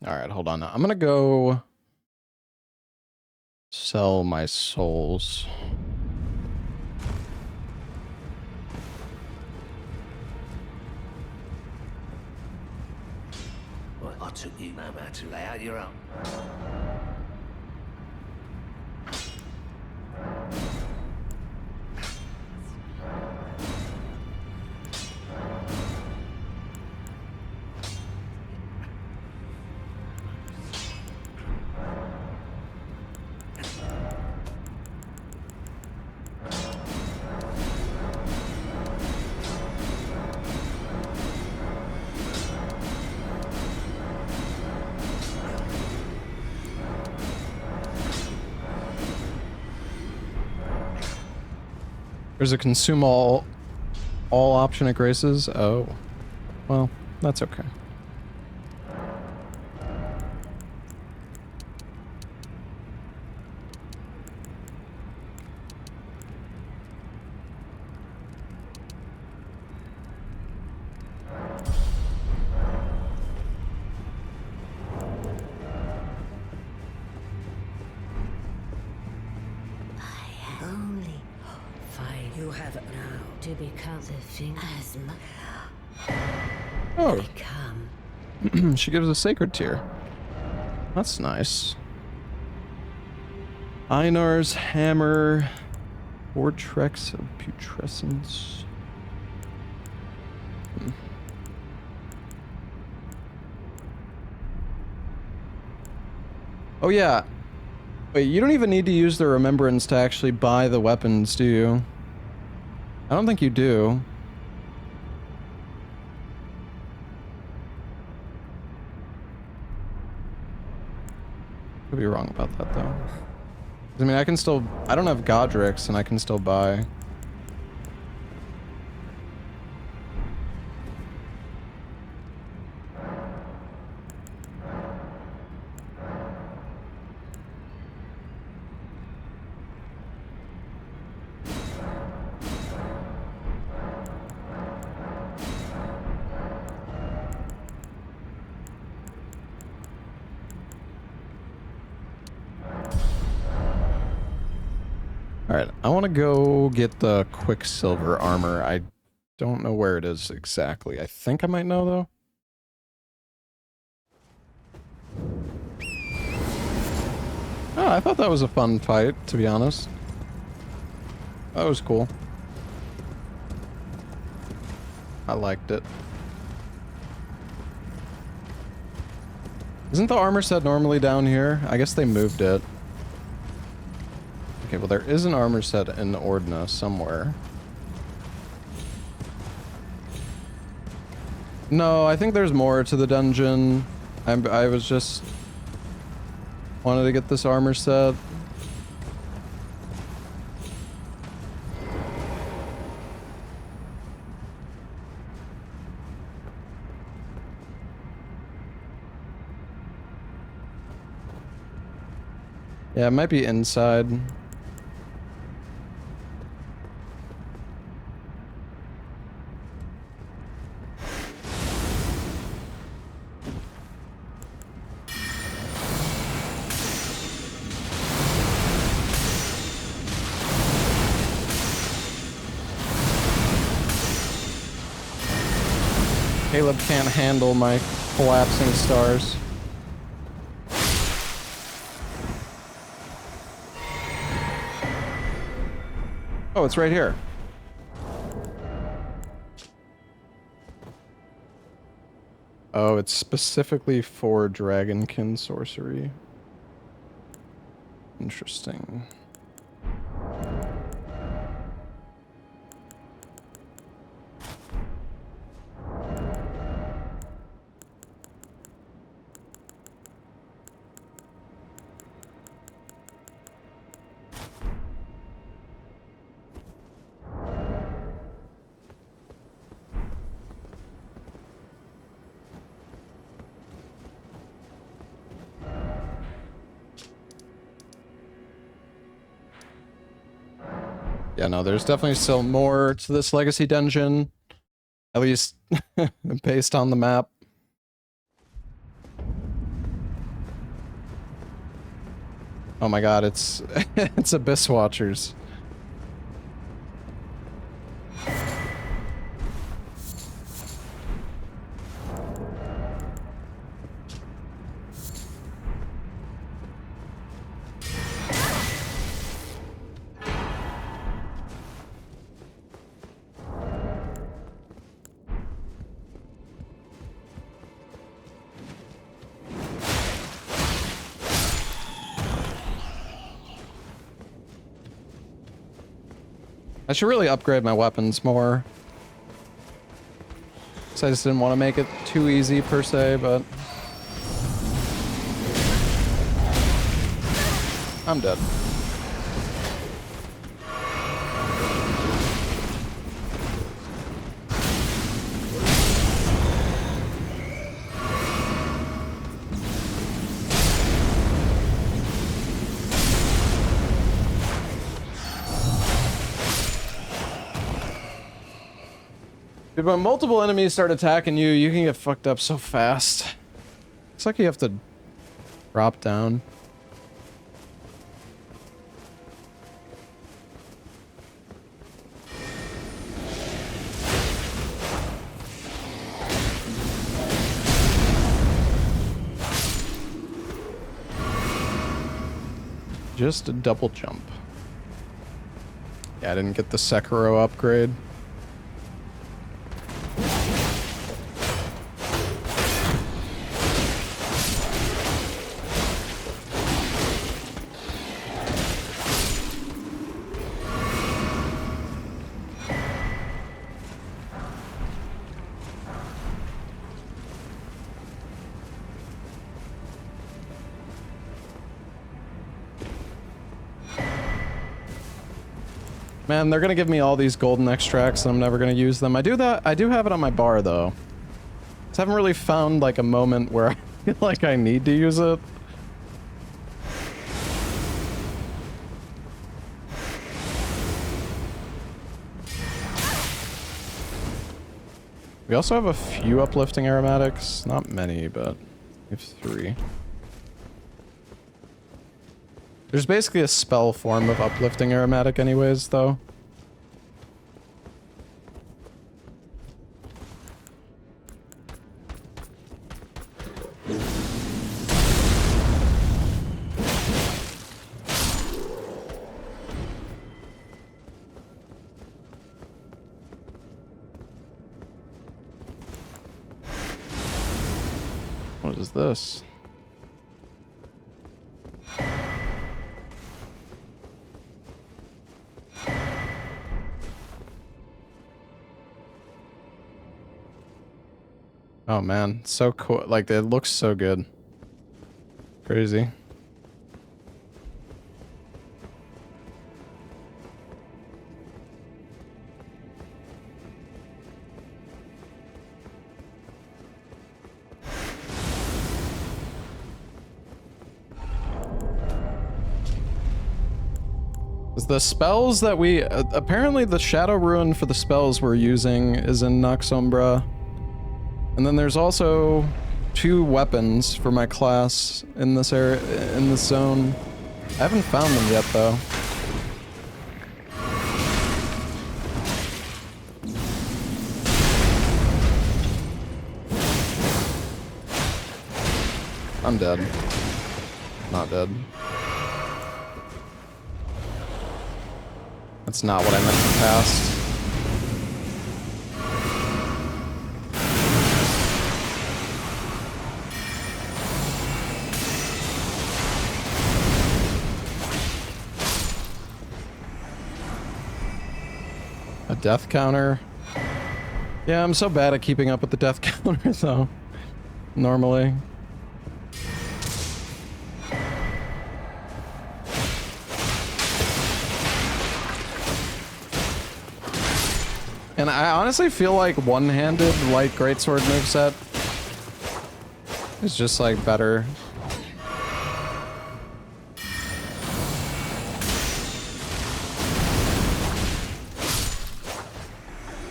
Alright, hold on. I'm gonna go sell my souls. I took you no matter to lay out your own. There's a consume all option at Grace's. Oh, well, that's okay. You have it now to become the thing as Oh. become. She gives a sacred tier. That's nice. Einar's hammer. Vortex of putrescence. Oh yeah. Wait, you don't even need to use the remembrance to actually buy the weapons, do you? I don't think you do. Could be wrong about that though. I mean, I don't have Godric's and I can still buy. Alright, I want to go get the Quicksilver armor. I don't know where it is exactly. I think I might know, though. Oh, I thought that was a fun fight, to be honest. That was cool. I liked it. Isn't the armor set normally down here? I guess they moved it. Okay, well there is an armor set in Ordna somewhere. No, I think there's more to the dungeon. I was just... wanted to get this armor set. Yeah, it might be inside. Caleb can't handle my collapsing stars. Oh, it's right here. Oh, it's specifically for Dragonkin sorcery. Interesting. Yeah, no, there's definitely still more to this legacy dungeon. At least based on the map. Oh my god, it's it's Abyss Watchers. I should really upgrade my weapons more. So I just didn't want to make it too easy per se, but... I'm dead. Dude, when multiple enemies start attacking you, you can get fucked up so fast. It's like you have to drop down. Just a double jump. Yeah, I didn't get the Sekiro upgrade. Man, they're gonna give me all these golden extracts and I'm never gonna use them. I do have it on my bar though. Just haven't really found like a moment where I feel like I need to use it. We also have a few uplifting aromatics. Not many, but we have 3. There's basically a spell form of uplifting aromatic anyways, though. What is this? Oh man, so cool. Like, it looks so good. Crazy. The spells that we apparently the Shadow Ruin for the spells we're using is in Noxumbra, and then there's also 2 weapons for my class in this area, in this zone. I haven't found them yet though. I'm dead. Not dead. That's not what I meant to cast. A death counter. Yeah, I'm so bad at keeping up with the death counter though. Normally. And I honestly feel like one-handed light greatsword moveset is just like better.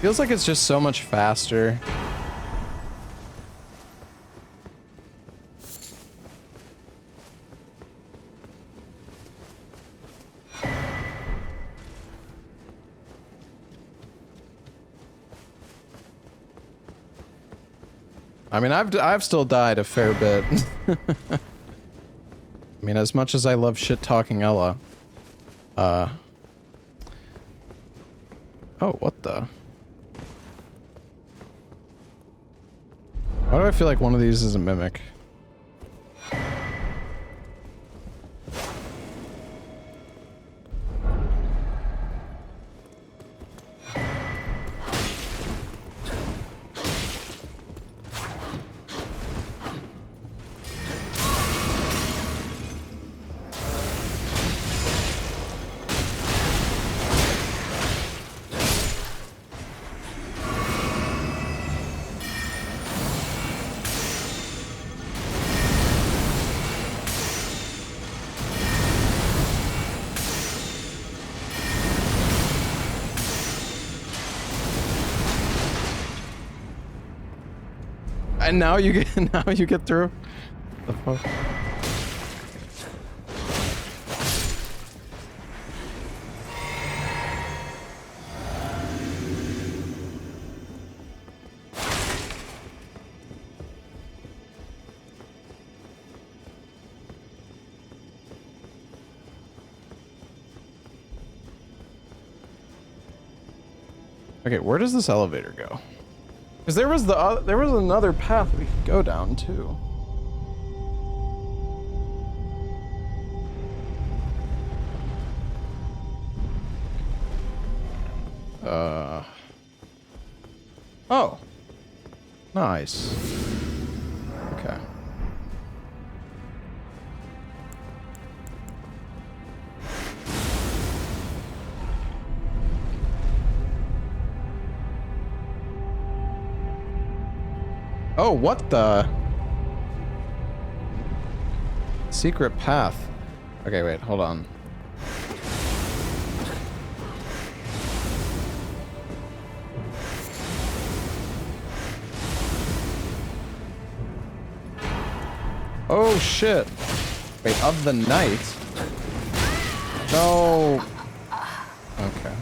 Feels like it's just so much faster. I mean, I've still died a fair bit. I mean, as much as I love shit-talking Ella. Oh, what the? Why do I feel like one of these is a mimic? And now you get through. The fuck? Okay, where does this elevator go? Because there was another path we could go down too. Oh. Nice. Okay. Oh, what the? Secret path. Okay, wait, hold on. Oh shit. Wait, of the night? No. Okay.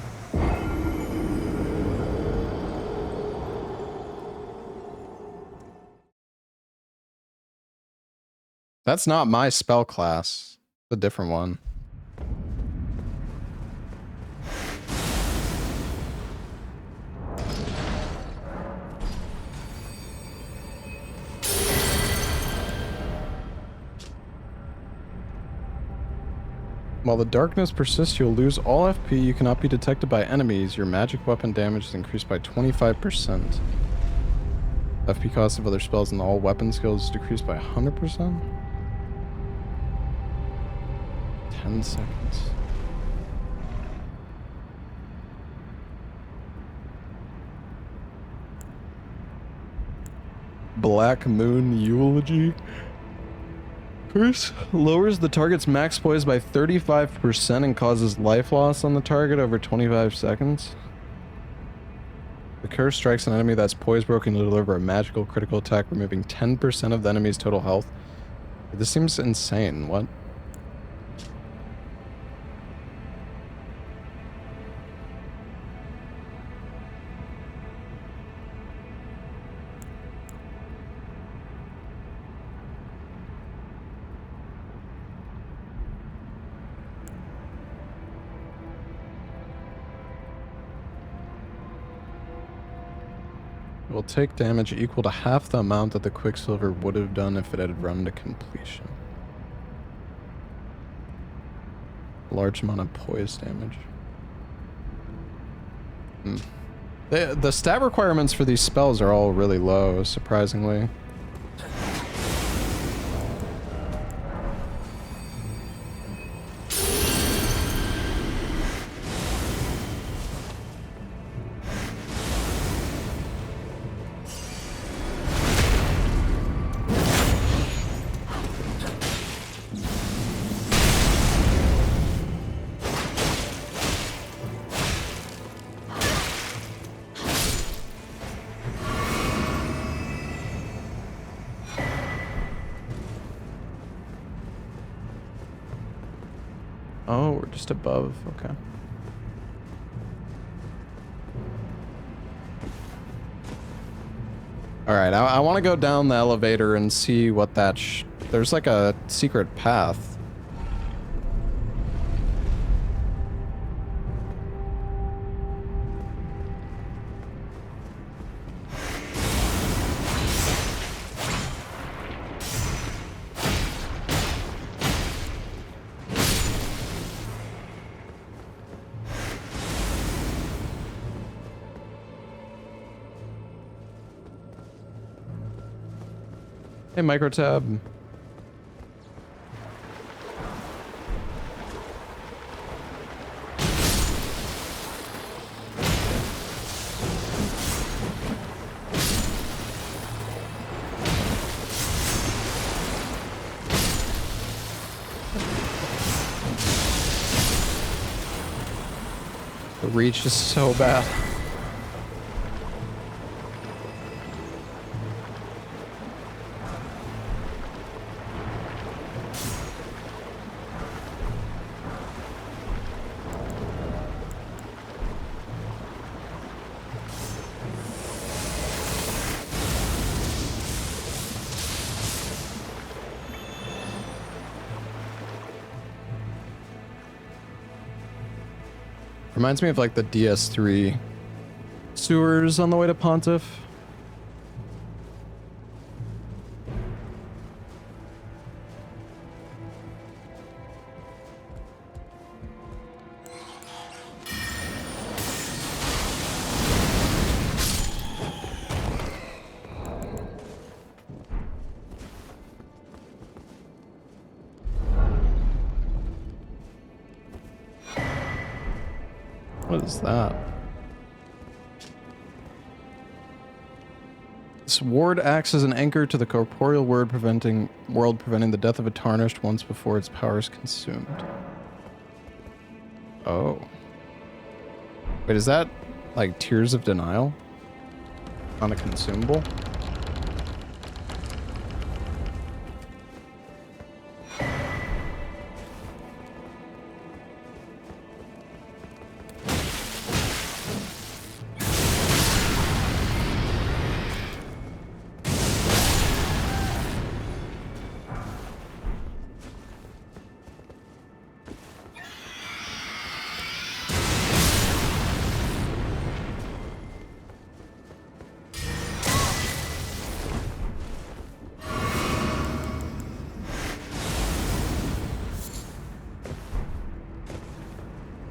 That's not my spell class. It's a different one. While the darkness persists, you'll lose all FP. You cannot be detected by enemies. Your magic weapon damage is increased by 25%. FP cost of other spells and all weapon skills is decreased by 100%. 10 seconds. Black Moon Eulogy. Curse lowers the target's max poise by 35% and causes life loss on the target over 25 seconds. The curse strikes an enemy that's poise broken to deliver a magical critical attack, removing 10% of the enemy's total health. This seems insane. What? It will take damage equal to half the amount that the Quicksilver would have done if it had run to completion. Large amount of poise damage. The stat requirements for these spells are all really low, surprisingly. Oh, we're just above. Okay. All right, I want to go down the elevator and see what that there's like a secret path. Hey, Microtab. The reach is so bad. Reminds me of like the DS3 sewers on the way to Pontiff. What is that? This ward acts as an anchor to the corporeal world, preventing the death of a tarnished once before its power is consumed. Oh. Wait, is that like Tears of Denial on a consumable?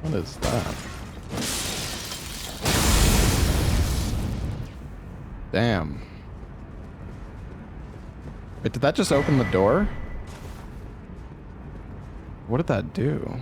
What is that? Damn. Wait, did that just open the door? What did that do?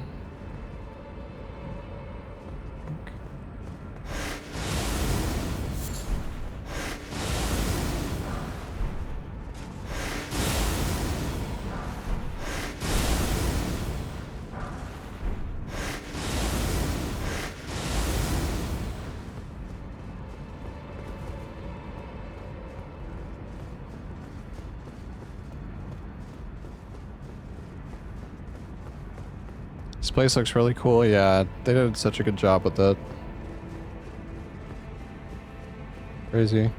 This place looks really cool. Yeah, they did such a good job with it. Crazy.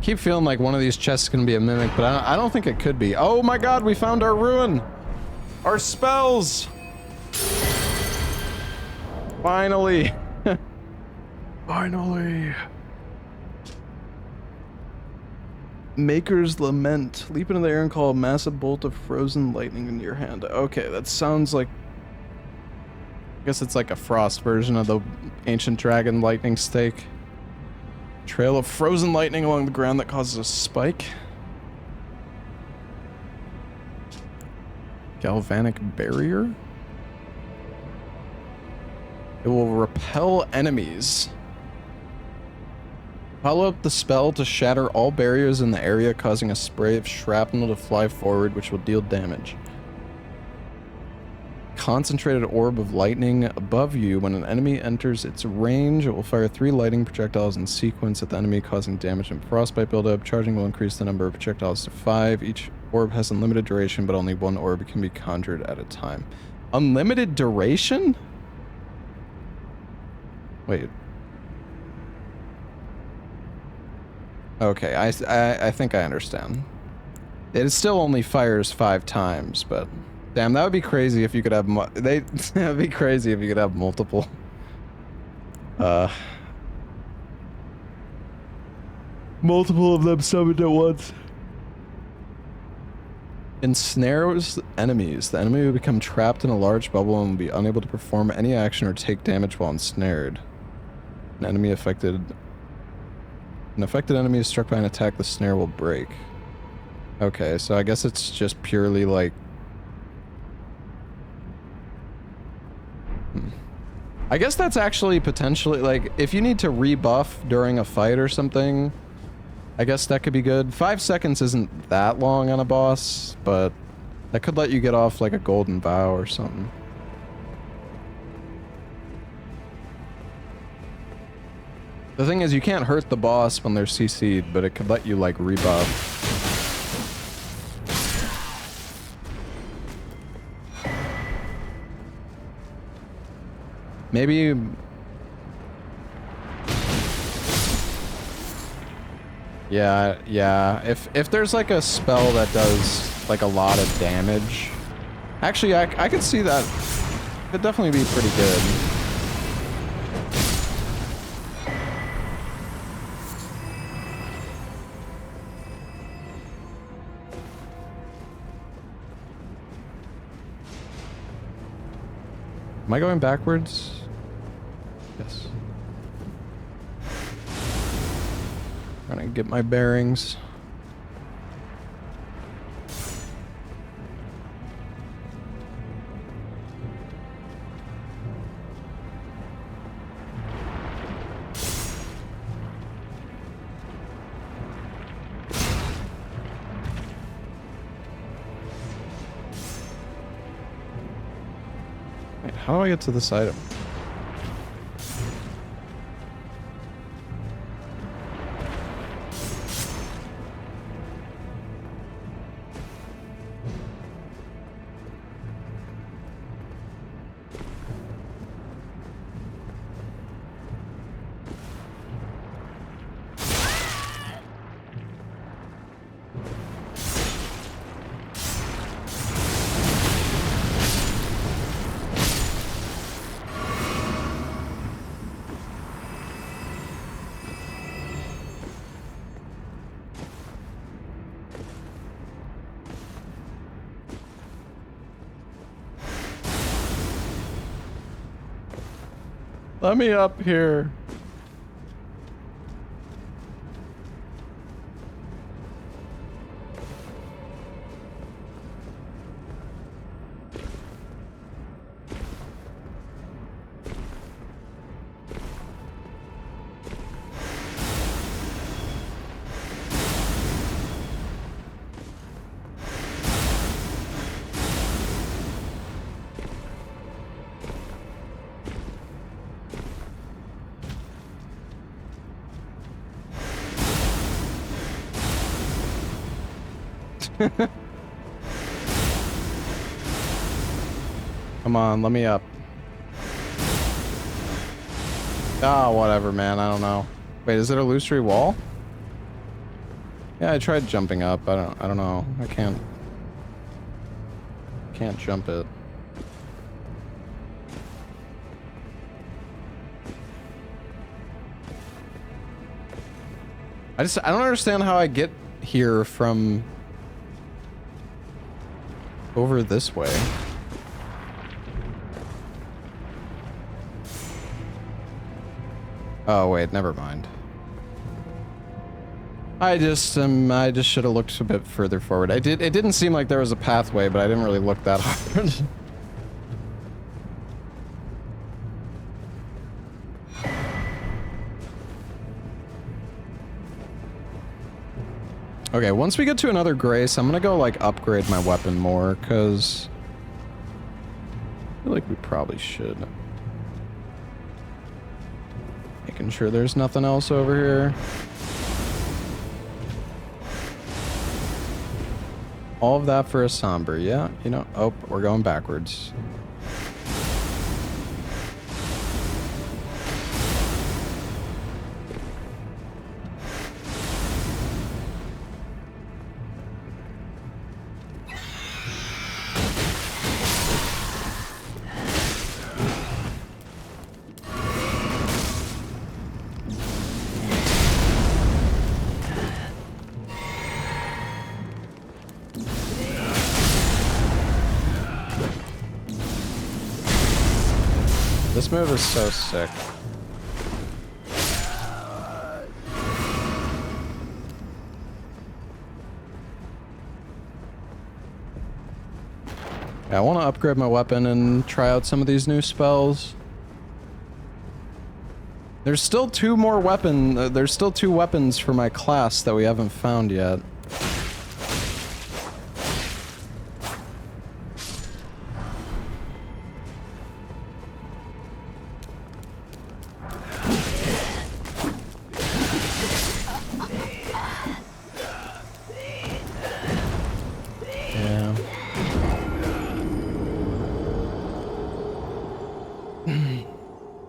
Keep feeling like one of these chests is gonna be a mimic, but I don't think it could be. Oh my god, we found our ruin! Our spells! Finally! Finally! Maker's Lament. Leap into the air and call a massive bolt of frozen lightning in your hand. Okay, that sounds like... I guess it's like a frost version of the ancient dragon lightning stake. Trail of frozen lightning along the ground that causes a spike. Galvanic barrier. It will repel enemies. Follow up the spell to shatter all barriers in the area, causing a spray of shrapnel to fly forward, which will deal damage. Concentrated orb of lightning above you. When an enemy enters its range, it will fire 3 lightning projectiles in sequence at the enemy, causing damage and frostbite buildup. Charging will increase the number of projectiles to 5. Each orb has unlimited duration, but only 1 orb can be conjured at a time. Unlimited duration? Wait. Okay, I think I understand. It still only fires 5 times, but... Damn, that would be crazy if you could have that'd be crazy if you could have multiple. Multiple of them summoned at once. Ensnares enemies. The enemy will become trapped in a large bubble and will be unable to perform any action or take damage while ensnared. An affected enemy is struck by an attack, the snare will break. Okay, so I guess it's just purely like... I guess that's actually potentially, like, if you need to rebuff during a fight or something, I guess that could be good. 5 seconds isn't that long on a boss, but that could let you get off, like, a golden vow or something. The thing is, you can't hurt the boss when they're CC'd, but it could let you, like, rebuff. Maybe... Yeah. If there's like a spell that does like a lot of damage... Actually, I could see that. Could definitely be pretty good. Am I going backwards? Yes. Trying to get my bearings. Wait, how do I get to this item? Let me up here. Come on, let me up. Ah, whatever, man. I don't know. Wait, is it a illusory wall? Yeah, I tried jumping up. I don't know. I can't jump it. I don't understand how I get here from over this way. Oh wait, never mind. I just should have looked a bit further forward. It didn't seem like there was a pathway, but I didn't really look that hard. Okay, once we get to another grace, I'm gonna go like upgrade my weapon more, cause I feel like we probably should. Making sure there's nothing else over here. All of that for a somber, yeah, you know. Oh, we're going backwards. This move is so sick. Yeah, I want to upgrade my weapon and try out some of these new spells. There's still two weapons for my class that we haven't found yet.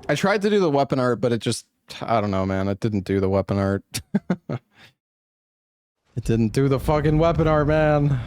I tried to do the weapon art, but it just, I don't know, man. It didn't do the weapon art. It didn't do the fucking weapon art, man.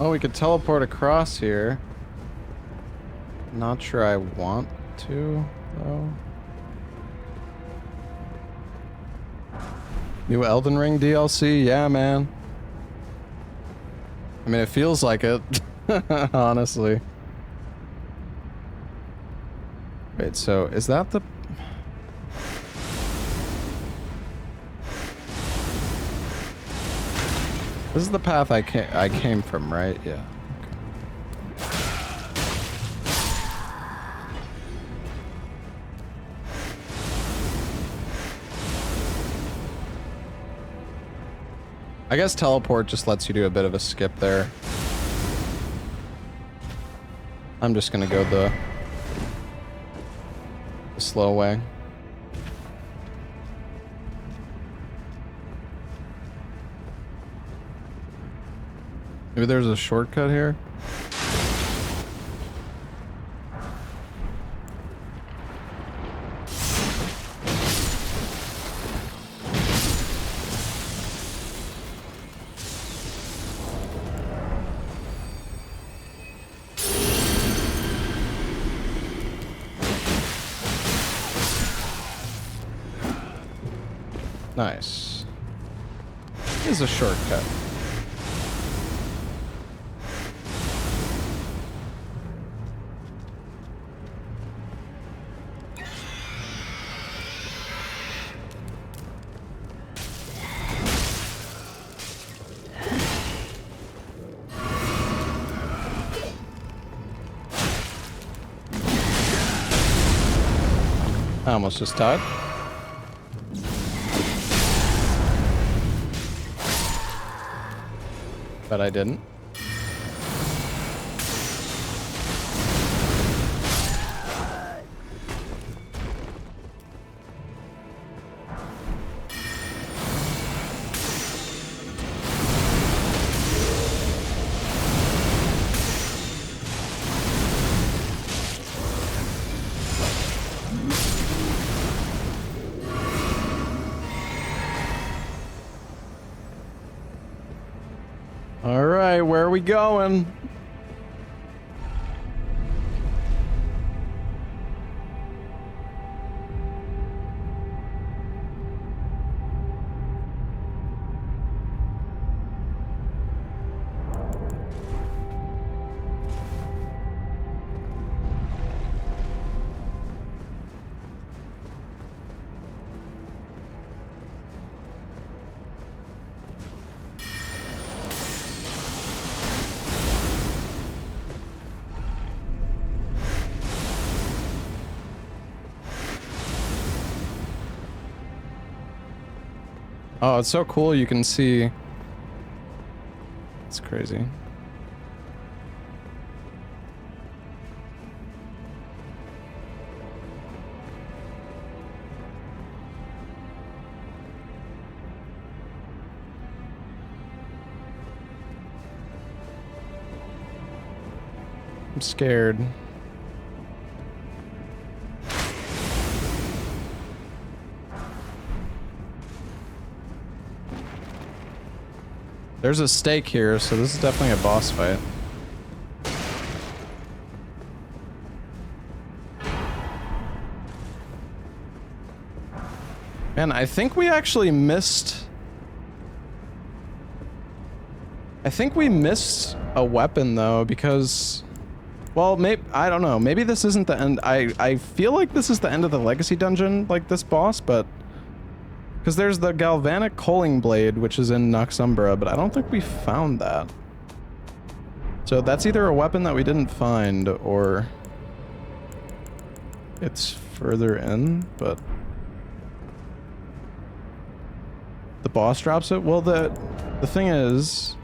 Oh, we could teleport across here. Not sure I want to, though. New Elden Ring DLC? Yeah, man. I mean, it feels like it, honestly. Wait, so is that the... This is the path I came from, right? Yeah. I guess teleport just lets you do a bit of a skip there. I'm just gonna go the slow way. Maybe there's a shortcut here? Nice. Here's a shortcut. I almost just died. But I didn't. All right, where are we going? Oh, it's so cool. You can see. It's crazy. I'm scared. There's a stake here, so this is definitely a boss fight. Man, I think we actually missed... I think we missed a weapon, though, because... Well, maybe... I don't know. Maybe this isn't the end. I feel like this is the end of the Legacy Dungeon, like this boss, but... Because there's the Galvanic Coaling Blade, which is in Noxumbra, but I don't think we found that. So that's either a weapon that we didn't find, or... it's further in, but... The boss drops it? Well, the thing is...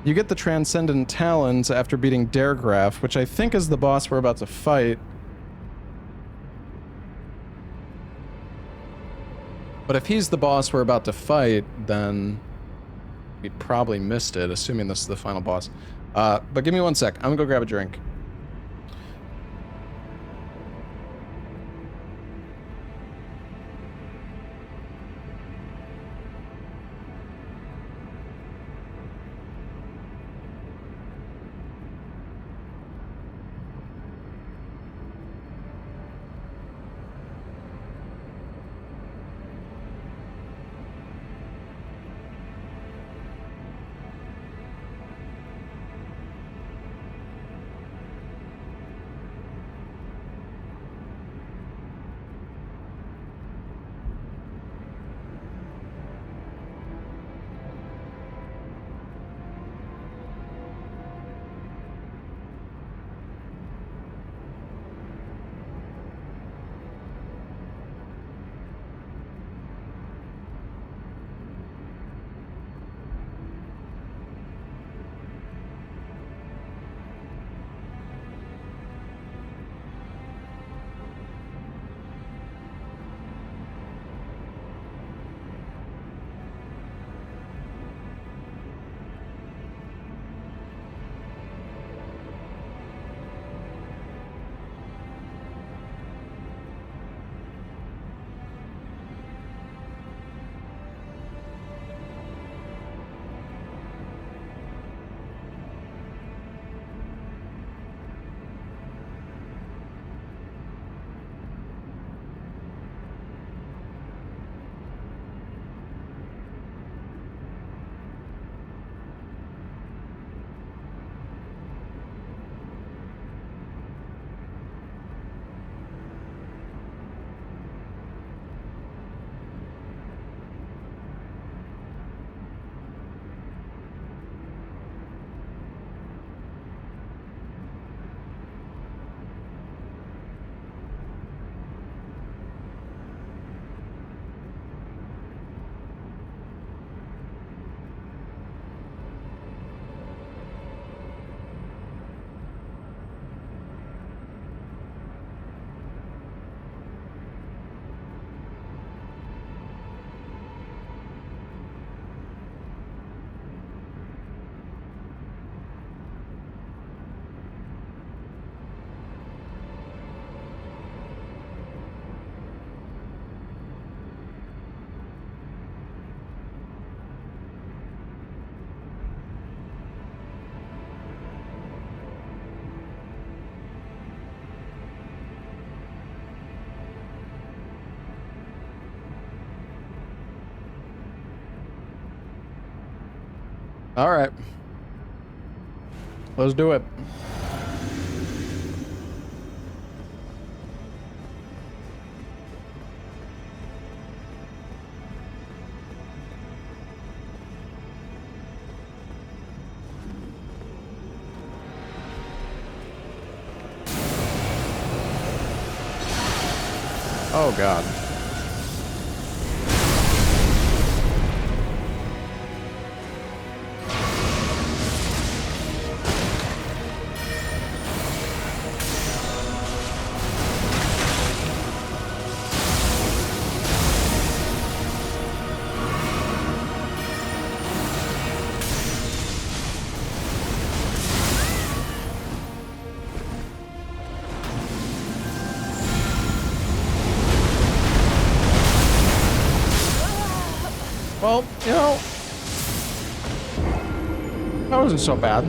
You get the Transcendent Talons after beating Daregraph, which I think is the boss we're about to fight. But if he's the boss we're about to fight, then we probably missed it, assuming this is the final boss. But give me 1 sec. I'm gonna go grab a drink. All right. Let's do it. Oh, God. Well, you know, that wasn't so bad.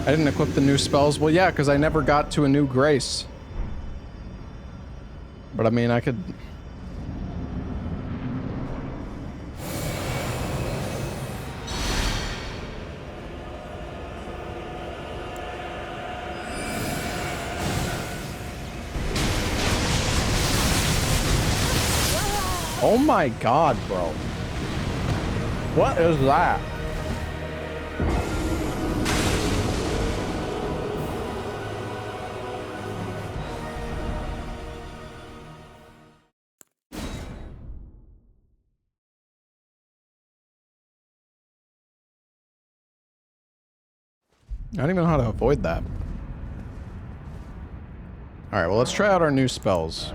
I didn't equip the new spells. Well, yeah, because I never got to a new grace. But I mean, I could... Oh my God, bro. What is that? I don't even know how to avoid that. Alright, well, let's try out our new spells.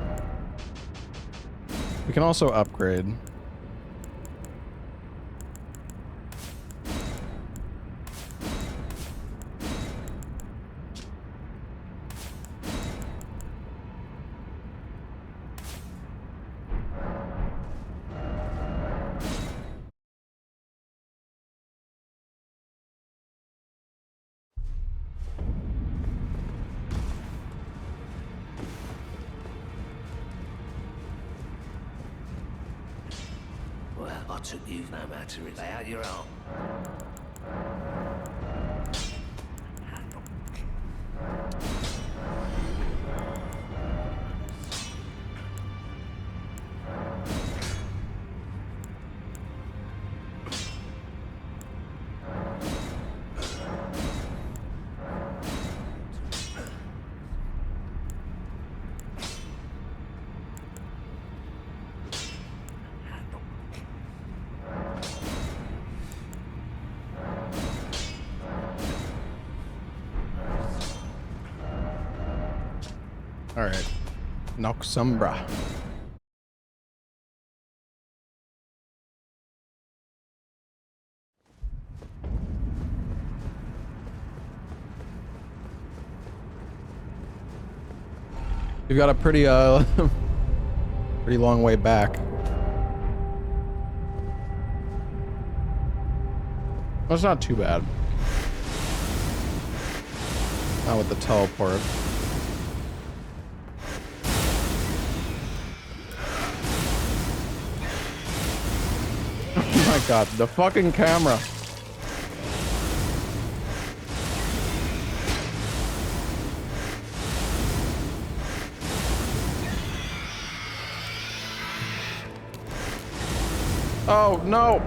We can also upgrade. Well, I took you no matter it. Lay out your arm. Alright. Noxumbra. We've got a pretty, pretty long way back. That's not too bad. Not with the teleport. Oh my God, the fucking camera. Oh, no.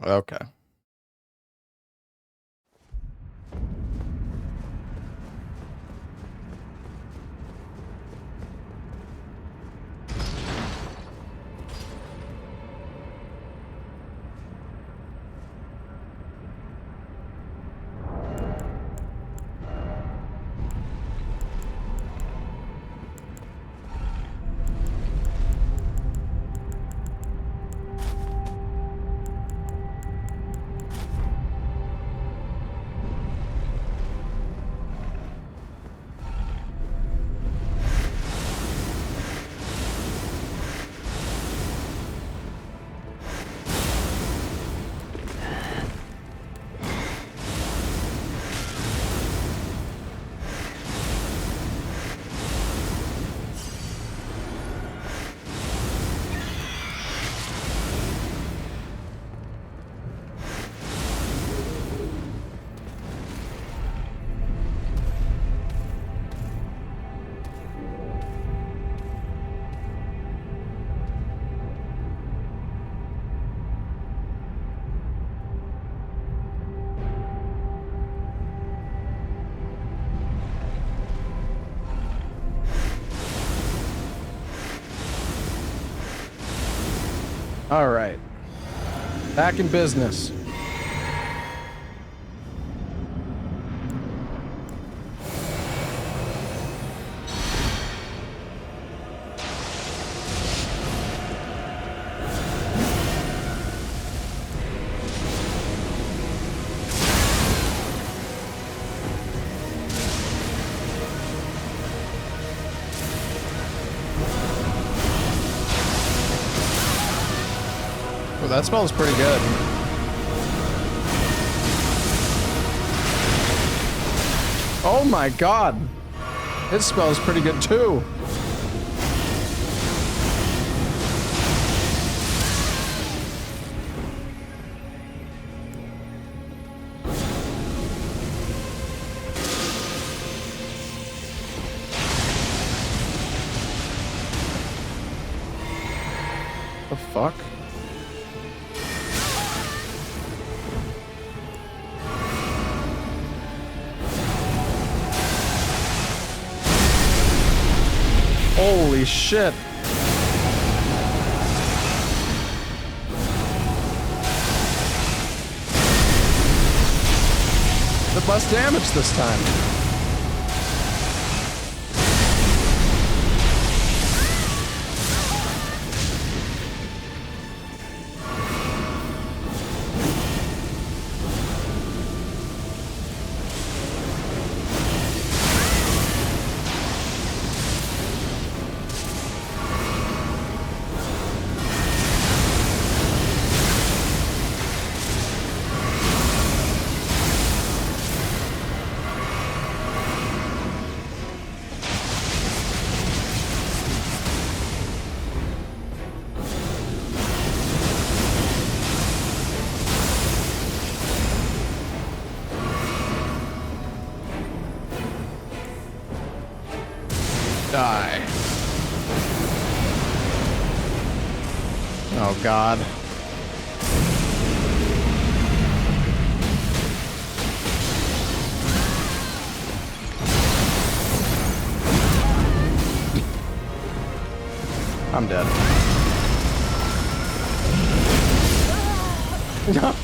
Okay. All right. Back in business. Oh, that smells pretty good. Oh my god. It smells pretty good too. The fuck? Holy shit. Did less damage this time. Die. Oh god. I'm dead. No.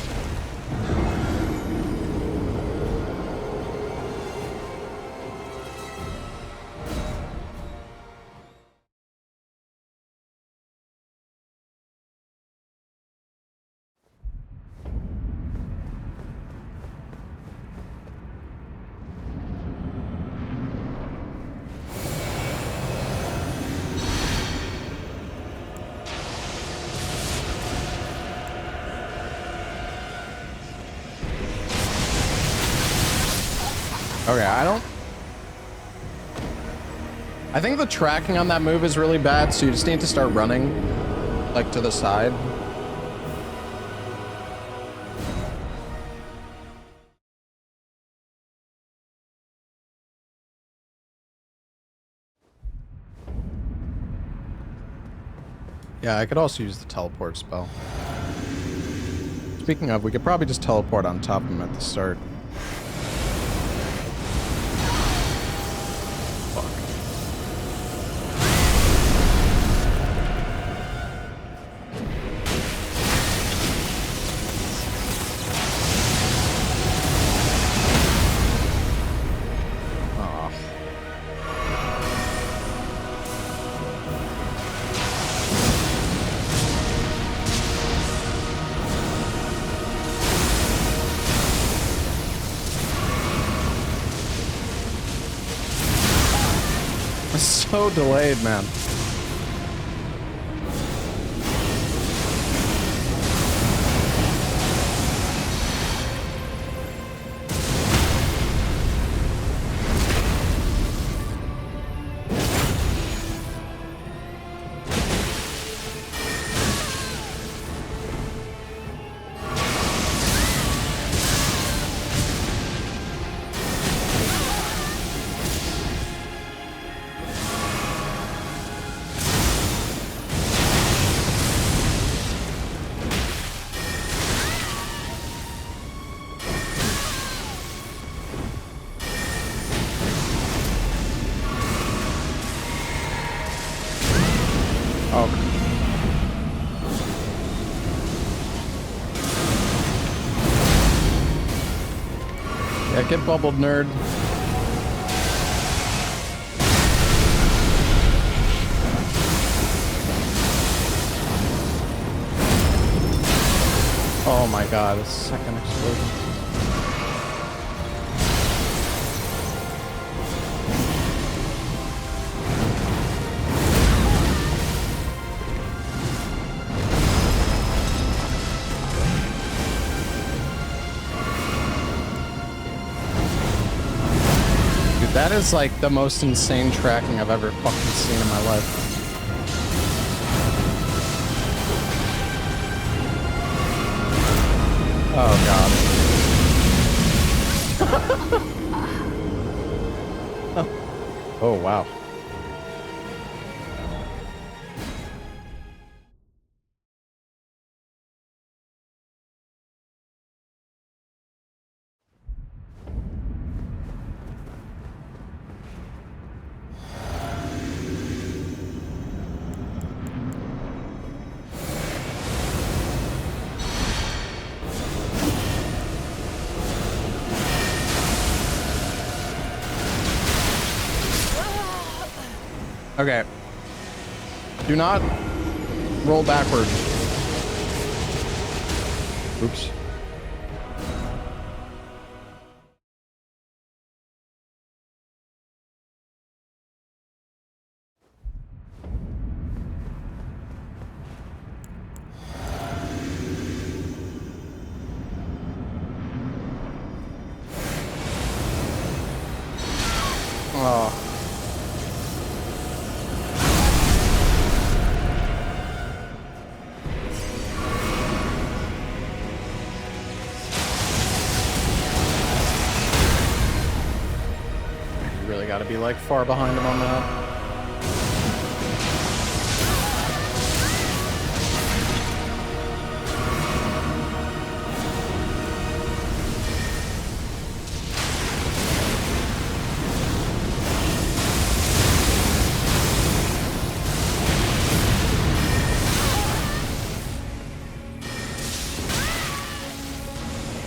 Okay, I think the tracking on that move is really bad, so you just need to start running, like, to the side. Yeah, I could also use the teleport spell. Speaking of, we could probably just teleport on top of him at the start. So delayed, man. Alright, get bubbled, nerd. Oh my god, a second explosion. Dude, that is like the most insane tracking I've ever fucking seen in my life. Oh god. Oh wow. Okay. Do not roll backward. Oops. Oh. Really gotta be like far behind him on that.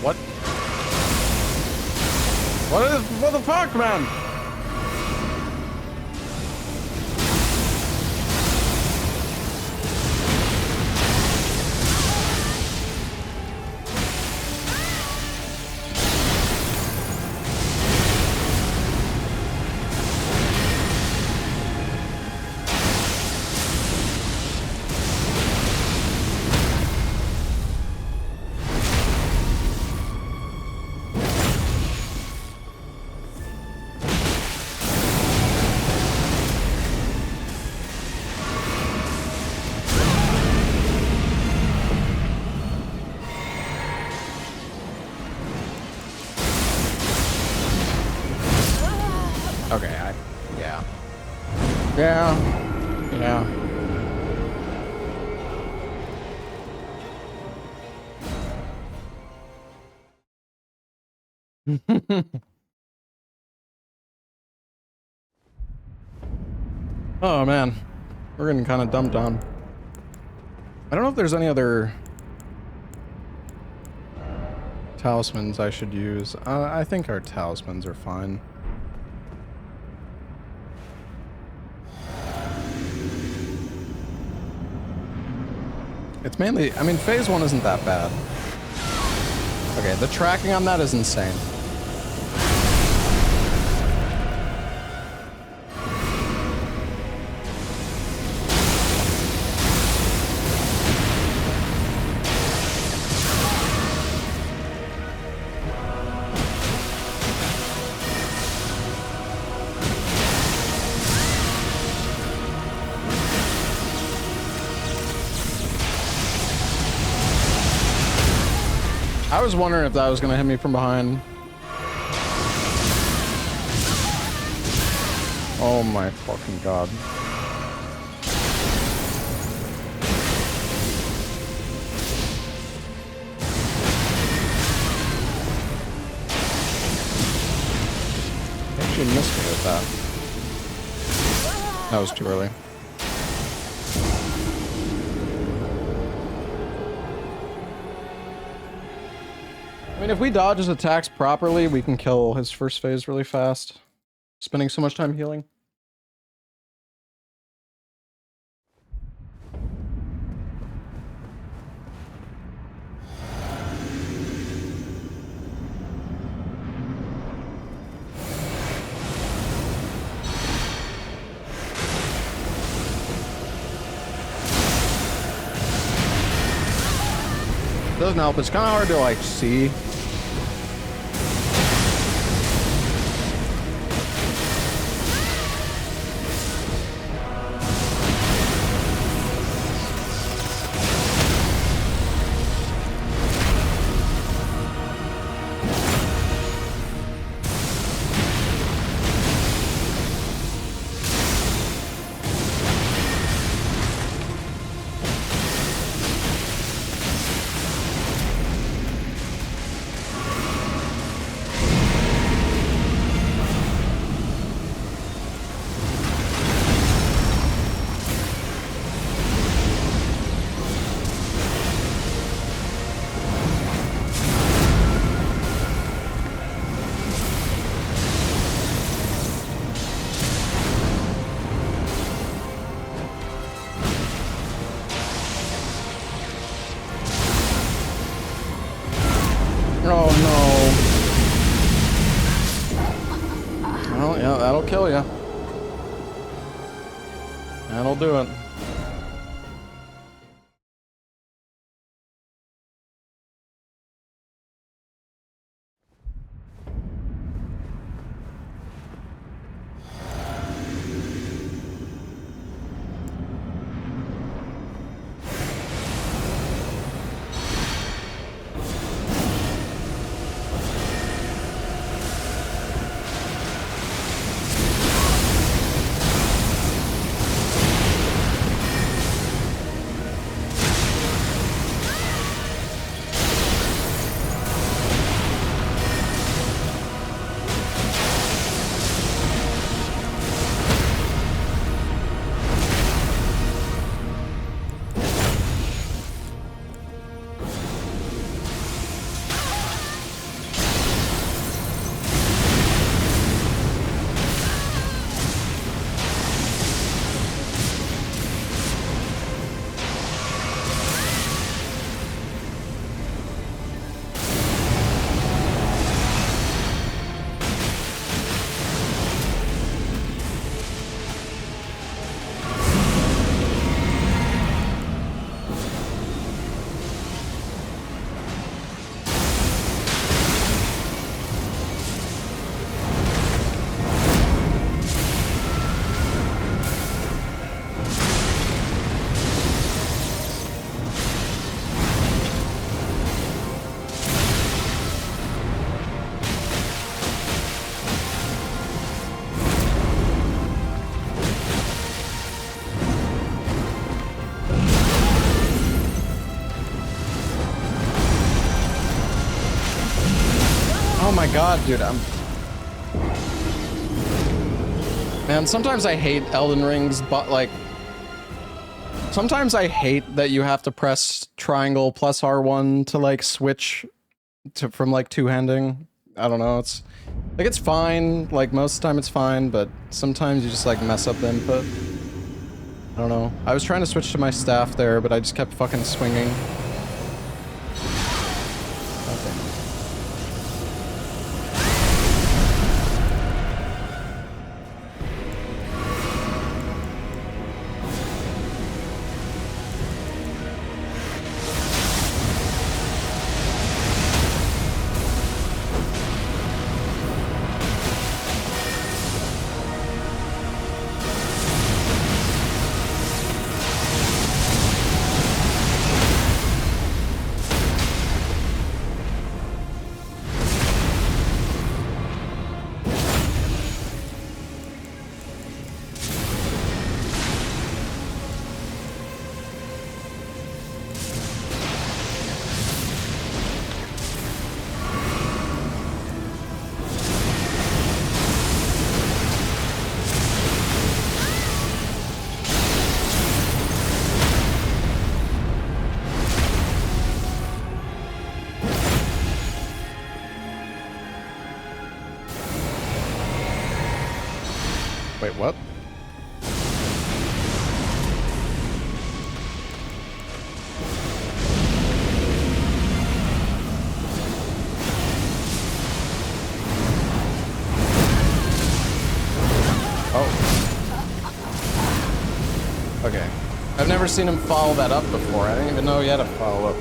What? What the fuck, man? Okay, yeah. Yeah. Oh man, we're getting kind of dumped on. I don't know if there's any other talismans I should use. I think our talismans are fine. It's mainly, I mean, phase 1 isn't that bad. Okay, the tracking on that is insane. I was wondering if that was gonna hit me from behind. Oh my fucking god. Actually missed me with that. That was too early. I mean, if we dodge his attacks properly, we can kill his first phase really fast. Spending so much time healing. Doesn't help. It's kind of hard to like see. Oh no. Well, yeah, that'll kill you. That'll do it. Oh my god, dude, Man, sometimes I hate Elden Rings, but like... Sometimes I hate that you have to press triangle plus R1 to like switch to from like two-handing. I don't know, it's... Like it's fine, like most of the time it's fine, but sometimes you just like mess up the input. I don't know. I was trying to switch to my staff there, but I just kept fucking swinging. Wait, what? Oh. Okay. I've never seen him follow that up before. I didn't even know he had a follow-up.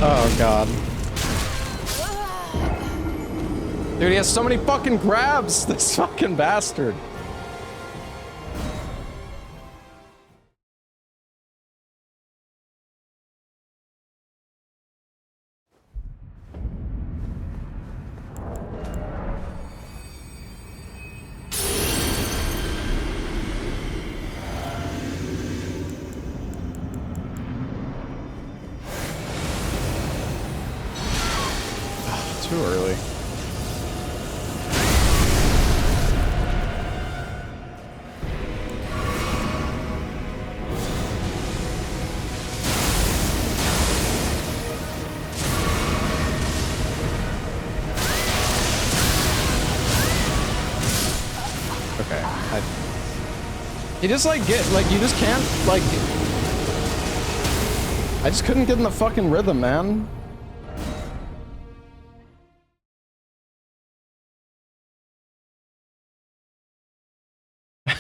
Oh god. Dude, he has so many fucking grabs, this fucking bastard. Too early. Okay. You just like get like you just can't like. I just couldn't get in the fucking rhythm, man.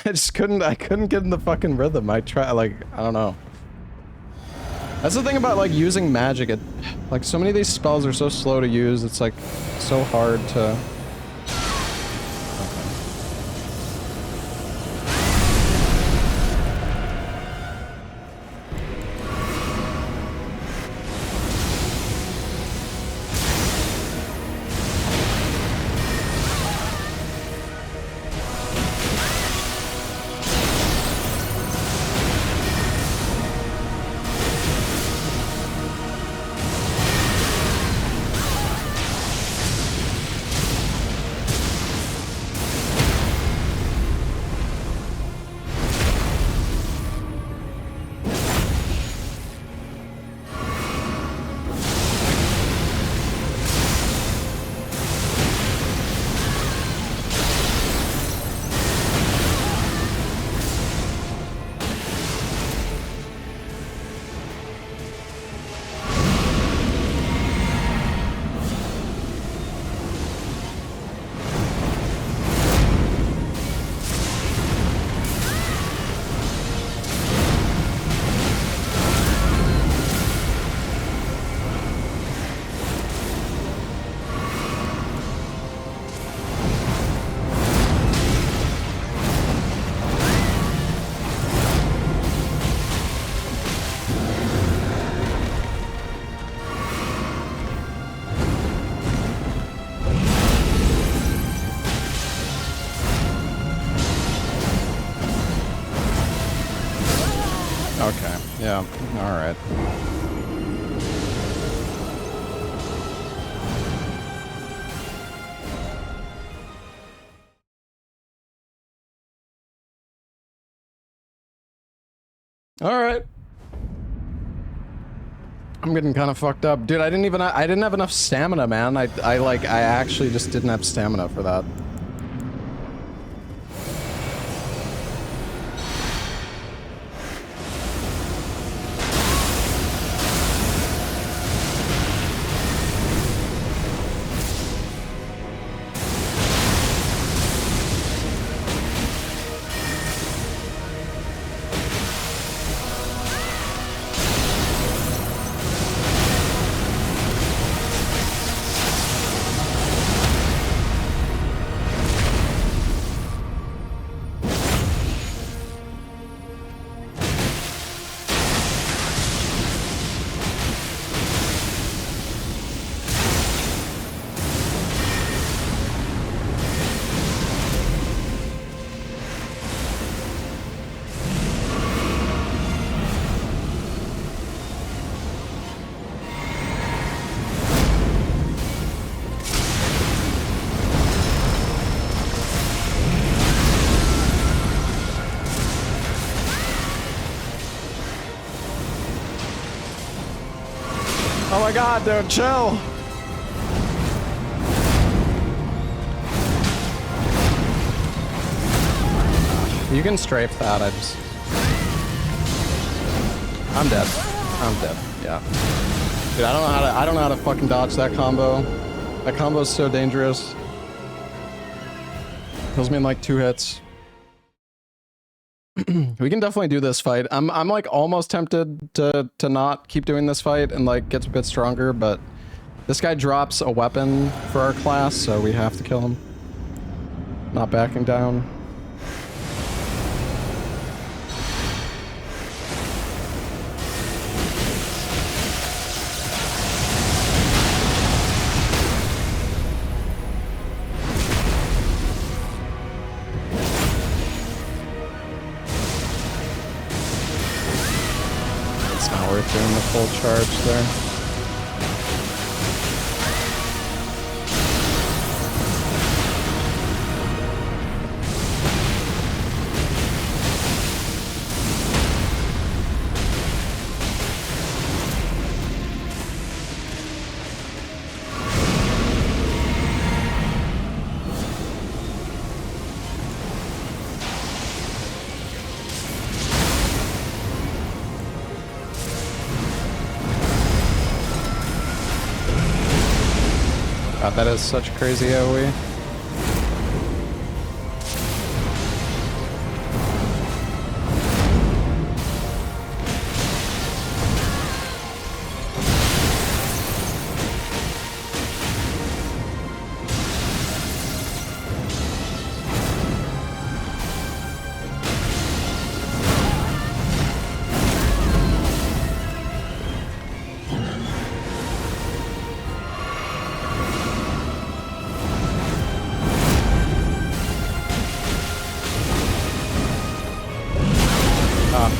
I couldn't get in the fucking rhythm. I don't know. That's the thing about like using magic. Like so many of these spells are so slow to use, it's like so hard to... Okay, yeah, alright. Alright. I'm getting kind of fucked up. Dude, I didn't have enough stamina, man. I actually just didn't have stamina for that. Oh my god, dude, chill! You can strafe that, I'm dead. I'm dead, yeah. Dude, I don't know how to fucking dodge that combo. That combo is so dangerous. Kills me in like 2 hits. We can definitely do this fight. I'm like almost tempted to not keep doing this fight and like get a bit stronger, but this guy drops a weapon for our class, so we have to kill him. Not backing down. Doing the full charge there. God, that is such crazy AoE.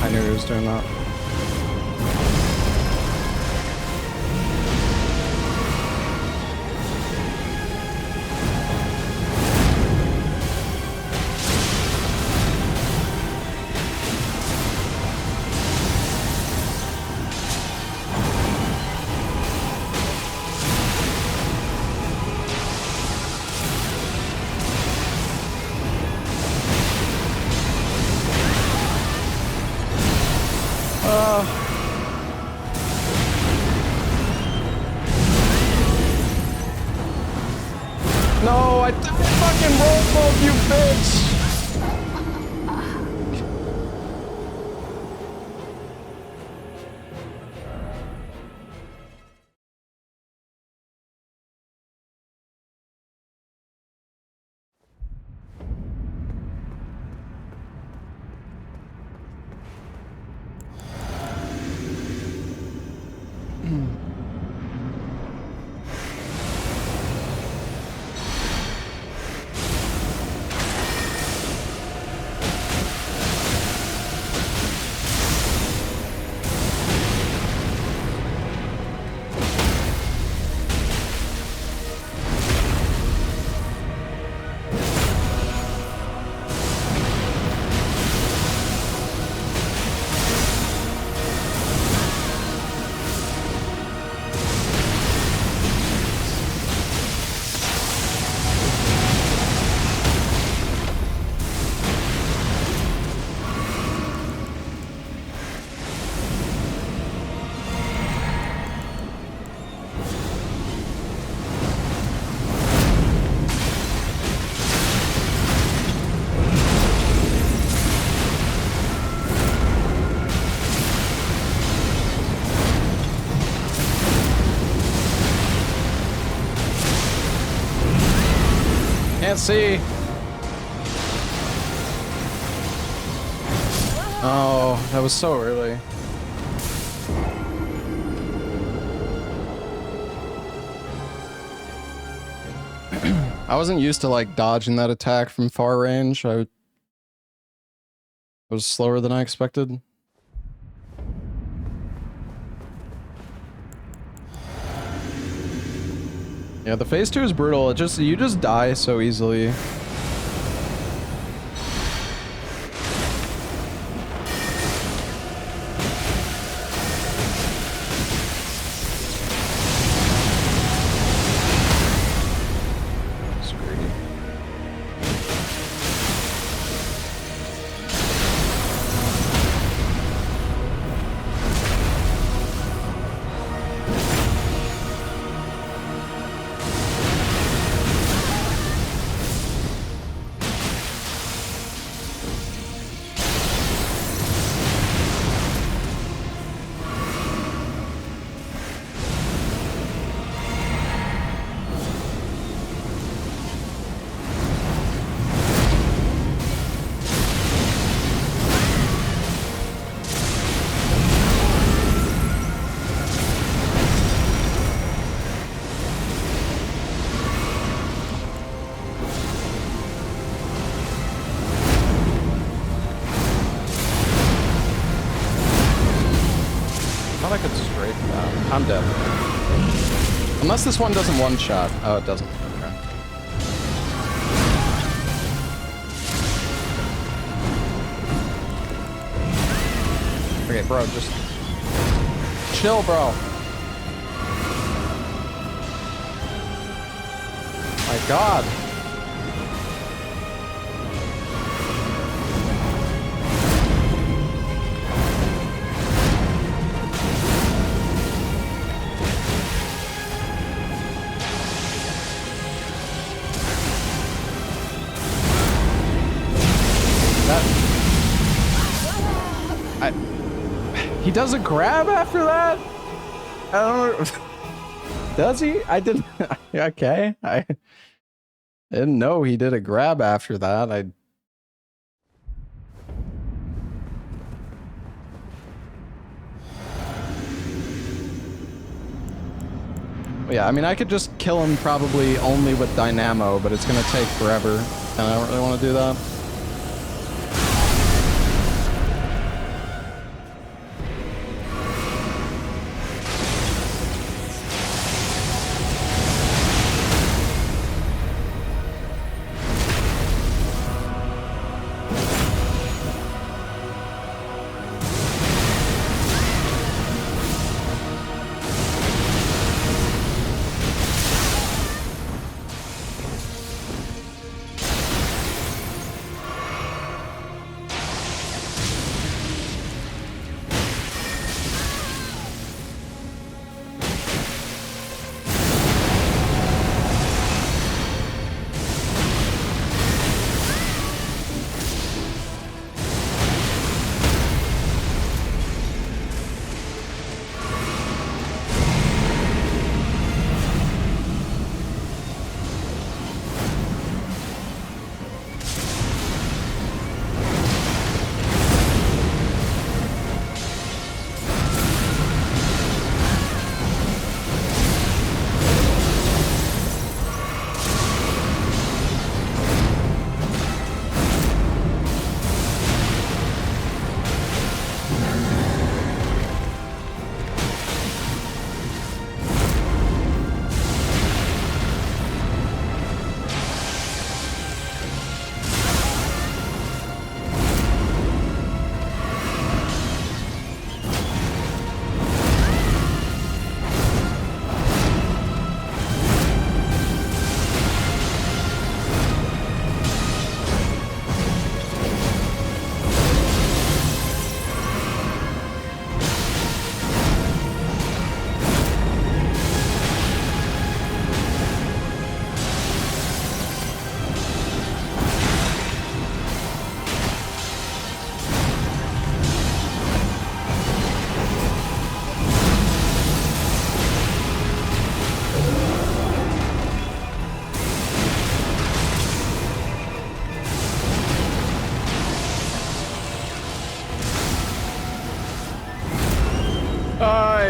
I knew he was doing that. No, I fucking rolled both, you bitch! can't see. Oh, that was so early. I wasn't used to like dodging that attack from far range. I was slower than I expected. Yeah, the phase 2 is brutal. You just die so easily. I could straight down. I'm dead. Unless this one doesn't one-shot. Oh, it doesn't. Okay. Okay, bro, just chill, bro. My God. He does a grab after that? I don't know. Does he? I didn't. Okay. I didn't know he did a grab after that. Yeah, I mean, I could just kill him probably only with Dynamo, but it's gonna take forever, and I don't really want to do that.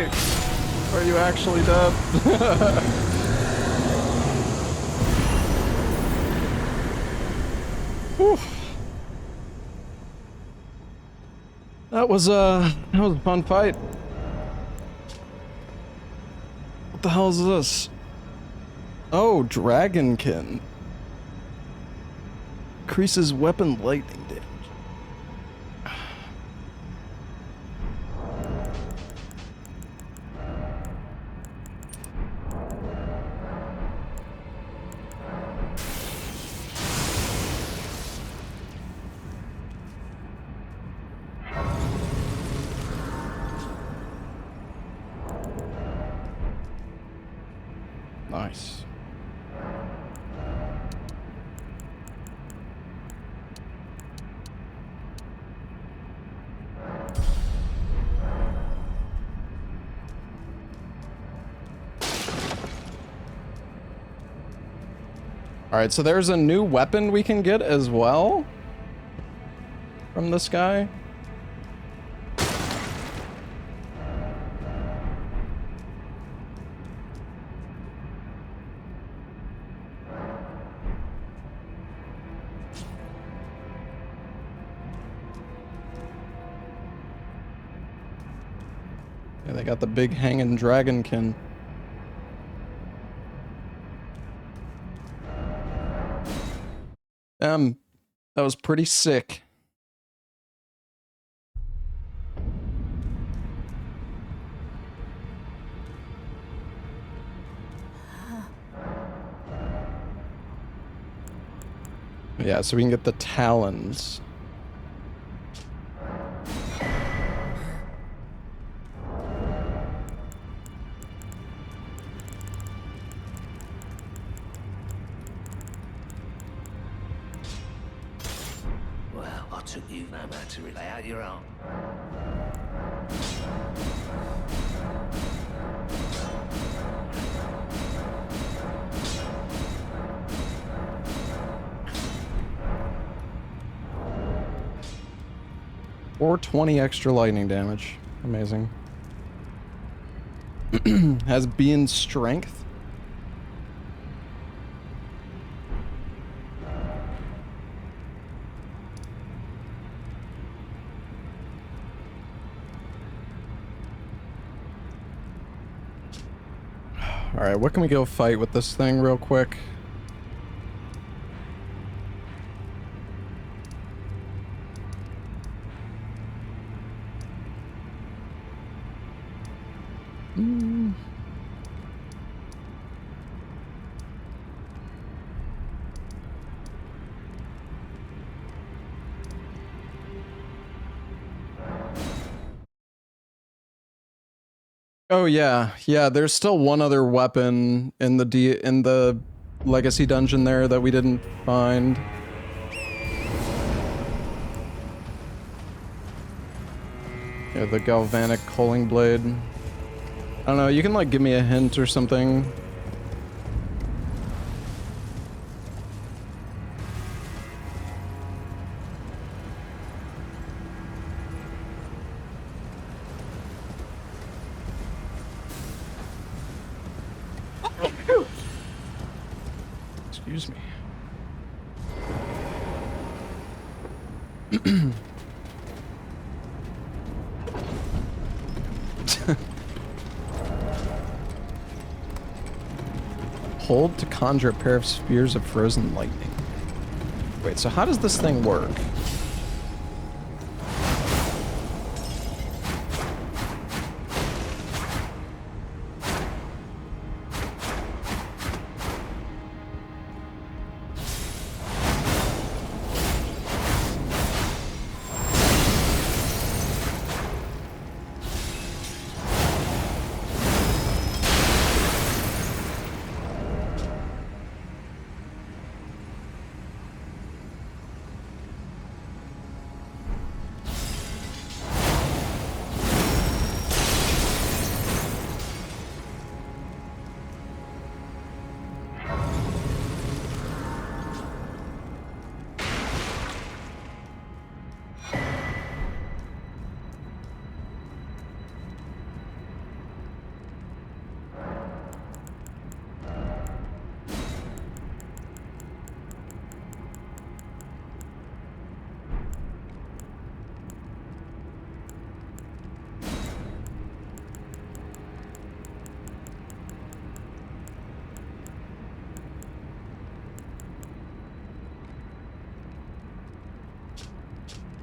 die? Are you actually dead? Whew. That was a fun fight. What the hell is this? Oh, Dragonkin. Increases weapon lightning damage. Nice. Alright, so there's a new weapon we can get as well from this guy. Yeah, they got the big hanging dragonkin. That was pretty sick. Yeah, so we can get the talons. Well, I took you no man to relay out your own. Or 20 extra lightning damage. Amazing. Has being strength. Alright, what can we go fight with this thing real quick? Oh yeah, yeah. There's still one other weapon in the legacy dungeon there that we didn't find. Yeah, the galvanic culling blade. I don't know. You can like give me a hint or something. Excuse me. Hold to conjure a pair of spears of frozen lightning. Wait, so how does this thing work?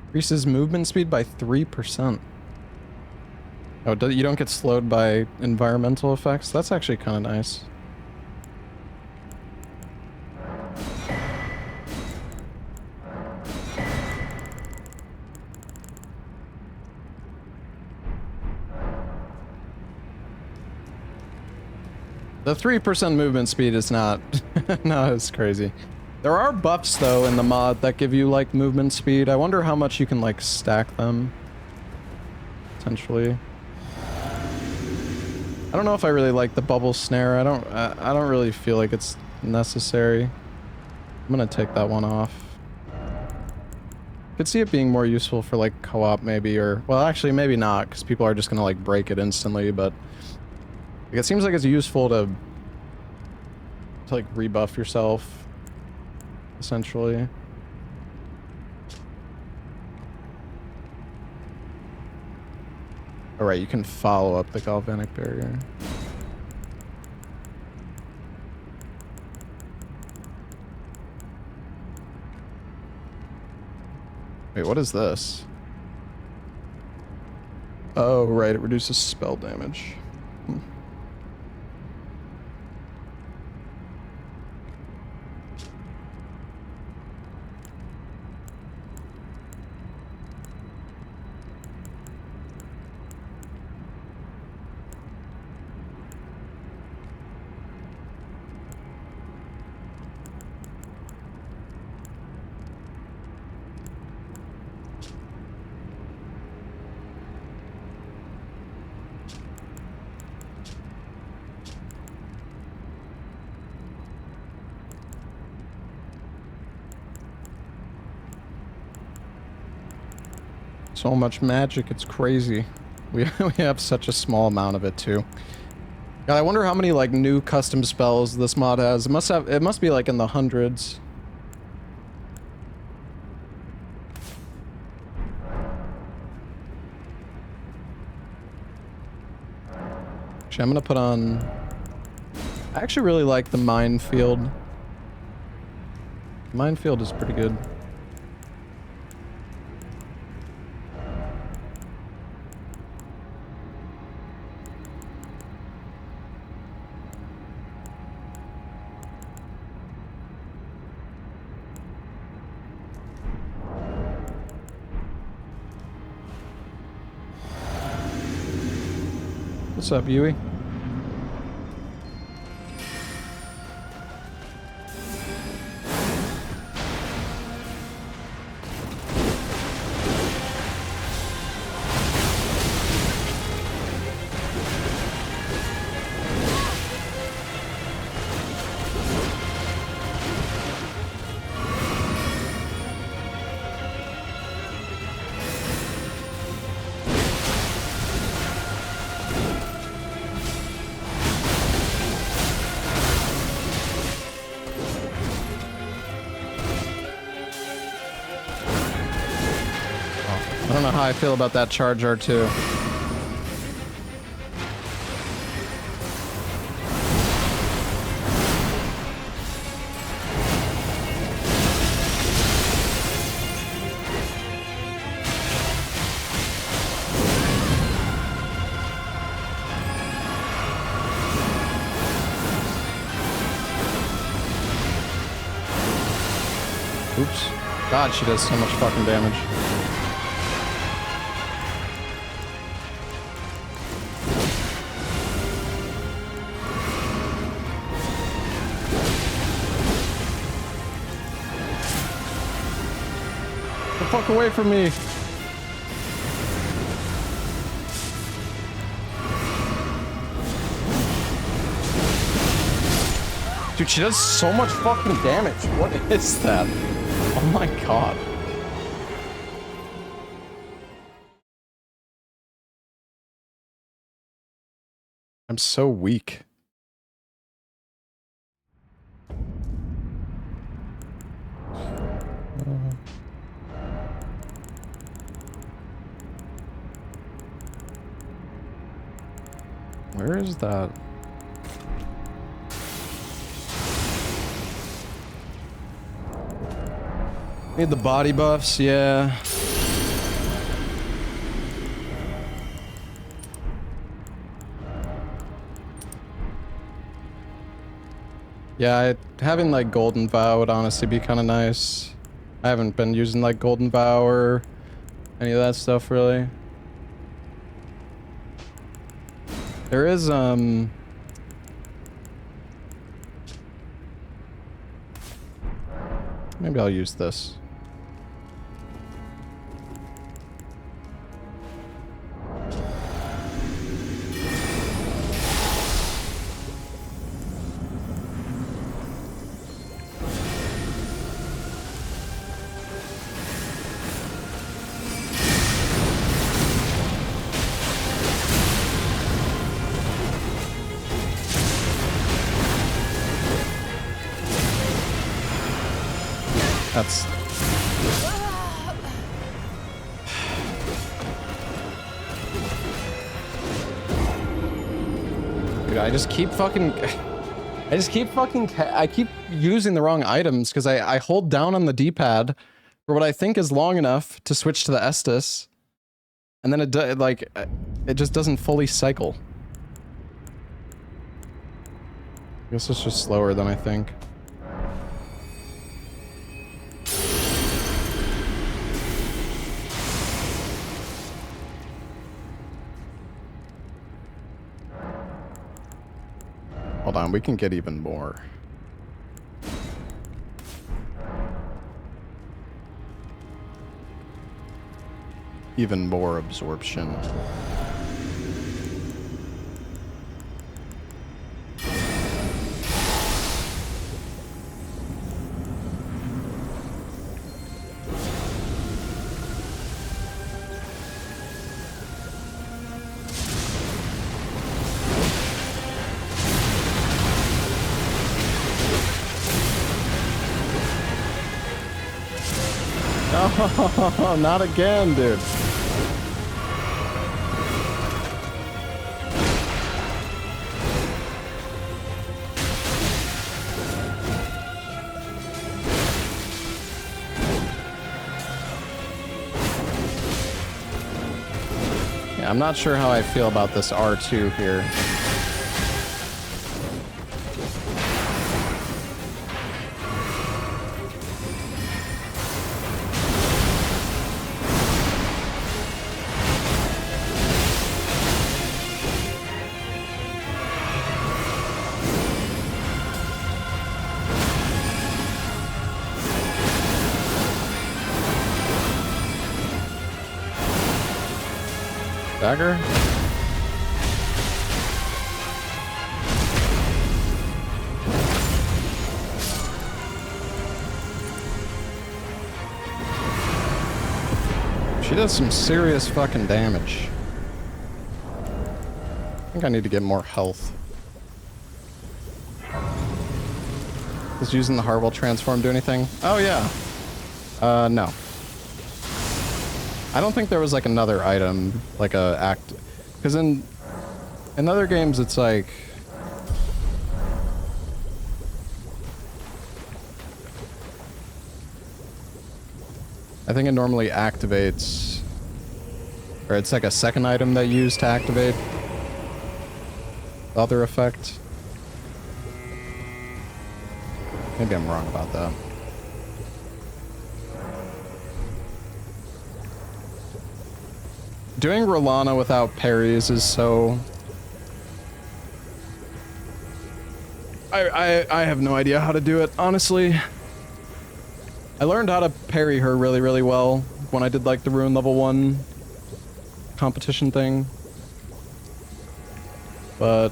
Increases movement speed by 3%. Oh, you don't get slowed by environmental effects? That's actually kind of nice. The 3% movement speed is not, not as crazy. There are buffs, though, in the mod that give you, like, movement speed. I wonder how much you can, like, stack them. Potentially. I don't know if I really like the bubble snare. I don't really feel like it's necessary. I'm gonna take that one off. Could see it being more useful for, like, co-op, maybe, or... Well, actually, maybe not, because people are just gonna, like, break it instantly, but... Like, it seems like it's useful to like, rebuff yourself, essentially. Alright, you can follow up the galvanic barrier. Wait, what is this? Oh, right, it reduces spell damage. So much magic, it's crazy. We have such a small amount of it too. God, I wonder how many like new custom spells this mod has. It must be like in the hundreds. Actually, I'm gonna put on... I actually really like the minefield. Minefield is pretty good. What's up, Yui? I don't know how I feel about that charge R2. Oops. God, she does so much fucking damage. Fuck away from me. Dude, she does so much fucking damage. What is that? Oh my god. I'm so weak. Where is that? Need the body buffs, yeah. Yeah, having like Golden Vow would honestly be kind of nice. I haven't been using like Golden Vow or any of that stuff really. There is maybe I'll use this. That's... Dude, I just keep fucking... I keep using the wrong items because I hold down on the D-pad for what I think is long enough to switch to the Estus. And then it just doesn't fully cycle. I guess it's just slower than I think. Hold on, we can get even more. Even more absorption. Oh, not again, dude. Yeah, I'm not sure how I feel about this R2 here. Dagger? She does some serious fucking damage. I think I need to get more health. Does using the heart will transform do anything? Oh yeah. No. I don't think there was like another item, like a act, because in other games it's like I think it normally activates, or it's like a second item that you use to activate the other effect. Maybe I'm wrong about that. Doing Rennala without parries is so... I have no idea how to do it, honestly. I learned how to parry her really, really well when I did like the Rune level 1 competition thing. But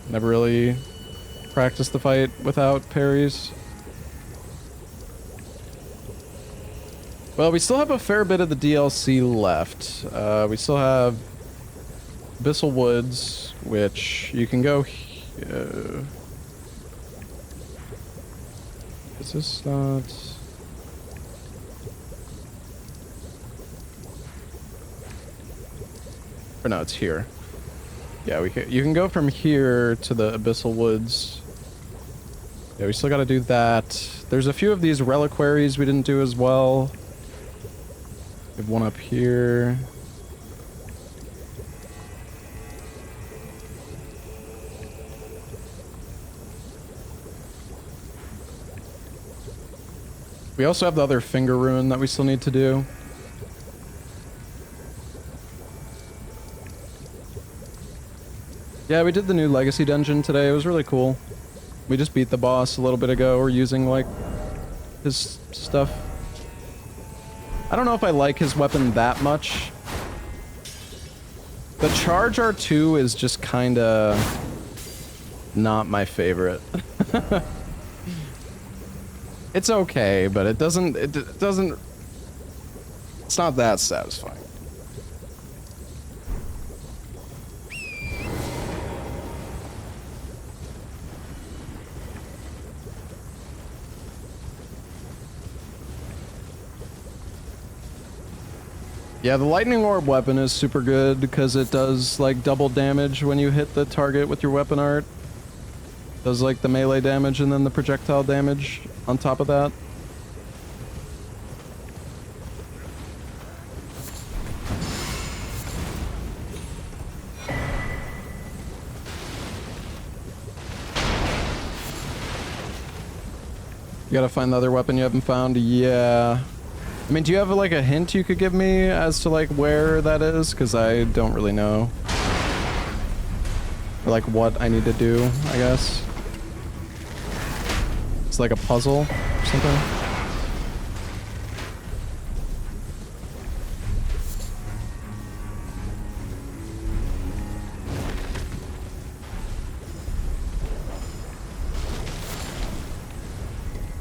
never really practiced the fight without parries. Well, we still have a fair bit of the DLC left. We still have Abyssal Woods, which you can go... is this not... Or no, it's here. Yeah, you can go from here to the Abyssal Woods. Yeah, we still gotta do that. There's a few of these reliquaries we didn't do as well. We have one up here. We also have the other finger rune that we still need to do. Yeah, we did the new legacy dungeon today. It was really cool. We just beat the boss a little bit ago. We're using, like, his stuff. I don't know if I like his weapon that much. The charge R2 is just kinda not my favorite. It's okay, but it doesn't, it's not that satisfying. Yeah, the lightning orb weapon is super good because it does like double damage when you hit the target with your weapon art. Does like the melee damage and then the projectile damage on top of that. You gotta find the other weapon you haven't found? Yeah. I mean, do you have like a hint you could give me as to like where that is? Because I don't really know. Or like what I need to do, I guess. It's like a puzzle or something.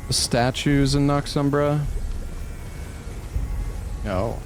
The statues in Noxumbra. Oh.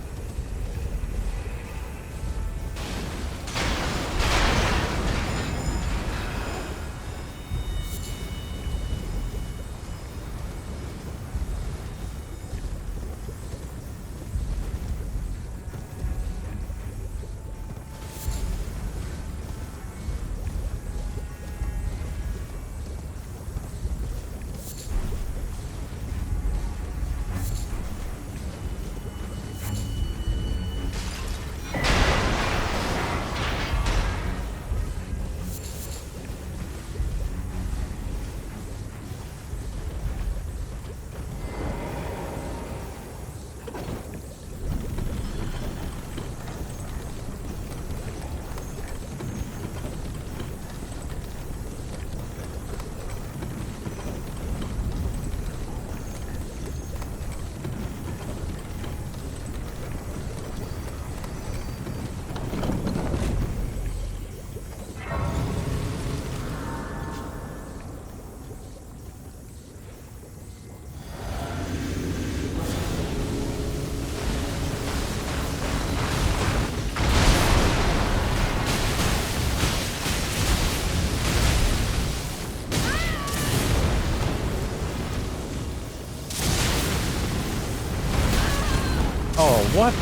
Oh, what?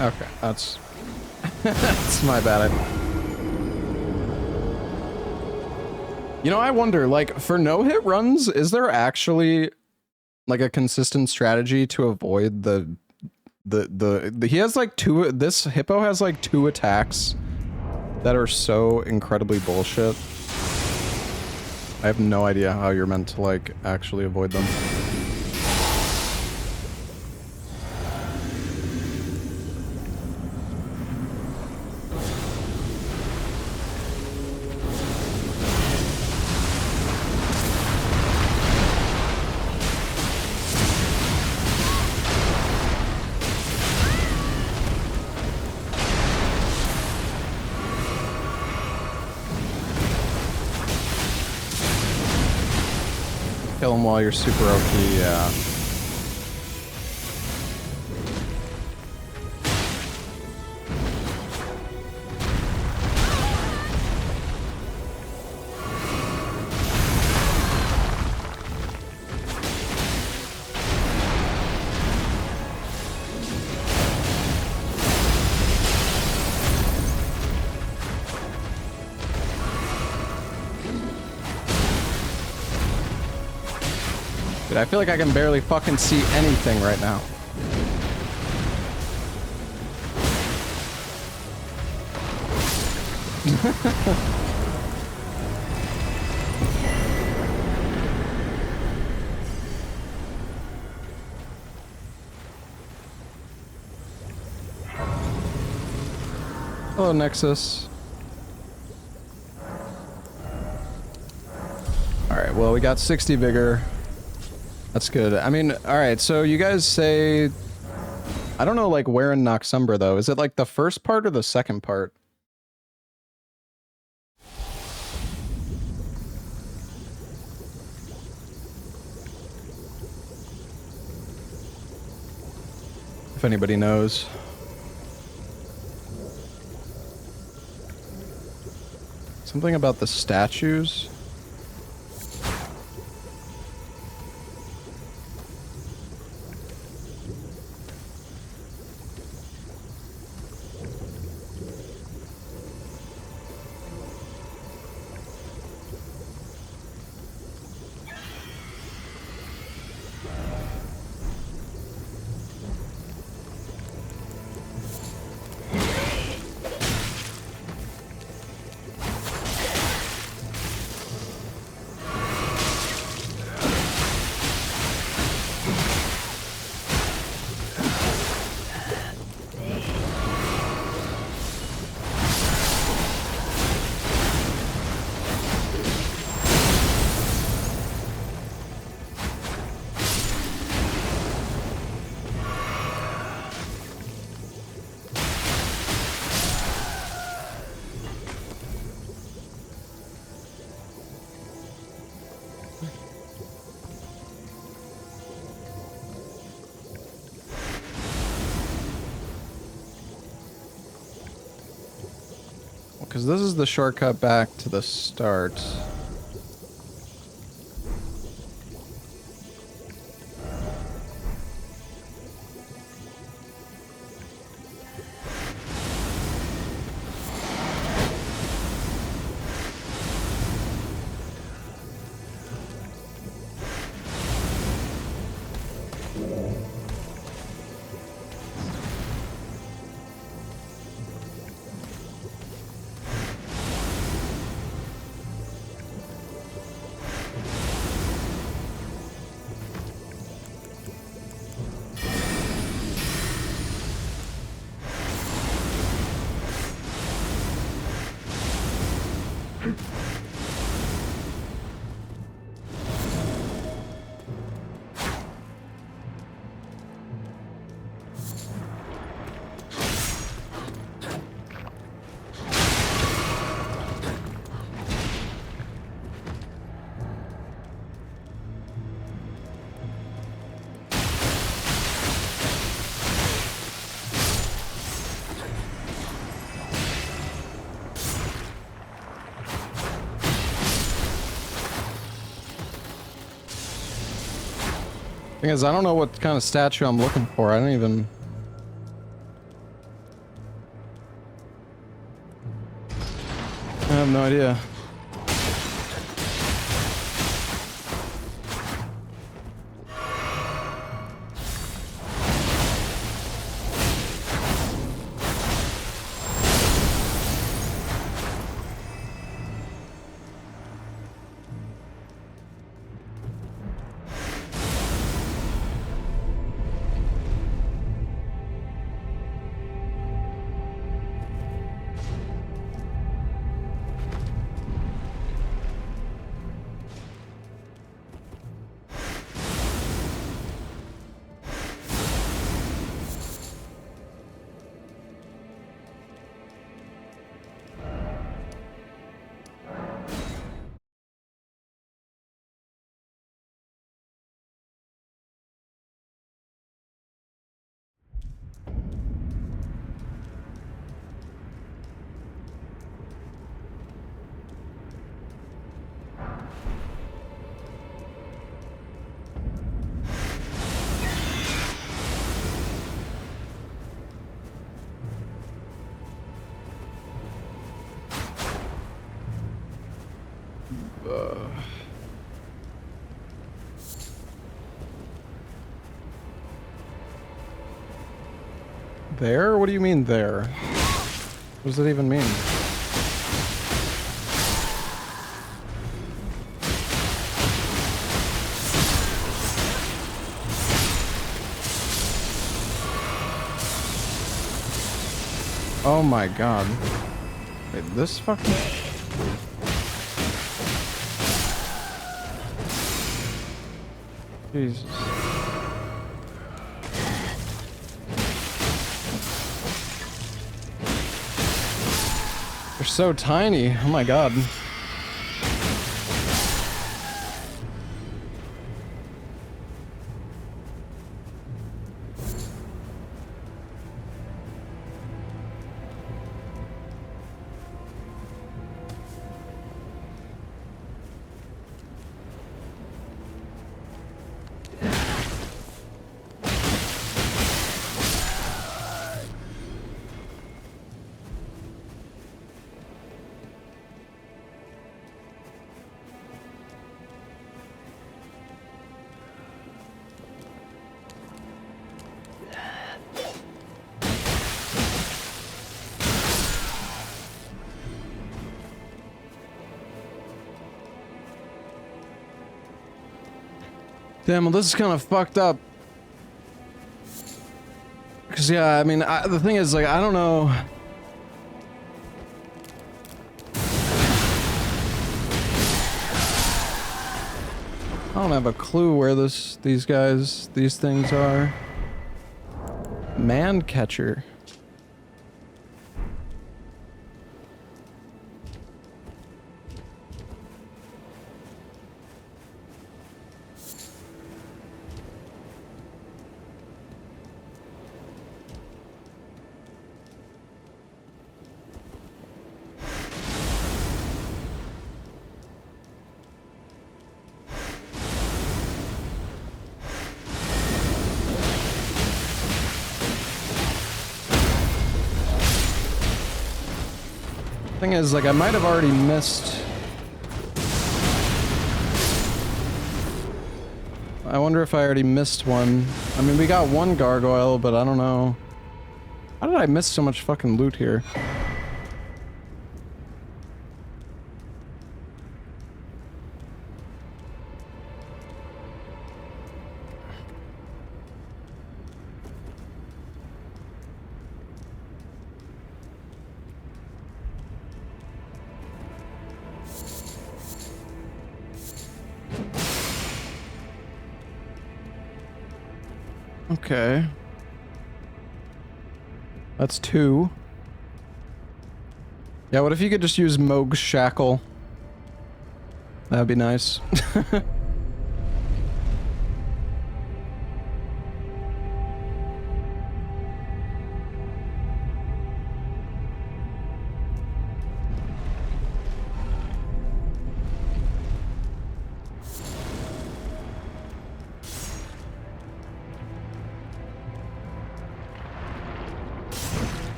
Okay, that's that's my bad. You know, I wonder, like, for no-hit runs, is there actually like a consistent strategy to avoid the he has like this hippo has like 2 attacks that are so incredibly bullshit. I have no idea how you're meant to like actually avoid them. Kill him while you're super OP, yeah. Dude, I feel like I can barely fucking see anything right now. Hello, Nexus. Alright, well, we got 60 vigor. That's good. I mean, alright, so you guys say... I don't know, like, where in Noxumbra, though. Is it, like, the first part or the second part? If anybody knows. Something about the statues? Because this is the shortcut back to the start. Thing is, I don't know what kind of statue I'm looking for. I don't even... I have no idea. There? What do you mean there? What does that even mean? Oh my god. Wait, this fucking... Jesus. They're so tiny. Oh my god. Damn, well this is kind of fucked up. Cause yeah, I mean, the thing is, like, I don't know. I don't have a clue where these things are. Man catcher. Thing is, like, I might have already missed. I wonder if I already missed one. I mean, we got one gargoyle, but I don't know. How did I miss so much fucking loot here? Okay. That's 2. Yeah, what if you could just use Moog's Shackle? That'd be nice.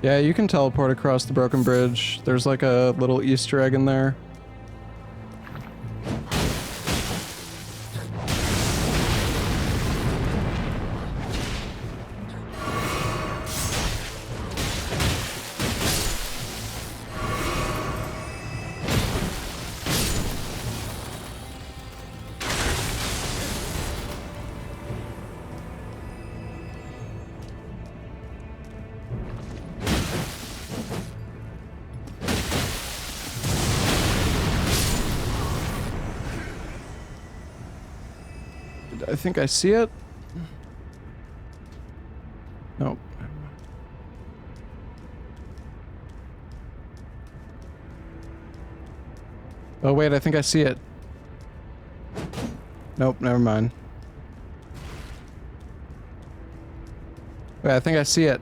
Yeah, you can teleport across the broken bridge. There's like a little Easter egg in there. I think I see it. Nope. Oh wait, I think I see it. Nope, never mind. Wait, I think I see it.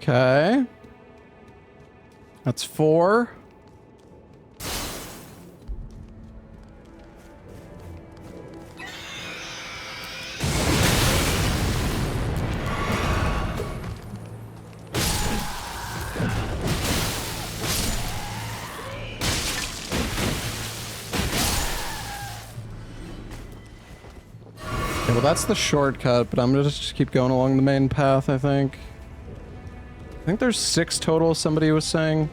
Okay. That's 4. Okay, well that's the shortcut, but I'm gonna just keep going along the main path, I think. I think there's 6 total, somebody was saying.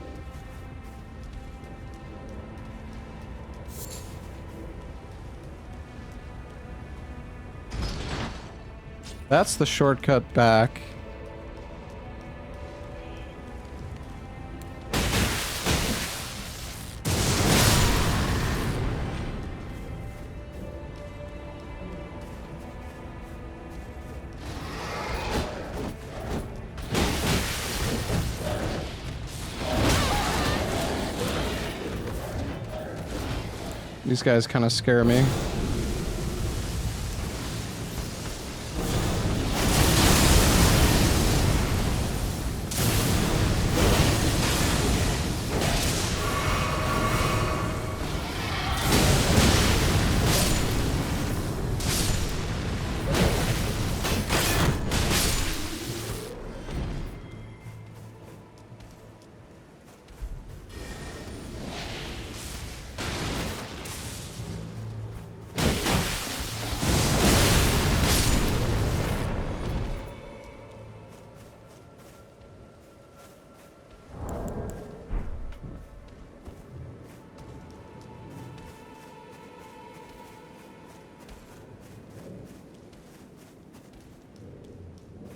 That's the shortcut back. These guys kind of scare me.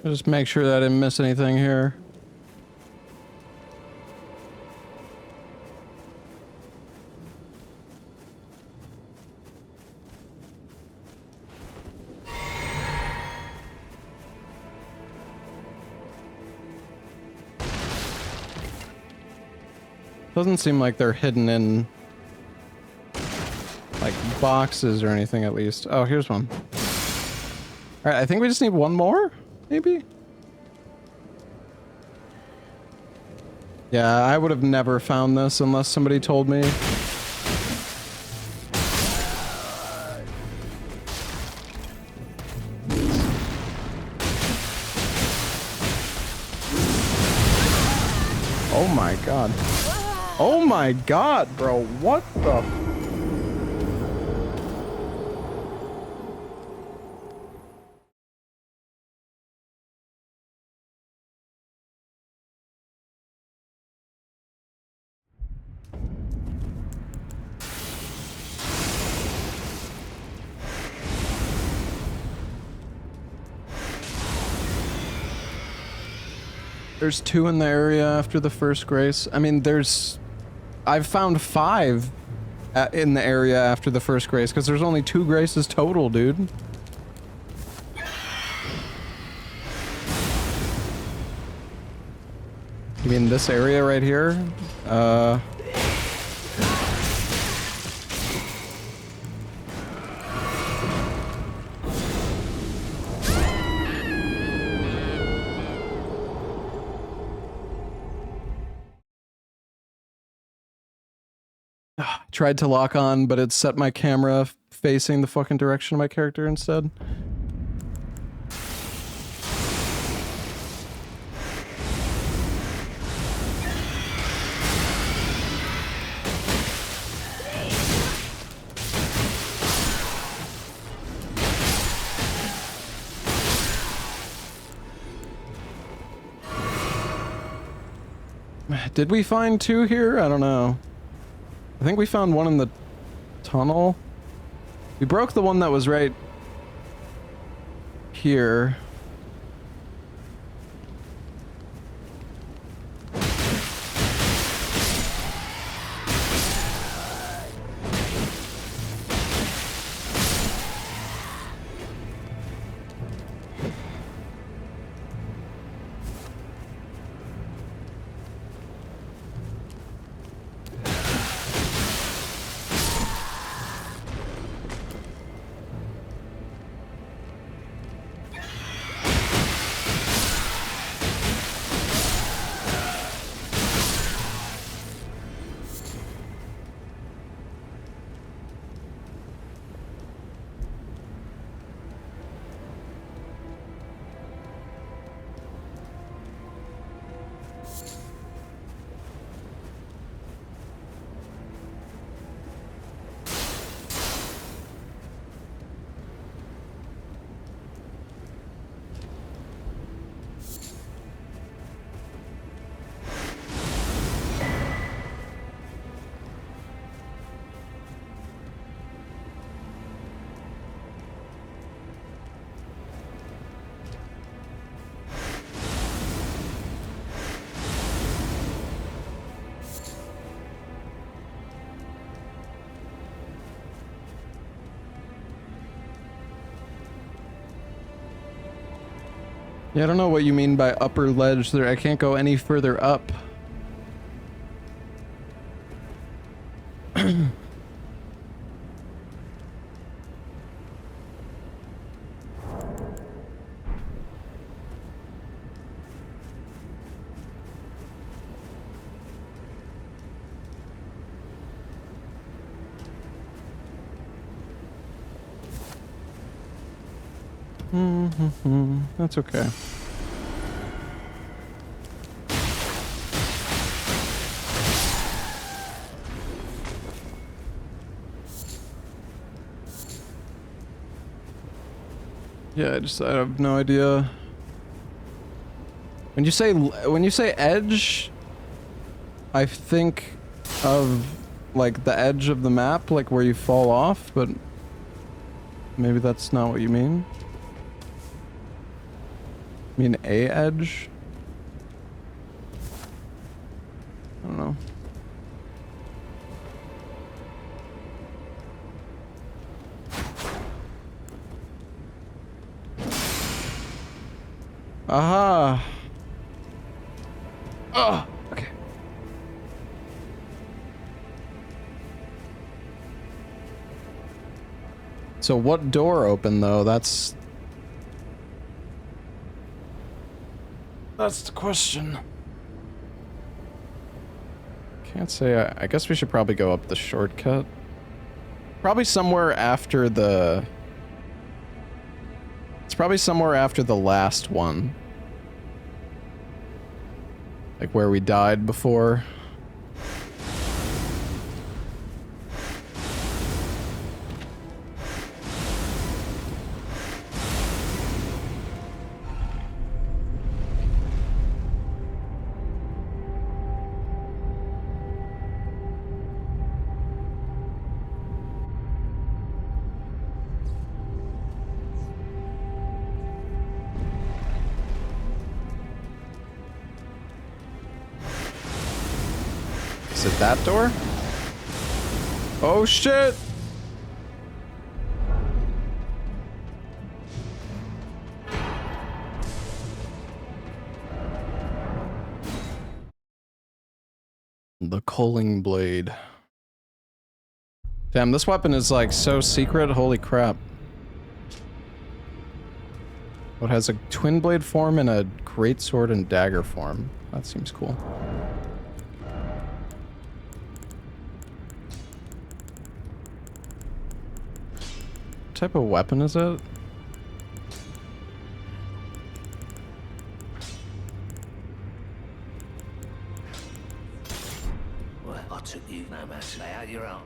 Just make sure that I didn't miss anything here. Doesn't seem like they're hidden in like boxes or anything, at least. Oh, here's one. All right, I think we just need one more, maybe? Yeah, I would have never found this unless somebody told me. Oh my god. Oh my god, bro. What the... There's 2 in the area after the first grace. I mean, I've found 5 in the area after the first grace, because there's only 2 graces total, dude. You mean this area right here? Tried to lock on, but it set my camera facing the fucking direction of my character instead. Did we find 2 here? I don't know. I think we found one in the tunnel. We broke the one that was right here. Yeah, I don't know what you mean by upper ledge there. I can't go any further up. That's okay. Yeah, I have no idea. When you say edge, I think of like the edge of the map, like where you fall off, but maybe that's not what you mean. You mean a edge? I don't know. Aha! Oh, okay. So what door opened though? That's the question. Can't say. I guess we should probably go up the shortcut. Probably somewhere after the... It's probably somewhere after the last one. Like where we died before. Is it that door? Oh shit! The culling blade. Damn, this weapon is like so secret, holy crap. What has a twin blade form and a greatsword and dagger form. That seems cool. What type of weapon is it? Well, I took you no match. Lay out your own.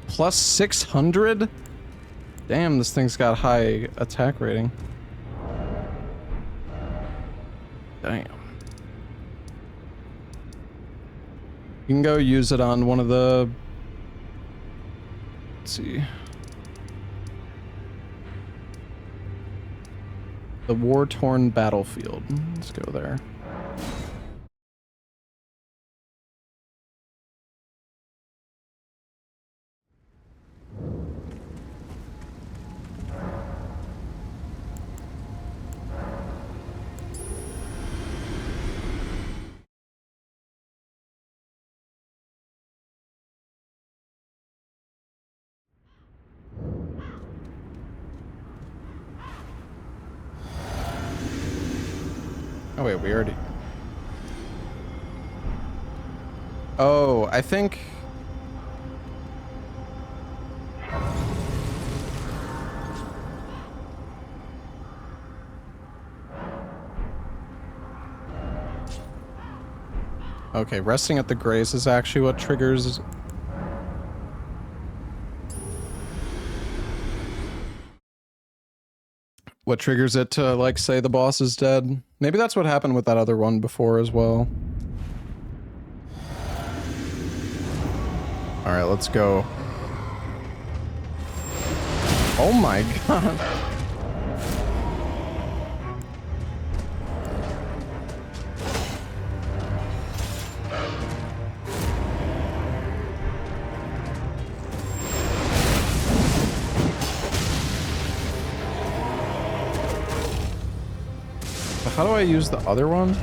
Plus 600? Damn, this thing's got high attack rating. Damn. You can go use it on one of the... Let's see. The war-torn battlefield. Let's go there. Oh wait, we already... Oh, I think... Okay, resting at the grace is actually what triggers... What triggers it to, like, say the boss is dead. Maybe that's what happened with that other one before as well. Alright, let's go. Oh my god. How do I use the other one?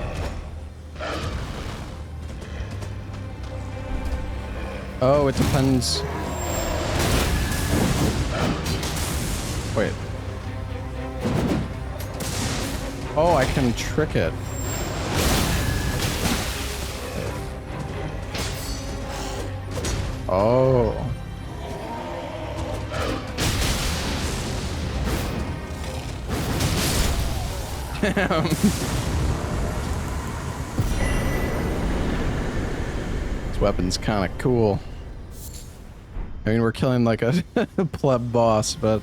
Oh, it depends. Wait. Oh, I can trick it. Oh. Damn. This weapon's kind of cool. I mean, we're killing like a pleb boss, but...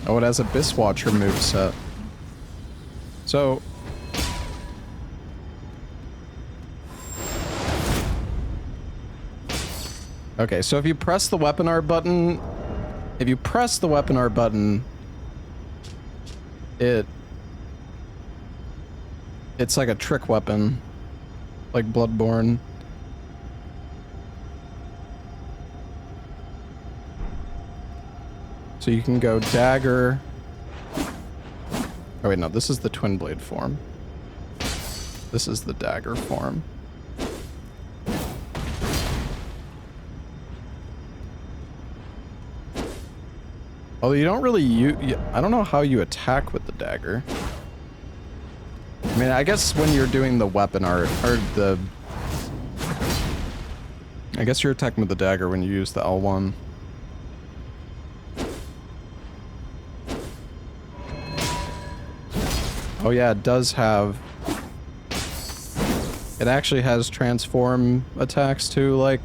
Oh, it has a Biswatcher moveset. So... Okay, so if you press the weapon art button... If you press the weapon art button... It's like a trick weapon. Like Bloodborne. So you can go dagger... Oh wait, no, this is the twin blade form. This is the dagger form. Although you don't really I don't know how you attack with the dagger. I mean, I guess when you're doing the weapon art, or the... I guess you're attacking with the dagger when you use the L1. Oh yeah, it does have... It actually has transform attacks too, like...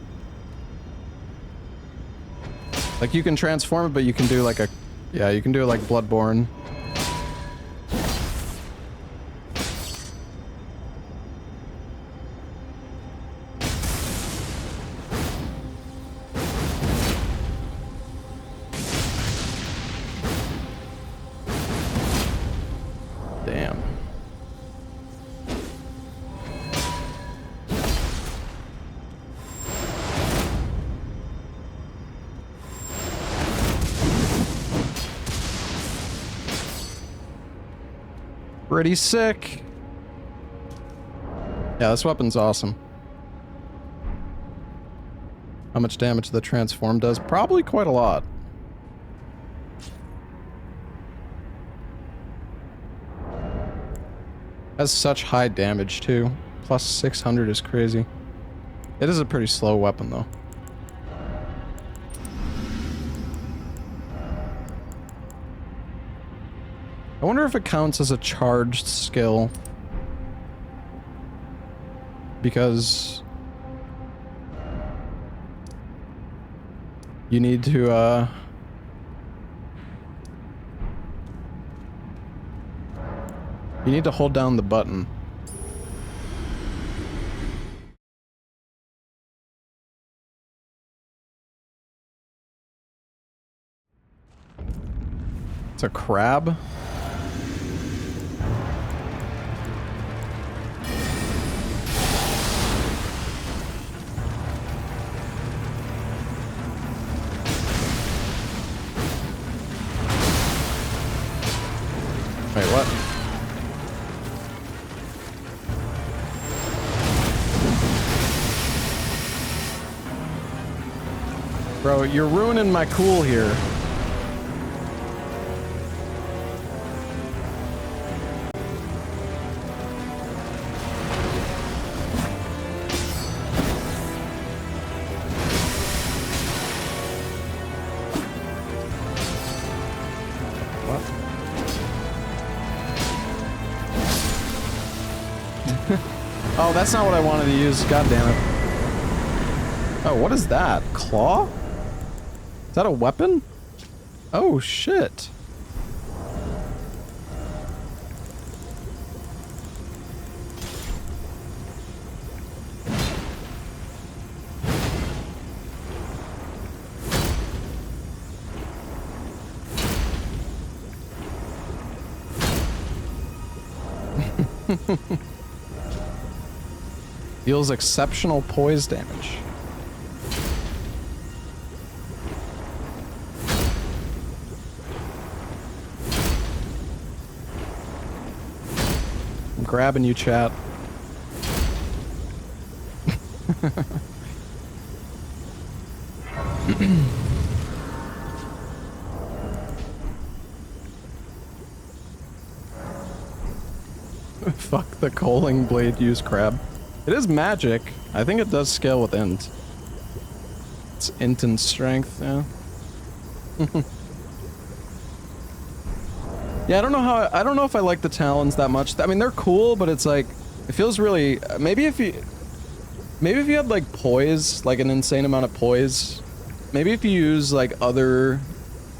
Like, you can transform it, but you can do like a... Yeah, you can do it like Bloodborne. Damn. Pretty sick. Yeah, this weapon's awesome. How much damage the transform does? Probably quite a lot. Has such high damage too. Plus 600 is crazy. It is a pretty slow weapon though. I wonder if it counts as a charged skill. Because... You need to, You need to hold down the button. It's a crab? Wait, what? Bro, you're ruining my cool here. Oh, that's not what I wanted to use. God damn it. Oh, what is that? Claw? Is that a weapon? Oh, shit. Deals exceptional poise damage. I'm grabbing you, chat. Fuck the coaling blade use crab. It is magic. I think it does scale with int. It's int and strength, yeah. Yeah, I don't know if I like the talons that much. I mean, they're cool, but it's like, it feels really, maybe if you had like poise, like an insane amount of poise, maybe if you use like other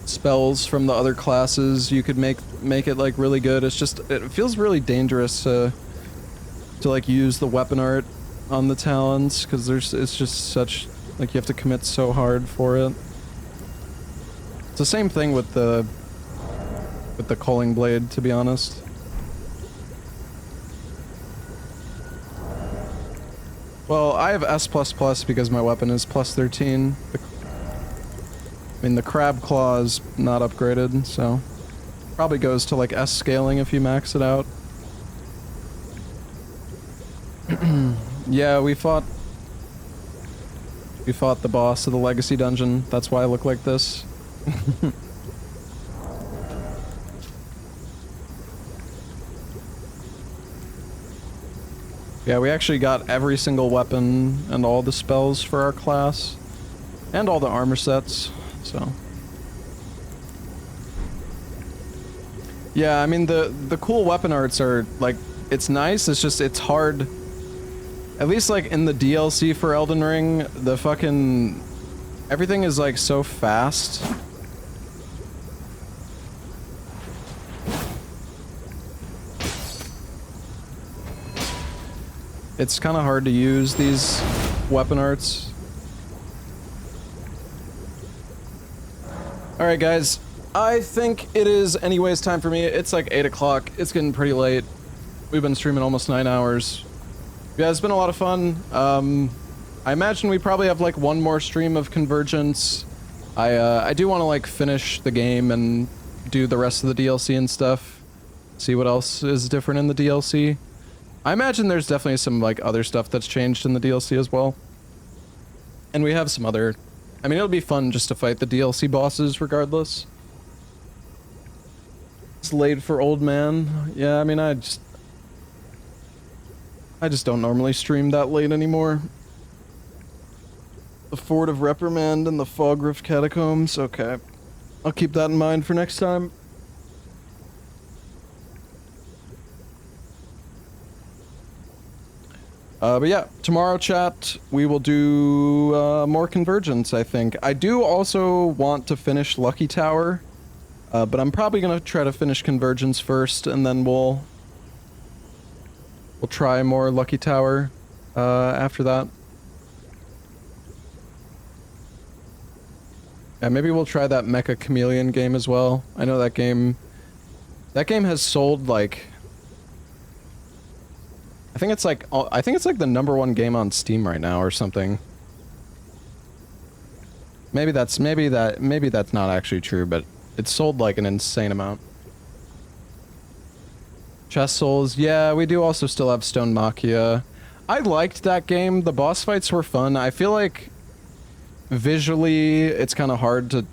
spells from the other classes, you could make it like really good. It's just, it feels really dangerous to like use the weapon art on the talons, because it's just such, like, you have to commit so hard for it. It's the same thing with the coaling blade, to be honest. Well, I have S++ because my weapon is +13. I mean, the crab claw is not upgraded, so probably goes to like S scaling if you max it out. Yeah, we fought the boss of the legacy dungeon. That's why I look like this. Yeah, we actually got every single weapon and all the spells for our class. And all the armor sets, so. Yeah, I mean, the cool weapon arts are, like, it's nice, it's just, it's hard. At least, like, in the DLC for Elden Ring, the fucking... everything is, like, so fast. It's kind of hard to use these weapon arts. Alright guys, I think it is anyways time for me. It's like 8 o'clock. It's getting pretty late. We've been streaming almost 9 hours. Yeah, it's been a lot of fun. I imagine we probably have like one more stream of Convergence. I do want to like finish the game and do the rest of the DLC and stuff. See what else is different in the DLC. I imagine there's definitely some like other stuff that's changed in the DLC as well. And we have some other... I mean, it'll be fun just to fight the DLC bosses regardless. It's late for old man. Yeah, I mean, I just don't normally stream that late anymore. The Fort of Reprimand and the Fogrift Catacombs. Okay. I'll keep that in mind for next time. But yeah, tomorrow, chat, we will do more Convergence, I think. I do also want to finish Lucky Tower, but I'm probably going to try to finish Convergence first, and then we'll try more Lucky Tower after that. Yeah, maybe we'll try that Mecha Chameleon game as well. I know that game has sold like... I think it's like the #1 game on Steam right now or something. Maybe that's not actually true, but it sold like an insane amount. Chess Souls, yeah, we do also still have Stone Machia. I liked that game. The boss fights were fun. I feel like visually it's kind of hard to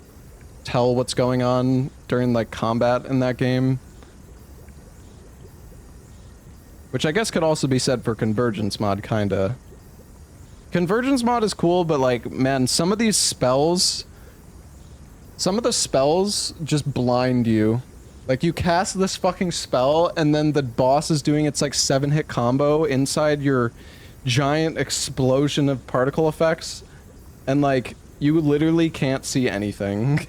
tell what's going on during like combat in that game. Which I guess could also be said for Convergence mod, kinda. Convergence mod is cool, but like, man, some of the spells just blind you. Like, you cast this fucking spell, and then the boss is doing its like 7-hit combo inside your giant explosion of particle effects, and like, you literally can't see anything.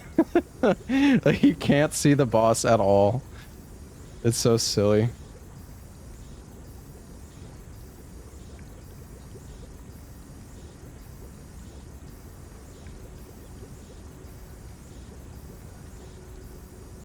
Like, you can't see the boss at all. It's so silly.